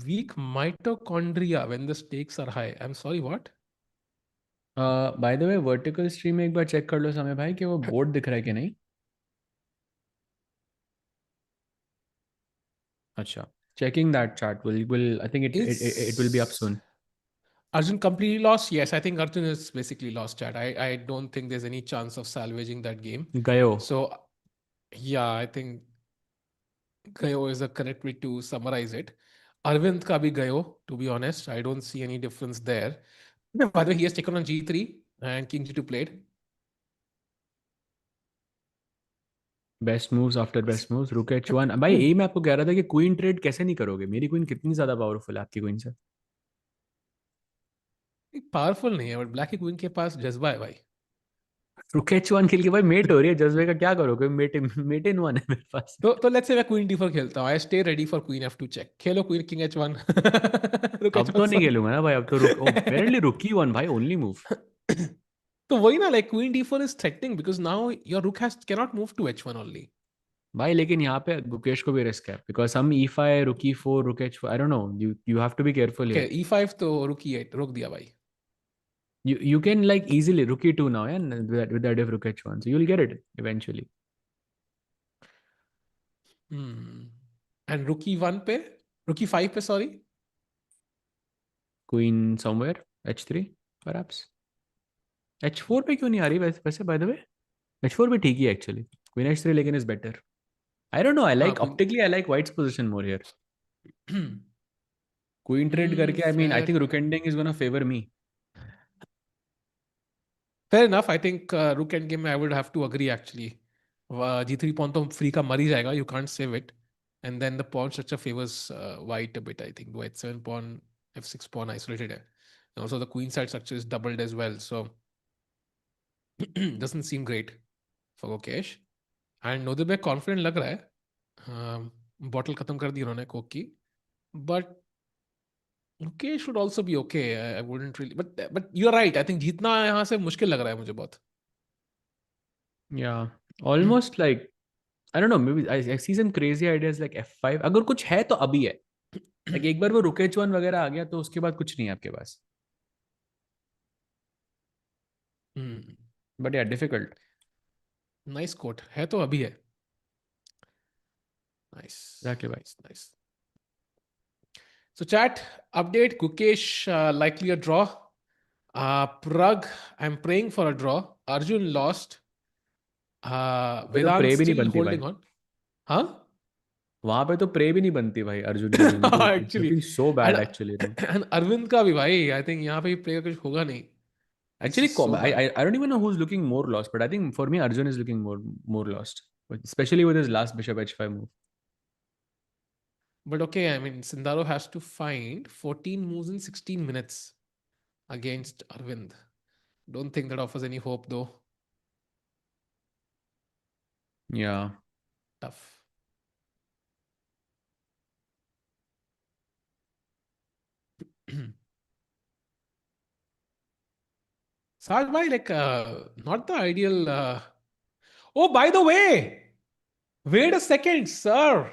weak mitochondria when the stakes are high. I'm sorry, what? Bye the way vertical stream में एक बार चेक कर लो समय भाई कि वो बोर्ड दिख रहा है कि नहीं. अच्छा. Checking that chart will I think it will be up Is soon. Arjun completely lost? Yes, I think Arjun is basically lost, chat. I don't think there's any chance of salvaging that game. गयो. So, yeah, I think Gayo is the correct way to summarize it. Arvind ka bhi Gayo, to be honest. I don't see any difference there. By the way, he has taken on G3 and King G2 played. Best moves after best moves. रुक H1 भाई. यही मैं आपको कह रहा था कि queen trade कैसे नहीं करोगे. मेरी क्वीन कितनी ज्यादा पावरफुल है आपकी क्वीन से. पावरफुल नहीं है, बट ब्लैक की क्वीन के पास जज्बा है भाई. रुक H1 खेल के भाई मेट हो रही है. जज्बे का क्या करोगे. मेट इन वन है मेरे पास. तो लेट्स से मैं क्वीन D4 खेलता हूँ. I stay ready for queen F2 check. खेलो क्वीन किंग H1. रुक अब H1 तो नहीं सॉरी. खेलूंगा ना भाई. अब तो रुक. Oh apparently rook h one भाई. Only move. तो वही ना, like queen D4 is threatening because now your rook has cannot move to H1 only. भाई लेकिन यहाँ पे गुकेश को भी रिस्क है बिकॉज हम E5 रुक E4 rook H4. I don't know. You have to be careful okay, here. E5 तो रुक E8 रोक दिया भाई. You can like easily rook E2 now, yeah, with that if rook H1. So you'll get it eventually. And रुक E1 पे, रुक E5 पे sorry. Queen somewhere H3 perhaps. H4 पे क्यों नहीं आ रही वैसे by the way. H4 भी ठीक ही है actually. Queen H3 लेकिन is better. I don't know. I हाँ like queen. optically I like White's position more here. Queen trade करके I mean I fair. think rook ending is gonna favor me. Fair enough. I think rook endgame I would have to agree actually. G3 pawn तो free का मर ही जाएगा. You can't save it. And then the pawn structure favors white a bit, I think. Though H7 pawn, F6 pawn isolated है. And also the queen side structure is doubled as well. So doesn't seem great for Gukesh. And Nodirbek confident लग रहा है. Bottle खत्म कर दी उन्होंने Coke की. But Gukesh should also be okay. I wouldn't really. But you're right. I think जीतना यहाँ से मुश्किल लग रहा है मुझे बहुत. Yeah, almost like I don't know. Maybe I see some crazy ideas like F5. अगर कुछ है तो अभी है. Like एक बार वो rook H1 वगैरह आ गया तो उसके बाद कुछ नहीं है आपके पास. But yeah, difficult. Nice quote है तो अभी है. नाइस. Exactly, भाई. Nice. So chat update Gukesh likely a draw. Pragg, I'm praying for a draw. Arjun lost. पे तो Vedant प्रे भी नहीं still बनती भाई. holding on. Huh? वहां पे तो प्रे भी नहीं बनती भाई अर्जुन की टीम में तो. It's Actually. Looking so And, bad actually. and Arvind का भी भाई. I think यहाँ पे प्ले कुछ होगा नहीं. It's Actually, just so bad. I don't even know who's looking more lost, but I think for me Arjun is looking more lost, especially with his last bishop h5 move. But okay, I mean, Sindarov has to find 14 moves in 16 minutes against Arvind. Don't think that offers any hope though. Yeah. Tough. Saj bhai, like, not the ideal. Oh, by the way, wait a second, sir.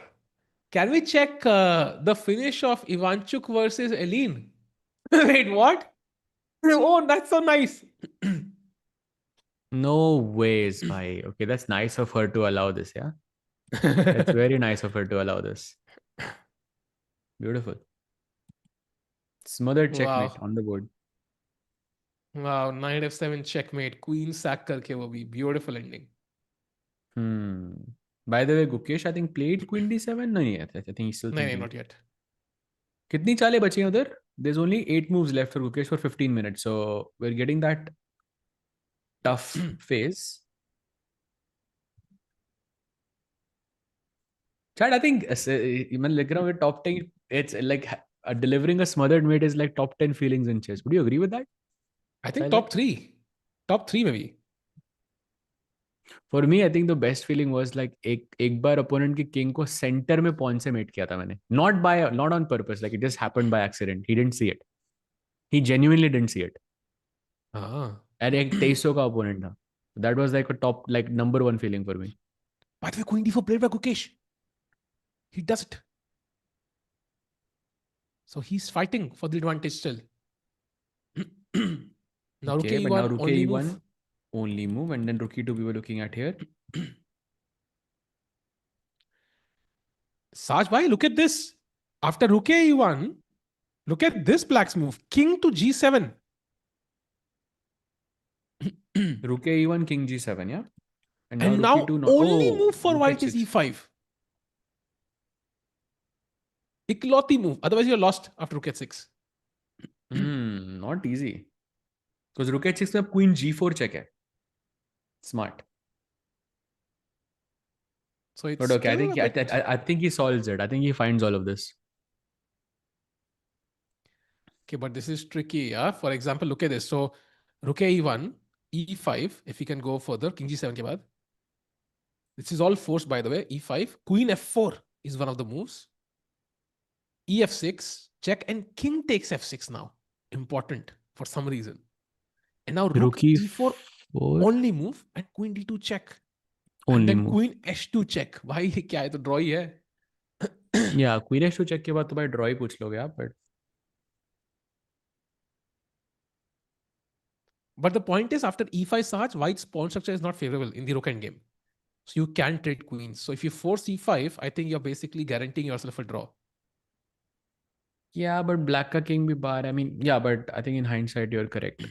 Can we check the finish of Ivanchuk versus Elin? Wait, what? Oh, that's so nice. No ways, bhai. Okay, that's nice of her to allow this, yeah? That's very nice of her to allow this. Beautiful. Smothered checkmate Wow. on the board. Wow. Knight f7 checkmate. Queen sack karke wo bhi. Beautiful ending. Hmm. By the way, Gukesh, I think played Queen D7. No, yeah, I think he's still No, no, thinking. not yet. कितनी चालें बची हैं उधर? There's only 8 moves left for Gukesh for 15 minutes. So we're getting that tough phase. Chad, I think even like around top 10, it's like delivering a smothered mate is like top 10 feelings in chess. Would you agree with that? I think Silent? top three. Top three maybe. For me, I think the best feeling was like एक बार opponent के king को center में pawn से mate किया था मैंने. Not on purpose. Like it just happened by accident. He didn't see it. He genuinely didn't see it. Ah. And एक 2300 का opponent था. That was like a top, like number one feeling for me. By the way, Queen d4 played by Gukesh. He does it. So he's fighting for the advantage still. Now Rook Okay, but now e1, Rook only E1 move. only move, and then Rook E2 we were looking at here. Saj bhai, look at this. After Rook e1, look at this black's move. King to g7. Rook E1, King G7, yeah? And now And Rook now E2, not. only Oh, move for Rook white is H6. e5. Ikloti move. Otherwise you're lost after Rook h6. Not easy. Because Rook H6 में Queen G4 check है. Smart. So it's But okay, still a bit... I think he solves it. I think he finds all of this. Okay, but this is tricky. Yeah? For example, look at this. So Rook e1, e5, if we can go further, King g7 ke baad. This is all forced, by the way. e5, Queen f4 is one of the moves. ef6, check, and King takes f6 now. Important for some reason. And now Rook d4 only move and Queen d2 check. Only and then move. Queen h2 check. भाई क्या है तो draw ही है. Yeah, Queen H2 check के बाद तो भाई draw ही पूछ लोगे आप, But the point is, after e5 Saj, white's pawn structure is not favorable in the rook endgame. So you can trade queens. So if you force e5, I think you're basically guaranteeing yourself a draw. Yeah, but black ka king bhi bar. I mean, yeah, but I think in hindsight you're correct.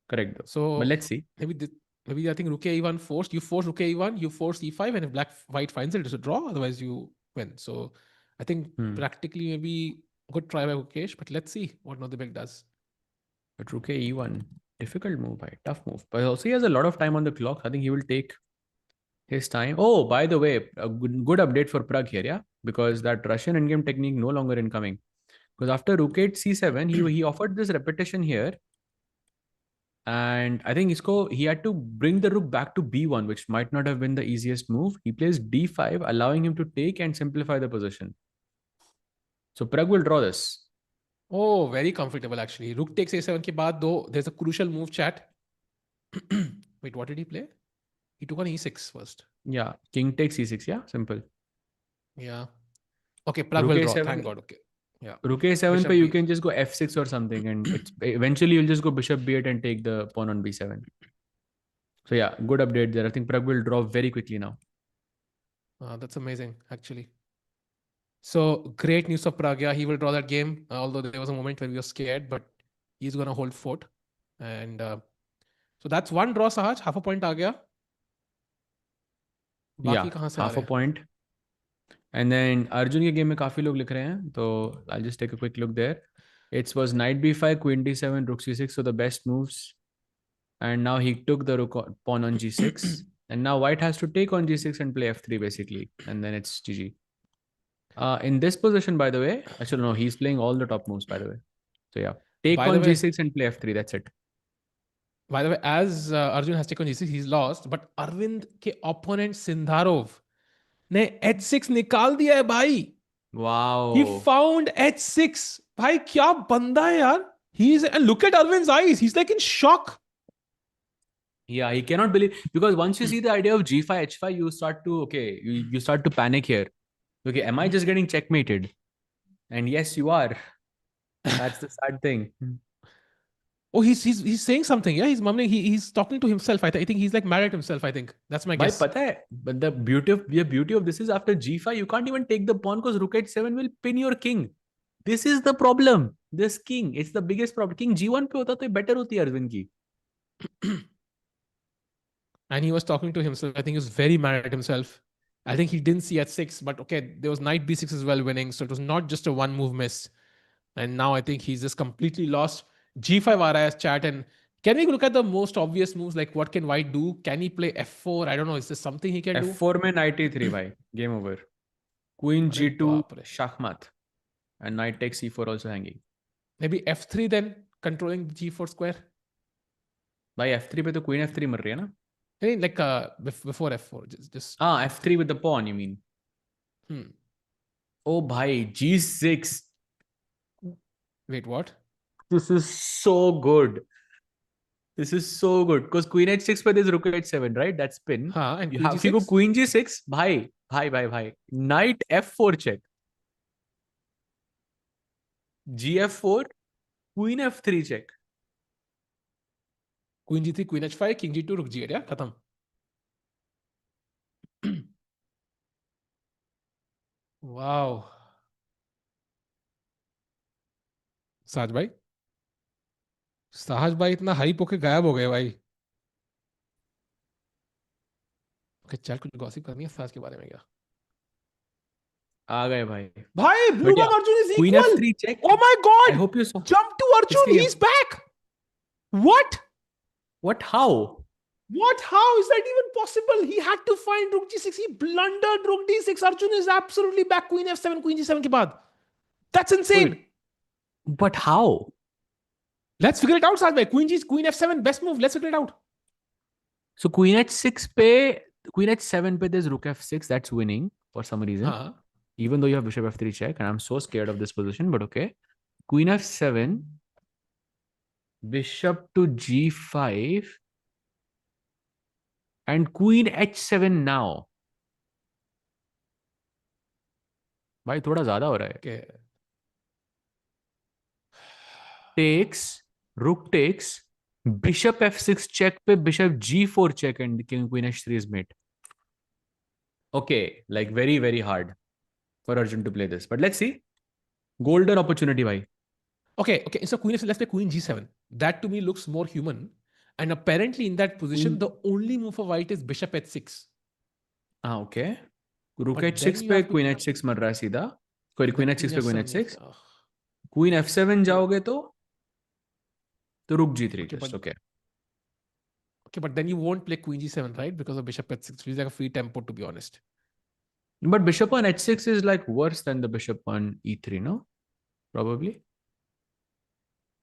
Correct though. So But let's see. maybe I think rook e1 forced. You force rook e1, you force e5, and if white finds it, it's a draw. Otherwise, you win. So I think practically maybe good try by Gukesh, but let's see what Nodirbek does. But rook e1, difficult move, bhai. Tough move. But also he has a lot of time on the clock. I think he will take his time. Oh, by the way, a good update for Pragg here, yeah? Because that Russian endgame technique no longer incoming. Because after rook 8 c7, he offered this repetition here. And I think he had to bring the rook back to b1, which might not have been the easiest move. He plays d5, allowing him to take and simplify the position. So Pragg will draw this. Oh, very comfortable actually. Rook takes a7 ke baad, though there's a crucial move, chat. Wait, what did he play? He took on e6 first. Yeah, king takes e6, yeah? Simple. Yeah. Okay, Pragg will draw. Thank God. Okay. Yeah. Rook a7 Bishop you B8. can just go f6 or something, and it's eventually you'll just go bishop b8 and take the pawn on b7. So yeah, good update there. I think Pragg will draw very quickly now. That's amazing, actually. So great news for Pragg. Yeah, he will draw that game. Although there was a moment when we were scared, but he's gonna hold fort. And so that's one draw, Sahaj. Half a point aa gaya. Yeah, बाकी कहाँ से आ half a रहे हैं? point. And then Arjun के game में काफी लोग लिख रहे हैं, तो I'll just take a quick look there. It was knight b5, queen d7, rook c6, so the best moves. And now he took the rook pawn on g6, and now white has to take on g6 and play f3 basically, and then it's GG. In this position, by the way, actually no, he's playing all the top moves, by the way. So yeah, take By the on way, g6 and play f3. That's it. By the way, as Arjun has taken G6, he's lost. But Arvind के opponent Sindarov ने H6 निकाल दिया है भाई. He Wow. found H6. भाई क्या बंदा है यार. And look at Arvind's eyes. He's like in shock. Yeah, he cannot believe, because once you see the idea of G5, H5, you start to, okay, you start to panic here. Okay, am I just getting checkmated? And yes, you are. That's the sad thing. Oh, he's saying something. Yeah, he's mumbling. He's talking to himself. I think he's like mad at himself. I think that's my Bhai, guess. pata hai, but the beauty of this is, after G5, you can't even take the pawn because Rook H7 will pin your king. This is the problem. This king, it's the biggest problem. King G1 पे होता तो better होती Arvind की. And he was talking to himself. I think he was very mad at himself. I think he didn't see H6, but okay, there was knight B6 as well winning. So it was not just a one move miss. And now I think he's just completely lost. G5 aa raha hai as chat. And can we look at the most obvious moves? Like what can white do? Can he play F4? I don't know. Is there something he can do? F4 में knight E3 भाई. Game over. Queen Arre G2 baap re. Shachmat. And knight takes C4 also hanging. Maybe F3 then, controlling G4 square. भाई F3 पे तो Queen F3 मर रही है ना? Hey, like before F4. Just F3 with the pawn, you mean? Oh bhai, G6. Wait, what? This is so good. This is so good. Because Queen H6 पर there's Rook H7, right? That's pin. And if you go Queen G6, bhai. Knight F4 check. GF4, Queen F3 check. Queen G3, Queen H5, King G2, Rook G8, yeah? Khatam. Wow. साज भाई इतना hype होके गायब हो गए भाई. Okay, चल कुछ गॉसिप करनी है साज के बारे में क्या? आ गए भाई. Bluebaum Arjun is Queen equal. F3 check. Oh my god. I hope you saw. Jump to Arjun. He's back. What? How? How is that even possible? He had to find Rook G6. He blundered Rook D6. Arjun is absolutely back. Queen F7, Queen G7 के बाद. That's insane. Wait, but how? Let's figure it out, Sajbhai. Queen F7, best move. Let's figure it out. So Queen H6 पे, Queen H7 पे there's Rook F6. That's winning for some reason. Even though you have Bishop F3 check, and I'm so scared of this position, but okay. Queen F7, Bishop to G5, and Queen H7 now. भाई थोड़ा ज्यादा हो रहा है. Okay. Takes, Rook takes, Bishop F6 check पे Bishop G4 check, and King Queen H3 is mate. Okay, like very, very hard for Arjun to play this. But let's see. Golden opportunity, bhai. Okay. So Queen F7, let's play Queen G7. That to me looks more human. And apparently in that position, the only move for white is Bishop H6. Okay. Rook H6 पे Queen H6 मर रहा है सीधा. Queen H6 पे Queen H6. Queen F7 जाओगे तो Rook G3 just, okay. Okay, but then you won't play Queen G7, right? Because of Bishop H6, which is like a free tempo, to be honest. But Bishop on H6 is like worse than the Bishop on E3, no? Probably.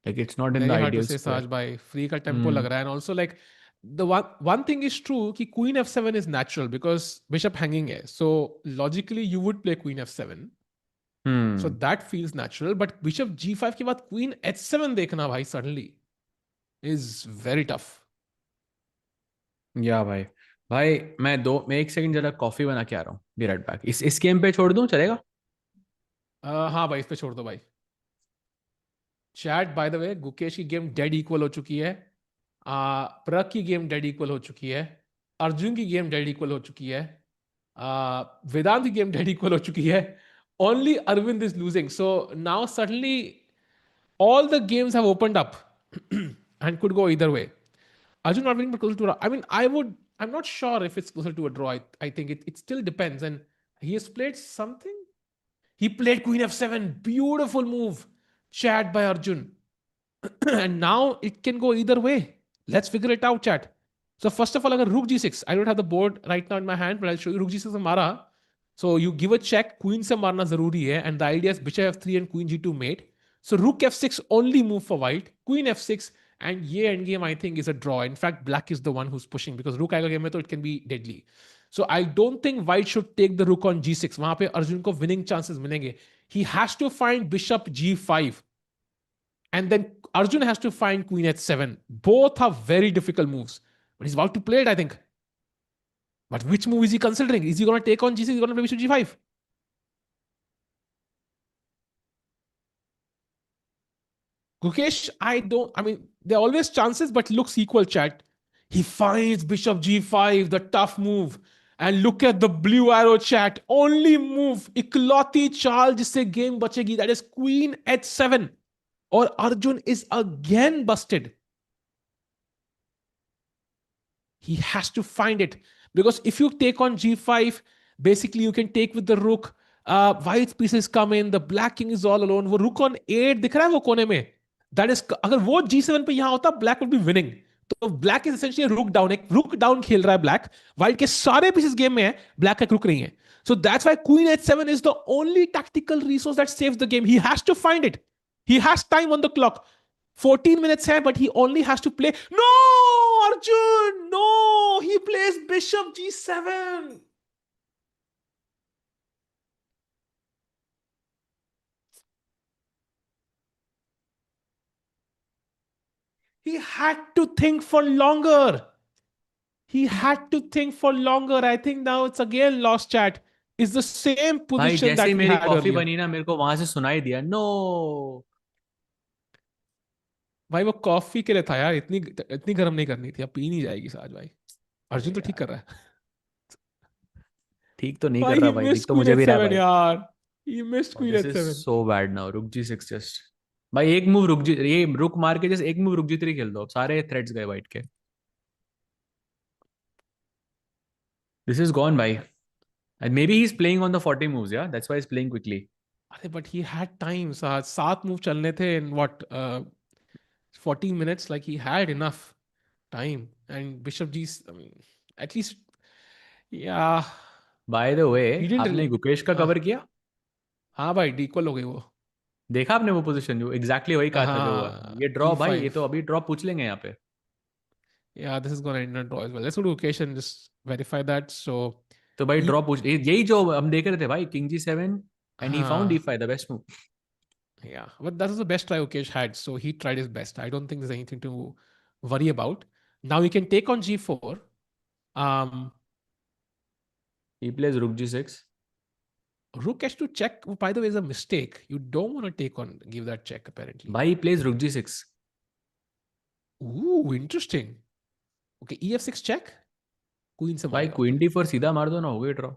Like it's not in the ideal square. Very hard to say, Saj bhai. Free ka tempo lag raha hai. And also like the one thing is true कि Queen F7 is natural because Bishop hanging hai. So logically you would play Queen F7. So that feels natural. But Bishop G5 के बाद Queen H7 देखना भाई suddenly is very tough. Yeah भाई. भाई मैं एक second जरा कॉफी बना के आ रहा हूँ. Be right back. इस गेम पे छोड़ दूं, चलेगा? हाँ भाई, इस पे छोड़ दो भाई. चैट बाय द वे, गुकेश की गेम डेड इक्वल हो चुकी है. प्रग की गेम डेड इक्वल हो चुकी है. अर्जुन की गेम डेड इक्वल हो चुकी है. वेदांत की गेम डेड इक्वल हो चुकी है. Only Arvind is losing. So now suddenly all the games have opened up and could go either way. Arjun not winning but closer to a draw. I mean, I'm not sure if it's closer to a draw. I think it still depends. And he has played something. He played Queen F7. Beautiful move. Chat by Arjun. And now it can go either way. Let's figure it out, chat. So first of all, agar Rook G6. I don't have the board right now in my hand, but I'll show you Rook G6 mara. So you give a check. Queen se marna zaruri hai. And the idea is Bishop F3 and Queen G2 mate. So Rook F6 only move for white. Queen F6 And ye endgame, I think, is a draw. In fact, black is the one who's pushing because rook आएगा game में तो it can be deadly. So I don't think white should take the rook on g6. वहां पे अर्जुन को winning chances मिलेंगे. He has to find bishop g5. And then Arjun has to find queen h7. Both are very difficult moves. But he's about to play it, I think. But which move is he considering? Is he going to take on g6? Is he going to play bishop g5? Gukesh, I mean, there are always chances, but looks equal, chat. He finds bishop g5, the tough move. And look at the blue arrow, chat. Only move, इकलौती चाल जिससे game बचेगी. That is queen h7. Or Arjun is again busted. He has to find it. Because if you take on g5, basically you can take with the rook. White pieces come in. The black king is all alone. वो rook on 8 दिख रहा है वो कोने में. That is, अगर वो g7 पे यहाँ होता, black would be winning. तो black is essentially a rook down. एक rook down खेल रहा है black. White के सारे pieces game में है. Black का rook नहीं है. So that's why queen h7 is the only tactical resource that saves the game. He has to find it. He has time on the clock. 14 minutes here, but he only has to play. No, Arjun! No! He plays bishop g7. He had to think for longer. He had to think for longer. I think now it's again lost, chat. It's the same position that we had coffee earlier. बनी ना मेरे को वहां से सुनाई दिया no भाई वो कॉफी के लिए था यार. इतनी गर्म नहीं करनी थी. अब पी नहीं जाएगी आज भाई. अर्जुन तो ठीक कर रहा है. ठीक तो नहीं भाई कर रहा he भाई, दिख missed तो queen मुझे भी रहा है h7 भाई. यार. He missed queen this is h7. So bad now. रुक जी सिक्स जस्ट. भाई एक मूव रुक जी, ये रुक मार के जस्ट एक मूव रुक जी थ्री खेल दो, सारे थ्रेड्स गए वाइट के. दिस इज गॉन भाई. And maybe he's playing on the 40 moves, yeah? That's why he's playing quickly. अरे but he had time. 7 move चलने थे in what 14 minutes. Like he had enough time. And bishop g, I mean, at least, yeah. By the way, He didn't आपने really, Gukesh का cover किया? हाँ भाई equal हो गई वो. देखा आपने वो पोजीशन जो एग्जैक्टली वही कहा था जो हुआ? ये ड्रॉ भाई, ये e5. तो अभी ड्रॉ पूछ लेंगे यहाँ पे. Yeah, this is gonna end in a draw as well. Let's go to Gukesh and just verify that. So तो भाई he, ड्रॉ पूछ, यही जो हम देख रहे थे भाई, king g 7 and he found हाँ, e5 the best move. yeah, but that was the best try Gukesh had. So he tried his best. I don't think there's anything to worry about. Now he can take on g4. Um, He plays rook g6. Rook h to check, by the way, is a mistake. You don't want to take on, give that check apparently. भाई he plays rook g6. Ooh, interesting. Okay, ef6 check. Queen से भाई मारेगा queen d4 सीधा मार दो ना, हो गई ड्रॉ.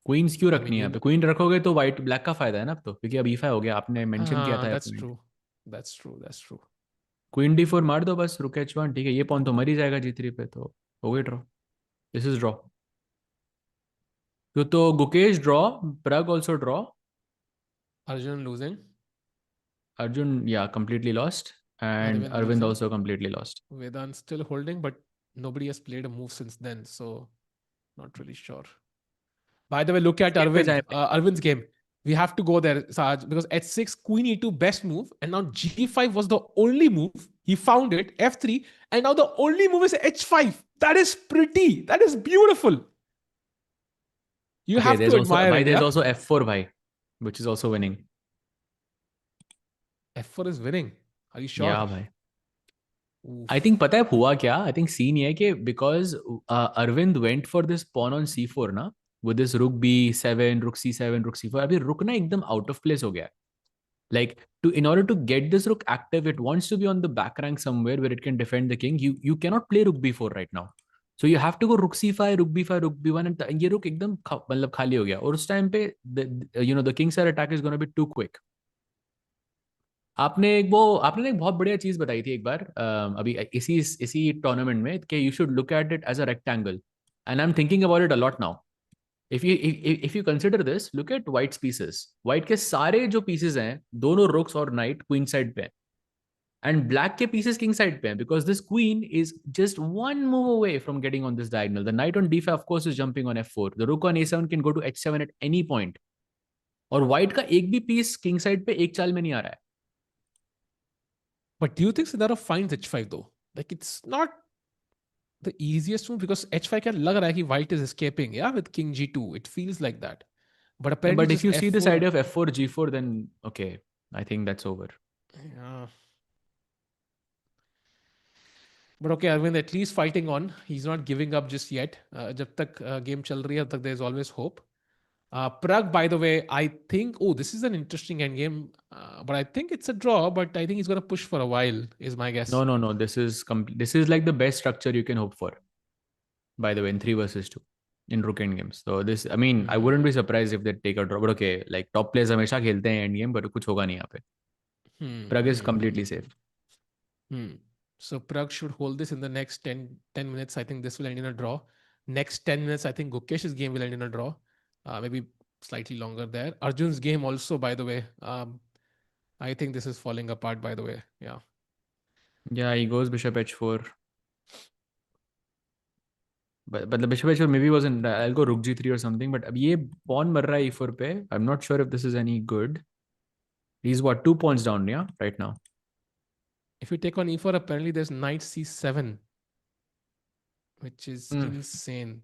क्वींस क्यों I रखनी mean, है यहाँ पे? क्वीन रखोगे तो वाइट ब्लैक का फायदा है ना अब तो, क्योंकि अब e5 हो गया, आपने मेंशन किया था that's point. true. That's true. That's true. Queen d4 मार दो बस, रुक h1, ठीक है, ये पॉन तो मर ही जाएगा g3 पे, तो हो गई ड्रॉ. This is draw. तो Gukesh draw, Pragg also draw. Arjun losing. Arjun, yeah, completely lost. And Arvind Arvind losing. also completely lost. Vedant still holding, but nobody has played a move since then, so not really sure. By the way, look at Game पे Arvind. जाए. Arvind's game. We have to go there, Saj, because h6, queen e2, best move, and now g5 was the only move. He found it, f3, and now the only move is h5. That is pretty. That is beautiful. You Okay, have there's to also admire bhai, it. there's Yeah? also f4 bhai, which is also winning. f4 is winning. Are you sure? Yeah bhai. Oof. I think पता है हुआ क्या? I think scene ये है कि because Arvind went for this pawn on c4 ना, with this rook b7, rook c7, rook c4, अभी rook ना एकदम out of place हो गया है. Like in order to get this rook active, it wants to be on the back rank somewhere where it can defend the king. You cannot play rook b4 right now. So you have to go rook c5, rook b5, rook b1, and ये rook एकदम मतलब खाली हो गया. और उस time पे the king side attack is going to be too quick. आपने ना एक बहुत बढ़िया चीज बताई थी एक बार अभी इसी टूर्नामेंट में कि you should look at it as a rectangle, and I am thinking about it a lot now. If you consider this, look at white's pieces. White के सारे जो पीसेस हैं, दोनों रुक्स और नाइट क्वीन साइड पे, and black के pieces king side पे हैं, because this queen is just one move away from getting on this diagonal. The knight on d5 of course is jumping on f4. The rook on a7 can go to h7 at any point. और white का एक भी piece king side पे एक चाल में नहीं आ रहा है. But do you think Sindarov finds h5 though? Like it's not the easiest move because h5 can lag raha hai ki white is escaping, yeah, with king g2. It feels like that. But Yeah, apparently but if just you see this f4. idea of f4, g4, then okay, I think that's over. Yeah. But okay, Arvind, at least fighting on. He's not giving up just yet. जब तक game चल रही है, तब तक there's always hope. Pragg, by the way, I think, oh, this is an interesting endgame, but I think it's a draw, but I think he's going to push for a while, is my guess. No. This is like the best structure you can hope for. By the way, in 3 versus 2 in rook end games. So this, I mean, I wouldn't be surprised if they take a draw. But okay, like top players हमेशा खेलते हैं end game, but कुछ होगा नहीं यहाँ पे. Pragg is completely safe. So Pragg should hold this in the next 10 minutes. I think this will end in a draw. Next 10 minutes, I think Gukesh's game will end in a draw. Maybe slightly longer there. Arjun's game also, by the way. I think this is falling apart, by the way. Yeah. Yeah, he goes bishop h4. But the bishop h4 maybe wasn't. I'll go rook g3 or something. But अब ये pawn मर रहा है e4 पे. I'm not sure if this is any good. He's what, 2 pawns down, yeah, right now. If you take on e4, apparently there's knight c7, which is insane.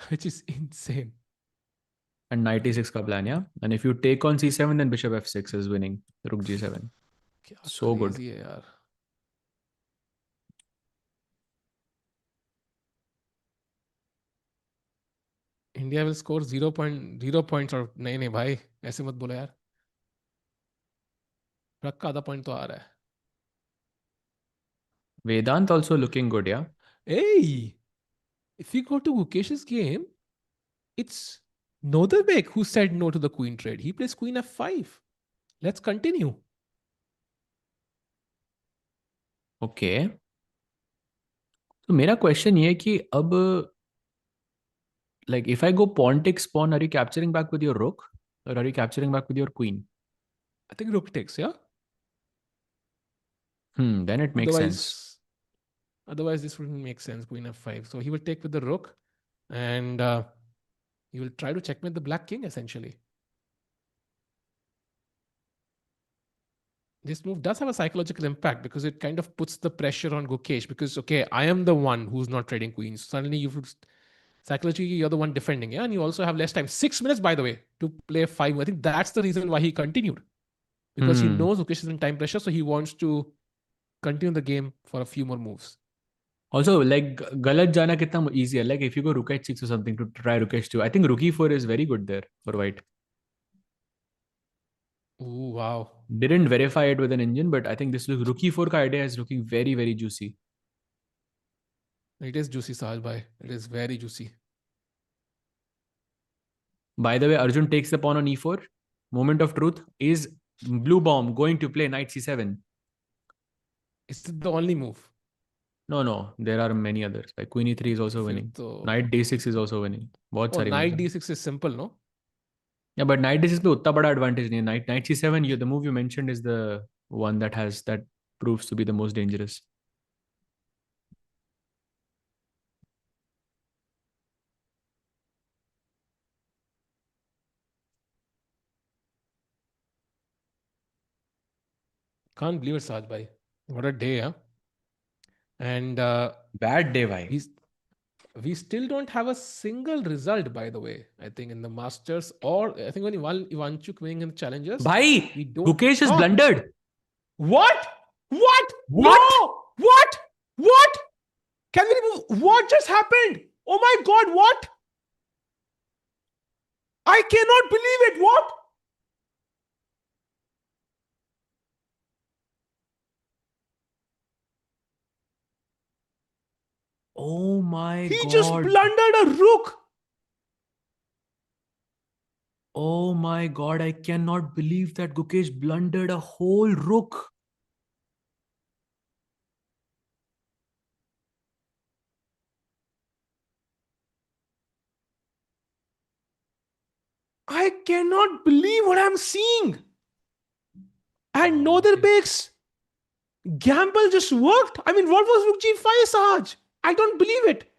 Which is insane. And knight e6 का plan, yeah. And if you take on c7, then bishop f6 is winning. Rook g7. So good. है यार. India will score 0.0 points और नहीं भाई ऐसे मत बोलो यार. Pragg का आधा point तो आ रहा है. Vedant also looking good, yeah. Hey, if you go to Gukesh's game, it's Nodirbek who said no to the queen trade. He plays queen f5. Let's continue. Okay. So मेरा question ये है कि अब like if I go pawn takes pawn, are you capturing back with your rook or are you capturing back with your queen? I think rook takes, yeah. Then it makes sense. Otherwise, this wouldn't make sense. Queen f5. So he will take with the rook, and he will try to checkmate the black king essentially. This move does have a psychological impact because it kind of puts the pressure on Gukesh because, okay, I am the one who's not trading queens. Suddenly, psychologically, you're the one defending, yeah? And you also have less time. 6 minutes, by the way, to play 5. I think that's the reason why he continued. Because he knows Gukesh is in time pressure, so he wants to continue the game for a few more moves. Also, like, galat jana kitna easier. Like, if you go rook h6 or something to try rook h2, I think rook e4 is very good there for white. Ooh, wow. Didn't verify it with an engine, but I think this rook e4 ka idea is looking very, very juicy. It is juicy, Sahaj bhai. It is very juicy. By the way, Arjun takes the pawn on e4. Moment of truth. Is Bluebaum going to play knight c7? Is it the only move? No. There are many others. Like queen e3 is also winning. Knight d6 is also winning. Knight d6 is simple, no? Yeah, but knight d6 पे उतना बड़ा advantage नहीं है. Knight c7, the move you mentioned is the one that proves to be the most dangerous. Can't believe it, Sahaj bhai. What a day, huh? And bad day, bhai. We still don't have a single result, by the way. I think in the Masters, or I think only one Ivanchuk winning in the Challengers. Bhai, Gukesh has blundered. What? What? No! What? Can we remove? What just happened? Oh my God, what? I cannot believe it. What? Oh my God. He just blundered a rook. Oh my God, I cannot believe that Gukesh blundered a whole rook. I cannot believe what I'm seeing. And Nodirbek's gamble just worked. I mean, what was Rook G5, Sahaj? I don't believe it.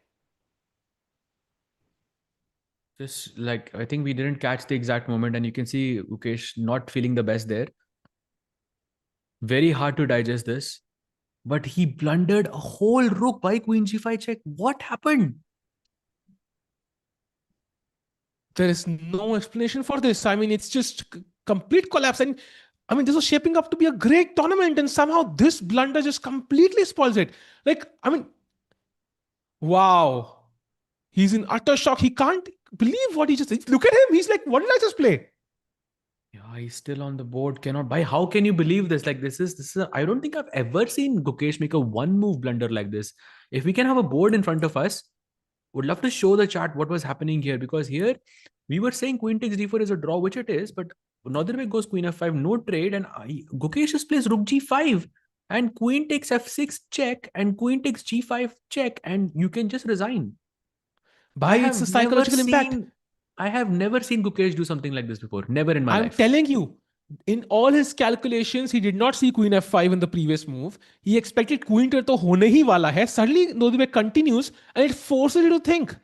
Just like, I think we didn't catch the exact moment, and you can see Gukesh not feeling the best there. Very hard to digest this. But he blundered a whole rook by queen g5 check. What happened? There is no explanation for this. I mean, it's just complete collapse. And I mean, this was shaping up to be a great tournament, and somehow this blunder just completely spoils it. Like, I mean, wow. He's in utter shock. He can't believe what he just did. Look at him. He's like, what did I just play? Yeah, he's still on the board. Cannot buy. How can you believe this? Like I don't think I've ever seen Gukesh make a one move blunder like this. If we can have a board in front of us, would love to show the chart what was happening here, because here we were saying queen takes d4 is a draw, which it is, but Nodirbek goes queen f5, no trade, and Gukesh just plays rook g5 and queen takes f6 check and queen takes g5 check, and you can just resign. By it's a psychological impact. I have never seen Gukesh do something like this before. Never in my I'm life. telling you, in all his calculations, he did not see queen f5 in the previous move. He expected queen to hone hi wala hai. Suddenly, Nodirbek continues and it forces you to think.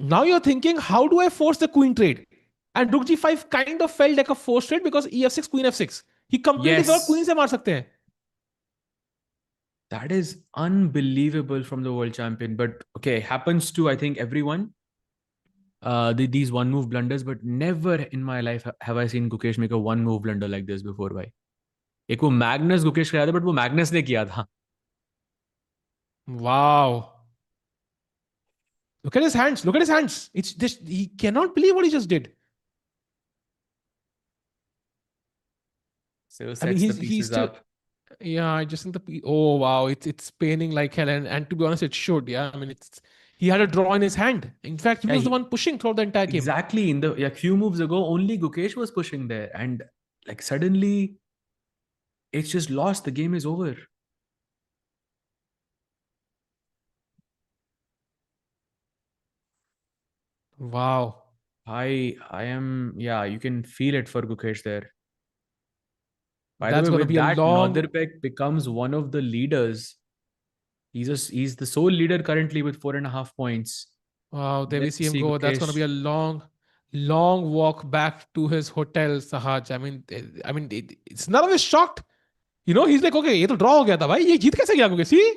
Now you're thinking, how do I force the queen trade? And rook g5 kind of felt like a forced trade because ef6, queen f6. He completely thought queen se maar sakte hain. That is unbelievable from the world champion. But okay, happens to, I think, everyone. These one move blunders, but never in my life have I seen Gukesh make a one move blunder like this before. भाई एक वो Magnus Gukesh किया था, but वो Magnus ने किया था. Wow. Look at his hands. Look at his hands. It's just, he cannot believe what he just did. So I mean, he's still up. Yeah, I just think oh wow, it's paining like hell, and to be honest, it should. Yeah, I mean, he had a draw in his hand. In fact, he was the one pushing throughout the entire game. Exactly. In the few moves ago, only Gukesh was pushing there, and like suddenly, it's just lost. The game is over. Wow. I am, yeah, you can feel it for Gukesh there. By That's the way, going to with be a that, long... Nodirbek becomes one of the leaders. He's the sole leader currently with 4.5 points. Wow, there we Let's see him see go. That's going to be a Gukesh. long walk back to his hotel, Sahaj. I mean, it's none of us shocked. You know, he's like, okay, ये तो draw हो गया था भाई. ये जीत कैसे गया Gukesh? See?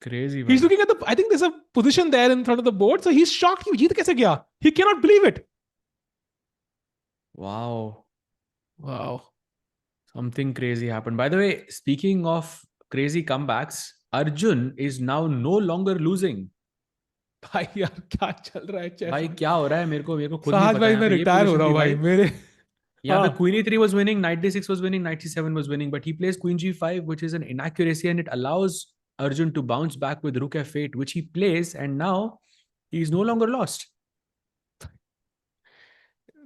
Crazy, He's man. looking at I think there's a position there in front of the board, so he's shocked. ये जीत कैसे गया? He cannot believe it. Wow. Wow. Something crazy happened. By the way, speaking of crazy comebacks, Arjun is now no longer losing. भाई यार क्या चल रहा है chess भाई में? क्या हो रहा है मेरे को खुद नहीं साहज पता. भाई यहाँ मैं पे ये रिटायर हो पोजीशन रहा थी हूँ भाई भाई. मेरे. यहाँ पे हाँ. queen e3 was winning, knight d6 was winning, knight c7 was winning, but he plays queen g5, which is an inaccuracy, and it allows Arjun to bounce back with rook f8, which he plays, and now he's no longer lost.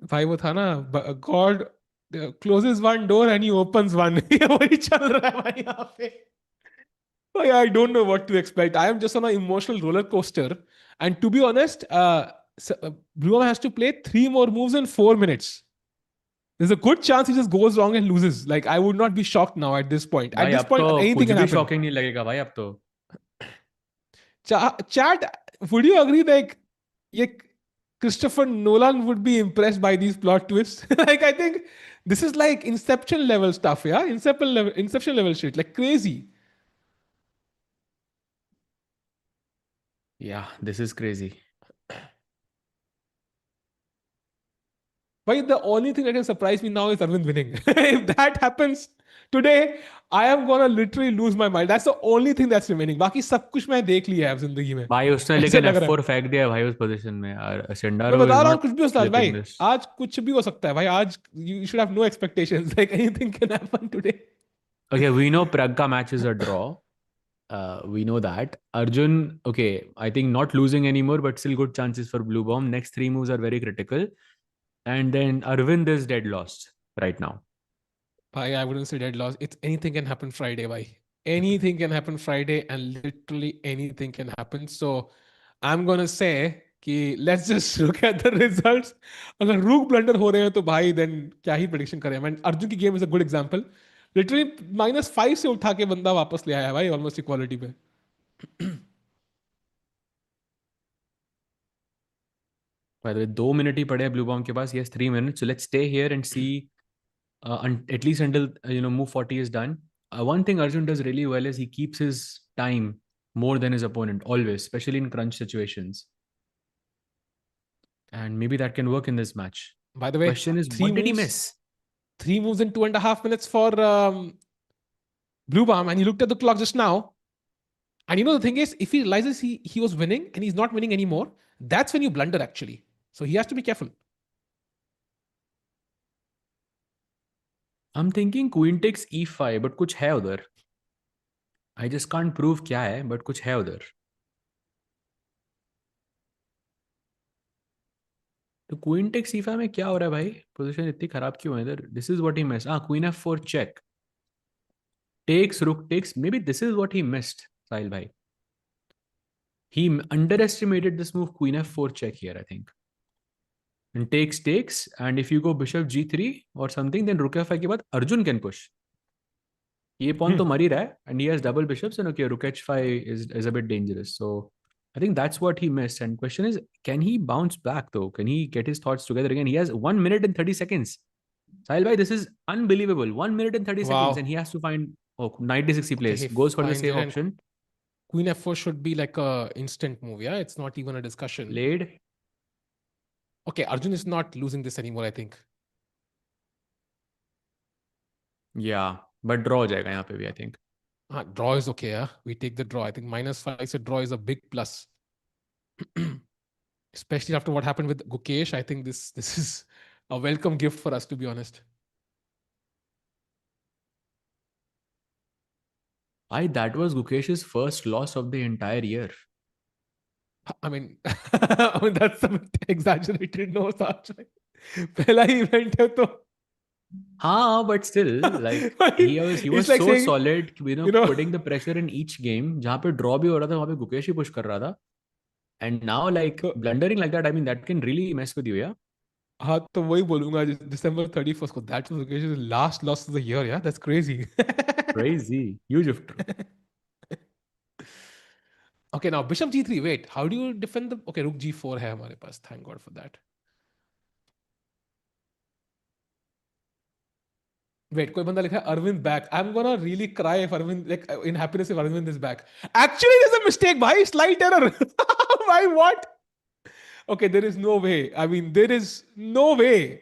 भाई वो था ना, God closes one door and he opens one. वही चल रहा है भाई यहाँ पे. I don't know what to expect. I am just on an emotional roller coaster. And to be honest, Bluebaum has to play 3 more moves in 4 minutes. There's a good chance he just goes wrong and loses. Like, I would not be shocked now at this point. At this point, anything can happen. Shocking नहीं लगेगा भाई अब तो. Chat, would you agree that Christopher Nolan would be impressed by these plot twists? Like, I think this is like Inception level stuff, yeah? Inception level shit. Like, crazy. Yeah, this is crazy. But the only thing that can surprise me now is Arvind winning. If that happens today, I am gonna literally lose my mind. That's the only thing that's remaining. बाकी सब कुछ मैं देख लिया है जिंदगी में. भाई उसने लेकिन f4 फेंक दिया भाई उस पोजीशन में यार. मैं बता रहा हूँ कुछ भी हो सकता है भाई. आज कुछ भी हो सकता है भाई. आज you should have no expectations. Like anything can happen today. Okay, we know Pragg match is a draw. We know that. Arjun, okay, I think not losing anymore, but still good chances for Bluebaum. Next 3 moves are very critical. And then Arvind is dead lost right now. Bhai, I wouldn't say dead loss. It's anything can happen Friday, bhai. Anything can happen Friday, and literally anything can happen. So I'm gonna say कि let's just look at the results. अगर रूक blunder हो रहे हैं तो भाई then क्या ही prediction करें. मैं अर्जुन की game is a good example. Literally -5 से उठा के बंदा वापस ले आया भाई almost equality पे. By the way, 2 minutes ही पड़े हैं Bluebaum के पास. Yes, 3 minutes. So let's stay here and see at least until move 40 is done. One thing Arjun does really well is he keeps his time more than his opponent always, especially in crunch situations. And maybe that can work in this match. By the way, Question is, what did he miss? 3 moves in 2.5 minutes for Bluebaum, and he looked at the clock just now. And the thing is, if he realizes he was winning and he's not winning anymore, that's when you blunder actually. So he has to be careful. I'm thinking queen takes e5, but कुछ है उधर. I just can't prove क्या है, but कुछ है उधर. तो queen takes e5 में क्या हो रहा है भाई? पोजीशन इतनी खराब क्यों है इधर? This is what he missed. Queen f4 check. Takes, rook takes. Maybe this is what he missed, Sahil bhai. He underestimated this move, queen f4 check here, I think. And takes. And if you go bishop g3 or something, then rook f5 के बाद Arjun can push. ये pawn तो मर ही रहा है, and he has double bishops, and okay, rook h5 is a bit dangerous. So I think that's what he missed. And question is, can he bounce back though? Can he get his thoughts together again? He has 1 minute and 30 seconds. Sahil bhai, this is unbelievable. 1 minute and 30 seconds, and he has to find knight d6 he plays. he Goes for the finds safe it, and option. Queen f4 should be like a instant move. Yeah, it's not even a discussion. Played. Okay, Arjun is not losing this anymore, I think. Yeah, but draw हो जाएगा यहाँ पे भी, I think. Draw is okay. Yeah, we take the draw. I think -5 a draw is a big plus. Especially after what happened with Gukesh, I think this is a welcome gift for us, to be honest. That was Gukesh's first loss of the entire year. I mean, that's a bit exaggerated. No, Sach. पहला ही event है तो. But still, like he was like so saying, solid, putting the pressure in each game. जहाँ पे draw भी हो रहा था, वहाँ पे Gukesh ही push कर रहा था. And now, like blundering like that, I mean, that can really mess with you, yeah. हाँ तो वही बोलूंगा December 31st को. That was Gukesh's last loss of the year. Yeah, that's crazy. Crazy, huge of true. Okay, now Bishop G3. Wait, how do you defend the? Okay, Rook G4 है हमारे पास. Thank God for that. Wait, कोई बंदा लिखा है Arvind back. I'm gonna really cry if Arvind, like in happiness if Arvind is back. Actually, there's a mistake. Bhai, slight error. Why? What? Okay, there is no way. I mean, there is no way.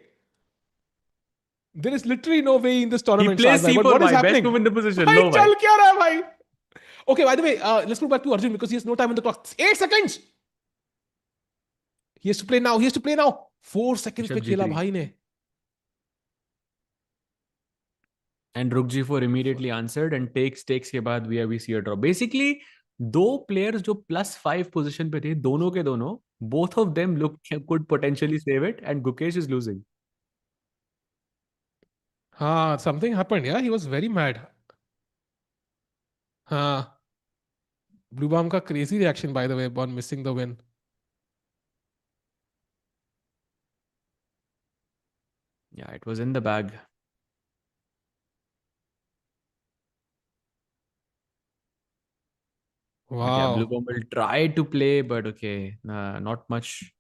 There is literally no way in this He tournament, plays Shahid bhai. But c4, what is bhai. Best happening? move in the position. Bhai, Low, bhai. chal kya raha hai, bhai? Okay, by the way, let's move back to Arjun because he has no time on the clock. 8 seconds. He has to play now. He has to play now. 4 seconds Bishop पे खेला G3. भाई ने. And Rook G4 immediately answered, and takes के बाद we see a draw. Basically, दो players जो +5 position पे थे, दोनों के दोनों, both of them could potentially save it, and Gukesh is losing. हाँ, something happened. Yeah, he was very mad. हाँ. Bluebaum का crazy reaction, by the way, on missing the win. Yeah, it was in the bag. Wow. But yeah, Bluebaum will try to play, but okay, not much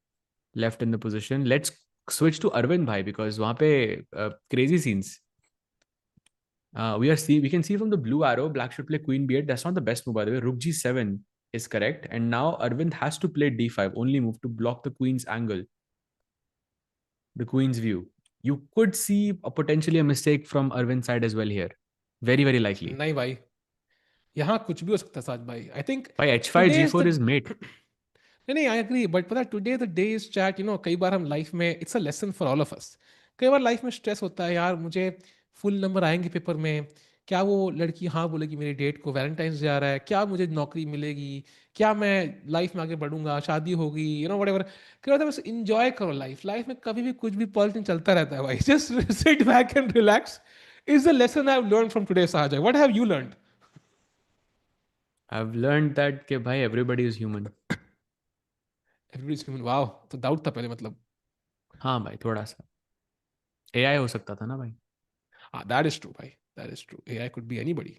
left in the position. Let's switch to Arvind bhai because वहाँ पे crazy scenes. We can see from the blue arrow, black should play queen b8. That's not the best move, by the way. Rook g7 is correct, and now Arvind has to play d5, only move to block the queen's angle, the queen's view. You could see potentially a mistake from Arvind's side as well here. Very, very likely. नहीं भाई. यहाँ कुछ भी हो सकता है साज भाई. I think By h5 today is g4 the. is mate. नहीं, I agree. But पता है today the day is chat. कई बार हम लाइफ में it's a lesson for all of us. कई बार लाइफ में स्ट्रेस होता है यार, मुझे फुल नंबर आएंगे पेपर में, क्या वो लड़की हाँ बोलेगी मेरी डेट को, वैलेंटाइंस डे आ रहा है, क्या मुझे नौकरी मिलेगी, क्या मैं लाइफ में आगे बढ़ूंगा, शादी होगी, व्हाटएवर. क्या होता है, बस इंजॉय करो लाइफ. लाइफ में कभी भी कुछ भी पॉलिटिक्स चलता रहता है भाई. Just sit back and relax is the lesson I have learn from today. Sahaj, what have you learned? I've learned that कि भाई everybody is human. Everybody is human. Wow, तो डाउट था पहले मतलब. हाँ भाई, थोड़ा सा AI हो सकता था ना भाई. दैट इज ट्रू भाई, that is true. AI could be anybody.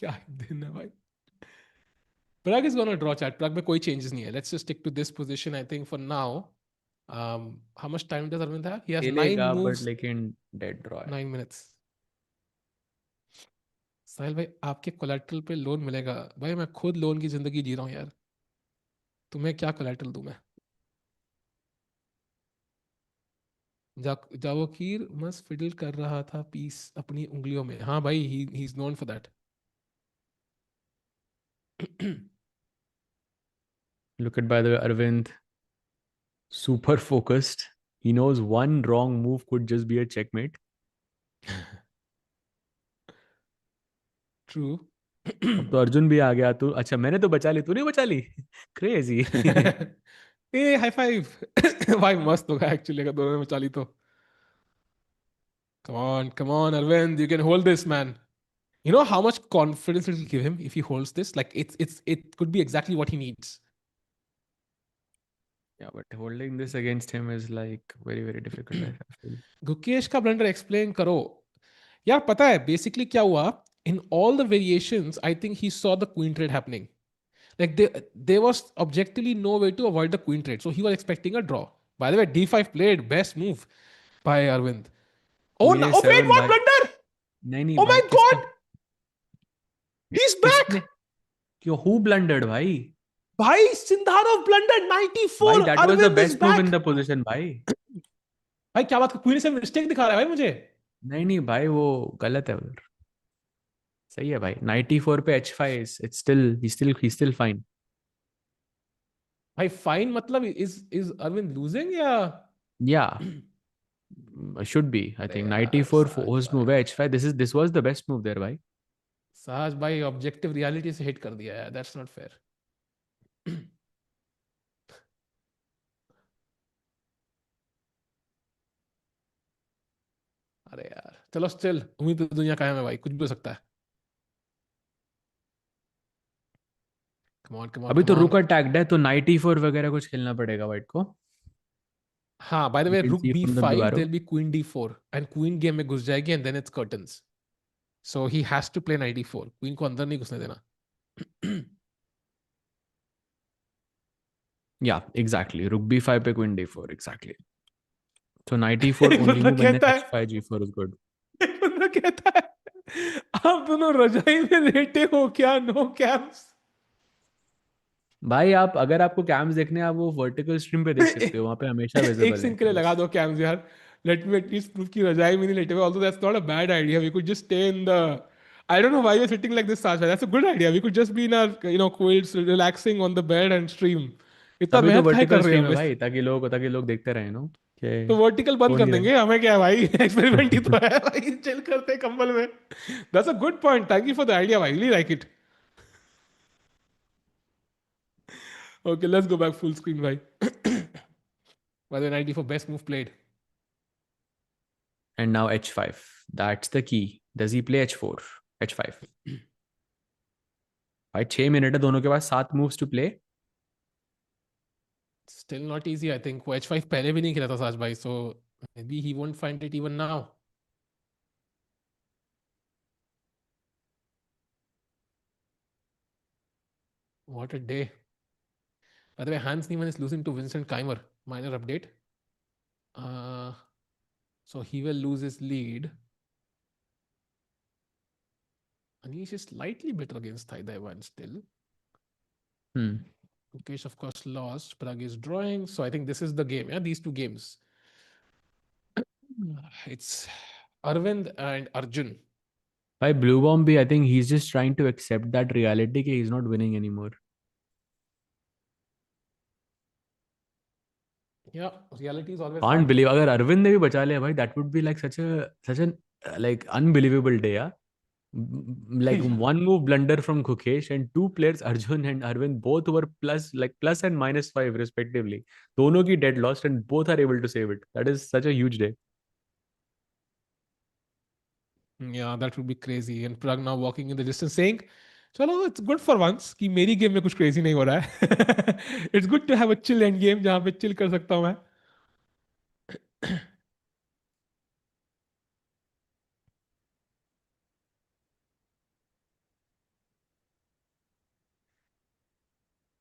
क्या दिन है भाई. Pragg is gonna draw, chat. Pragg में कोई changes नहीं है. Let's just stick to this position, I think, for now. How much time does Arvind have? He has 9 खेलेगा but moves, लेकिन डेड ड्रॉ है. 9 minutes. साहिल भाई, आपके कोलेट्रल पे लोन मिलेगा भाई. मैं खुद लोन की जिंदगी जी रहा हूँ यार. तुम्हें क्या कोलेट्रल दूं मैं? जावोकीर मस्त फिडल कर रहा था पीस अपनी उंगलियों में. हाँ भाई, he is known for that. Look at, by the way, Arvind, super focused. He knows one wrong move could just be a checkmate. True. अब तो अर्जुन भी आ गया. तू अच्छा, मैंने तो बचा ली, तू नहीं बचा ली. क्रेजी. ए हाई फाइव. भाई मस्त होगा एक्चुअली अगर दोनों में चाली तो. Come on, Arvind, you can hold this, man. You know how much confidence it will give him if he holds this? Like it could be exactly what he needs. Yeah, but holding this against him is like very, very difficult, I feel. Gukesh का blunder explain करो. यार पता है basically क्या हुआ? In all the variations, I think he saw the queen trade happening. Like there was objectively no way to avoid the queen trade. So he was expecting a draw. By the way, d5 played, best move by Arvind. Oh, Queen no, oh wait, a7 what भाई. blunder? नहीं नहीं Oh भाई, my किसका? god, he's किसने? back. क्यों? Who blundered भाई? Bhai, Sindarov blundered भाई 94. that was the Arvind is best move in back. the position भाई. भाई क्या बात, क्वीन से मिस्टेक दिखा रहा है भाई मुझे. नहीं नहीं भाई, वो गलत है उधर. सही है भाई. 94 पे h5, it's still fine. भाई फाइन मतलब इज अरविंद लूजिंग या? Yeah, should be. I अरे think यार 94 साज host move भाई. है h5. This was the best move there भाई. साज भाई ऑब्जेक्टिव रियलिटी से हिट कर दिया है. That's not fair. अरे यार चलो, स्टिल उम्मीद तो दुनिया कायम है भाई, कुछ भी हो सकता है. कम ऑन कम ऑन अभी कम तो ऑन. रुक अटैक्ड है, तो 94 वगैरह कुछ खेलना पड़ेगा वाइट को. हाँ, by the You way, can rook see b from the blue five arrow. There be queen d four and queen game में घुस जाएगी and then it's curtains. So he has to play 94. Queen को अंदर नहीं घुसने देना. Yeah, exactly. Rook b5 पे queen d4, exactly. So 94 एक only बंदा move and then कहता है, h5 g4 is good. एक बंदा कहता है, आप दोनों रजाई में लेटे हो क्या? No cams. भाई आप, अगर आपको कैम्स देखने हैं, आप वो वर्टिकल स्ट्रीम पे देख सकते हो, वहाँ पे हमेशा एक विजिबल है सीन के लिए लगा बस. दो कैम्स यार. लेट मी एटलीस्ट प्रूव कि रजाई में नहीं लेटे हुए. Also that's not a bad idea. We could just stay in the, I don't know why you're sitting like this, Sasha. That's a good idea. We could just be in our, quilts, relaxing on the bed and stream. इतना तभी तो मेहनत काहे vertical कर रहे हैं stream हम है इस? भाई, ताकि लोग देखते रहे नो कि तो वर्टिकल बंद हो कर नहीं देंगे, हमें क्या है भाई. एक्सपेरिमेंट ही रहा. तो है भाई. चिल करते हैं कंबल में. That's a good point. Thank you for the idea. I really like it. Okay, let's go back full screen, bhai. By the 94 best move played. And now h5. That's the key. Does he play h4? h5. भाई 6 minute है दोनों के पास, 7 moves to play. Still not easy, I think. वो H5 पहले भी नहीं खेला था साज भाई, so maybe he won't find it even now. What a day. By the way, Hans Niemann is losing to Vincent Keymer. Minor update. Uh, so he will lose his lead. Anish is slightly better against Thai Dai Van still. Hmm. Gukesh, of course, lost. Pragg is drawing. So I think this is the game. Yeah, these two games. It's Arvind and Arjun. By Bluebaum भी, I think he's just trying to accept that reality कि he's not winning anymore. Yeah, reality is always Can't hard. believe अगर अरविंद ने भी बचा लिया भाई, that would be like such an like unbelievable day, yeah. Like one move blunder from Gukesh and two players Arjun and Arvind both were plus and -5 respectively. दोनों की dead lost and both are able to save it. That is such a huge day. Yeah, that would be crazy. And Pragg now walking in the distance saying, चलो it's good for once कि मेरी game में कुछ crazy नहीं हो रहा है. It's good to have a chill end game जहाँ पे chill कर सकता हूँ मैं.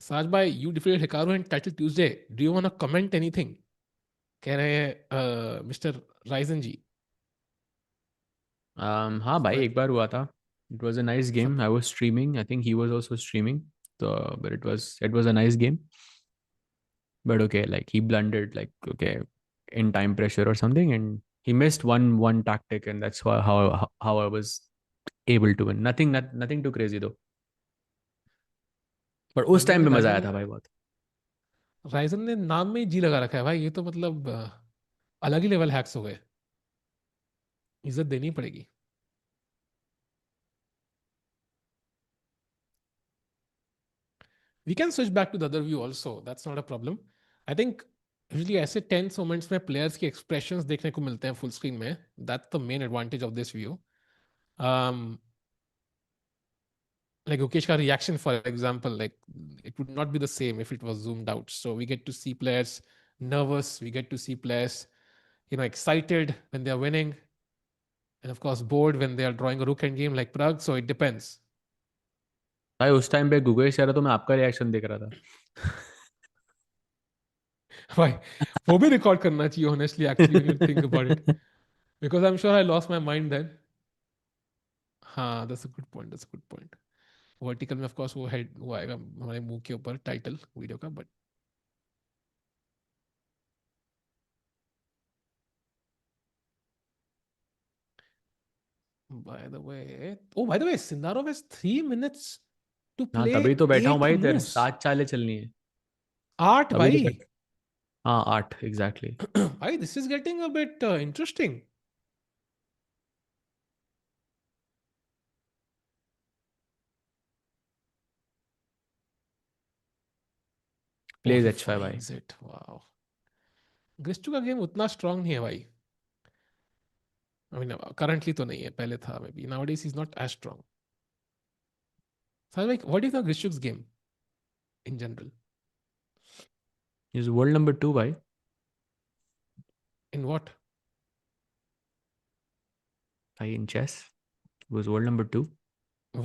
Saj bhai, you defeated Hikaru in Title Tuesday. Do you want to comment anything? कह रहे हैं मिस्टर राइजन जी. हाँ भाई, एक बार हुआ था. It was a nice game. सब I was streaming. I think he was also streaming. So, but it was a nice game. But okay, like he blundered, like okay, in time pressure or something, and he missed one tactic, and that's how I was able to win. Nothing too crazy though. But उस बंदे time ने पे मजा आया Ryzen था भाई बहुत. Ryzen ने नाम में ही जी लगा रखा है भाई. ये तो मतलब अलग ही लेवल हैक्स हो गए. इज्जत देनी पड़ेगी. We can switch back to the other view also. That's not a problem. I think usually ऐसे tense moments में players की expressions देखने को मिलते हैं full screen में. That's the main advantage of this view. Um, like Gukesh ka reaction, for example, like it would not be the same if it was zoomed out. So we get to see players nervous. We get to see players, excited when they are winning, and of course bored when they are drawing a rook endgame like Pragg. So it depends. भाई उस time पे गुगेश कह रहा तो मैं आपका reaction देख रहा था. भाई वो भी रिकॉर्ड करना चाहिए honestly actually when you think about it because I'm sure I lost my mind then. हाँ, that's a good point. That's a good point. Vertical में ऑफ कोर्स वो हेड वो आएगा हमारे मुंह के ऊपर टाइटल वीडियो का. But by the way Sindarov has 3 minutes to हाँ, प्ले तभी तो बैठा हूँ 8 भाई, तेरे moves. 7 चालें चलनी है. 8 तभी तो भाई. बैठा. हाँ, 8 एग्जैक्टली. भाई this is getting a bit interesting. Oh plays he H5 भाई. Finds it. वाओ. ग्रिस्टू का गेम उतना स्ट्रांग नहीं है भाई. आई मीन करंटली तो नहीं है, पहले था maybe. Nowadays is not as strong. So like what is the Grishuk's game in general? Is world number 2 भाई. In what? भाई in chess was world number 2.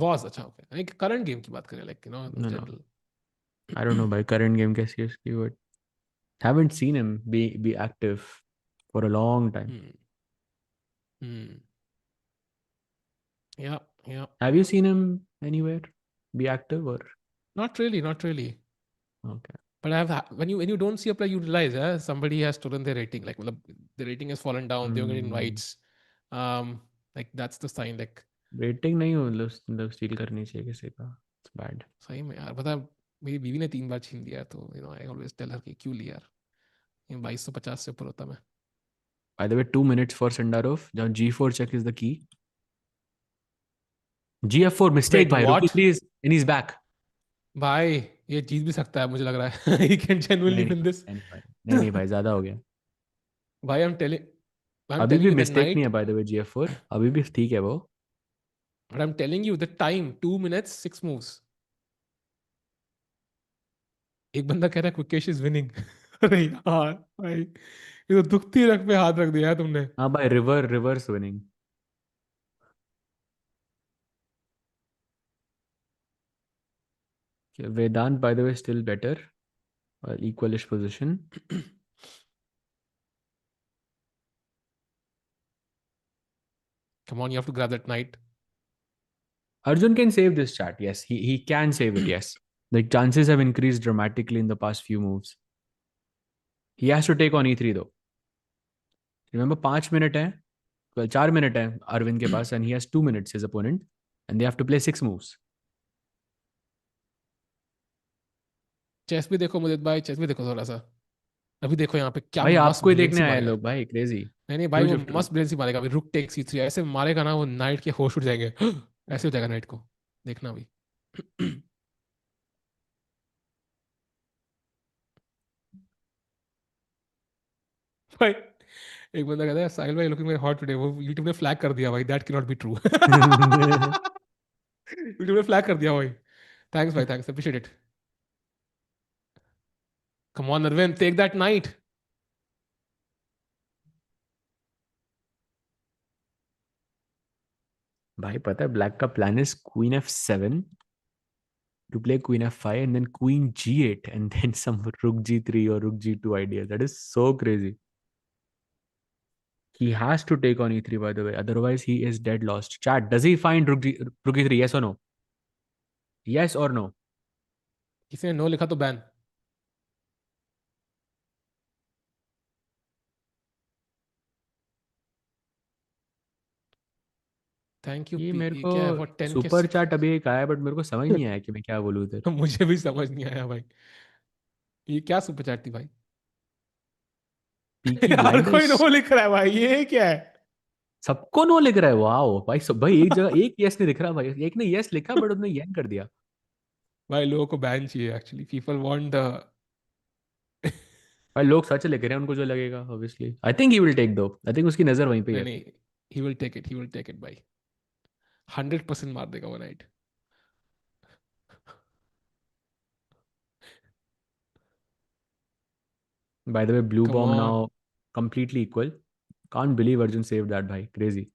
Was अच्छा ओके. एक current game की बात करें like in No, no. General. I don't know भाई current game कैसी है उसकी, but haven't seen him be active for a long time. Hmm. Hmm. Yeah, yeah. Have you seen him anywhere be active or? Not really, not really. Okay. But when you don't see a player, you realize somebody has stolen their rating. Like matlab, the rating has fallen down. They don't get invites. Like that's the sign. Like rating नहीं हो, मतलब steel करनी चाहिए किसी का. It's bad. सही में यार पता है, मेरी बीवी ने 3 बार छीन लिया तो आई ऑलवेज टेल हर कि क्यों लिया यार. ये 2250 से ऊपर होता मैं. By the way, 2 minutes for Sindarov. Now G4 check is the key. GF4 mistake Wait, by Rook what? E3 is and he's back. भाई ये जीत भी सकता है मुझे लग रहा है. He can genuinely नहीं नहीं win this. नहीं भाई, नहीं नहीं भाई, ज्यादा हो गया. भाई I'm अभी telling भी you that मिस्टेक नहीं है night. Bye the way GF4, अभी भी ठीक है वो. But I'm telling you the time 2 minutes 6 moves. एक बंदा कह रहा है कुकेश इज विनिंग. अरे यार भाई ये तो दुखती रख पे हाथ रख दिया है तुमने. हाँ भाई, reverse winning. Vedant by the way still better, equalish position. Come on, you have to grab that knight. Arjun can save this chat. Yes, he can save it. Yes. The chances have increased dramatically in the past few moves. He has to take on E3 though. Remember, 5 minutes hai, well, 4 minutes hai Arvind ke paas, and he has 2 minutes, his opponent, and they have to play 6 moves. Chess भी देखो मुदित भाई, chess भी देखो थोड़ा सा. अभी देखो यहाँ पे क्या भाई मस्त आपको ही ब्रिलियंसी देखने आए मारेगा. लोग भाई, क्रेजी. नहीं नहीं भाई क्यों वो शिफ्ट मस्त ब्रिलियंसी मारेगा. अभी रुक टेक C3 ऐसे मारेगा ना वो नाइट के होश उड़ जाएंगे. ऐसे हो जाएगा नाइट को. देखना अभी. भाई एक बंदा कहता है साहिल भाई लुकिंग वेरी हॉट टुडे. वो यूट्यूब ने फ्लैग कर दिया भाई. That can not be true. YouTube ने फ्लैग कर दिया भाई. थैंक्स भाई, thanks, appreciate it. Come on Arvind, take that knight. भाई पता है ब्लैक का plan is queen F7, to play queen f5 and then queen g8 and then some rook g3 or rook g2 ideas. That is so crazy. He has to take on e3, by the way. Otherwise, he is dead lost. Chat, does he find rook e3? Yes or no? Yes or no? किसी ने no लिखा तो ban. Thank you. ये मेरे ये को क्या है? फॉर 10 के. सुपर चैट अभी एक आया, बट मेरे को समझ नहीं आया कि मैं क्या बोलूँ इधर. मुझे भी समझ नहीं आया भाई. ये क्या सुपर चैट थी भाई? पीकी यार कोई ब्लाइंडर्स. नो लिख रहा है भाई, ये क्या है? सबको नो लिख रहा है. वाओ भाई, सब भाई एक जगह एक यस नहीं लिख रहा भाई. एक ने यस लिखा बट उसने यन कर दिया. भाई लोगों को बैन चाहिए एक्चुअली. People want the. भाई लोग सच लिख रहे हैं, उनको जो लगेगा obviously. I think he will take though. I think उसकी नजर वहीं पे ही नहीं है. नहीं. He will take it, he will take it भाई. 100% मार देगा वो knight. By the way, blue come bomb on. now completely equal. Can't believe Arjun saved that, bhai. Crazy.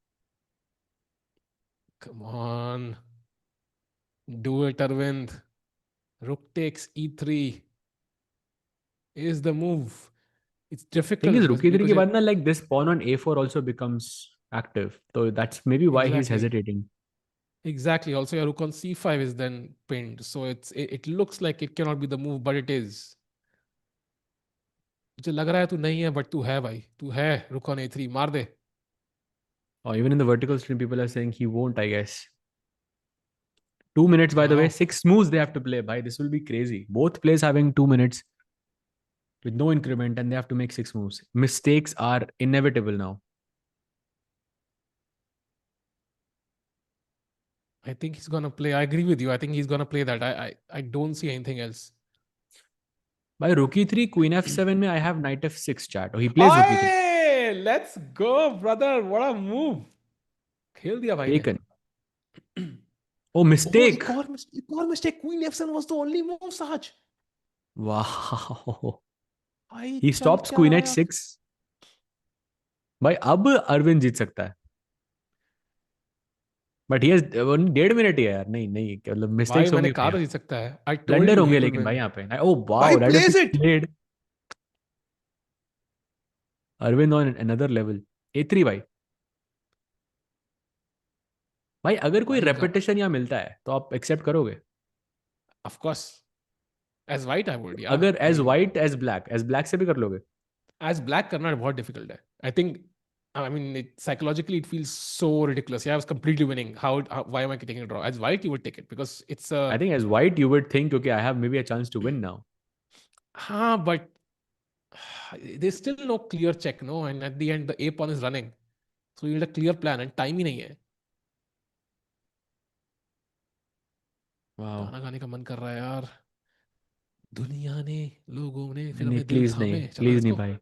Come on. Do it Arvind. Rook takes e3 is the move. It's Thing difficult is, because rook e3 because के it, बाद ना, like this pawn on a4 also becomes active. So that's maybe why he's exactly hesitating. exactly. Also, your rook on c5 is then pinned, so it looks like it cannot be the move, but it is. मुझे लग रहा है तू नहीं है, but तू है भाई. तू है. Rook on a3 मार दे. Or even in the vertical stream, people are saying he won't, I guess. 2 minutes, by the way. Wow. 6 moves they have to play. Bhai, this will be crazy. Both players having 2 minutes with no increment, and they have to make 6 moves. Mistakes are inevitable now. I think he's gonna play. I agree with you. I think he's gonna play that. I don't see anything else. By rook e3, queen f7 में I have knight f6 chat. Oh, he plays rook e3. Hey, let's go, brother. What a move. खेल दिया भाई ने. Taken. Oh, Oh, mistake. एक और mistake. Queen f7 was the only move, Saj. Wow. भाई He चल stops क्या queen रहा है यार? h6. भाई अब अरविंद जीत सकता है. बट ये 1.5 मिनट ही है यार. नहीं नहीं, मतलब भाई मिस्टेक्स मैंने होंगे कहा भैया. था जीत सकता है. I told blunder you he होंगे will लेकिन भाई win. यहाँ पे. ओ भाई wow, that is plays it. Played. Arvind on another level. A भाई. भाई अगर कोई भाई रेपिटेशन यहाँ मिलता है तो आप एक्सेप्ट करोगे? of course. As white I would, yeah. अगर I as mean, white as black से भी कर लोगे? as black करना बहुत difficult है. I think, I mean, psychologically it feels so ridiculous. Yeah, I was completely winning. Why am I taking a draw? As white you would take it because it's a. I think as white you would think, okay, I have maybe a chance to win now. हाँ, but there's still no clear check, no? And at the end the a pawn is running. So you need a clear plan and time ही नहीं है. Wow. गाना गाने का मन कर रहा है यार. दुनिया ने, लोगों ने फिर नहीं हमें दिल प्लीज नहीं, थामे. चलो प्लीज लेट्स नहीं गो. भाई.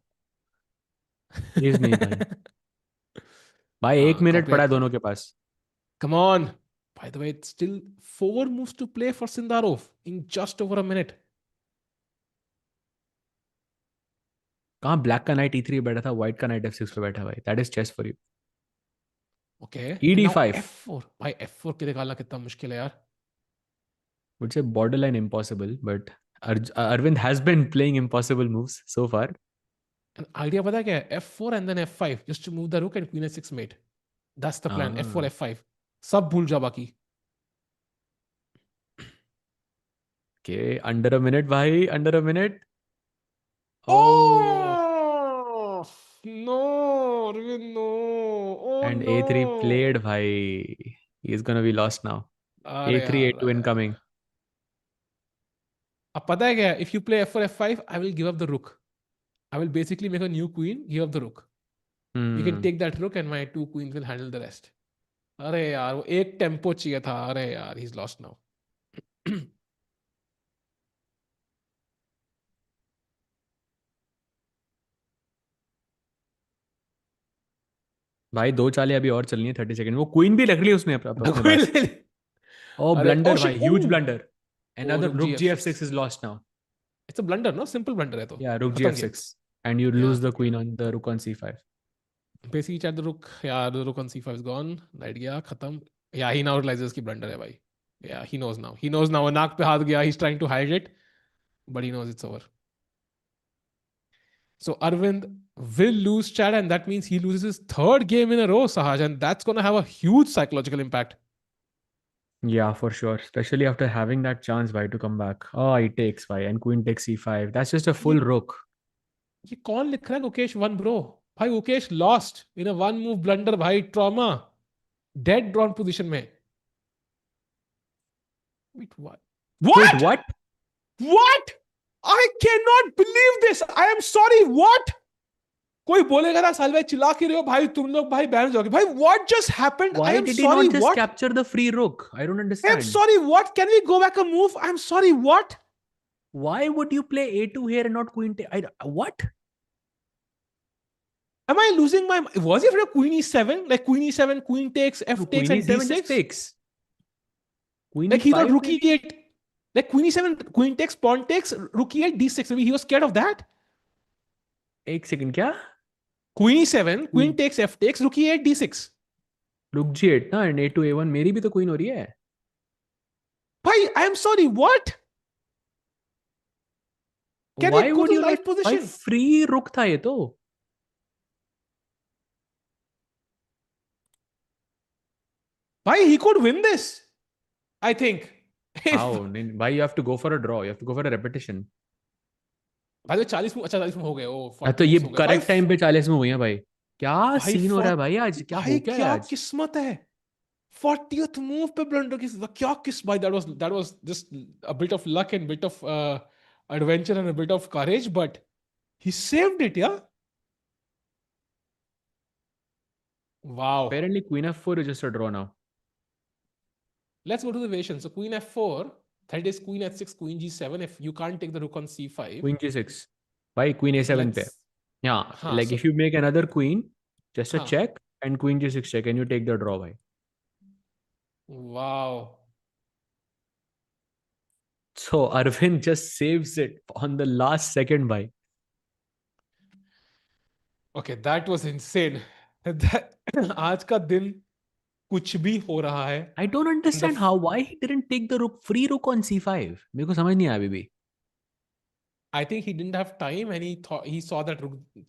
प्लीज नहीं भाई. भाई एक हाँ, मिनट कॉपी. पड़ा है दोनों के पास. Come on. By the way, it's still 4 moves to play for Sindarov in just over a minute. कहाँ ब्लैक का नाइट e3 पे बैठा था, व्हाइट का नाइट f6 पे बैठा. भाई that is chess for you. Okay. And now ed5 F4. भाई F4 के निकालना कितना मुश्किल है यार. would say borderline impossible, but Arvind has been playing impossible moves so far. And idea पता है क्या है? F4 and then F5 just to move the rook and queen h6 mate. That's the plan. F4 Ah, F5. सब भूल जा बाकी. okay, under a minute, bhai, under a minute. Oh, Oh no, Arvind, no. Oh and a3 no. played, bhai. He is gonna be lost now. अरे a3, यार. a2 incoming. अब पता है क्या है? If you play F4 F5, I will give up the rook. I will basically make a new queen, give up the rook. You can Hmm. take that rook and my two queens will handle the rest. अरे यार वो एक tempo चाहिए था. अरे यार he's lost now. भाई दो चालें अभी और चलनी है 30 सेकंड. वो क्वीन भी रख ली उसने अपने कोई पास. ले. ओ अरे oh ब्लंडर भाई, shit. Huge Oh. Blunder. Oh, Another rook rook gf6. gf6 is lost now. It's a blunder, no? Simple blunder है तो. Yeah, rook खत्म game. gf6 and you Yeah. lose the queen on the rook on c5. Basically chat the rook. Yeah, the rook on c5 is gone. Knight गया खत्म. Yeah, he now realizes कि blunder है भाई. Yeah, he knows now. He knows now. Naak pe haath gaya. He's trying to hide it, but he knows it's over. So Arvind will lose, Chad, and that means he loses his third game in a row, Sahaj, and that's going to have a huge psychological impact. Yeah, for sure. Especially after having that chance, why to come back. Oh, he takes why, and queen takes c5. That's just a full ये rook. ये कौन लिख रहा है Gukesh one bro भाई Gukesh lost in a one move blunder भाई trauma dead drawn position में wait what Wait, what what? what I cannot believe this I am sorry what कोई बोलेगा ना साल भाई चिल्ला के रहे हो भाई तुम लोग भाई बैन जाओगे भाई what just happened Why I am did he sorry not just what capture the free rook? I don't I am understand. sorry what can we go back a move I am sorry what Why would you play a2 here and not queen what? am I losing my was it for queen e7 like queen e7 queen takes f No, takes queen and e7 just d6 takes. Queen like he thought e5 rook maybe? e8 like queen e7 queen takes pawn takes rook e8 d6 maybe he was scared of that एक second, क्या? queen e7 queen Queen takes f takes rook e8 d6 rook g8 ना and a2 a1 मेरी भी तो queen हो रही है. भाई I am sorry what can Why it go would to you not? live भाई position free rook था ये तो. भाई he could win this I think if How? Why you have to go for a draw? You have to go for a repetition. भाई 40 अच्छा 40 में हो गए ओ तो 40 ये moves हो गए भाई करेक्ट टाइम पे 40 में हुई है भाई. क्या भाई सीन हो रहा है भाई आज? क्या हो भाई क्या है क्या आज? किस्मत है 40th move पे ब्लंडर की क्या किस भाई that was just a bit of luck and bit of adventure and a bit of courage but he saved it yeah wow Apparently queen f4 is just a draw now. let's go to the variation so queen f4 that is queen h6 queen g7 if you can't take the rook on c5 Queen g6. भाई queen a7 पे. let's Yeah, हाँ like so if you make another queen, just a हाँ check and queen g6 check and you take the draw भाई. wow So Arvind just saves it on the last second भाई. okay that was insane that आज का दिन कुछ भी हो रहा है I don't and the understand how why he didn't take the rook free rook on c5. मेरे को समझ नहीं आया अभी भी. I think he didn't have time and he thought he saw that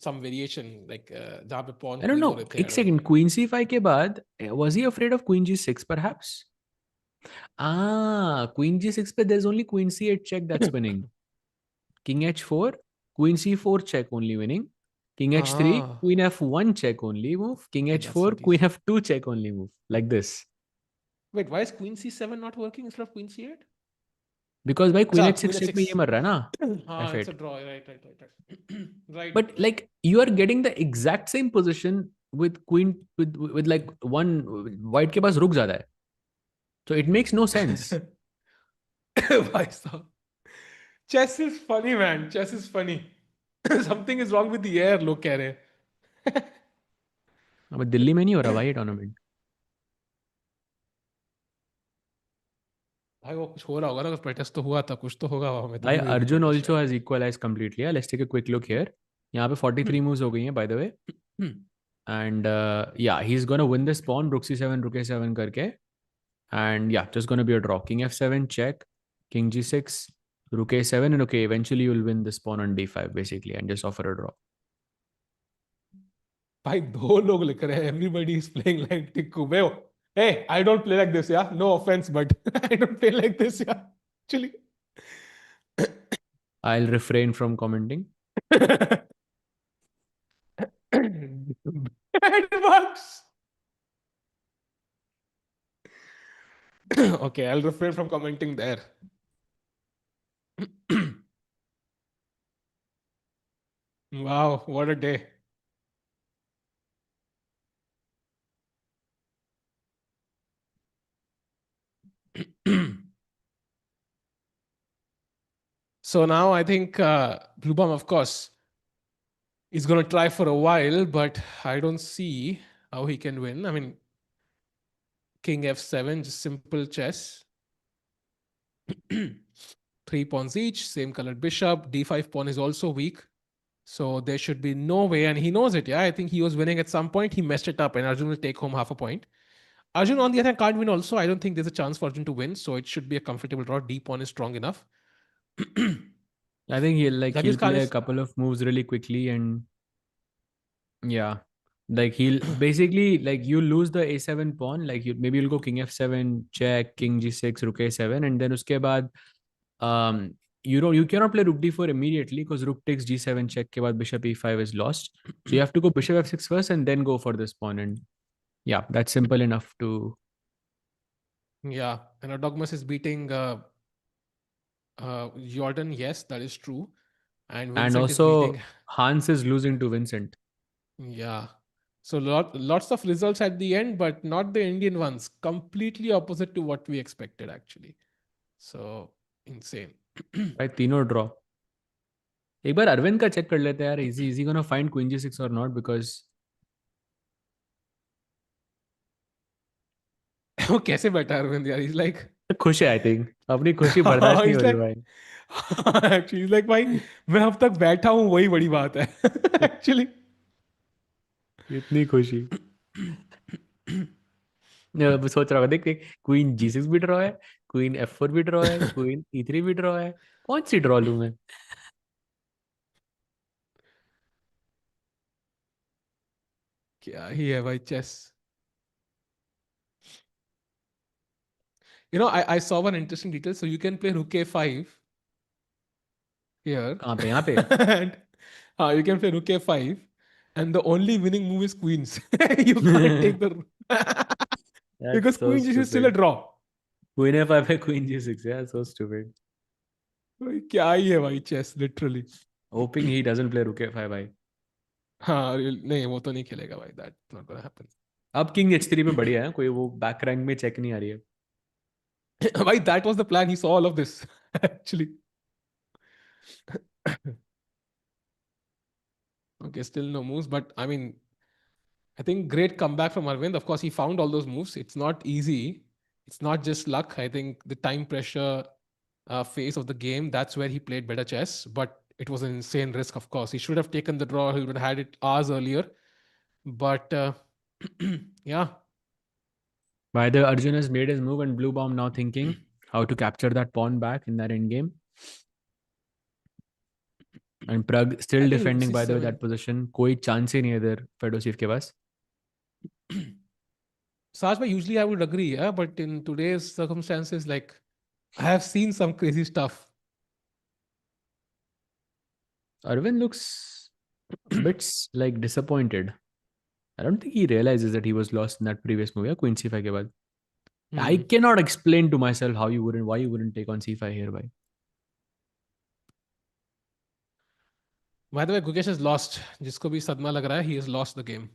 some variation like जहाँ पे pawn I don't queen know. हो रहे थे एक second, queen c5 के बाद was he afraid of queen g6 perhaps? Ah, queen g6 पे there's only queen c8 check that's winning. King h4, queen c4 check only winning. King h3, ah queen f1 check only move. King okay, that's h4, what queen he's f2 check only move. Like this. wait why is queen c7 not working instead of queen c8 Because by queen अच्छा h6 queen check में ये h6 मर रहा है ना हाँ it's a f8. draw right right But like you are getting the exact same position with queen with like one white के पास रुक ज्यादा है. So it makes no sense. भाई साहब chess is funny man chess is funny something is wrong with the air लोग कह रहे हैं अब दिल्ली में नहीं हो रहा भाई ये टूर्नामेंट. भाई वो कुछ हो रहा होगा ना प्रोटेस्ट तो हुआ था कुछ तो होगा वहां में भाई तभी हुई अर्जुन प्रोटेस्ट ऑल्सो शायद has equalize completely. Let's take a quick look here. यहाँ पे 43 मूव्स हो गई हैं bye the way. And yeah he is gonna win this pawn rook c7 रुक a7 करके. And yeah, just going to be a draw. King f7 check, king g6, rook a7, and okay, eventually you'll win this pawn on d5 basically and just offer a draw. भाई दो लोग लिख रहे हैं everybody is playing like Tikku मैं hey I don't play like this yeah no offense but I don't play like this yeah actually I'll refrain from commenting. bad marks okay I'll refrain from commenting there wow what a day so now I think Bluebaum of course is going to try for a while but I don't see how he can win I mean king f7 just simple chess 3 pawns each same colored bishop d5 pawn is also weak so there should be no way and he knows it yeah I think he was winning at some point he messed it up and Arjun will take home half a point Arjun, on the other hand, can't win also. I don't think there's a chance for Arjun to win, so it should be a comfortable draw. D pawn is strong enough. I think he'll Yagiz Khan play a is. couple of moves really quickly, and yeah, like he'll basically, like, you lose the a7 pawn, like you'll go king f7, check, king g6, rook a7, and then uske baad, um you cannot play rook d4 immediately because rook takes g7 check ke baad bishop e5 is lost. So you have to go bishop f6 first and then go for this pawn, and yeah, that's simple enough to. Yeah, and Erdogmus is beating Jordan. Yes, that is true. And And Vincent is also beating. Hans is losing to Vincent. Yeah. So lots of results at the end, but not the Indian ones. Completely opposite to what we expected, actually. So insane. भाई तीनों draw. एक बार अरविंद का check कर लेते हैं यार. Is he gonna find queen जी6 और नॉट? बिकॉज वो कैसे बैठा है अरविंद यार? इज लाइक खुश है, आई थिंक. अपनी खुशी बर्दाश्त नहीं हो इज रही लाइक भाई. एक्चुअली इज लाइक भाई मैं अब तक बैठा हूँ वही बड़ी बात है एक्चुअली. इतनी खुशी. सोच रहा होगा, देख देख, क्वीन जी6 भी ड्रॉ है, क्वीन एफ4 भी ड्रॉ है, क्वीन ई3 भी ड्रॉ है. कौन सी ड्रॉ लूं मैं? क्या ही है भाई chess. I saw one interesting detail. So you can play rook a5 here. कहाँ पे? यहाँ पे? And you can play rook a5. And the only winning move is queens. You can't take the that's because so queen is still a stupid. draw. Queen f पे queen g, यार so stupid. भाई क्या ही है भाई chess literally. Hoping he doesn't play rook f भाई. हाँ नहीं वो तो नहीं खेलेगा भाई. That not gonna happen. अब किंग एच3 पे बढ़िया है, कोई वो बैक रैंक में चेक नहीं आ रही है. भाई that was the plan. He saw all of this actually. Okay, still no moves, but I mean, I think great comeback from Arvind. Of course, he found all those moves. It's not easy. It's not just luck. I think the time pressure phase of the game, that's where he played better chess. But it was an insane risk, of course. He should have taken the draw. He would have had it hours earlier. But yeah. By the Arjun has made his move and Bluebaum now thinking how to capture that pawn back in that endgame. And Pragg still I think rook defending, by the way, c7. that position. कोई chance ही नहीं है इधर Fedoseev के पास. Sajbhai, usually I would agree, yeah, but in today's circumstances, like I have seen some crazy stuff. Arvind looks a bit like disappointed. I don't think he realizes that he was lost in that previous move. Yeah, Queen c5 के बाद. I cannot explain to myself why you wouldn't take on c5 here, bhai. By the way, Gukesh has lost. जिसको भी सदमा लग रहा है, he has lost the game.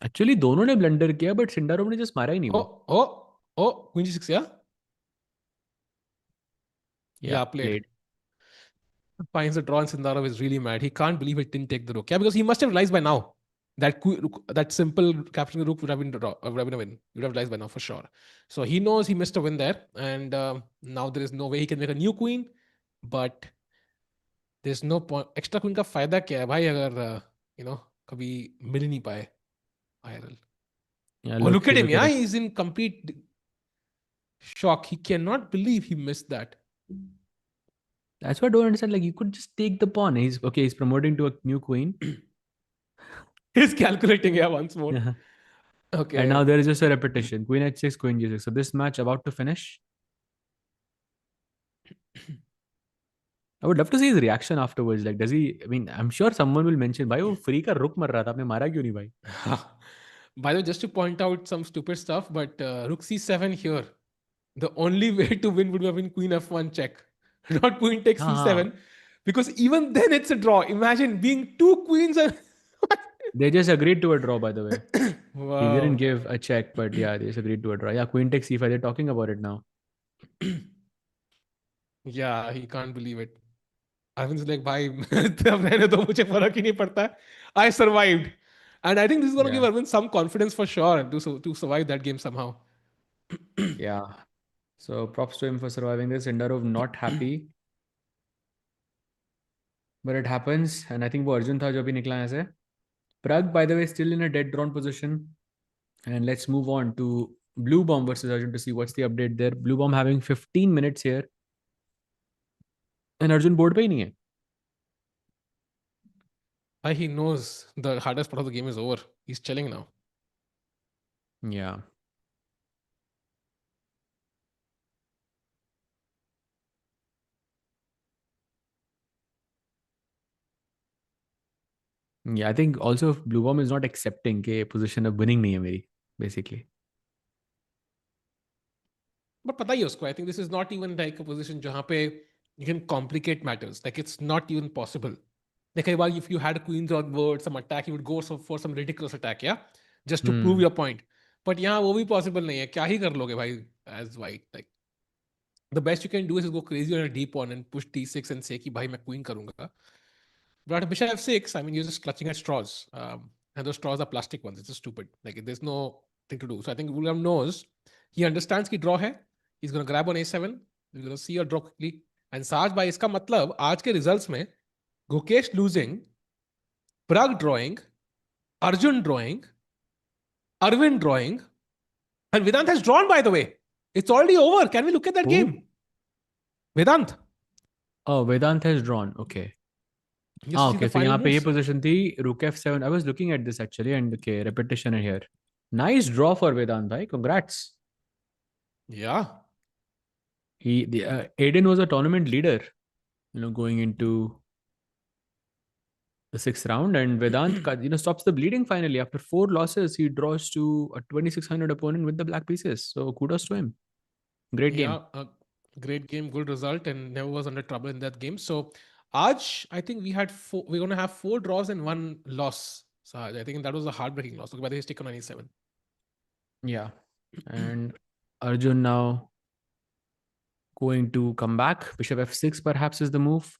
Actually दोनों ने ब्लंडर किया, but सिंडारोव ने जस्ट मारा ही नहीं वो. Queen g6, yeah? Yeah, played. Finds the draw and Sindarov is really mad. He can't believe it didn't take the rook. Yeah, because he must have realized by now that that simple capturing the rook would have been a win. He would have realized by now for sure. So he knows he missed a win there. And now there is no way he can make a new queen. But there's no point. Extra queen का फायदा क्या है भाई अगर कभी मिल ही नहीं पाए IRL. Yeah, Look at him. look at Yeah, it. he's in complete shock. He cannot believe he missed that. That's what I don't understand. Like, you could just take the pawn. He's promoting to a new queen. He's calculating, yeah, once more. Yeah. Okay. And now there is just a repetition. Queen h6, queen g6. So this match about to finish. I would love to see his reaction afterwards. Like, does he? I mean, I'm sure someone will mention, "भाई वो free का रुक मर रहा था, आपने मारा क्यों नहीं भाई?" By the way, just to point out some stupid stuff, but rook c7 here, the only way to win would have been queen f1 check, not queen takes c7, because even then it's a draw. Imagine being two queens and They just agreed to a draw, by the way. wow. He didn't give a check, but yeah, they just agreed to a draw. Yeah, queen takes c5. They're talking about it now. Yeah, he can't believe it. Arvind's like, भाई अब रहने दो, मुझे फर्क ही नहीं पड़ता. I survived. And I think this is going to give Arvind some confidence for sure to survive that game somehow. Yeah. So props to him for surviving this. Sindarov not happy. But it happens. And I think वो अर्जुन था जो भी निकला ऐसे. Pragg, by the way, still in a dead drawn position. And let's move on to Bluebaum versus Arjun to see what's the update there. Bluebaum having 15 minutes here. And Arjun board पे ही नहीं है. He knows the hardest part of the game is over. He's chilling now. Yeah. Yeah, I think also Bluebaum is not accepting कि position of winning नहीं है मेरी, basically. But पता ही है उसको, I think this is not even like a position जहाँ पे you can complicate matters. Like it's not even possible. Like if you had a queens on board, some attack, you would go for some ridiculous attack, yeah? Just to prove your point. But यहाँ वो भी possible नहीं है. क्या ही कर लोगे भाई as white? Like the best you can do is go crazy on a deep one and push d6 and say कि भाई मैं queen करूँगा. But bishop f6, I mean, you're just clutching at straws. And those straws are plastic ones. It's just stupid. Like, there's no thing to do. So I think William knows. He understands कि draw है. He's going to grab on a7. He's going to see your draw quickly. And Saj भाई इसका मतलब आज के results में Gukesh losing, Pragg drawing, Arjun drawing, Arvind drawing, and Vedant has drawn, by the way. It's already over. Can we look at that game? Vedant. Oh, Vedant has drawn. Okay. Just see Okay. the So final यहाँ पे ये moves. position थी Rook F7. I was looking at this actually, and okay, repetition here. Nice draw for Vedant, bhai. Congrats. Yeah. Aydin was a tournament leader, going into the 6th round, and Vedant, stops the bleeding finally. After 4 losses, he draws to a 2600 opponent with the black pieces. So kudos to him. Great game. Yeah, a great game, good result, and never was under trouble in that game. So, Aj, I think we're going to have 4 draws and 1 loss. So, I think that was a heartbreaking loss. Look, by the way, he's taken 97. Yeah. And Arjun now going to come back. Bishop f6 perhaps is the move.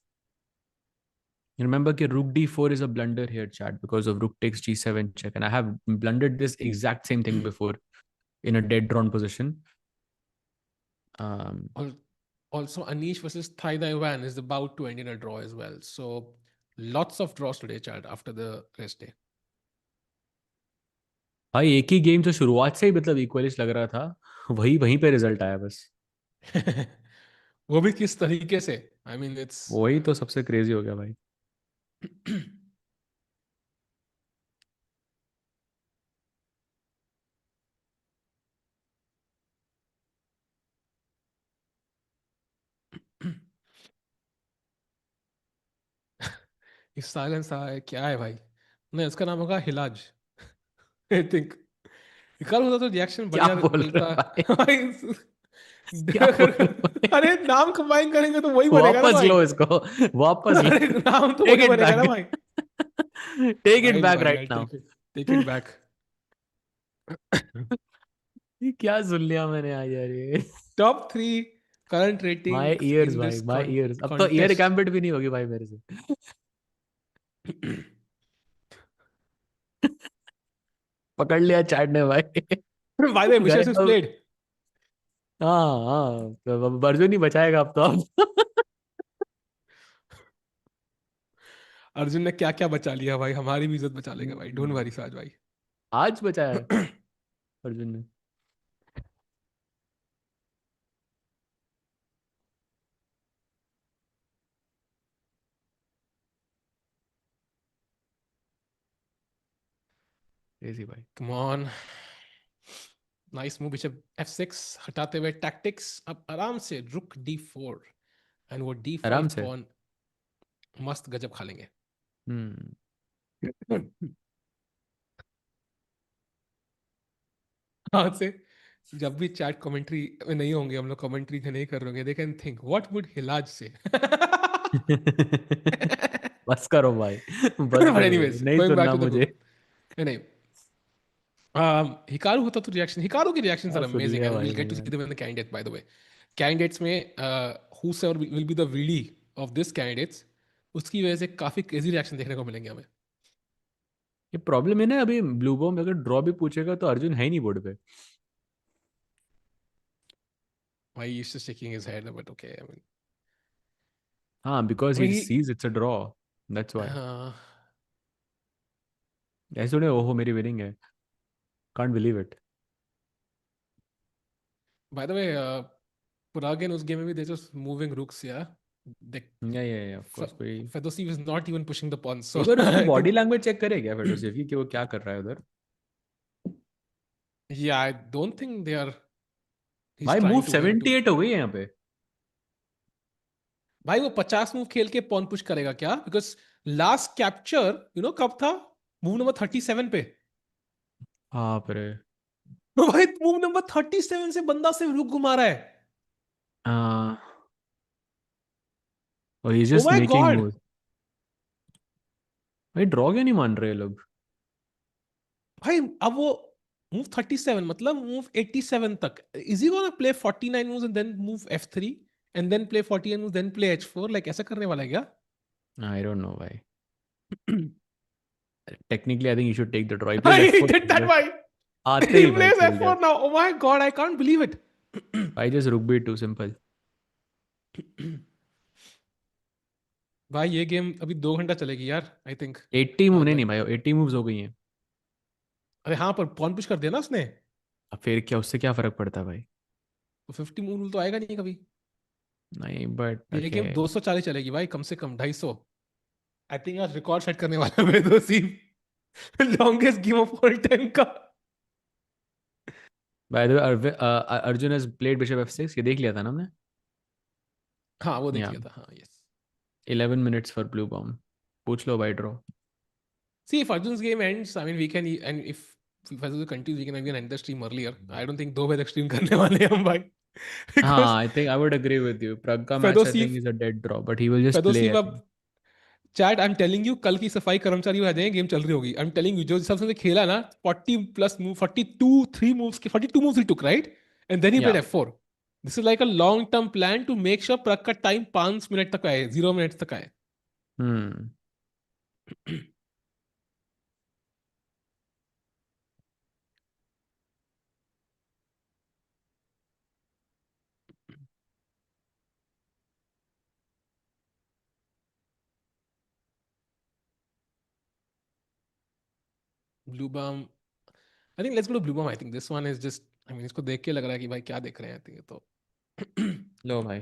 You remember that Rook d4 is a blunder here, chat, because of Rook takes g7 check. And I have blundered this exact same thing before in a dead drawn position. Also, Anish versus Thai Dai Van is about to end in a draw as well. So, lots of draws today, chat, after the rest day. भाई एक ही game जो शुरुआत से ही मतलब इक्वलिश लग रहा था, वहीं पे रिजल्ट आया बस. वो भी किस तरीके से? I mean, it's वही तो सबसे क्रेजी हो गया भाई. इस साइलेंस क्या है भाई? नहीं, उसका नाम होगा हिलाज. आई थिंक कल होता तो रिएक्शन क्या बढ़िया बोल रहे मिलता. हो भाई? क्या बोल रहे हो भाई? अरे नाम कंबाइन करेंगे तो वही बनेगा ना वापस भाई. लो इसको, वापस लो. अरे नाम तो टेक वही इट बनेगा ना बैक, भाई. टेक इट फाइन बैक भाई, right I now. Take it back. ये क्या सुन लिया मैंने आज यार ये. Top 3 current my ratings years in भाई, दिस माय ईयर्स. अब तो ईयर कॉन्टेस्ट. गैम्बिट भी नहीं होगी भाई मेरे से. पकड़ लिया चैट ने भाई. बाय द वे, गए विशेष इज अब. प्लेड. हाँ हाँ, तो अब अर्जुन ही बचाएगा अब तो. अब अर्जुन ने क्या क्या बचा लिया भाई, हमारी भी इज्जत बचा लेगा भाई. डोंट वरी साज भाई. आज बचाया है अर्जुन ने. क्रेजी भाई. Come on. Nice move. Bishop f6 हटाते हुए टैक्टिक्स. अब आराम से रुक d4 एंड वो d5 आराम से. पॉन मस्त गजब खा लेंगे. हाँ से जब भी चैट कमेंट्री में नहीं होंगे, हम लोग कमेंट्री नहीं कर रहे होंगे, they can think what would हिलाज से. बस करो भाई, बस बट करो, एनीवेज, नहीं गोइंग बैक सुनना टू द मुझे. ग्रुप. नहीं, हिकारू होता तो रिएक्शन, हिकारू की रिएक्शंस आर सुन अमेजिंग लिया एंड भाई विल गेट टू मैंने. See them in the candidate. By the way, candidates में whosoever will be the VD of this candidates, उसकी वजह से काफी क्रेजी रिएक्शन देखने को मिलेंगे हमें. ये प्रॉब्लम है ना, अभी ब्लू बॉम अगर ड्रॉ भी पूछेगा तो अर्जुन है ही नहीं बोर्ड पे. Why he's just shaking his head, but okay, हाँ, because I he mean sees it's a draw, that's why. uh, ऐसे थोड़े ओहो मेरी विनिंग है, can't believe it. By the way, Prague in उस गेम में भी they just moving rooks, yeah. They, या ऑफ कोर्स कोई। Fedosiev is not even pushing the pawns, so एक बार उसकी I body think, language check करे क्या फेडोसेव की, कि वो क्या कर रहा है उधर। yeah, I don't think they are. He's भाई move trying to win too. 78 हो गई है यहाँ पे। भाई वो 50 मूव खेल के पॉन पुश करेगा क्या? बिकॉज लास्ट कैप्चर कब था? मूव नंबर 37 पे। बाप रे। भाई मूव नंबर 37 से बंदा सिर्फ रुक घुमा रहा है। He is oh just my making God. Move. भाई ड्रॉ क्यों नहीं मान रहे ये लोग। भाई अब वो मूव 37 मतलब मूव 87 तक, is he gonna play 49 moves and then move F3 and then play 48 moves then play H4, like ऐसा करने वाला है क्या? आई डोंट नो भाई। Technically I think you should take the draw, he plays He F4 did that, just. भाई. आते He ही भाई plays खेल दिया। F4 now. Oh my god, I can't believe it. भाई जस्ट रुक बी टू सिंपल। भाई ये गेम अभी 2 घंटा चलेगी यार, आई थिंक। 80 मूव रात नहीं भाई, नहीं भाई, 80 मूव्स हो गई हैं। अरे हाँ, पर पॉन पुश कर दिया ना उसने, अब फिर क्या, उससे क्या फर्क पड़ता है भाई। तो 50 मूव रूल तो आएगा नहीं कभी। नहीं बट ये ओके। गेम 240 चलेगी भाई, कम से कम 250। आई थिंक आज रिकॉर्ड सेट करने वाला है Fedoseev, longest game of all time का। By the way Arjun has played bishop F6, ये देख लिया था ना हमने। हाँ वो देख या लिया था, हाँ, yes. 11 minutes for blue Bluebaum लो भाई draw. See, if Arjun's game ends, I mean, we can, and if Arjun continues, we can even end the stream earlier. I don't think 2 बजे तक stream करने वाले हैं हम भाई, हाँ because I think I would agree with you, Pragg का match I think Fedoseev is a dead draw, but he will just play Fedoseev I अब, think. Chat I am telling you, कल की सफाई कर्मचारी आ जाएंगे, गेम चल रही होगी। आई एम टेलिंग यू, जो सबसे खेला ना 40 प्लस मूव, 42 3 मूव्स के 42 moves he took, right? And then he या played F4। This is like a long term plan to make sure Pragg का टाइम 5 मिनट तक आए, 0 मिनट तक आए। Hmm. Bluebaum, I think let's go to Bluebaum. I think this one is just, I mean इसको देख के लग रहा है कि भाई क्या देख रहे हैं, I think ये तो लो भाई,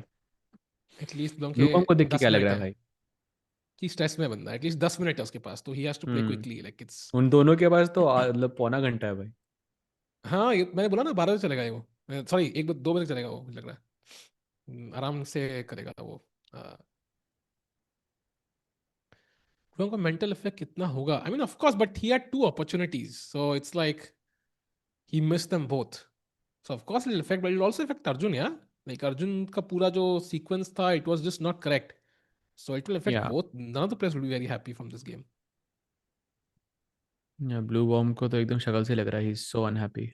एटलीस्ट लोगों ब्लू के बॉम को देख के 10 क्या लग मिनट रहा है है भाई। कि स्ट्रेस में बंदा, एटलीस्ट 10 मिनट है उसके पास, तो he has to play hmm. Quickly, like it's. उन दोनों के पास तो मतलब पौना घंटा है भाई। हाँ, ये मैंने बोला ना 12 बजे चलेगा ये, वो सॉरी 1 2 बजे चलेगा वो, मुझे लग रहा है। आराम से करेगा वो। लोगों का मेंटल इफेक्ट कितना होगा, I mean of course, but he had 2 opportunities, so it's like he miss them both. So of course it will affect, but it also affect Arjun, या लाइक अर्जुन का पूरा जो सीक्वेंस था, it was just not correct. So it will affect या both, none of the players will be very happy from this game. Bluebaum को तो एकदम शक्ल से लग रहा है he is so unhappy.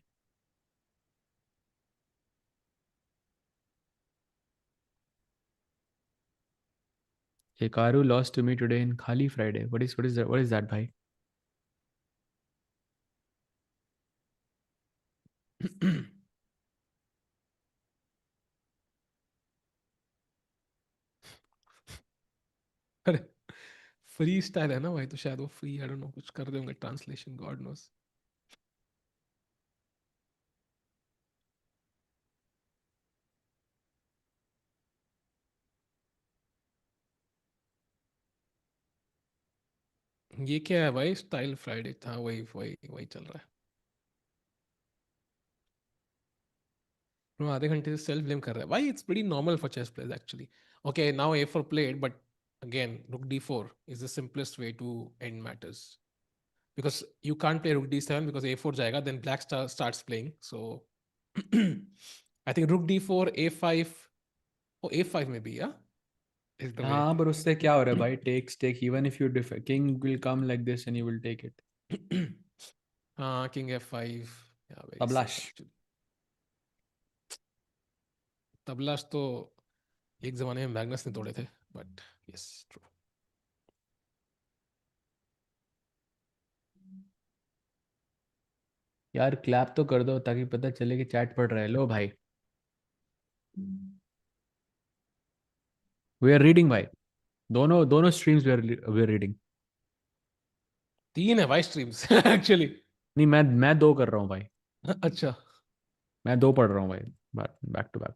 Hikaru lost to me today in Khali Friday. What is that भाई। अरे फ्री स्टाइल है ना भाई, तो शायद वो फ्री, आई डोंट नो, कुछ कर रहे होंगे ट्रांसलेशन, गॉड नोस। ये क्या है भाई, स्टाइल फ्राइडे था, वही वही वही चल रहा है। वो आधे घंटे से सेल्फ ब्लेम कर रहा है भाई, it's pretty normal for chess players actually. Okay, now A4 played, but again rook D4 is the simplest way to end matters, because you can't play rook D7 because A4 जाएगा, then black starts playing, so I think rook D4 A5, oh A5 maybe, yeah, is the way. हाँ पर उससे क्या हो रहा है भाई, take even if you defer king will come like this and you will take it. हाँ, king F5, yeah, very Abhilash. safe actually। तबलाश तो एक जमाने में मैग्नस ने तोड़े थे, बट यस ट्रू। यार क्लैप तो कर दो ताकि पता चले कि चैट पढ़ रहा है। लो भाई, वी आर रीडिंग भाई, दोनों दोनों स्ट्रीम्स वी आर रीडिंग। 3 है भाई स्ट्रीम्स एक्चुअली। नहीं, मैं 2 कर रहा हूँ भाई। अच्छा। मैं 2 पढ़ रहा हूँ भाई, बैक टू बैक।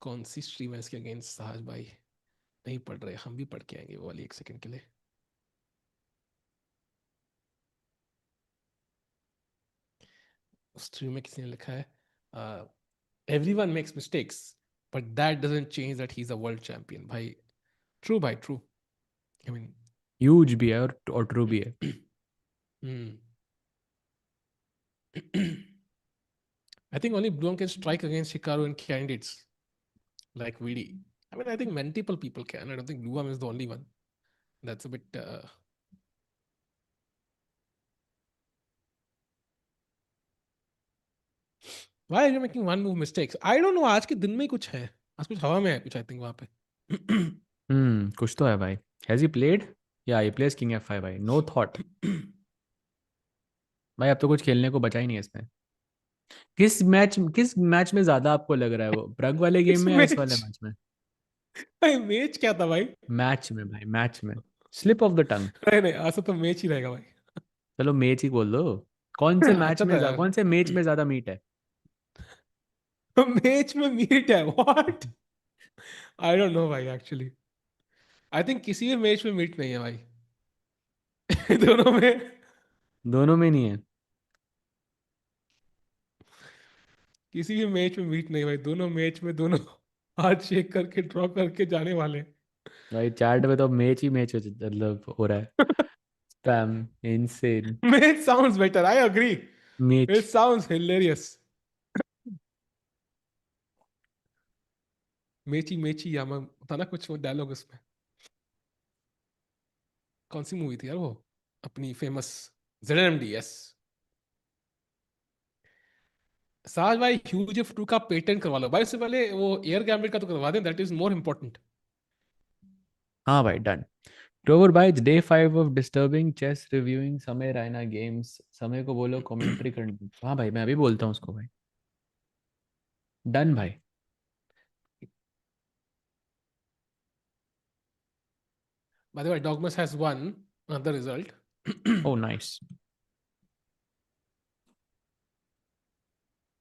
कौन सी स्ट्रीम है इसके अगेंस्ट साहज भाई? नहीं पढ़ रहे, हम भी पढ़ के आएंगे वो वाली, एक सेकंड के लिए। स्ट्रीम में किसी ने लिखा है, everyone makes mistakes but that doesn't change that he is a world champion. भाई ट्रू भाई, ट्रू। आई मीन ह्यूज भी है और ट्रू भी है। I think only Blueum can strike against Hikaru and candidates like VD. I mean, I think multiple people can. I don't think Blueum is the only one. That's a bit. Why are you making one move mistakes? I don't know. आज के दिन में ही कुछ है, आज कुछ हवा में है कुछ, I think वहाँ पे। कुछ तो है भाई। Has he played? या ही प्लेस किंग F5 भाई, नो थॉट। भाई अब तो कुछ खेलने को बचा ही नहीं है इसमें। किस मैच में ज्यादा आपको लग रहा है वो, प्रग वाले गेम इस में या इस वाले मैच, मैच में? भाई मैच क्या था भाई? मैच में भाई, मैच में। Slip of the tongue. नहीं नहीं, ऐसा तो मैच ही रहेगा भाई। चलो मैच ही बोल दो। कौन से मैच अच्छा में था यार। कौन से मैच में ज्यादा मीट है? मैच में मीट है, व्हाट? आई डोंट नो भाई एक्चुअली। आई थिंक किसी भी मैच में मीट नहीं है भाई। दोनों में, दोनों में नहीं है। किसी भी मैच में मीट नहीं भाई। दोनों मैच में दोनों हाथ शेक करके ड्रॉ करके जाने वाले हैं। भाई चैट में तो मैच ही मैच मतलब हो रहा है। Spam. Insane. Match sounds better, I agree. Match. It sounds hilarious. Mechi Mechi या मैं था ना कुछ वो डायलॉग उसमें। कौन सी मूवी थी यार वो, अपनी फेमस? ZNMD, yes. साज भाई ह्यूज एफ 2 का पेटेंट करवा लो भाई, उससे पहले वो एयर गैम्बिट का तो करवा दें, दैट इज मोर इंपॉर्टेंट। हाँ भाई, डन। टोवर बाइज day 5 of disturbing chess reviewing Samay Raina games. समय को बोलो कमेंट्री करने। हाँ भाई, मैं अभी बोलता हूँ उसको भाई। डन भाई। By the way Erdogmus has won another result. Oh nice.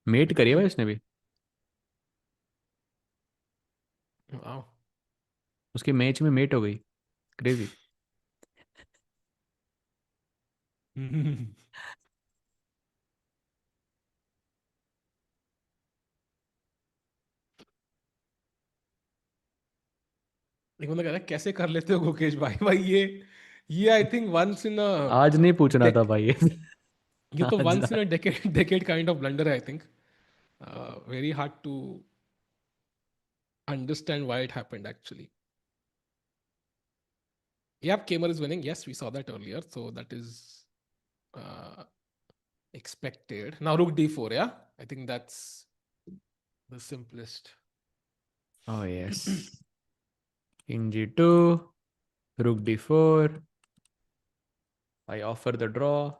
Mate करिए भाई उसने भी। वाओ। उसके मैच में मेट हो गई। क्रेजी। एक बंदा कह रहा है कैसे कर लेते हो गुकेश भाई? भाई ये आई थिंक वंस इन अ आज नहीं पूछना था डेक, भाई ये। ये तो आज once in a decade decade kind of blunder है I think. Very hard to understand why it happened actually. Yep, Kamer is winning. Yes, we saw that earlier. So that is uh, expected. Now Rook D4, yeah? I think that's the simplest. oh yes. King G2, Rook D4. I offer the draw.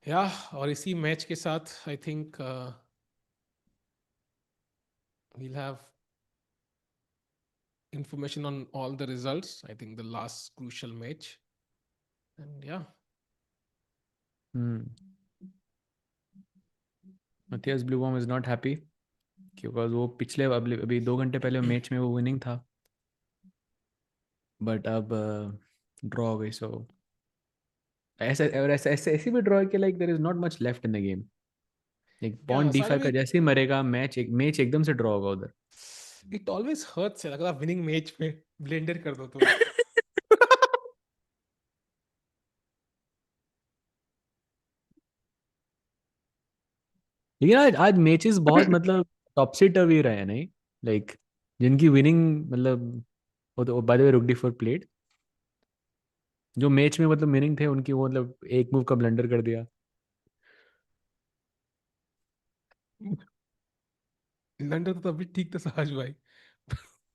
Yeah, और इसी match के साथ I think we'll have information on all the results. I think the last crucial match. And yeah. Hmm. Matthias Bluebaum is not happy क्योंकि वो पिछले अभी 2 घंटे पहले मैच में वो विनिंग था। बट अब ड्रॉ हो गई। सो ऐसे और ऐसे भी ड्रॉ है कि like there is not much left in the game. एक Yeah, पॉन so D5 का I जैसे ही मरेगा, मैच एकदम से ड्रॉ होगा उधर। it always hurts है, अगर आप winning match में blender कर दो तो। लेकिन आज मैचेस बहुत मतलब टॉपसी टर्वी रहे हैं नहीं? लाइक जिनकी विनिंग मतलब, वो तो बाय द वे रुक D4 प्लेड। जो मैच में मतलब विनिंग थे उनकी, वो मतलब एक मूव का ब्लंडर कर दिया। ब्लेंडर तो तभी ठीक था साहज भाई।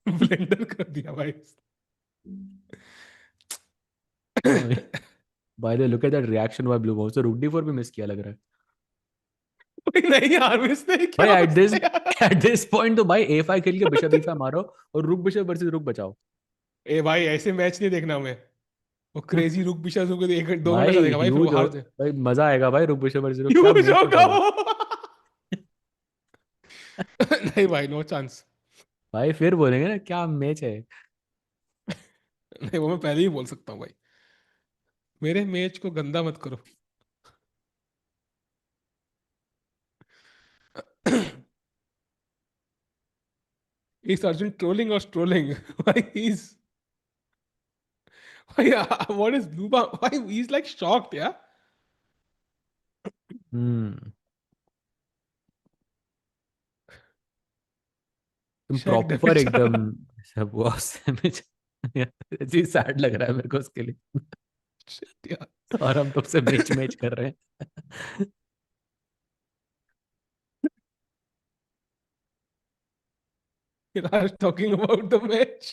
ब्लेंडर कर दिया भाई। By the way look at that reaction by blue ball. तो रुक D4 भी मिस किया लग रहा है। नहीं यार, इसने क्या भाई हो एट दिस सकता है यार? एट दिस पॉइंट तो भाई A5 खेल के बिशप E5 मारो और रुक बिशप वर्सेस रुक बचाओ। ए भाई, ऐसे मैच नहीं देखना मैं। वो क्रेजी रुक बिशा रुक 1 2 घंटे भाई चलेगा भाई, फिर वो ह्यूज हो, हार जाए। भाई मजा आएगा भाई रुक बिशप वर्सेस रुक, क्या ह्यूज मैच होगा होगा वो। वो। नहीं भाई, नो चांस। भाई फिर बोलेंगे ना क्या मैच है। नहीं, वो मैं पहले ही बोल सकता हूँ भाई। मेरे मैच को गंदा मत करो। इस अर्जुन ट्रोलिंग और ट्रोलिंग भाई, he's भाई, what is Bluebaum? Why he's like shocked, yeah? हम्म। तुम शेक प्रॉपर डेविड चल एकदम रहा सब वो जी सैड लग रहा है मेरे को उसके लिए। है। Shit, यार। और हम तुमसे मैच मैच कर रहे हैं। You're talking about the match.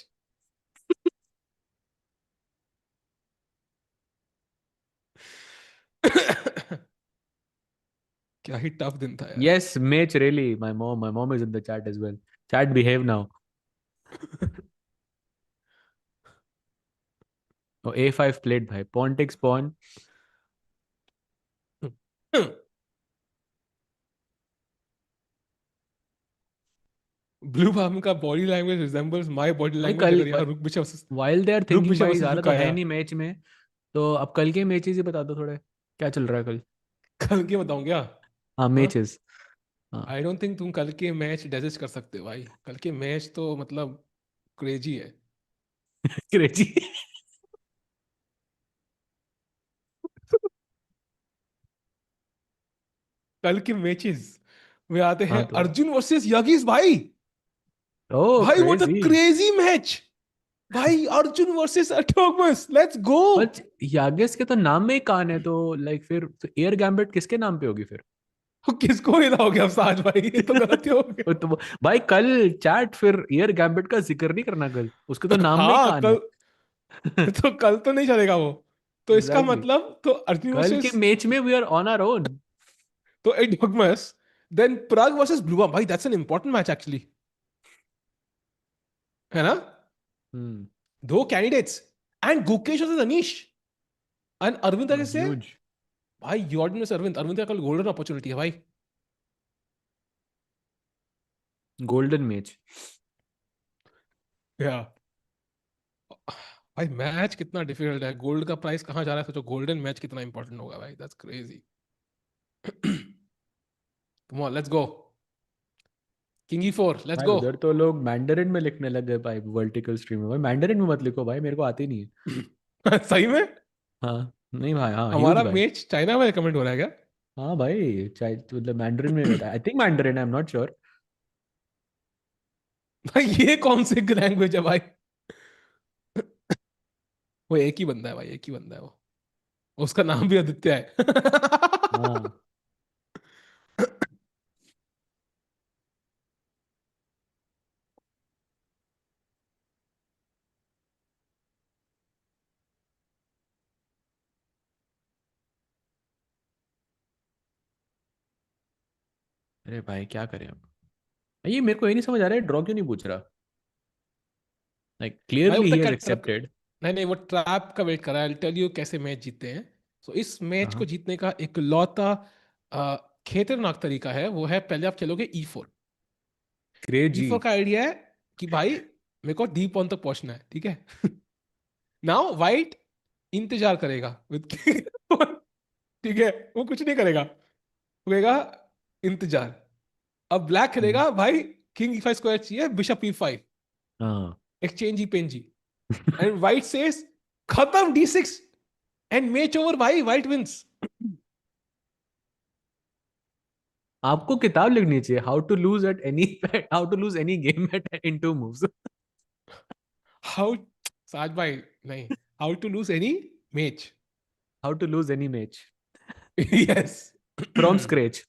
क्या ही टफ दिन था यार। Yes, match really. My mom is in the chat as well. Chat behave now. Oh, A5 played भाई. Pawn takes pawn. Bluebaum का body language resembles my body भाई language कल अगर यहाँ rook bishop versus while they are rook thinking bishop भाई versus ज्यादा rook तो है आया। नहीं मैच में, तो अब कल के मैचेस ही बता दो थोड़े, क्या चल रहा है कल। कल के बताऊं क्या? हाँ हाँ, मैचेस। हाँ। आई डोंट थिंक तुम कल के मैच डाइजेस्ट कर सकते हो भाई। कल के मैच तो मतलब क्रेजी है। क्रेजी। कल के मैचेस में आते हैं हाँ तो अर्जुन वर्सेस यागिस भाई। ओ भाई what a crazy. Crazy match. भाई Arjun versus Erdogmus, let's go. But Yagiz के तो नाम में ही कान है, तो लाइक फिर तो एयर गैम्बिट किसके नाम पे होगी फिर। किसको हिलाओगे अब साज भाई, ये तो गलत ही हो गया। तो भाई कल चैट फिर एयर गैम्बिट का जिक्र नहीं करना कल, उसके तो नाम में ही हाँ कान है। कल, तो कल तो नहीं चलेगा वो। तो इसका एग्जैक्टली। मतलब तो अर्जुन कल के वर्सेस, मैच में we are on our own. तो Erdogmus, then Pragg versus Bluebaum. भाई that's an important match actually, है ना? हम्म। दो candidates, and Gukesh versus Anish, and Arvind आगे से। ह्यूज। भाई जॉर्डन वर्सेस अरविंद, अरविंद का कल गोल्डन अपॉर्चुनिटी है भाई। Golden match. या भाई, मैच कितना डिफिकल्ट है। गोल्ड का प्राइस कहाँ जा रहा है, सोचो गोल्डन मैच कितना इंपॉर्टेंट होगा भाई। That's crazy. Come on, let's go. King ई4, लेट्स भाई गो। उधर तो लोग मैंडरिन में लिखने लग गए भाई वर्टिकल स्ट्रीम में। भाई मैंडरिन में मत लिखो भाई, मेरे को आती नहीं है। सही में? हाँ नहीं भाई, हाँ ह्यूज हमारा भाई। मैच चाइना में कमेंट हो रहा है क्या? हाँ भाई चाहे मतलब मैंडरिन में रहता है, I think Mandarin, I am not sure. भाई ये कौन सी लैंग्वेज है भाई? वो एक ही बंदा है भाई, एक ही बंदा है वो। उसका नाम भी आदित्य है। हाँ। अरे भाई क्या करें अब। ये मेरे को ये नहीं समझ आ रहा है ड्रॉ क्यों नहीं पूछ रहा। लाइक भाई वो क्लियरली पता ही है क्या हैज ट्रक, एक्सेप्टेड। नहीं नहीं, वो ट्रैप का वेट कर रहा है। टेल यू कैसे मैच जीतते हैं। सो इस मैच को हाँ। जीतने का एक लौता खतरनाक तरीका है, वो है पहले आप खेलोगे ई4। क्रेजी। ई4 का आइडिया है कि भाई मेरे को डी पॉन तक पहुंचना है, ठीक है? नाउ वाइट इंतजार करेगा विद, ठीक है? वो कुछ नहीं करेगा, वो कहेगा इंतजार। अब ब्लैक हम्म। खेलेगा भाई, किंग ई5 स्क्वायर चाहिए, बिशप ई5, हाँ। एक्सचेंज ही पेंजी, एंड वाइट सेज खत्म d6, एंड मैच ओवर भाई, वाइट विंस। आपको किताब लिखनी चाहिए, how to lose at any how to lose any game at in two moves. How, साज भाई, नहीं, how to lose any match. How to lose any match yes. From scratch.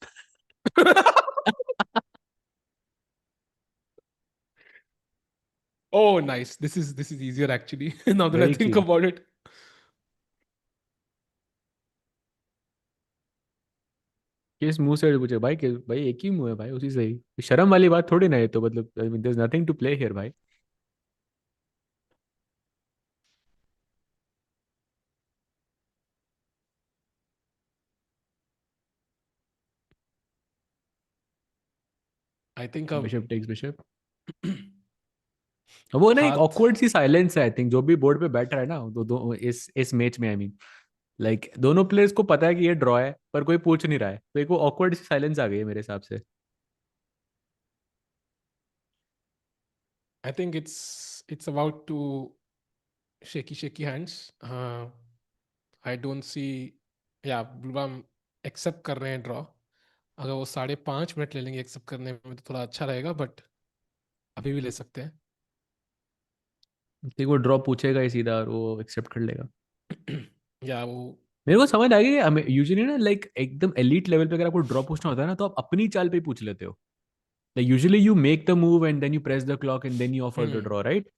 Oh, nice. This is easier actually. Now that I think देखिए about it. किस मुंह से पूछे भाई? भाई एक ही मुंह है भाई, उसी से ही। शर्म वाली बात थोड़ी ना है, तो मतलब there is nothing to play here भाई। आई थिंक अब बिशप टेक्स बिशप। वो ना एक हाथ। ऑकवर्ड सी साइलेंस है, आई थिंक, जो भी बोर्ड पे बैठ रहा है ना, दो इस मैच में, आई मीन, लाइक दोनों प्लेयर्स को पता है कि ये ड्रॉ है, पर कोई पूछ नहीं रहा है, तो एक वो ऑकवर्ड सी साइलेंस आ गई है मेरे हिसाब से। I think it's about to shaky hands. I don't see, या ब्लूबाम एक्सेप्ट कर रहे हैं ड्रॉ। अगर वो 5.5 मिनट ले लेंगे एक्सेप्ट करने में तो थोड़ा अच्छा रहेगा, बट अभी भी ले सकते हैं। ठीक, वो ड्रॉ पूछेगा ही सीधा और वो एक्सेप्ट कर लेगा। या वो मेरे को समझ आ गई कि हमें यूजुअली ना, लाइक एकदम एलीट लेवल पे अगर आपको ड्रॉ पूछना होता है ना, तो आप अपनी चाल पे ही पूछ लेते हो। Like usually you make the move and then you press the clock and then you offer the hmm draw, right?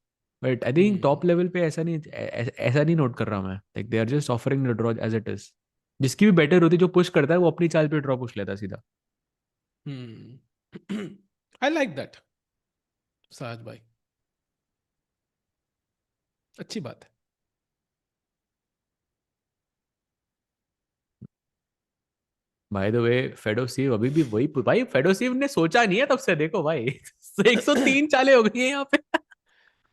But I think hmm top level पे ऐसा नहीं, ऐसा नहीं नोट कर रहा मैं। Like they are just offering the draw as it is. जिसकी भी बेटर होती है, जो पुश करता है, वो अपनी चाल पे ड्रॉ पुश लेता है सीधा। हम्म आई लाइक दैट, साज भाई, अच्छी बात है। भाई द वे, फेडोसीव अभी भी वही भाई, फेडोसीव ने सोचा नहीं है तब से, देखो भाई 103 चालें हो गई हैं यहाँ पे।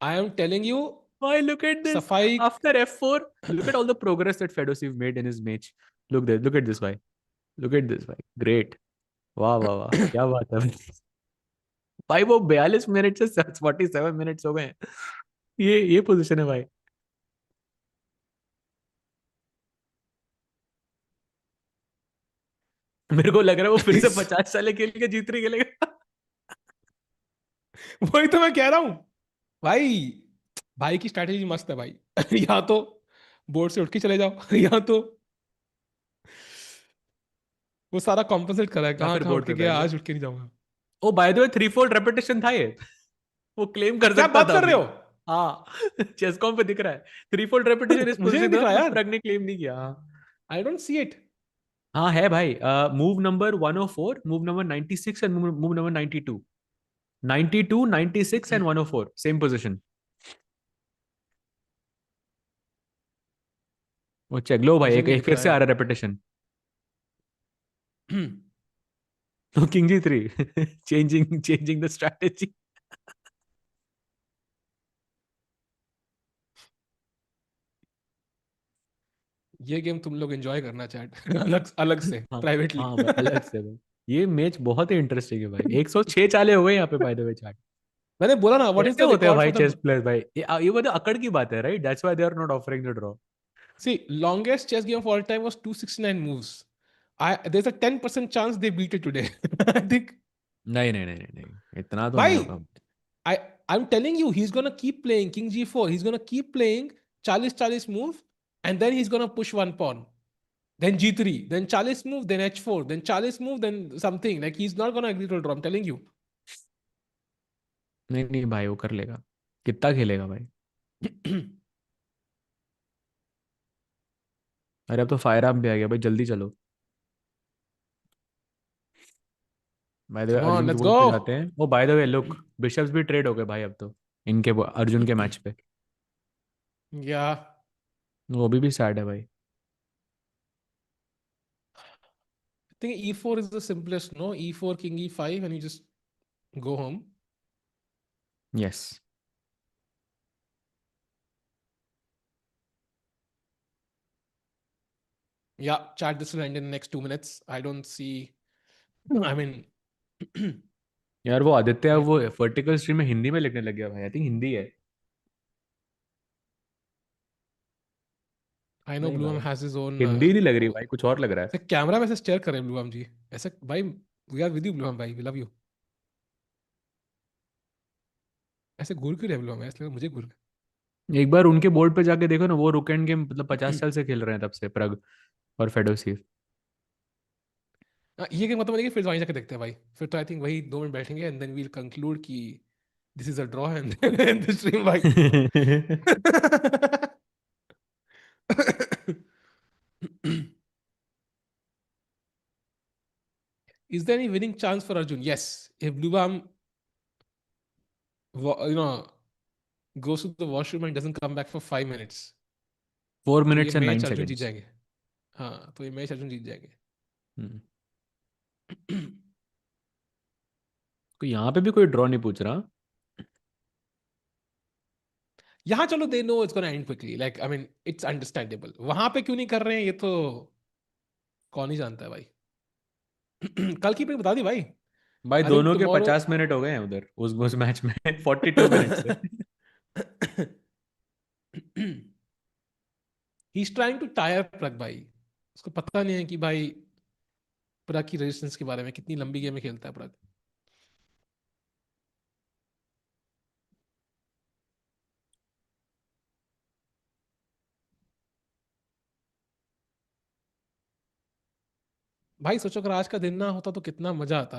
आई एम टेलिंग यू, भाई look at this, सफाई। after F4, look at all the progress that Fedosiv made in his match. Look at this भाई, look at this भाई, great, वाह वाह वाह, क्या बात है भाई। भाई वो 42 मिनट से 47 मिनट्स हो गए हैं। ये पोजीशन है भाई। मेरे को लग रहा है वो फिर से 50 साल खेल के जीत रही खेलेगा। वही तो मैं कह रहा हूँ भाई। भाई की स्ट्रैटेजी मस्त है भाई। या तो बोर्ड से उठ के चले जाओ, या तो वो सारा कॉम्पनसेट करा है, या कहाँ फिर कहाँ उठ बोर्ड के पे गया, बैठ जाओ। आज उठ के नहीं जाऊंगा। ओ बाय द वे, 3-4 रेपिटेशन था ये। वो क्लेम कर क्या सकता बात था कर रहे अभी। हो? हाँ चेसकॉम पे दिख रहा है, 3-4 रेपिटेशन इस मुझे नहीं पोजीशन दिख था, रहा पर यार, प्रग ने क्लेम नहीं किया। हाँ आई डोंट सी इट। हाँ है भाई, move number 104, move number 96 and move number 92, 92, 96 and 104, same position. वो चेक लो भाई, मुझे एक नहीं एक दिख फिर रहा से आ यार। रहा है repetition. King g 3 changing the strategy. ये गेम तुम लोग एंजॉय करना चैट। अलग अलग से हाँ प्राइवेटली। हाँ भाई, अलग से भाई। ये मैच बहुत ही इंटरेस्टिंग है भाई, 106 चाले हो गए यहाँ पे बाय द वे चार्ट। मैंने बोला ना, व्हाट इज कैसे द होते हैं रिकॉर्ड भाई फॉर चेस द, प्लेयर्स भाई? ये मतलब अकड़ की बात है, right? That's why they are not offering the draw. See longest chess game of all time was 269 moves. I there's a 10% chance they beat it today. I think नहीं नहीं नहीं नहीं नहीं, इतना तो नहीं भाई, होगा। I I'm telling you, he's gonna keep playing King G4. He's gonna keep playing 40 move, and then he's gonna push one pawn. Then G3, then 40 move, then H4, then 40 move, then something. Like he's not gonna agree to a draw. I'm telling you. नहीं नहीं भाई, वो कर लेगा। कितना खेलेगा भाई? अरे अब तो फायर आर्म भी आ गया भाई, जल्दी चलो। By the way Come on, Arjun के let's बोर्ड पे go. जाते हैं। Oh by the way look, bishops भी ट्रेड हो गए भाई अब तो, अर्जुन के मैच पे। Yeah. वो भी सैड है भाई। I think E4 is the simplest, no? E4, King E5, and you just go home. Yes. Yeah, chat, this will end in the next 2 minutes. I don't see. I mean, यार वो आदित्य, वो vertical stream में हिंदी में लिखने लग गया भाई, I think Hindi है। I know नहीं Blue भाई, has his own. हिंदी नहीं लग रही भाई, कुछ और लग रहा है। कैमरा में से स्टेयर कर रहे हैं ब्लू जी, ऐसे भाई। We are with you Blue भाई, वी लव यू। ऐसे घूर क्यों रहे ब्लू, ऐसे मुझे घूर। एक बार उनके बोर्ड पे जाके देखो ना, वो रुक एंड गेम मतलब 50 साल से खेल रहे हैं तब से, प्रग और फेडोसिव। ये गेम मतलब फिर वहीं जाके देखते हैं भाई, फिर तो आई थिंक वही 2 मिनट बैठेंगे एंड देन वील कंक्लूड कि this is a draw and the stream भाई। Is there any winning chance for Arjun? Yes. If Bluebaum, goes to the washroom and doesn't come back for 5 minutes, 4 तो ये minutes and 9 match Arjun Jeet seconds. जाएंगे. हाँ, तो ये match Arjun जीत जाएंगे. तो यहाँ पे भी कोई ड्रॉ नहीं पूछ रहा. यहाँ चलो they know it's gonna and quickly. Like I mean it's understandable. वहां पे क्यों नहीं कर रहे हैं ये तो कौन ही जानता है भाई. कल की पिक बता दी भाई. भाई आई थिंक दोनों के टुमारो 50 मिनट हो गए हैं उधर उस मैच में. 42 मिनट्स से. He is trying to tire Pragg भाई. उसको पता नहीं है कि भाई प्रग की रेजिस्टेंस के बारे में, कितनी लंबी गेम में खेलता है प्रग. भाई सोचो अगर आज का दिन ना होता तो कितना मजा आता.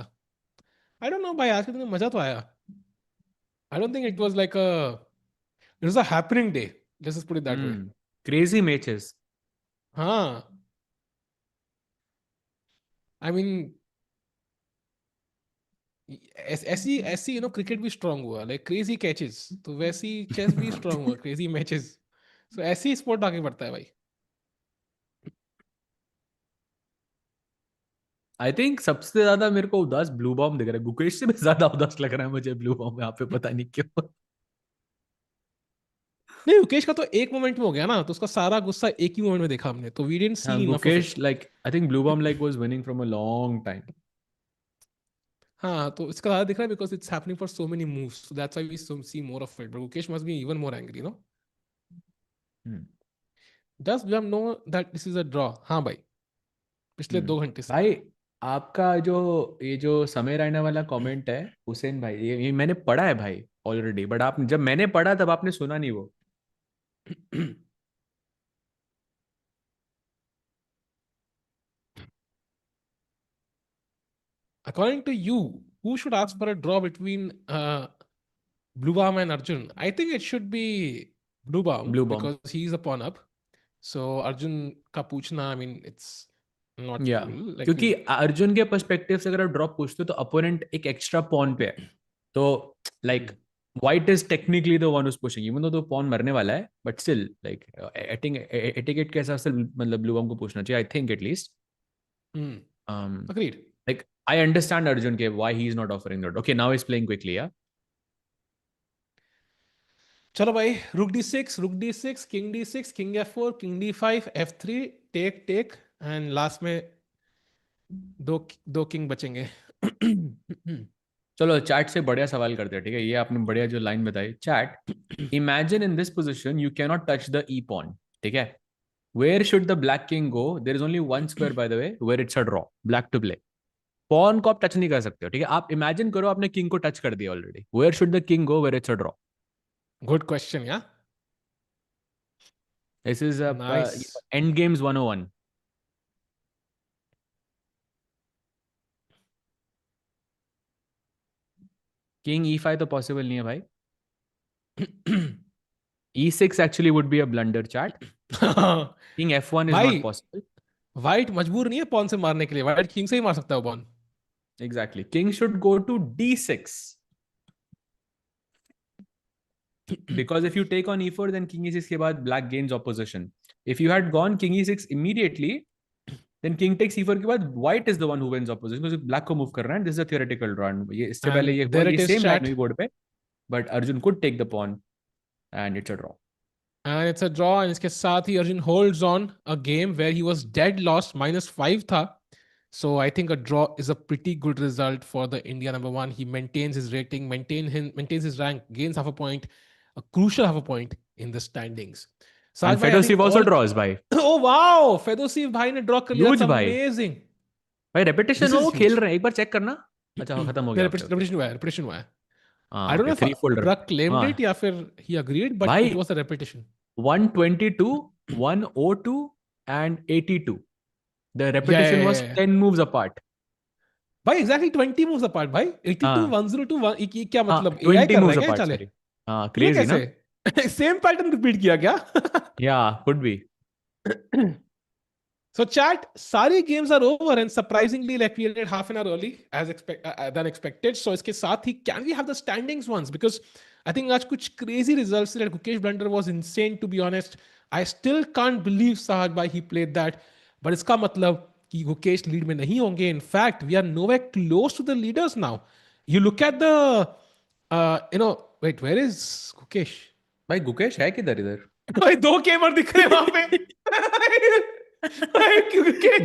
आई डोंट नो भाई, आज के दिन में मजा तो आया. आई don't think it was like a it was a happening day. Let's just put it that way. Crazy matches. हाँ, आई मीन ऐसी ऐसी क्रिकेट भी स्ट्रांग हुआ, लाइक क्रेजी कैचेस. तो वैसी चेस भी स्ट्रांग हुआ, क्रेजी मैचेस. सो ऐसी स्पोर्ट आगे बढ़ता है भाई. आई थिंक सबसे ज्यादा मेरे को उदास ब्लू बॉम दिख रहा है. गुकेश से भी ज्यादा उदास लग रहा है मुझे ब्लू बॉम यहाँ पे, पता नहीं क्यों. नहीं, मुकेश का तो एक मोमेंट में हो गया ना, तो उसका सारा गुस्सा एक ही मोमेंट में देखा हमने, तो वी डिडंट सी हाँ, enough of Gukesh it. Like I think Bluebaum like was winning from a long time. हाँ, तो इसका ज्यादा दिख रहा है because it's happening for so many moves, so that's why we see more of it. But Mukesh must be even more angry, no. Does we know that this is a draw? हाँ भाई, पिछले 2 घंटे से. भाई आपका जो ये जो समय रैना वाला कमेंट है हुसैन भाई, ये मैंने पढ़ा है भाई ऑलरेडी. बट आप जब मैंने पढ़ा तब आपने सुना नहीं वो. According to you, who should ask for a draw between Bluebaum and Arjun? I think it should be Bluebaum Bluebaum. because he's a pawn up. So Arjun का पूछना, I mean, it's not या cool. Like, क्योंकि अर्जुन के perspective से अगर आप drop पूछते हो तो अपोनेंट एक एक्स्ट्रा पॉन पे है. तो like white is technically the one who's pushing even though pawn मरने वाला है. बट स्टिल लाइक एटिकेट के हिसाब से मतलब ब्लू बॉम को पूछना चाहिए I think at least. agreed. Like I understand Arjun ke why he is not offering that. Okay, now he's playing quickly, yeah. चलो भाई, रुक D6, king D6, king F4, king D5, F3, take take, and last में दो दो king बचेंगे. चलो chat से बढ़िया सवाल करते हैं, ठीक है. ये आपने बढ़िया जो लाइन बताई. Chat, imagine in this position you can not touch the E pawn, ठीक है. Where should the black king go? There is only one square by the way where it's a draw, black to play. Pawn को आप touch नहीं कर सकते हो, ठीक है. आप इमेजिन करो आपने किंग को टच कर दिया already. Where should the king go where it's a draw? Good question. Yeah this is nice. End games 101. King E5 तो पॉसिबल नहीं है भाई. E6 actually would be a blunder, chat. King F1 is not भाई, possible. White मजबूर नहीं है pawn से मारने के लिए. व्हाइट किंग से ही मार सकता है pawn. Exactly. King should go to D6. Because if you take on E4, then King E6 के बाद black gains opposition. If you had gone King E6 immediately, then King takes E4 के बाद white is the one who wins opposition because black को move कर रहा है. This is a theoretical run. ये इससे पहले ये हुआ, there ये it is, same line chat. हुई board पे, but Arjun could take the pawn and it's a draw. And it's a draw. And इसके साथ ही Arjun holds on a game where he was dead lost, -5 था. So I think a draw is a pretty good result for the India number one. He maintains his rating, maintains his rank, gains half a point, a crucial half a point in the standings. And Saj bhai, I think Fedoseev also all. draws by. Oh wow, Fedoseev bhai ने draw कर लिया. Huge That's भाई. amazing. भाई repetition This हो, is वो खेल huge. रहे हैं, एक बार चेक करना. अच्छा खत्म हो गया. Okay okay. Repetition हुआ है, repetition हुआ है. I हाँ don't okay. know if 3 folder. Pragg claimed हाँ it या फिर he agreed, but भाई it was a repetition. 122, 102 and 82. The Yeah, repetition yeah, was yeah. 10 moves apart. भाई exactly 20 moves apart भाई. 82, हाँ 102, ये क्या हाँ मतलब, AI 20 कर रहा है moves क्या ये apart, चाले? sorry. हाँ ये क्रेजी कैसे? ना. सेम पैटर्न रिपीट किया क्या? या could be. So chat, सारी games are over and surprisingly like we ended half an hour early than expected. So इसके साथ ही can we have the standings ones? Because I think आज कुछ crazy results that Gukesh blunder was insane to be honest. I still can't believe Sahaj bhai he played that. But इसका मतलब कि Gukesh lead में नहीं होंगे. In fact, we are nowhere close to the leaders now. You look at the wait, where is Gukesh? भाई गुकेश है किधर इधर? भाई दो गेमर दिख रहे हैं वहां पे.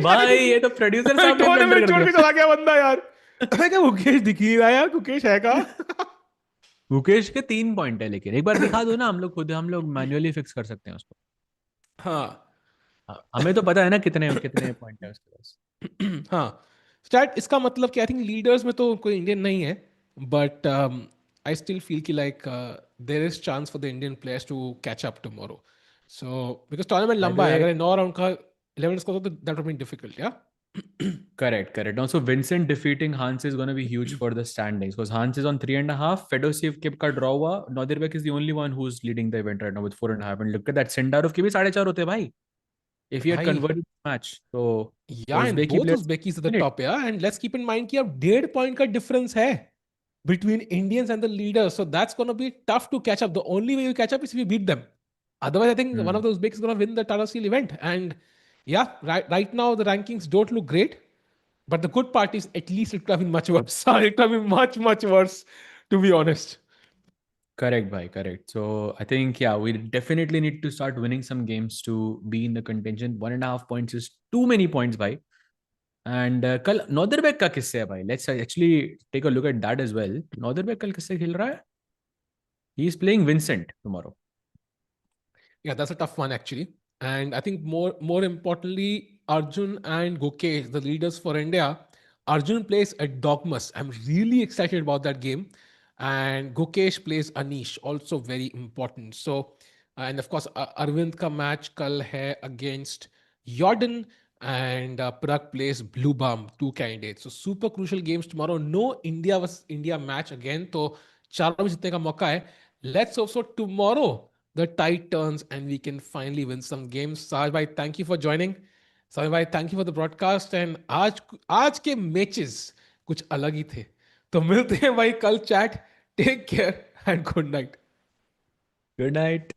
भाई ये तो प्रोड्यूसर साहब ने ब्लंडर कर छोड़ के दिया. चला गया बंदा यार. मैं क्या मुकेश दिख ही नहीं रहा यार. मुकेश है का? मुकेश के 3 पॉइंट है, लेकिन एक बार दिखा दो ना, हम लोग मैन्युअली फिक्स कर सकते हैं उसको. हाँ. हमें तो पता है ना कितने कितने पॉइंट है उसके पास. हाँ. स्टार्ट इसका मतलब कि आई थिंक लीडर्स में तो कोई इंडियन नहीं है. बट आई स्टिल फील कि like there is chance for the Indian players to catch up tomorrow. So because tournament by the लंबा है. वे, अगर 9 राउंड का 11 को तो दैट वुड बी डिफिकल्ट. या correct. Also, Vincent defeating Hans is going to be huge for the standings because Hans is on 3.5. Fedoseev के का draw हुआ. Nodirbek is the only one who's leading the event right now with 4.5. And look at that, Sindarov के भी 4.5 होते हैं भाई. If he had भाई. converted the match, so Yeah, the and Uzbeki both players Uzbekis at the win it. top. Yeah, and let's keep in mind कि अब 1.5 point का difference है between Indians and the leaders. So that's going to be tough to catch up. The only way you catch up is if you beat them. Otherwise, I think one of the Uzbeks is going to win the Tata Steel event. And yeah, right now the rankings don't look great. But the good part is at least it could have been much worse. It could have been much, much worse, to be honest. Correct, bhai, correct. So I think, yeah, we definitely need to start winning some games to be in the contention. 1.5 points is too many points, bhai. And कल नौदरबेग का किससे है भाई? Let's actually take a look at that as well. नौदरबेग कल किससे खेल रहा है? He is playing Vincent tomorrow. Yeah, that's a tough one actually. And I think more importantly, Arjun and Gukesh, the leaders for India, Arjun plays Erdogmus. I'm really excited about that game. And Gukesh plays Anish, also very important. So, and of course, Arvind ka match kal hai against Jordan, and Pragg plays Bluebaum, two candidates. So super crucial games tomorrow. No India vs India match again. So चारों में जीतने का मौका है. Let's hope so tomorrow the tide turns and we can finally win some games. Sahaj bhai, thank you for joining. Sahaj bhai, thank you for the broadcast. And आज के matches कुछ अलग ही थे. तो मिलते हैं भाई कल. Chat. Take care and good night. Good night.